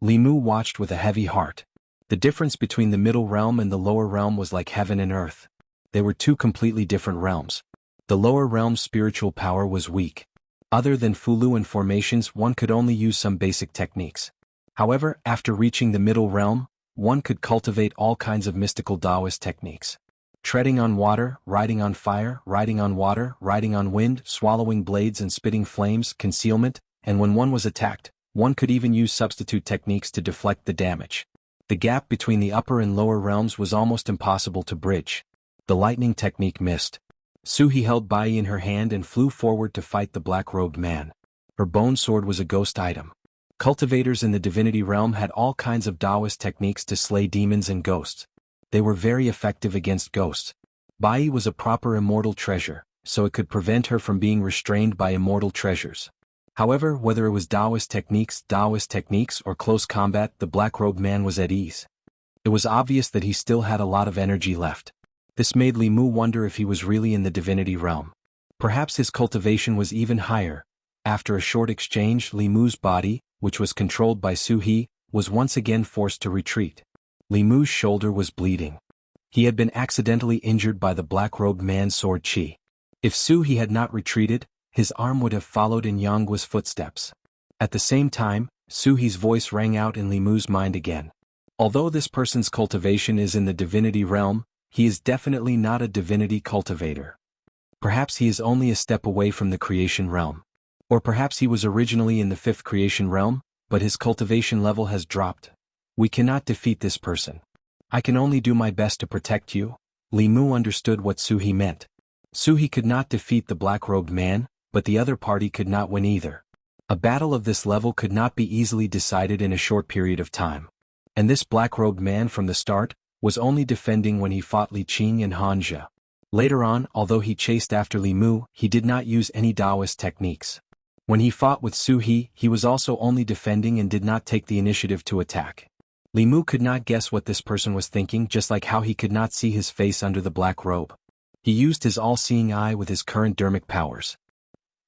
Li Mu watched with a heavy heart. The difference between the middle realm and the lower realm was like heaven and earth. They were two completely different realms. The lower realm's spiritual power was weak. Other than Fulu and formations, one could only use some basic techniques. However, after reaching the middle realm, one could cultivate all kinds of mystical Taoist techniques. Treading on water, riding on fire, riding on water, riding on wind, swallowing blades and spitting flames, concealment, and when one was attacked, one could even use substitute techniques to deflect the damage. The gap between the upper and lower realms was almost impossible to bridge. The lightning technique missed. Su-he held Bai in her hand and flew forward to fight the black-robed man. Her bone sword was a ghost item. Cultivators in the divinity realm had all kinds of Taoist techniques to slay demons and ghosts. They were very effective against ghosts. Bai was a proper immortal treasure, so it could prevent her from being restrained by immortal treasures. However, whether it was Taoist techniques, or close combat, the black-robed man was at ease. It was obvious that he still had a lot of energy left. This made Li Mu wonder if he was really in the divinity realm. Perhaps his cultivation was even higher. After a short exchange, Li Mu's body, which was controlled by Su-he, was once again forced to retreat. Li Mu's shoulder was bleeding. He had been accidentally injured by the black-robed man's sword chi. If Su-he had not retreated, his arm would have followed in Jianghu's footsteps. At the same time, Su-he's voice rang out in Li Mu's mind again. Although this person's cultivation is in the divinity realm, he is definitely not a divinity cultivator. Perhaps he is only a step away from the creation realm. Or perhaps he was originally in the fifth creation realm, but his cultivation level has dropped. We cannot defeat this person. I can only do my best to protect you. Li Mu understood what Su-he meant. Su-he could not defeat the black-robed man, but the other party could not win either. A battle of this level could not be easily decided in a short period of time. And this black-robed man from the start was only defending when he fought Li Qing and Han Zhe. Later on, although he chased after Li Mu, he did not use any Taoist techniques. When he fought with Su-he, he was also only defending and did not take the initiative to attack. Li Mu could not guess what this person was thinking, just like how he could not see his face under the black robe. He used his all-seeing eye with his current dermic powers.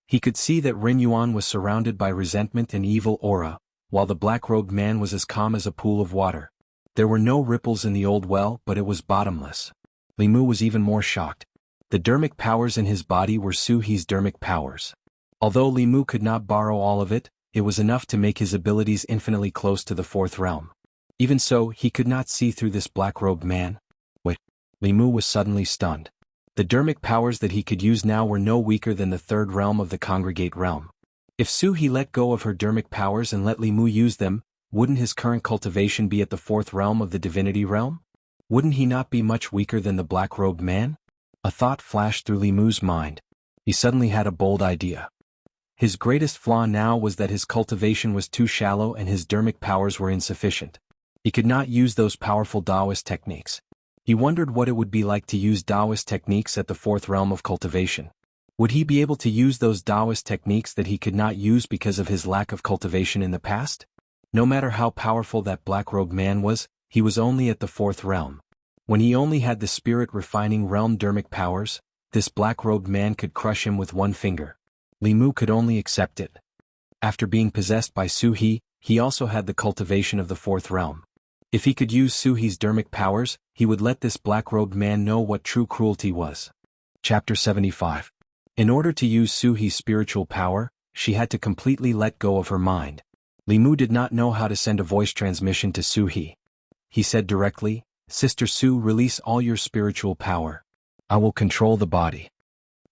He could see that Ren Yuan was surrounded by resentment and evil aura, while the black-robed man was as calm as a pool of water. There were no ripples in the old well, but it was bottomless. Li Mu was even more shocked. The dermic powers in his body were Su-he's dermic powers. Although Li Mu could not borrow all of it, it was enough to make his abilities infinitely close to the fourth realm. Even so, he could not see through this black-robed man. Wait. Li Mu was suddenly stunned. The dermic powers that he could use now were no weaker than the third realm of the congregate realm. If Su-he let go of her dermic powers and let Li Mu use them, wouldn't his current cultivation be at the fourth realm of the divinity realm? Wouldn't he not be much weaker than the black-robed man? A thought flashed through Li Mu's mind. He suddenly had a bold idea. His greatest flaw now was that his cultivation was too shallow and his dermic powers were insufficient. He could not use those powerful Taoist techniques. He wondered what it would be like to use Taoist techniques at the fourth realm of cultivation. Would he be able to use those Taoist techniques that he could not use because of his lack of cultivation in the past? No matter how powerful that black-robed man was, he was only at the fourth realm. When he only had the spirit-refining realm dermic powers, this black-robed man could crush him with one finger. Li Mu could only accept it. After being possessed by Su-he, he also had the cultivation of the fourth realm. If he could use Su-he's dermic powers, he would let this black-robed man know what true cruelty was. Chapter 75. In order to use Su-he's spiritual power, she had to completely let go of her mind. Li Mu did not know how to send a voice transmission to Su-he. He said directly, "Sister Su, release all your spiritual power. I will control the body."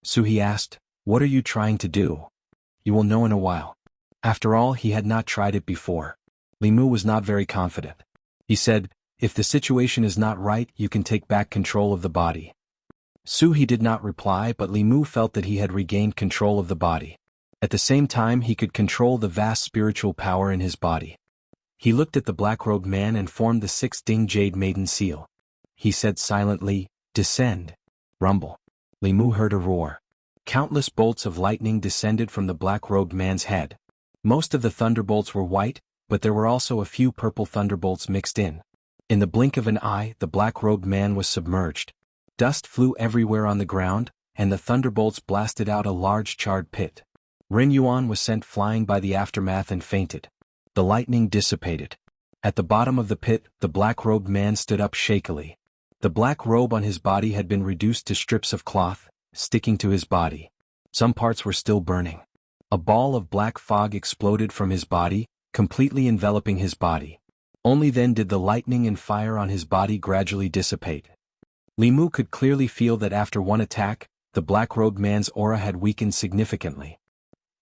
Su-he asked, "What are you trying to do?" "You will know in a while." After all, he had not tried it before. Li Mu was not very confident. He said, "If the situation is not right, you can take back control of the body." He did not reply, but Li Mu felt that he had regained control of the body. At the same time, he could control the vast spiritual power in his body. He looked at the black-robed man and formed the 6-ding jade maiden seal. He said silently, "Descend." Rumble. Li Mu heard a roar. Countless bolts of lightning descended from the black-robed man's head. Most of the thunderbolts were white, but there were also a few purple thunderbolts mixed in. In the blink of an eye, the black-robed man was submerged. Dust flew everywhere on the ground, and the thunderbolts blasted out a large charred pit. Ren Yuan was sent flying by the aftermath and fainted. The lightning dissipated. At the bottom of the pit, the black-robed man stood up shakily. The black robe on his body had been reduced to strips of cloth, sticking to his body. Some parts were still burning. A ball of black fog exploded from his body, completely enveloping his body. Only then did the lightning and fire on his body gradually dissipate. Li Mu could clearly feel that after one attack, the black-robed man's aura had weakened significantly.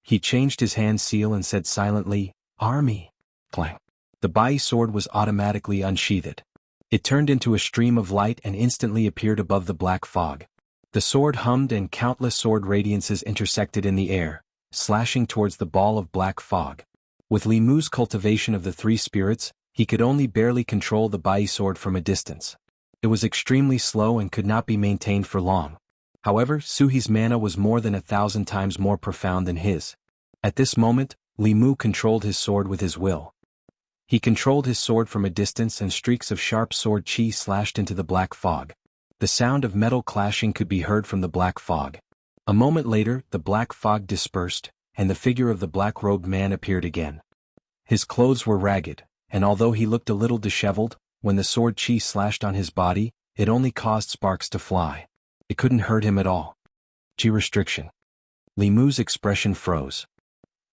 He changed his hand seal and said silently, "Army." Clang. The Bai sword was automatically unsheathed. It turned into a stream of light and instantly appeared above the black fog. The sword hummed and countless sword radiances intersected in the air, slashing towards the ball of black fog. With Li Mu's cultivation of the 3 spirits, he could only barely control the Bai sword from a distance. It was extremely slow and could not be maintained for long. However, Suhi's mana was more than 1,000 times more profound than his. At this moment, Li Mu controlled his sword with his will. He controlled his sword from a distance and streaks of sharp sword chi slashed into the black fog. The sound of metal clashing could be heard from the black fog. A moment later, the black fog dispersed, and the figure of the black-robed man appeared again. His clothes were ragged, and although he looked a little disheveled, when the sword chi slashed on his body, it only caused sparks to fly. It couldn't hurt him at all. Chi restriction. Li Mu's expression froze.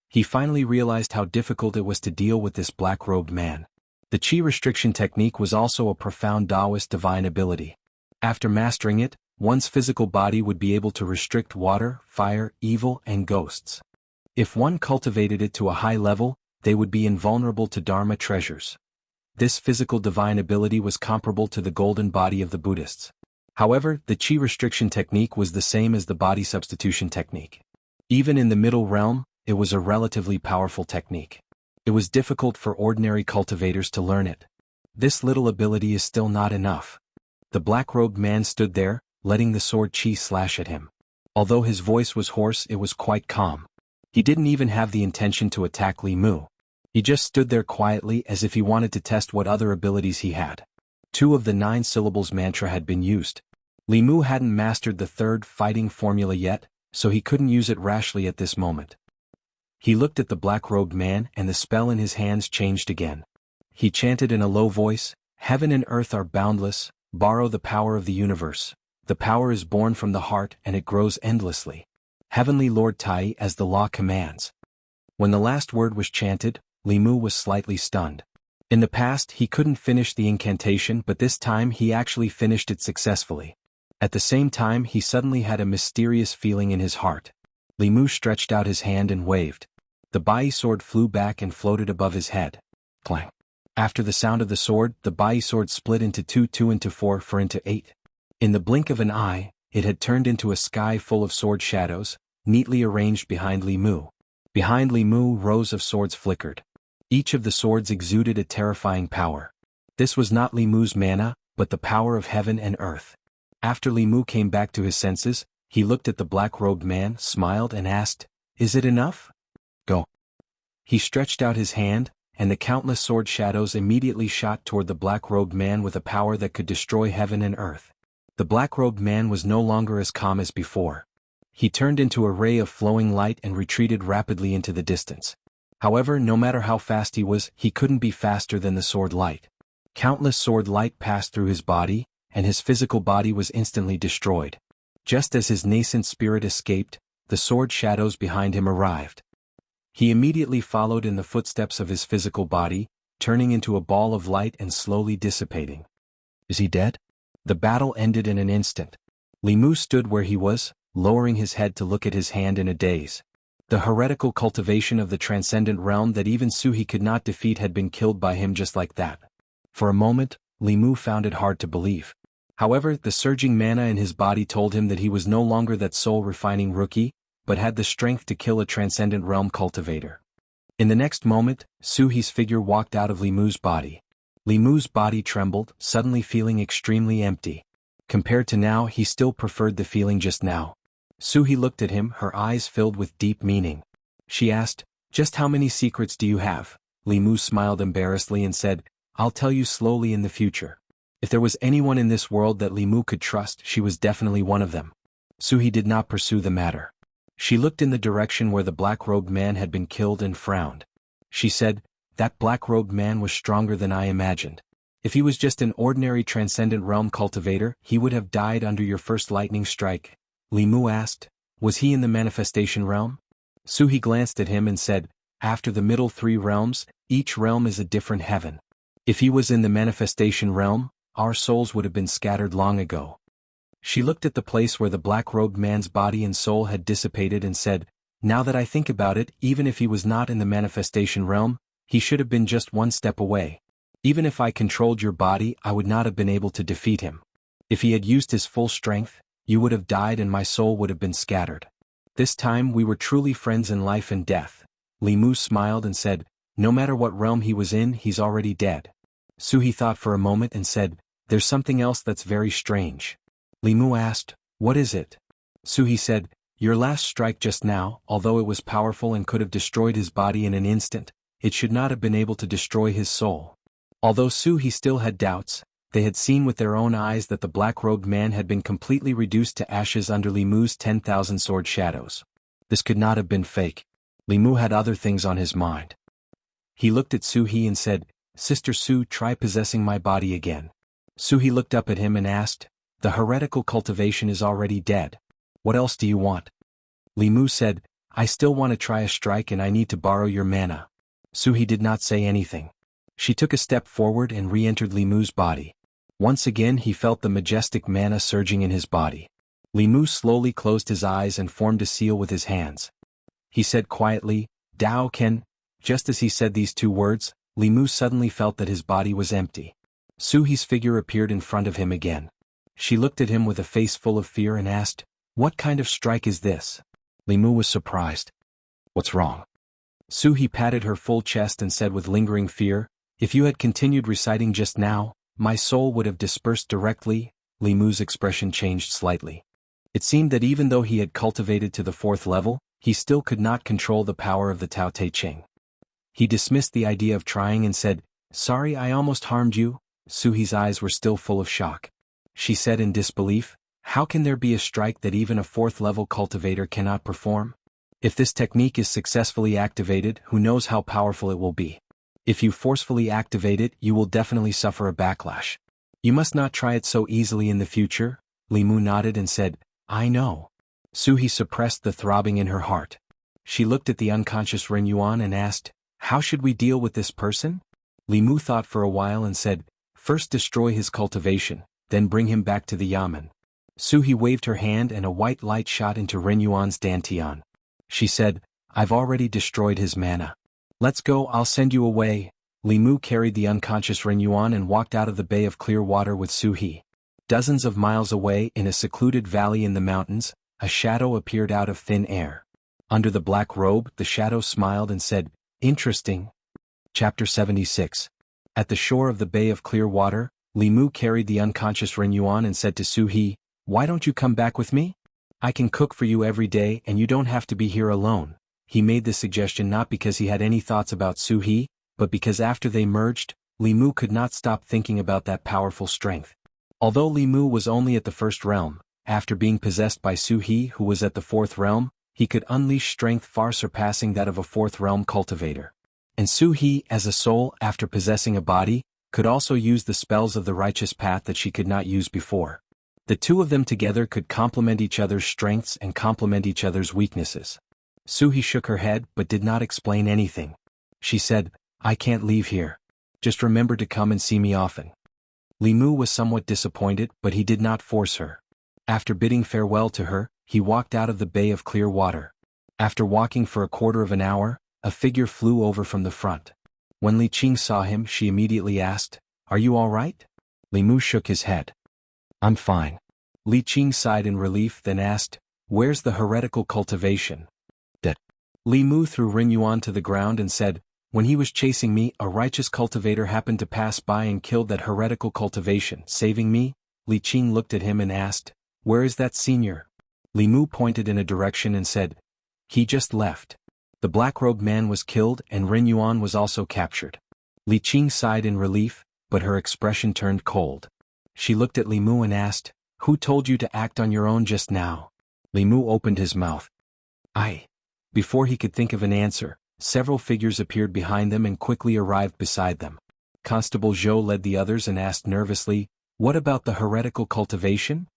He finally realized how difficult it was to deal with this black-robed man. The chi restriction technique was also a profound Taoist divine ability. After mastering it, one's physical body would be able to restrict water, fire, evil, and ghosts. If one cultivated it to a high level, they would be invulnerable to Dharma treasures. This physical divine ability was comparable to the golden body of the Buddhists. However, the chi restriction technique was the same as the body substitution technique. Even in the middle realm, it was a relatively powerful technique. It was difficult for ordinary cultivators to learn it. This little ability is still not enough. The black-robed man stood there, letting the sword chi slash at him. Although his voice was hoarse, it was quite calm. He didn't even have the intention to attack Li Mu. He just stood there quietly as if he wanted to test what other abilities he had. 2 of the 9 syllables mantra had been used. Li Mu hadn't mastered the 3rd fighting formula yet, so he couldn't use it rashly at this moment. He looked at the black-robed man and the spell in his hands changed again. He chanted in a low voice, "Heaven and earth are boundless, borrow the power of the universe. The power is born from the heart and it grows endlessly. Heavenly Lord Tai as the law commands." When the last word was chanted, Li Mu was slightly stunned. In the past he couldn't finish the incantation, but this time he actually finished it successfully. At the same time he suddenly had a mysterious feeling in his heart. Li Mu stretched out his hand and waved. The Bai sword flew back and floated above his head. Clang. After the sound of the sword, the Bai sword split into 2, 2 into 4, 4 into 8. In the blink of an eye, it had turned into a sky full of sword shadows, neatly arranged behind Li Mu. Behind Li Mu, rows of swords flickered. Each of the swords exuded a terrifying power. This was not Li Mu's mana, but the power of heaven and earth. After Li Mu came back to his senses, he looked at the black-robed man, smiled and asked, "Is it enough? Go." He stretched out his hand, and the countless sword shadows immediately shot toward the black-robed man with a power that could destroy heaven and earth. The black-robed man was no longer as calm as before. He turned into a ray of flowing light and retreated rapidly into the distance. However, no matter how fast he couldn't be faster than the sword light. Countless sword light passed through his body, and his physical body was instantly destroyed. Just as his nascent spirit escaped, the sword shadows behind him arrived. He immediately followed in the footsteps of his physical body, turning into a ball of light and slowly dissipating. Is he dead? The battle ended in an instant. Li Mu stood where he was, lowering his head to look at his hand in a daze. The heretical cultivation of the transcendent realm that even Suhi could not defeat had been killed by him just like that. For a moment, Li Mu found it hard to believe. However, the surging mana in his body told him that he was no longer that soul-refining rookie, but had the strength to kill a transcendent realm cultivator. In the next moment, Suhi's figure walked out of Li Mu's body. Li Mu's body trembled, suddenly feeling extremely empty. Compared to now, he still preferred the feeling just now. Suhi looked at him, her eyes filled with deep meaning. She asked, "Just how many secrets do you have?" Li Mu smiled embarrassedly and said, "I'll tell you slowly in the future." If there was anyone in this world that Li Mu could trust, she was definitely one of them. Suhi did not pursue the matter. She looked in the direction where the black-robed man had been killed and frowned. She said, "That black-robed man was stronger than I imagined. If he was just an ordinary transcendent realm cultivator, he would have died under your first lightning strike." Li Mu asked, "Was he in the manifestation realm?" Suhi glanced at him and said, "After the middle three realms, each realm is a different heaven. If he was in the manifestation realm, our souls would have been scattered long ago." She looked at the place where the black-robed man's body and soul had dissipated and said, "Now that I think about it, even if he was not in the manifestation realm, he should have been just one step away. Even if I controlled your body, I would not have been able to defeat him. If he had used his full strength, you would have died and my soul would have been scattered. This time we were truly friends in life and death." Li Mu smiled and said, "No matter what realm he was in, he's already dead." Suhi thought for a moment and said, "There's something else that's very strange." Li Mu asked, "What is it?" Suhi said, "Your last strike just now, although it was powerful and could have destroyed his body in an instant, it should not have been able to destroy his soul." Although Suhi still had doubts, they had seen with their own eyes that the black-robed man had been completely reduced to ashes under Li Mu's 10,000 sword shadows. This could not have been fake. Li Mu had other things on his mind. He looked at Suhi and said, "Sister Su, try possessing my body again." Suhi looked up at him and asked, "The heretical cultivation is already dead. What else do you want?" Li Mu said, "I still want to try a strike and I need to borrow your mana." Suhi did not say anything. She took a step forward and re-entered Li Mu's body. Once again he felt the majestic mana surging in his body. Li Mu slowly closed his eyes and formed a seal with his hands. He said quietly, "Dao Ken." Just as he said these two words, Li Mu suddenly felt that his body was empty. Suhi's figure appeared in front of him again. She looked at him with a face full of fear and asked, "What kind of strike is this?" Li Mu was surprised. "What's wrong?" Suhi patted her full chest and said with lingering fear, "If you had continued reciting just now, my soul would have dispersed directly." Li Mu's expression changed slightly. It seemed that even though he had cultivated to the 4th level, he still could not control the power of the Tao Te Ching. He dismissed the idea of trying and said, "Sorry I almost harmed you." Suhi's eyes were still full of shock. She said in disbelief, "How can there be a strike that even a 4th-level cultivator cannot perform? If this technique is successfully activated, who knows how powerful it will be? If you forcefully activate it, you will definitely suffer a backlash. You must not try it so easily in the future." Li Mu nodded and said, "I know." Suhi suppressed the throbbing in her heart. She looked at the unconscious Ren Yuan and asked, "How should we deal with this person?" Li Mu thought for a while and said, "First destroy his cultivation, then bring him back to the Yamen." Suhi waved her hand and a white light shot into Ren Yuan's dantian. She said, "I've already destroyed his mana. Let's go, I'll send you away." Li Mu carried the unconscious Ren Yuan and walked out of the bay of clear water with Suhi. Dozens of miles away, in a secluded valley in the mountains, a shadow appeared out of thin air. Under the black robe, the shadow smiled and said, "Interesting." Chapter 76. At the shore of the bay of clear water, Li Mu carried the unconscious Ren Yuan and said to Suhi, "Why don't you come back with me? I can cook for you every day and you don't have to be here alone." He made this suggestion not because he had any thoughts about Suhi, but because after they merged, Li Mu could not stop thinking about that powerful strength. Although Li Mu was only at the 1st realm, after being possessed by Suhi who was at the 4th realm, he could unleash strength far surpassing that of a 4th realm cultivator. And Suhi, as a soul after possessing a body, could also use the spells of the righteous path that she could not use before. The two of them together could complement each other's strengths and complement each other's weaknesses. Suhi shook her head but did not explain anything. She said, "I can't leave here. Just remember to come and see me often." Li Mu was somewhat disappointed but he did not force her. After bidding farewell to her, he walked out of the bay of clear water. After walking for a quarter of an hour, a figure flew over from the front. When Li Qing saw him, she immediately asked, "Are you all right?" Li Mu shook his head. "I'm fine." Li Qing sighed in relief, then asked, "Where's the heretical cultivation?" "That." Li Mu threw Ren Yuan to the ground and said, "When he was chasing me, a righteous cultivator happened to pass by and killed that heretical cultivation, saving me." Li Qing looked at him and asked, "Where is that senior?" Li Mu pointed in a direction and said, "He just left." The black-robed man was killed and Ren Yuan was also captured. Li Qing sighed in relief, but her expression turned cold. She looked at Li Mu and asked, "Who told you to act on your own just now?" Li Mu opened his mouth. "I." Before he could think of an answer, several figures appeared behind them and quickly arrived beside them. Constable Zhou led the others and asked nervously, "What about the heretical cultivation?"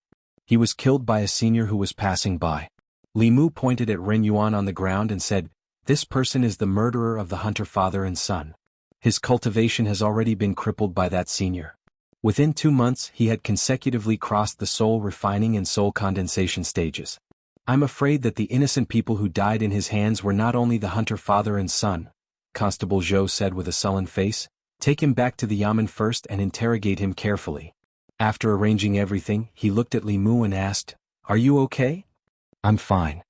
"He was killed by a senior who was passing by." Li Mu pointed at Ren Yuan on the ground and said, "This person is the murderer of the hunter father and son. His cultivation has already been crippled by that senior. Within 2 months he had consecutively crossed the soul refining and soul condensation stages. I'm afraid that the innocent people who died in his hands were not only the hunter father and son," Constable Zhou said with a sullen face. "Take him back to the yamen first and interrogate him carefully." After arranging everything, he looked at Li Mu and asked, "Are you okay?" "I'm fine."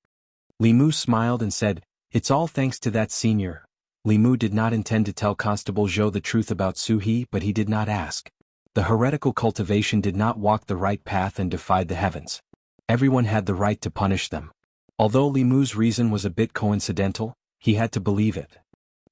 Li Mu smiled and said, "It's all thanks to that senior." Li Mu did not intend to tell Constable Zhou the truth about Su He, but he did not ask. The heretical cultivation did not walk the right path and defied the heavens. Everyone had the right to punish them. Although Li Mu's reason was a bit coincidental, he had to believe it.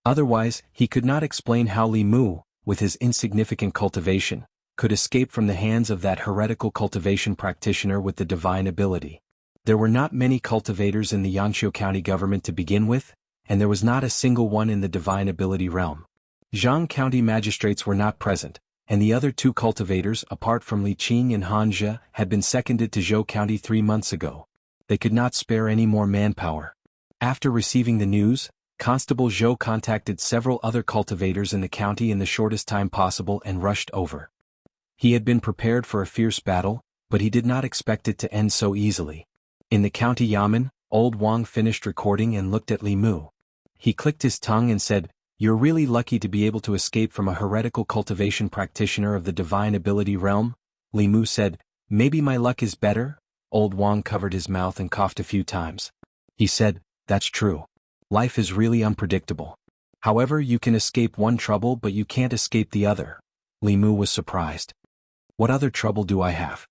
Otherwise, he could not explain how Li Mu, with his insignificant cultivation, could escape from the hands of that heretical cultivation practitioner with the divine ability. There were not many cultivators in the Yanqiu County government to begin with, and there was not a single one in the divine ability realm. Jianghu County magistrates were not present, and the other 2 cultivators, apart from Li Qing and Han Jie, had been seconded to Zhou County 3 months ago. They could not spare any more manpower. After receiving the news, Constable Zhou contacted several other cultivators in the county in the shortest time possible and rushed over. He had been prepared for a fierce battle, but he did not expect it to end so easily. In the county yamen, Old Wang finished recording and looked at Li Mu. He clicked his tongue and said, "You're really lucky to be able to escape from a heretical cultivation practitioner of the divine ability realm." Li Mu said, "Maybe my luck is better?" Old Wang covered his mouth and coughed a few times. He said, "That's true. Life is really unpredictable. However, you can escape one trouble but you can't escape the other." Li Mu was surprised. "What other trouble do I have?"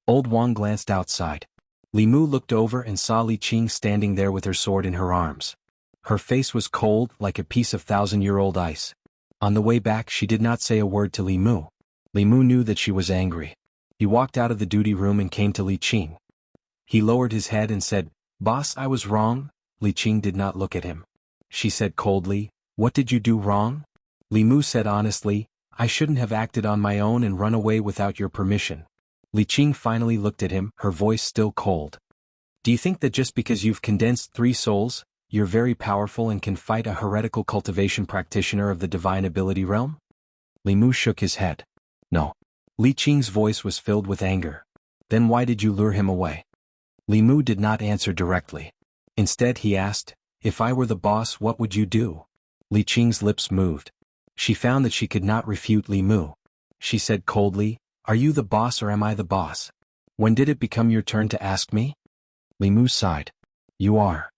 Old Wang glanced outside. Li Mu looked over and saw Li Qing standing there with her sword in her arms. Her face was cold like a piece of 1,000-year-old ice. On the way back she did not say a word to Li Mu. Li Mu knew that she was angry. He walked out of the duty room and came to Li Qing. He lowered his head and said, "Boss, I was wrong." Li Qing did not look at him. She said coldly, "What did you do wrong?" Li Mu said honestly, "I shouldn't have acted on my own and run away without your permission." Li Qing finally looked at him, her voice still cold. "Do you think that just because you've condensed 3 souls, you're very powerful and can fight a heretical cultivation practitioner of the divine ability realm?" Li Mu shook his head. "No." Li Qing's voice was filled with anger. "Then why did you lure him away?" Li Mu did not answer directly. Instead he asked, "If I were the boss, what would you do?" Li Qing's lips moved. She found that she could not refute Li Mu. She said coldly, "Are you the boss or am I the boss? When did it become your turn to ask me?" Li Mu sighed. "You are."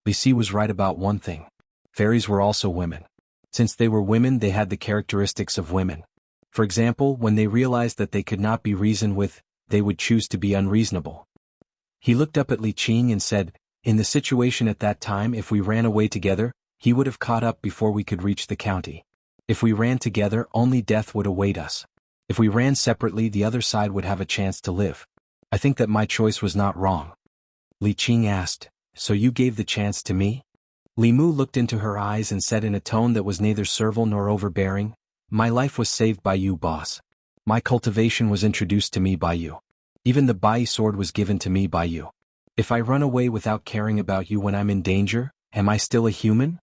Li Si was right about one thing. Fairies were also women. Since they were women, they had the characteristics of women. For example, when they realized that they could not be reasoned with, they would choose to be unreasonable. He looked up at Li Qing and said, "In the situation at that time, if we ran away together, he would have caught up before we could reach the county. If we ran together, only death would await us. If we ran separately, the other side would have a chance to live. I think that my choice was not wrong." Li Qing asked, "So you gave the chance to me?" Li Mu looked into her eyes and said in a tone that was neither servile nor overbearing, "My life was saved by you, boss. My cultivation was introduced to me by you. Even the Bai sword was given to me by you. If I run away without caring about you when I'm in danger, am I still a human?"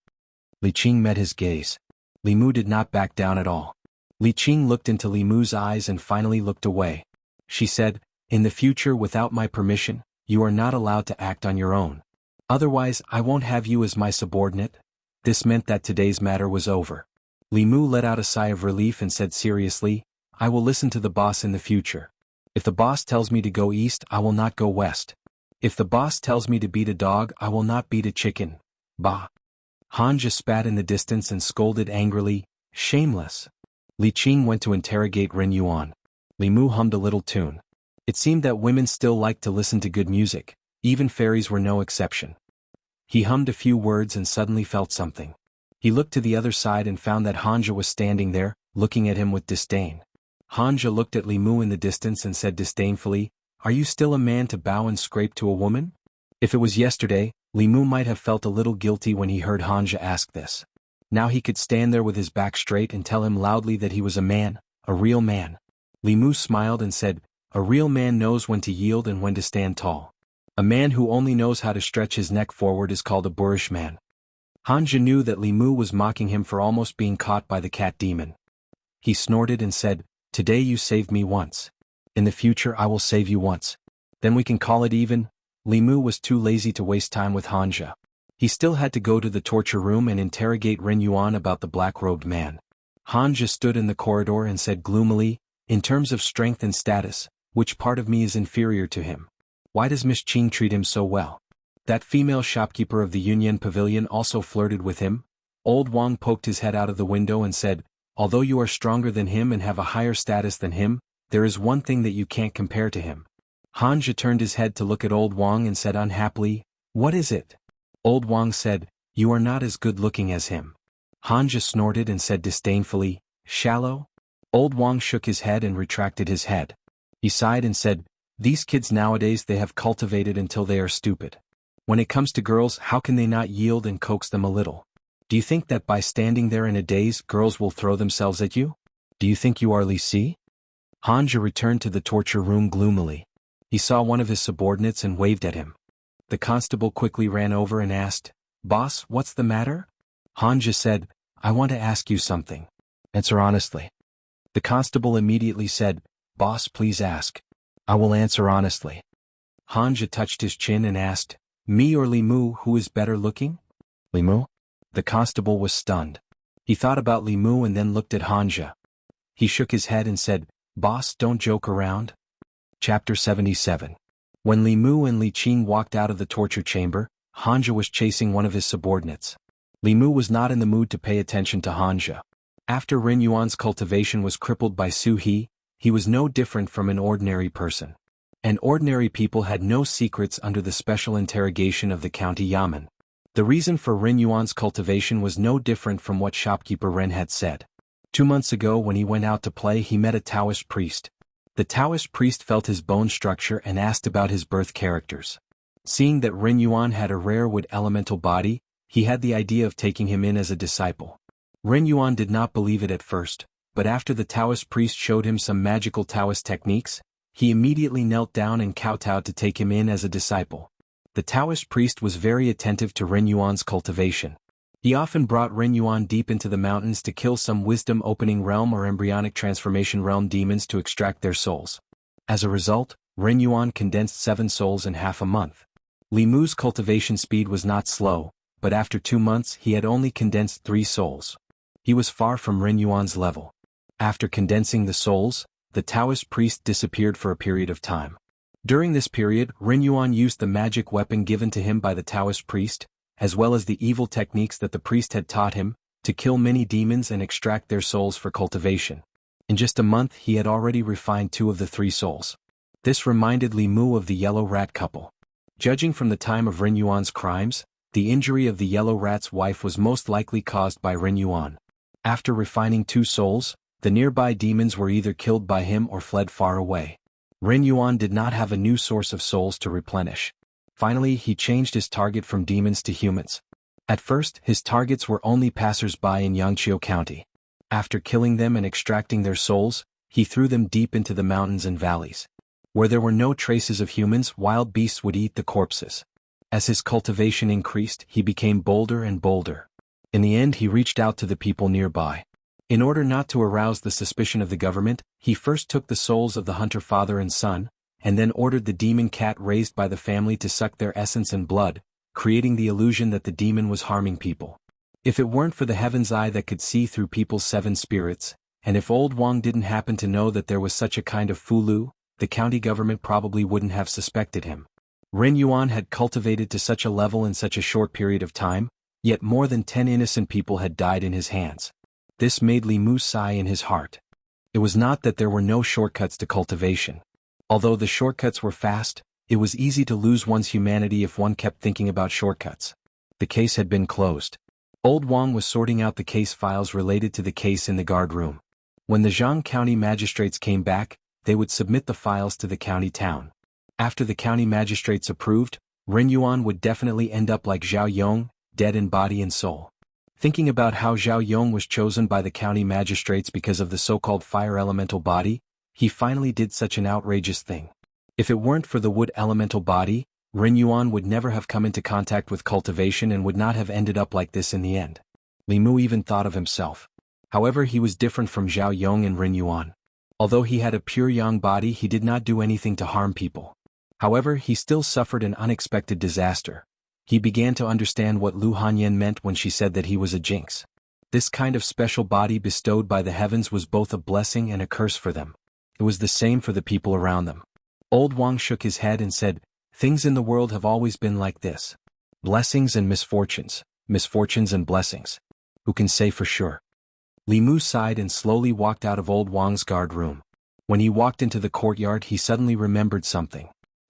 Li Qing met his gaze. Li Mu did not back down at all. Li Qing looked into Li Mu's eyes and finally looked away. She said, "In the future, without my permission, you are not allowed to act on your own. Otherwise, I won't have you as my subordinate." This meant that today's matter was over. Li Mu let out a sigh of relief and said seriously, "I will listen to the boss in the future. If the boss tells me to go east, I will not go west. If the boss tells me to beat a dog, I will not beat a chicken." Bah! Hanja spat in the distance and scolded angrily, "Shameless." Li Qing went to interrogate Ren Yuan. Li Mu hummed a little tune. It seemed that women still liked to listen to good music, even fairies were no exception. He hummed a few words and suddenly felt something. He looked to the other side and found that Hanja was standing there, looking at him with disdain. Hanja looked at Li Mu in the distance and said disdainfully, "Are you still a man to bow and scrape to a woman?" If it was yesterday, Li Mu might have felt a little guilty when he heard Hanja ask this. Now he could stand there with his back straight and tell him loudly that he was a man, a real man. Li Mu smiled and said, "A real man knows when to yield and when to stand tall. A man who only knows how to stretch his neck forward is called a boorish man." Hanja knew that Li Mu was mocking him for almost being caught by the cat demon. He snorted and said, "Today you saved me once. In the future I will save you once. Then we can call it even." Li Mu was too lazy to waste time with Hanja. He still had to go to the torture room and interrogate Ren Yuan about the black-robed man. Hanja stood in the corridor and said gloomily, "In terms of strength and status, which part of me is inferior to him? Why does Miss Qing treat him so well? That female shopkeeper of the Union Pavilion also flirted with him." Old Wang poked his head out of the window and said, "Although you are stronger than him and have a higher status than him, there is one thing that you can't compare to him." Hanja turned his head to look at Old Wang and said unhappily, "What is it?" Old Wang said, "You are not as good-looking as him." Hanja snorted and said disdainfully, "Shallow?" Old Wang shook his head and retracted his head. He sighed and said, "These kids nowadays they have cultivated until they are stupid. When it comes to girls, how can they not yield and coax them a little? Do you think that by standing there in a daze girls will throw themselves at you? Do you think you are Li Si?" Hanja returned to the torture room gloomily. He saw one of his subordinates and waved at him. The constable quickly ran over and asked, "Boss, what's the matter?" Hanja said, "I want to ask you something. Answer honestly." The constable immediately said, "Boss, please ask. I will answer honestly." Hanja touched his chin and asked, "Me or Li Mu, who is better looking?" "Li Mu?" The constable was stunned. He thought about Li Mu and then looked at Hanja. He shook his head and said, "Boss, don't joke around." Chapter 77. When Li Mu and Li Qing walked out of the torture chamber, Hanja was chasing one of his subordinates. Li Mu was not in the mood to pay attention to Hanja. After Ren Yuan's cultivation was crippled by Su He, he was no different from an ordinary person. And ordinary people had no secrets under the special interrogation of the county yamen. The reason for Ren Yuan's cultivation was no different from what shopkeeper Ren had said. 2 months ago when he went out to play he met a Taoist priest. The Taoist priest felt his bone structure and asked about his birth characters. Seeing that Ren Yuan had a rare wood elemental body, he had the idea of taking him in as a disciple. Ren Yuan did not believe it at first, but after the Taoist priest showed him some magical Taoist techniques, he immediately knelt down and kowtowed to take him in as a disciple. The Taoist priest was very attentive to Ren Yuan's cultivation. He often brought Ren Yuan deep into the mountains to kill some wisdom opening realm or embryonic transformation realm demons to extract their souls. As a result, Ren Yuan condensed 7 souls in half a month. Li Mu's cultivation speed was not slow, but after 2 months he had only condensed 3 souls. He was far from Ren Yuan's level. After condensing the souls, the Taoist priest disappeared for a period of time. During this period, Ren Yuan used the magic weapon given to him by the Taoist priest, as well as the evil techniques that the priest had taught him, to kill many demons and extract their souls for cultivation. In just a month he had already refined 2 of the 3 souls. This reminded Li Mu of the yellow rat couple. Judging from the time of Ren Yuan's crimes, the injury of the yellow rat's wife was most likely caused by Ren Yuan. After refining 2 souls, the nearby demons were either killed by him or fled far away. Ren Yuan did not have a new source of souls to replenish. Finally, he changed his target from demons to humans. At first, his targets were only passers-by in Yangqiu County. After killing them and extracting their souls, he threw them deep into the mountains and valleys. Where there were no traces of humans, wild beasts would eat the corpses. As his cultivation increased, he became bolder and bolder. In the end, he reached out to the people nearby. In order not to arouse the suspicion of the government, he first took the souls of the hunter father and son, and then ordered the demon cat raised by the family to suck their essence and blood, creating the illusion that the demon was harming people. If it weren't for the heaven's eye that could see through people's 7 spirits, and if old Wang didn't happen to know that there was such a kind of Fulu, the county government probably wouldn't have suspected him. Ren Yuan had cultivated to such a level in such a short period of time, yet more than 10 innocent people had died in his hands. This made Li Mu sigh in his heart. It was not that there were no shortcuts to cultivation. Although the shortcuts were fast, it was easy to lose one's humanity if one kept thinking about shortcuts. The case had been closed. Old Wang was sorting out the case files related to the case in the guard room. When the Jianghu County magistrates came back, they would submit the files to the county town. After the county magistrates approved, Ren Yuan would definitely end up like Zhao Yong, dead in body and soul. Thinking about how Zhao Yong was chosen by the county magistrates because of the so-called fire elemental body, he finally did such an outrageous thing. If it weren't for the wood elemental body, Ren Yuan would never have come into contact with cultivation and would not have ended up like this in the end. Li Mu even thought of himself. However, he was different from Zhao Yong and Ren Yuan. Although he had a pure yang body, he did not do anything to harm people. However, he still suffered an unexpected disaster. He began to understand what Lu Hanyan meant when she said that he was a jinx. This kind of special body bestowed by the heavens was both a blessing and a curse for them. It was the same for the people around them. Old Wang shook his head and said, "Things in the world have always been like this. Blessings and misfortunes, misfortunes and blessings. Who can say for sure?" Li Mu sighed and slowly walked out of Old Wang's guard room. When he walked into the courtyard, he suddenly remembered something.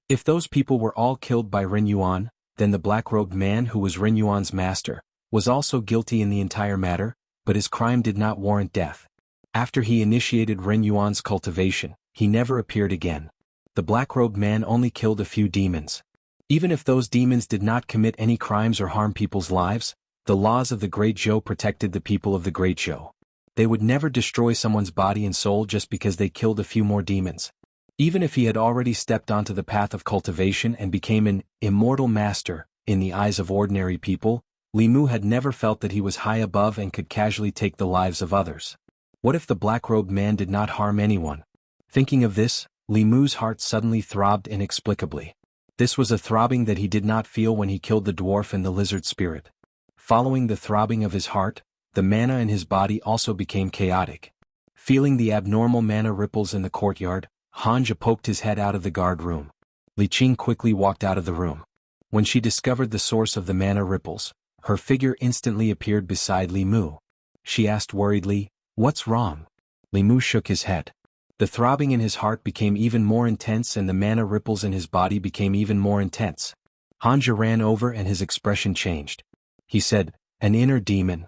If those people were all killed by Ren Yuan, then the black-robed man who was Ren Yuan's master was also guilty in the entire matter, but his crime did not warrant death. After he initiated Ren Yuan's cultivation, he never appeared again. The black-robed man only killed a few demons. Even if those demons did not commit any crimes or harm people's lives, the laws of the Great Zhou protected the people of the Great Zhou. They would never destroy someone's body and soul just because they killed a few more demons. Even if he had already stepped onto the path of cultivation and became an immortal master, in the eyes of ordinary people, Li Mu had never felt that he was high above and could casually take the lives of others. What if the black-robed man did not harm anyone? Thinking of this, Li Mu's heart suddenly throbbed inexplicably. This was a throbbing that he did not feel when he killed the dwarf and the lizard spirit. Following the throbbing of his heart, the mana in his body also became chaotic. Feeling the abnormal mana ripples in the courtyard, Hanja poked his head out of the guard room. Li Qing quickly walked out of the room. When she discovered the source of the mana ripples, her figure instantly appeared beside Li Mu. She asked worriedly, "What's wrong?" Li Mu shook his head. The throbbing in his heart became even more intense and the mana ripples in his body became even more intense. Hanja ran over and his expression changed. He said, "An inner demon."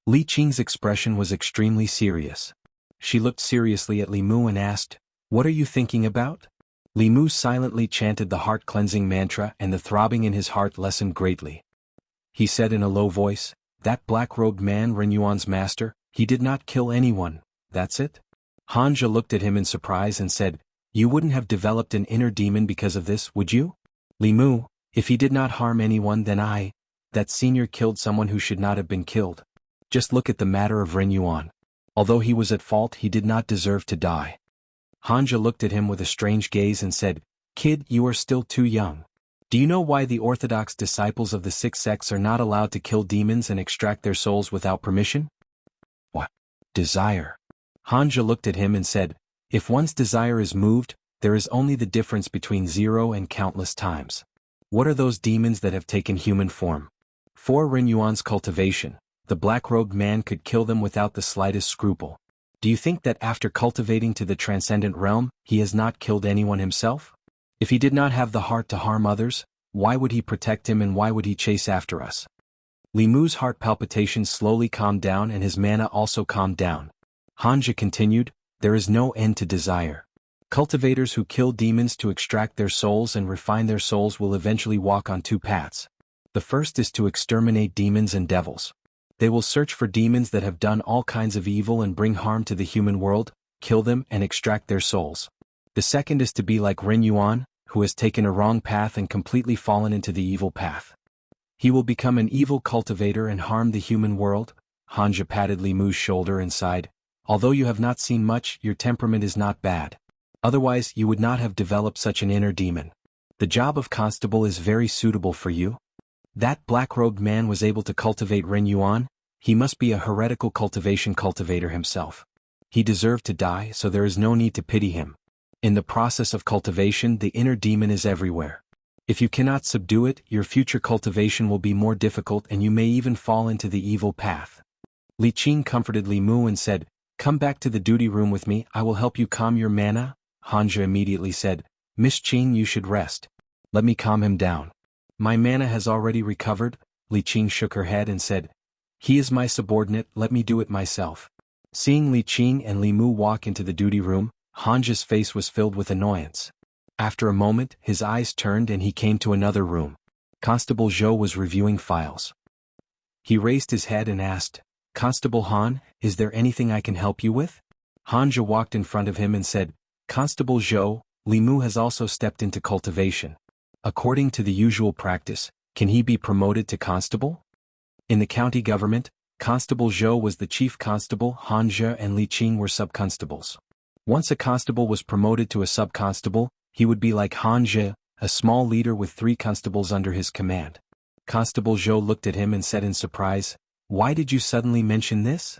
Li Qing's expression was extremely serious. She looked seriously at Li Mu and asked, "What are you thinking about?" Li Mu silently chanted the heart-cleansing mantra and the throbbing in his heart lessened greatly. He said in a low voice, "That black-robed man Ren Yuan's master, he did not kill anyone, that's it?" Hanja looked at him in surprise and said, "You wouldn't have developed an inner demon because of this, would you?" Li Mu, "If he did not harm anyone then that senior killed someone who should not have been killed. Just look at the matter of Ren Yuan. Although he was at fault, he did not deserve to die." Hanja looked at him with a strange gaze and said, "Kid, you are still too young. Do you know why the orthodox disciples of the 6 sects are not allowed to kill demons and extract their souls without permission?" "What? Desire?" Hanja looked at him and said, "If one's desire is moved, there is only the difference between 0 and countless times. What are those demons that have taken human form? For Ren Yuan's cultivation, the black-robed man could kill them without the slightest scruple. Do you think that after cultivating to the transcendent realm, he has not killed anyone himself? If he did not have the heart to harm others, why would he protect him and why would he chase after us?" Li Mu's heart palpitations slowly calmed down and his mana also calmed down. Hanja continued, "There is no end to desire. Cultivators who kill demons to extract their souls and refine their souls will eventually walk on 2 paths. The first is to exterminate demons and devils. They will search for demons that have done all kinds of evil and bring harm to the human world, kill them and extract their souls. The second is to be like Ren Yuan, who has taken a wrong path and completely fallen into the evil path. He will become an evil cultivator and harm the human world." Hanja patted Li Mu's shoulder and sighed, "Although you have not seen much, your temperament is not bad. Otherwise you would not have developed such an inner demon. The job of constable is very suitable for you. That black-robed man was able to cultivate Ren Yuan. He must be a heretical cultivation cultivator himself. He deserved to die, so there is no need to pity him. In the process of cultivation, the inner demon is everywhere. If you cannot subdue it, your future cultivation will be more difficult and you may even fall into the evil path. Li Qing comforted Li Mu and said, "Come back to the duty room with me, I will help you calm your mana." Hanja immediately said, "Miss Qing, you should rest. Let me calm him down." "My mana has already recovered." Li Qing shook her head and said, "He is my subordinate, let me do it myself." Seeing Li Qing and Li Mu walk into the duty room, Hanja's face was filled with annoyance. After a moment, his eyes turned and he came to another room. Constable Zhou was reviewing files. He raised his head and asked, "Constable Han, is there anything I can help you with?" Hanja walked in front of him and said, "Constable Zhou, Li Mu has also stepped into cultivation. According to the usual practice, can he be promoted to constable?" In the county government, Constable Zhou was the chief constable, Hanja and Li Qing were sub-constables. Once a constable was promoted to a sub-constable, he would be like Hanja, a small leader with 3 constables under his command. Constable Zhou looked at him and said in surprise, "Why did you suddenly mention this?"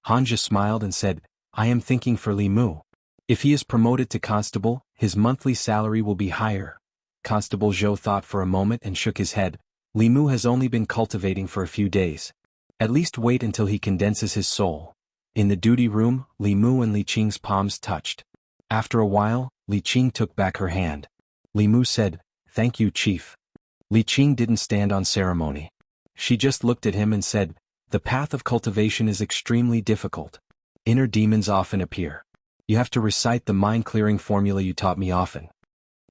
Hanja smiled and said, "I am thinking for Li Mu. If he is promoted to constable, his monthly salary will be higher." Constable Zhou thought for a moment and shook his head. "Li Mu has only been cultivating for a few days. At least wait until he condenses his soul." In the duty room, Li Mu and Li Qing's palms touched. After a while, Li Qing took back her hand. Li Mu said, "Thank you, Chief." Li Qing didn't stand on ceremony. She just looked at him and said, "The path of cultivation is extremely difficult. Inner demons often appear. You have to recite the mind-clearing formula you taught me often."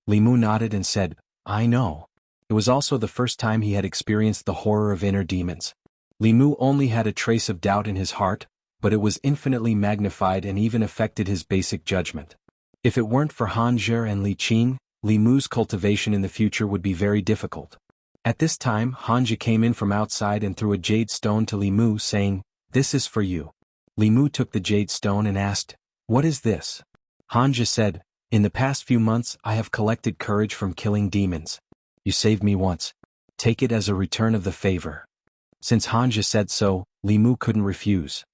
Li Mu nodded and said, "I know." It was also the first time he had experienced the horror of inner demons. Li Mu only had a trace of doubt in his heart, but it was infinitely magnified and even affected his basic judgment. If it weren't for Hanja and Li Qing, Li Mu's cultivation in the future would be very difficult. At this time, Hanja came in from outside and threw a jade stone to Li Mu, saying, "This is for you." Li Mu took the jade stone and asked, "What is this?" Hanja said, "In the past few months I have collected courage from killing demons. You saved me once. Take it as a return of the favor." Since Hanja said so, Li Mu couldn't refuse.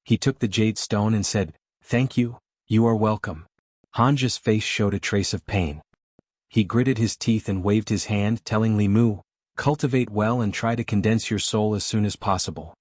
He took the jade stone and said, "Thank you, you are welcome." Hanja's face showed a trace of pain. He gritted his teeth and waved his hand, telling Li Mu, "Cultivate well and try to condense your soul as soon as possible."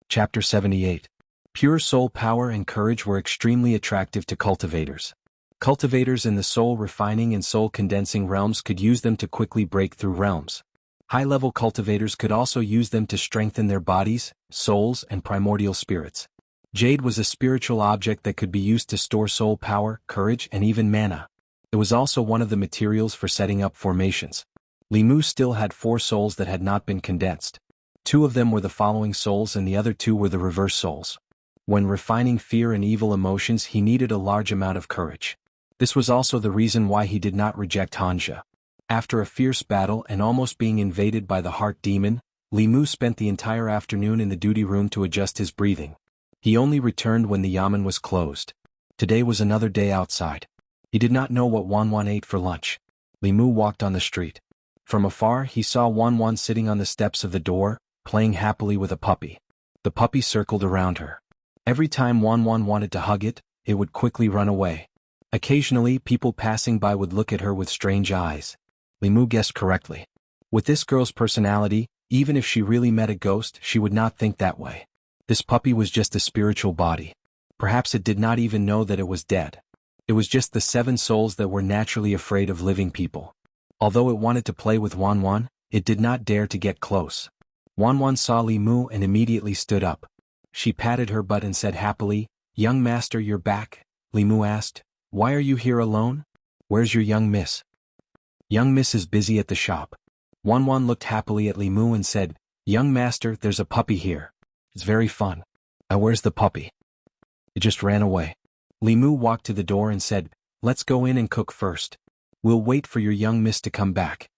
Chapter 78. Pure soul power and courage were extremely attractive to cultivators. Cultivators in the soul refining and soul condensing realms could use them to quickly break through realms. High-level cultivators could also use them to strengthen their bodies, souls, and primordial spirits. Jade was a spiritual object that could be used to store soul power, courage, and even mana. It was also one of the materials for setting up formations. Li Mu still had 4 souls that had not been condensed. 2 of them were the following souls and the other 2 were the reverse souls. When refining fear and evil emotions, he needed a large amount of courage. This was also the reason why he did not reject Hanja. After a fierce battle and almost being invaded by the heart demon, Li Mu spent the entire afternoon in the duty room to adjust his breathing. He only returned when the yamen was closed. Today was another day outside. He did not know what Wanwan ate for lunch. Li Mu walked on the street. From afar he saw Wanwan sitting on the steps of the door, playing happily with a puppy. The puppy circled around her. Every time Wanwan wanted to hug it, it would quickly run away. Occasionally people passing by would look at her with strange eyes. Li Mu guessed correctly. With this girl's personality, even if she really met a ghost, she would not think that way. This puppy was just a spiritual body. Perhaps it did not even know that it was dead. It was just the 7 souls that were naturally afraid of living people. Although it wanted to play with Wanwan, it did not dare to get close. Wanwan saw Li Mu and immediately stood up. She patted her butt and said happily, "Young master, you're back." Li Mu asked, "Why are you here alone? Where's your young miss?" "Young miss is busy at the shop." Wanwan looked happily at Li Mu and said, "Young master, there's a puppy here. It's very fun." Where's the puppy?" "It just ran away." Li Mu walked to the door and said, "Let's go in and cook first. We'll wait for your young miss to come back."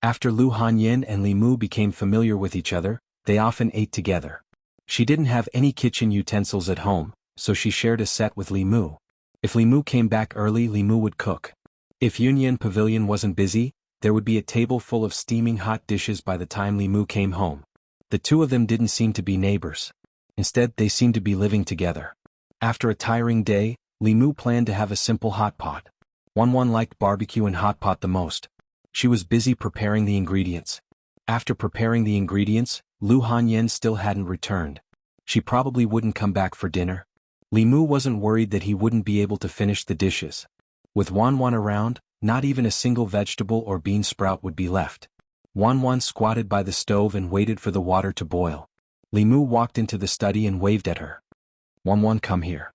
After Lu Hanyin and Li Mu became familiar with each other, they often ate together. She didn't have any kitchen utensils at home, so she shared a set with Li Mu. If Li Mu came back early, Li Mu would cook. If Yunyan Pavilion wasn't busy, there would be a table full of steaming hot dishes by the time Li Mu came home. The two of them didn't seem to be neighbors. Instead, they seemed to be living together. After a tiring day, Li Mu planned to have a simple hot pot. Wanwan liked barbecue and hot pot the most. She was busy preparing the ingredients. After preparing the ingredients, Lu Hanyan still hadn't returned. She probably wouldn't come back for dinner. Li Mu wasn't worried that he wouldn't be able to finish the dishes. With Wanwan around, not even a single vegetable or bean sprout would be left. Wanwan squatted by the stove and waited for the water to boil. Li Mu walked into the study and waved at her. Wanwan, come here.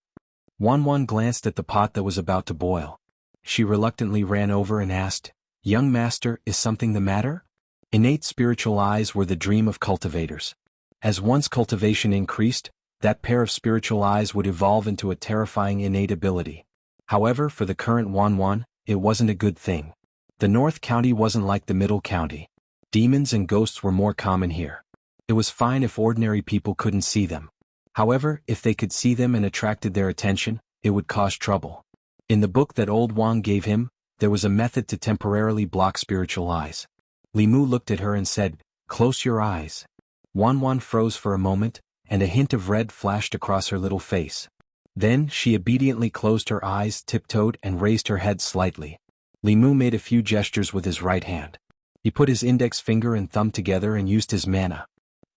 Wanwan glanced at the pot that was about to boil. She reluctantly ran over and asked, "Young master, is something the matter?" Innate spiritual eyes were the dream of cultivators. As one's cultivation increased, that pair of spiritual eyes would evolve into a terrifying innate ability. However, for the current Wanwan, it wasn't a good thing. The North County wasn't like the Middle County. Demons and ghosts were more common here. It was fine if ordinary people couldn't see them. However, if they could see them and attracted their attention, it would cause trouble. In the book that old Wang gave him, there was a method to temporarily block spiritual eyes. Li Mu looked at her and said, "Close your eyes." Wanwan froze for a moment, and a hint of red flashed across her little face. Then, she obediently closed her eyes, tiptoed, and raised her head slightly. Li Mu made a few gestures with his right hand. He put his index finger and thumb together and used his mana.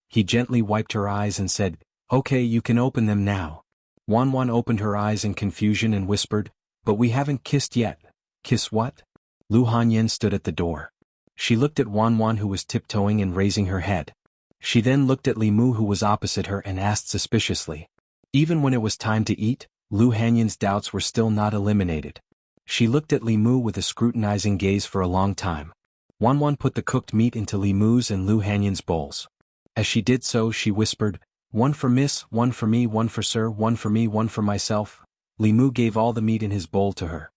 He gently wiped her eyes and said, "Okay, you can open them now." Wanwan opened her eyes in confusion and whispered, "But we haven't kissed yet." "Kiss what?" Lu Hanyan stood at the door. She looked at Wanwan, who was tiptoeing and raising her head. She then looked at Li Mu, who was opposite her, and asked suspiciously. Even when it was time to eat, Lu Hanyan's doubts were still not eliminated. She looked at Li Mu with a scrutinizing gaze for a long time. Wanwan put the cooked meat into Li Mu's and Lu Hanyan's bowls. As she did so, she whispered, "One for miss, one for me, one for sir, one for me, one for myself." Li Mu gave all the meat in his bowl to her.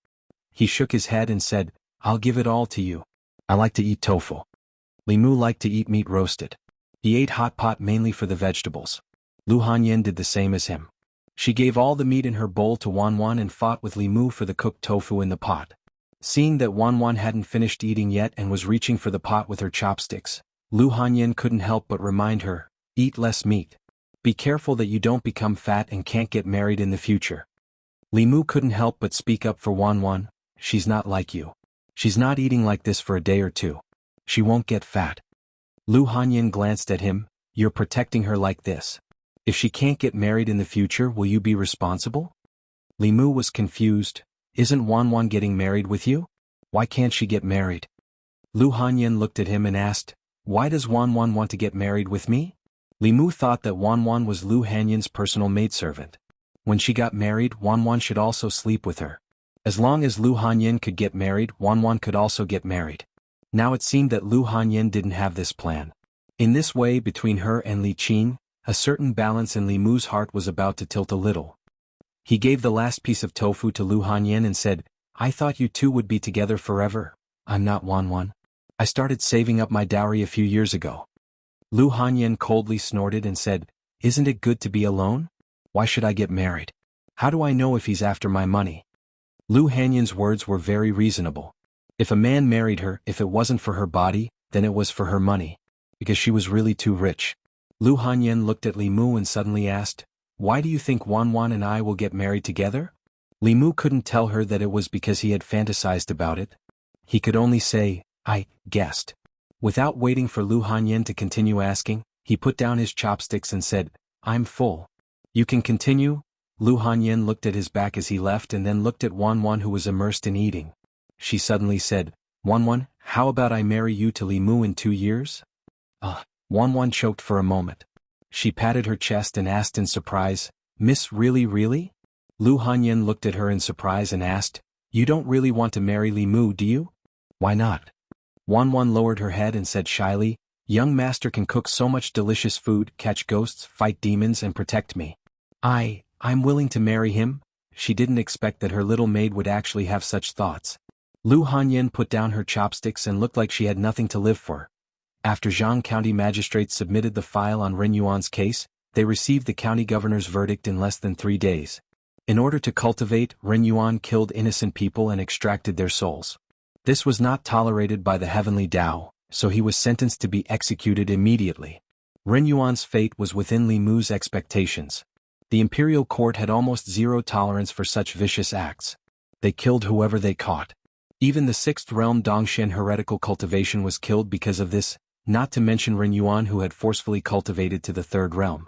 He shook his head and said, "I'll give it all to you. I like to eat tofu." Li Mu liked to eat meat roasted. He ate hot pot mainly for the vegetables. Lu Hanyan did the same as him. She gave all the meat in her bowl to Wanwan and fought with Li Mu for the cooked tofu in the pot. Seeing that Wanwan hadn't finished eating yet and was reaching for the pot with her chopsticks, Lu Hanyan couldn't help but remind her, "Eat less meat. Be careful that you don't become fat and can't get married in the future." Li Mu couldn't help but speak up for Wanwan, "She's not like you. She's not eating like this for a day or two. She won't get fat." Lu Hanyan glanced at him, "You're protecting her like this. If she can't get married in the future, will you be responsible?" Li Mu was confused. "Isn't Wanwan getting married with you? Why can't she get married?" Lu Hanyan looked at him and asked, "Why does Wanwan want to get married with me?" Li Mu thought that Wanwan was Lu Hanyan's personal maidservant. When she got married, Wanwan should also sleep with her. As long as Lu Hanyan could get married, Wanwan could also get married. Now it seemed that Lu Hanyan didn't have this plan. In this way, between her and Li Qin, a certain balance in Li Mu's heart was about to tilt a little. He gave the last piece of tofu to Lu Hanyan and said, "I thought you two would be together forever." "I'm not Wanwan. I started saving up my dowry a few years ago." Lu Hanyan coldly snorted and said, "Isn't it good to be alone? Why should I get married? How do I know if he's after my money?" Lu Hanyan's words were very reasonable. If a man married her, if it wasn't for her body, then it was for her money. Because she was really too rich. Lu Hanyan looked at Li Mu and suddenly asked, "Why do you think Wanwan and I will get married together?" Li Mu couldn't tell her that it was because he had fantasized about it. He could only say, "I guessed." Without waiting for Lu Hanyan to continue asking, he put down his chopsticks and said, "I'm full. You can continue." Lu Hanyan looked at his back as he left and then looked at Wanwan, who was immersed in eating. She suddenly said, "Wanwan, how about I marry you to Li Mu in 2 years?" Wanwan choked for a moment. She patted her chest and asked in surprise, "Miss, really really?" Lu Hanyan looked at her in surprise and asked, "You don't really want to marry Li Mu, do you?" "Why not?" Wanwan lowered her head and said shyly, "Young master can cook so much delicious food, catch ghosts, fight demons and protect me. I'm willing to marry him." She didn't expect that her little maid would actually have such thoughts. Lu Hanyan put down her chopsticks and looked like she had nothing to live for. After Jianghu County magistrates submitted the file on Ren Yuan's case, they received the county governor's verdict in less than 3 days. In order to cultivate, Ren Yuan killed innocent people and extracted their souls. This was not tolerated by the heavenly Tao, so he was sentenced to be executed immediately. Ren Yuan's fate was within Li Mu's expectations. The imperial court had almost zero tolerance for such vicious acts. They killed whoever they caught. Even the sixth realm Dongshen heretical cultivation was killed because of this, not to mention Ren Yuan who had forcefully cultivated to the third realm.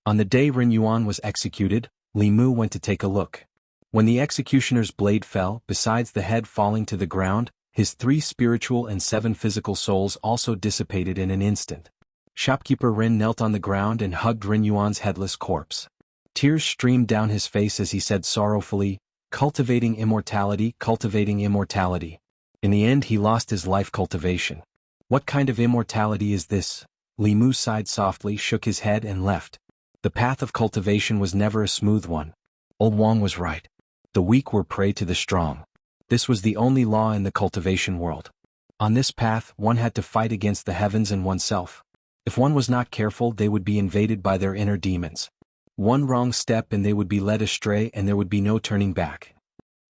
On the day Ren Yuan was executed, Li Mu went to take a look. When the executioner's blade fell, besides the head falling to the ground, his 3 spiritual and 7 physical souls also dissipated in an instant. Shopkeeper Ren knelt on the ground and hugged Ren Yuan's headless corpse. Tears streamed down his face as he said sorrowfully, "Cultivating immortality, cultivating immortality." In the end he lost his life cultivation. What kind of immortality is this? Li Mu sighed softly, shook his head and left. The path of cultivation was never a smooth one. Old Wang was right. The weak were prey to the strong. This was the only law in the cultivation world. On this path, one had to fight against the heavens and oneself. If one was not careful, they would be invaded by their inner demons. One wrong step and they would be led astray and there would be no turning back.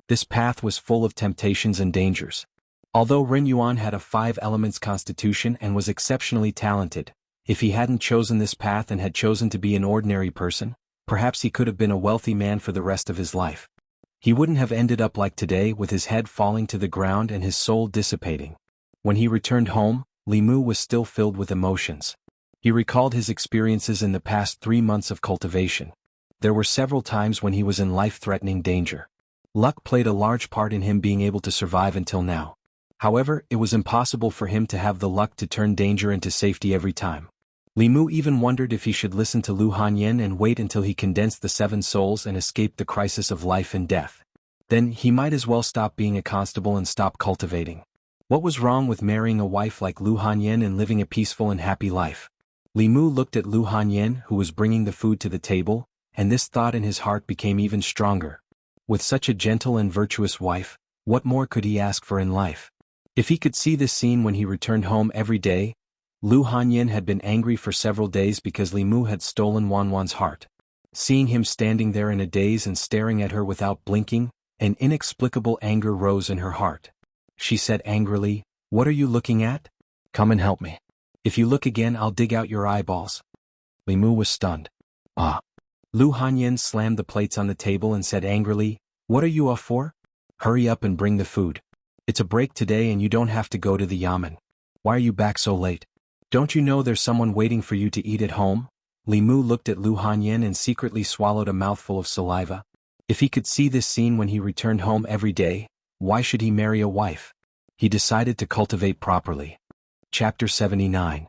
This path was full of temptations and dangers. Although Ren Yuan had a 5 elements constitution and was exceptionally talented, if he hadn't chosen this path and had chosen to be an ordinary person, perhaps he could have been a wealthy man for the rest of his life. He wouldn't have ended up like today with his head falling to the ground and his soul dissipating. When he returned home, Li Mu was still filled with emotions. He recalled his experiences in the past 3 months of cultivation. There were several times when he was in life-threatening danger. Luck played a large part in him being able to survive until now. However, it was impossible for him to have the luck to turn danger into safety every time. Li Mu even wondered if he should listen to Lu Hanyan and wait until he condensed the 7 souls and escaped the crisis of life and death. Then, he might as well stop being a constable and stop cultivating. What was wrong with marrying a wife like Lu Hanyan and living a peaceful and happy life? Li Mu looked at Lu Hanyan who was bringing the food to the table, and this thought in his heart became even stronger. With such a gentle and virtuous wife, what more could he ask for in life? If he could see this scene when he returned home every day. Lu Hanyan had been angry for several days because Li Mu had stolen Wanwan's heart. Seeing him standing there in a daze and staring at her without blinking, an inexplicable anger rose in her heart. She said angrily, "What are you looking at? Come and help me. If you look again I'll dig out your eyeballs." Li Mu was stunned. "Ah." Lu Hanyan slammed the plates on the table and said angrily, "What are you off for? Hurry up and bring the food. It's a break today and you don't have to go to the yamen. Why are you back so late? Don't you know there's someone waiting for you to eat at home?" Li Mu looked at Lu Hanyan and secretly swallowed a mouthful of saliva. If he could see this scene when he returned home every day, why should he marry a wife? He decided to cultivate properly. Chapter 79.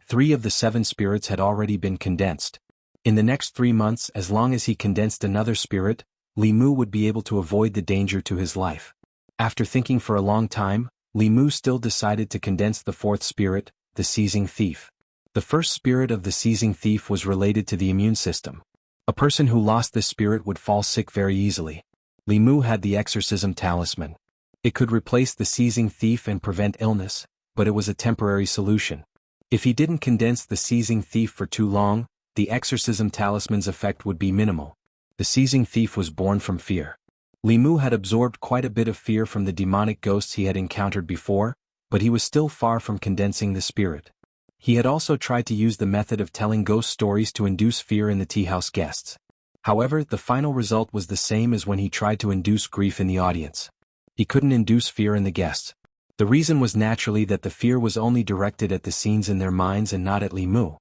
3 of the 7 spirits had already been condensed. In the next 3 months, as long as he condensed another spirit, Li Mu would be able to avoid the danger to his life. After thinking for a long time, Li Mu still decided to condense the 4th spirit, the seizing thief. The first spirit of the seizing thief was related to the immune system. A person who lost this spirit would fall sick very easily. Li Mu had the exorcism talisman. It could replace the seizing thief and prevent illness, but it was a temporary solution. If he didn't condense the seizing thief for too long, the exorcism talisman's effect would be minimal. The seizing thief was born from fear. Li Mu had absorbed quite a bit of fear from the demonic ghosts he had encountered before, but he was still far from condensing the spirit. He had also tried to use the method of telling ghost stories to induce fear in the tea house guests. However, the final result was the same as when he tried to induce grief in the audience. He couldn't induce fear in the guests. The reason was naturally that the fear was only directed at the scenes in their minds and not at Li Mu.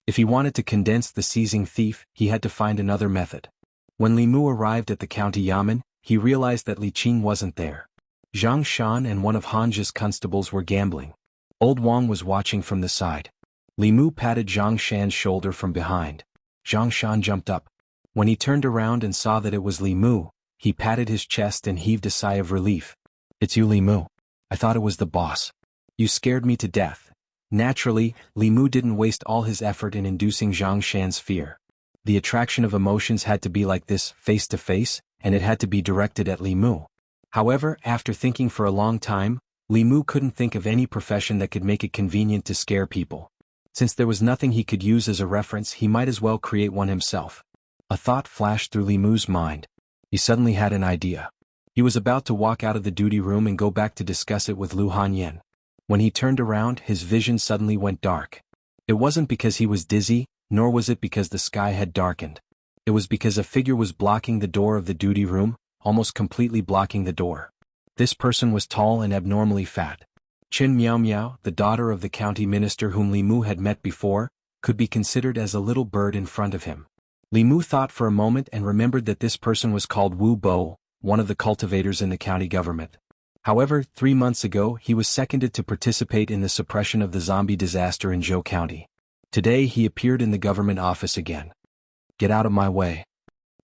If he wanted to condense the seizing thief, he had to find another method. When Li Mu arrived at the county yamen, he realized that Li Qing wasn't there. Zhang Shan and one of Hanja's constables were gambling. Old Wang was watching from the side. Li Mu patted Zhang Shan's shoulder from behind. Zhang Shan jumped up. When he turned around and saw that it was Li Mu, he patted his chest and heaved a sigh of relief. "It's you, Li Mu. I thought it was the boss. You scared me to death." Naturally, Li Mu didn't waste all his effort in inducing Zhang Shan's fear. The attraction of emotions had to be like this, face to face, and it had to be directed at Li Mu. However, after thinking for a long time, Li Mu couldn't think of any profession that could make it convenient to scare people. Since there was nothing he could use as a reference, he might as well create one himself. A thought flashed through Li Mu's mind. He suddenly had an idea. He was about to walk out of the duty room and go back to discuss it with Lu Hanyan. When he turned around, his vision suddenly went dark. It wasn't because he was dizzy, nor was it because the sky had darkened. It was because a figure was blocking the door of the duty room, almost completely blocking the door. This person was tall and abnormally fat. Qin Miao Miao, the daughter of the county minister whom Li Mu had met before, could be considered as a little bird in front of him. Li Mu thought for a moment and remembered that this person was called Wu Bo, one of the cultivators in the county government. However, 3 months ago he was seconded to participate in the suppression of the zombie disaster in Zhou County. Today he appeared in the government office again. "Get out of my way."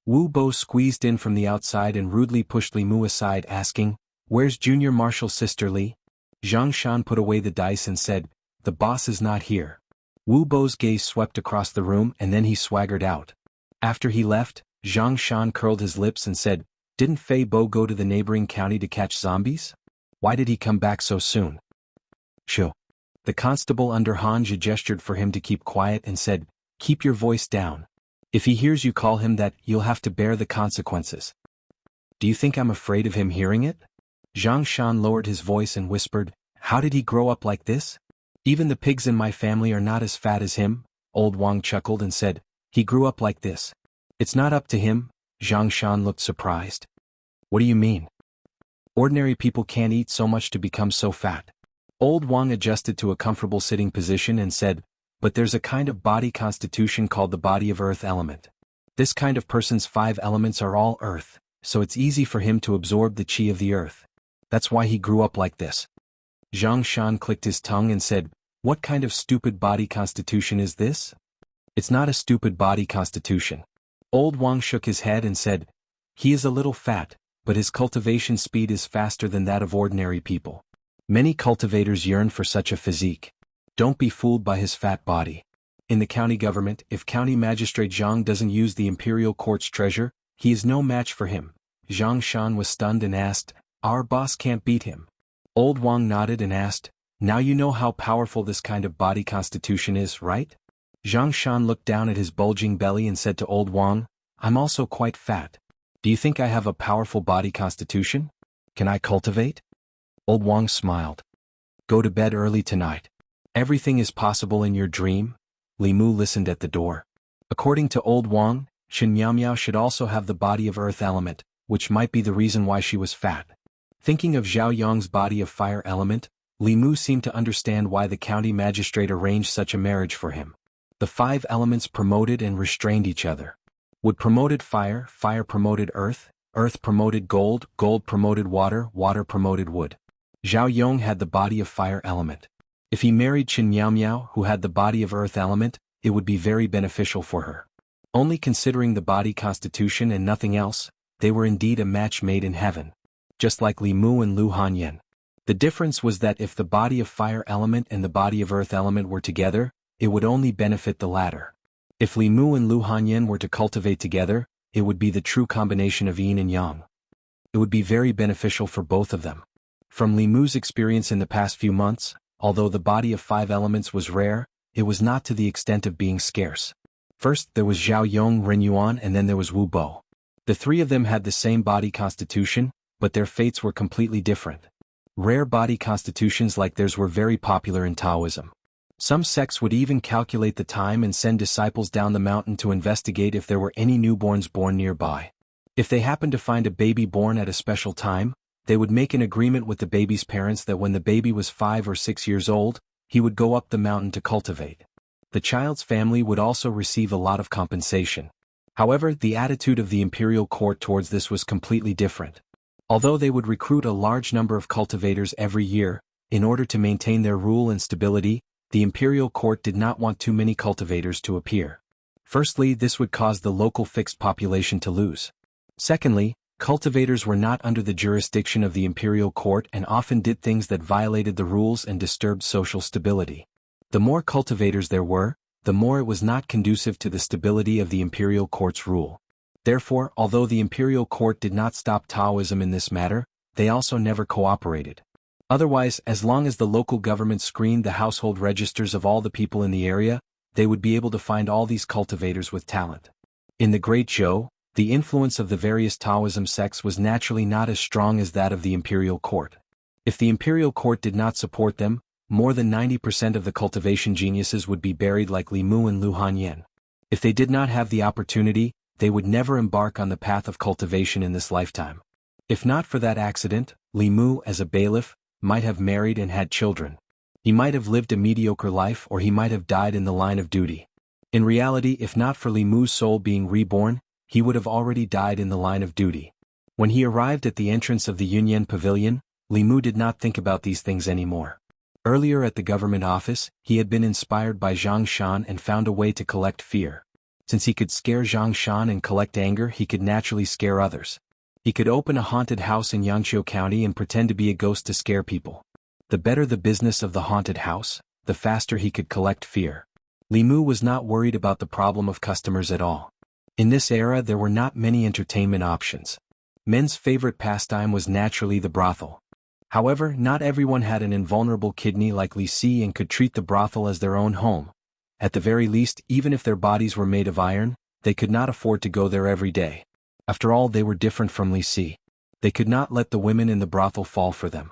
Wu Bo squeezed in from the outside and rudely pushed Li Mu aside, asking, "Where's Junior Marshal Sister Li?" Zhang Shan put away the dice and said, "The boss is not here." Wu Bo's gaze swept across the room and then he swaggered out. After he left, Zhang Shan curled his lips and said, "Didn't Fei Bo go to the neighboring county to catch zombies? Why did he come back so soon?" "Shoo." The constable under Hanja gestured for him to keep quiet and said, "Keep your voice down. If he hears you call him that, you'll have to bear the consequences." "Do you think I'm afraid of him hearing it?" Zhang Shan lowered his voice and whispered, "How did he grow up like this? Even the pigs in my family are not as fat as him." Old Wang chuckled and said, "He grew up like this. It's not up to him." Zhang Shan looked surprised. "What do you mean? Ordinary people can't eat so much to become so fat." Old Wang adjusted to a comfortable sitting position and said, "But there's a kind of body constitution called the body of earth element. This kind of person's 5 elements are all earth, so it's easy for him to absorb the qi of the earth. That's why he grew up like this." Zhang Shan clicked his tongue and said, "What kind of stupid body constitution is this?" "It's not a stupid body constitution." Old Wang shook his head and said, "He is a little fat, but his cultivation speed is faster than that of ordinary people. Many cultivators yearn for such a physique. Don't be fooled by his fat body. In the county government, if County Magistrate Zhang doesn't use the imperial court's treasure, he is no match for him." Zhang Shan was stunned and asked, "Our boss can't beat him?" Old Wang nodded and asked, "Now you know how powerful this kind of body constitution is, right?" Zhang Shan looked down at his bulging belly and said to Old Wang, "I'm also quite fat. Do you think I have a powerful body constitution? Can I cultivate?" Old Wang smiled. "Go to bed early tonight. Everything is possible in your dream." Li Mu listened at the door. According to Old Wang, Shen Miao Miao should also have the body of earth element, which might be the reason why she was fat. Thinking of Zhao Yong's body of fire element, Li Mu seemed to understand why the county magistrate arranged such a marriage for him. The 5 elements promoted and restrained each other. Wood promoted fire, fire promoted earth, earth promoted gold, gold promoted water, water promoted wood. Zhao Yong had the body of fire element. If he married Qin Miao Miao, who had the body of earth element, it would be very beneficial for her. Only considering the body constitution and nothing else, they were indeed a match made in heaven. Just like Li Mu and Lu Hanyan. The difference was that if the body of fire element and the body of earth element were together, it would only benefit the latter. If Li Mu and Lu Hanyan were to cultivate together, it would be the true combination of yin and yang. It would be very beneficial for both of them. From Li Mu's experience in the past few months, although the body of 5 elements was rare, it was not to the extent of being scarce. First there was Zhao Yong Ren Yuan and then there was Wu Bo. The 3 of them had the same body constitution, but their fates were completely different. Rare body constitutions like theirs were very popular in Taoism. Some sects would even calculate the time and send disciples down the mountain to investigate if there were any newborns born nearby. If they happened to find a baby born at a special time, they would make an agreement with the baby's parents that when the baby was 5 or 6 years old, he would go up the mountain to cultivate. The child's family would also receive a lot of compensation. However, the attitude of the imperial court towards this was completely different. Although they would recruit a large number of cultivators every year, in order to maintain their rule and stability, the imperial court did not want too many cultivators to appear. Firstly, this would cause the local fixed population to lose. Secondly, cultivators were not under the jurisdiction of the imperial court and often did things that violated the rules and disturbed social stability. The more cultivators there were, the more it was not conducive to the stability of the imperial court's rule. Therefore, although the imperial court did not stop Taoism in this matter, they also never cooperated. Otherwise, as long as the local government screened the household registers of all the people in the area, they would be able to find all these cultivators with talent. In the Great Zhou, The influence of the various Taoism sects was naturally not as strong as that of the imperial court. If the imperial court did not support them, more than 90% of the cultivation geniuses would be buried like Li Mu and Lu Hanyan. If they did not have the opportunity, they would never embark on the path of cultivation in this lifetime. If not for that accident, Li Mu, as a bailiff, might have married and had children. He might have lived a mediocre life, or he might have died in the line of duty. In reality, if not for Li Mu's soul being reborn, he would have already died in the line of duty. When he arrived at the entrance of the Yunyan Pavilion, Li Mu did not think about these things anymore. Earlier at the government office, he had been inspired by Zhang Shan and found a way to collect fear. Since he could scare Zhang Shan and collect anger, he could naturally scare others. He could open a haunted house in Yangqiu County and pretend to be a ghost to scare people. The better the business of the haunted house, the faster he could collect fear. Li Mu was not worried about the problem of customers at all. In this era there were not many entertainment options. Men's favorite pastime was naturally the brothel. However, not everyone had an invulnerable kidney like Li Si and could treat the brothel as their own home. At the very least, even if their bodies were made of iron, they could not afford to go there every day. After all, they were different from Li Si. They could not let the women in the brothel fall for them.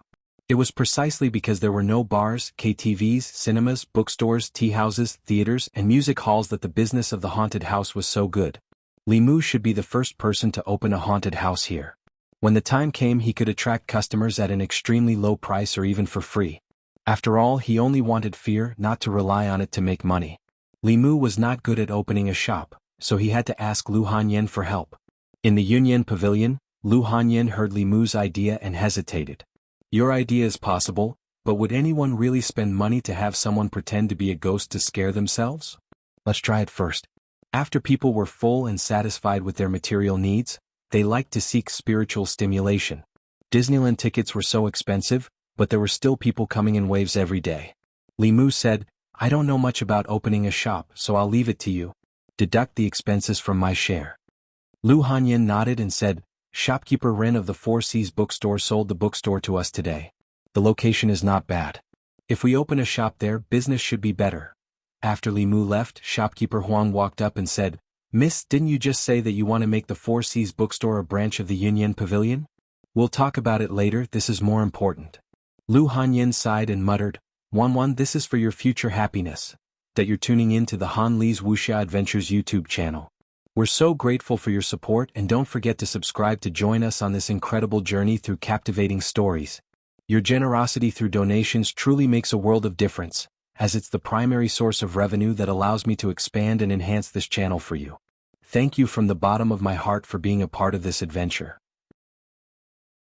It was precisely because there were no bars, KTVs, cinemas, bookstores, tea houses, theaters, and music halls that the business of the haunted house was so good. Li Mu should be the first person to open a haunted house here. When the time came, he could attract customers at an extremely low price or even for free. After all, he only wanted fear, not to rely on it to make money. Li Mu was not good at opening a shop, so he had to ask Lu Hanyan for help. In the Yunyan Pavilion, Lu Hanyan heard Li Mu's idea and hesitated. Your idea is possible, but would anyone really spend money to have someone pretend to be a ghost to scare themselves? Let's try it first. After people were full and satisfied with their material needs, they liked to seek spiritual stimulation. Disneyland tickets were so expensive, but there were still people coming in waves every day. Li Mu said, I don't know much about opening a shop, so I'll leave it to you. Deduct the expenses from my share. Lu Hanyan nodded and said, Shopkeeper Ren of the Four Seas bookstore sold the bookstore to us today. The location is not bad. If we open a shop there, business should be better. After Li Mu left, shopkeeper Huang walked up and said, Miss, didn't you just say that you want to make the Four Seas bookstore a branch of the Yunyan Pavilion? We'll talk about it later, this is more important. Lu Hanyan sighed and muttered, Wan, this is for your future happiness, that you're tuning in to the Han Li's Wuxia Adventures YouTube channel. We're so grateful for your support, and don't forget to subscribe to join us on this incredible journey through captivating stories. Your generosity through donations truly makes a world of difference, as it's the primary source of revenue that allows me to expand and enhance this channel for you. Thank you from the bottom of my heart for being a part of this adventure.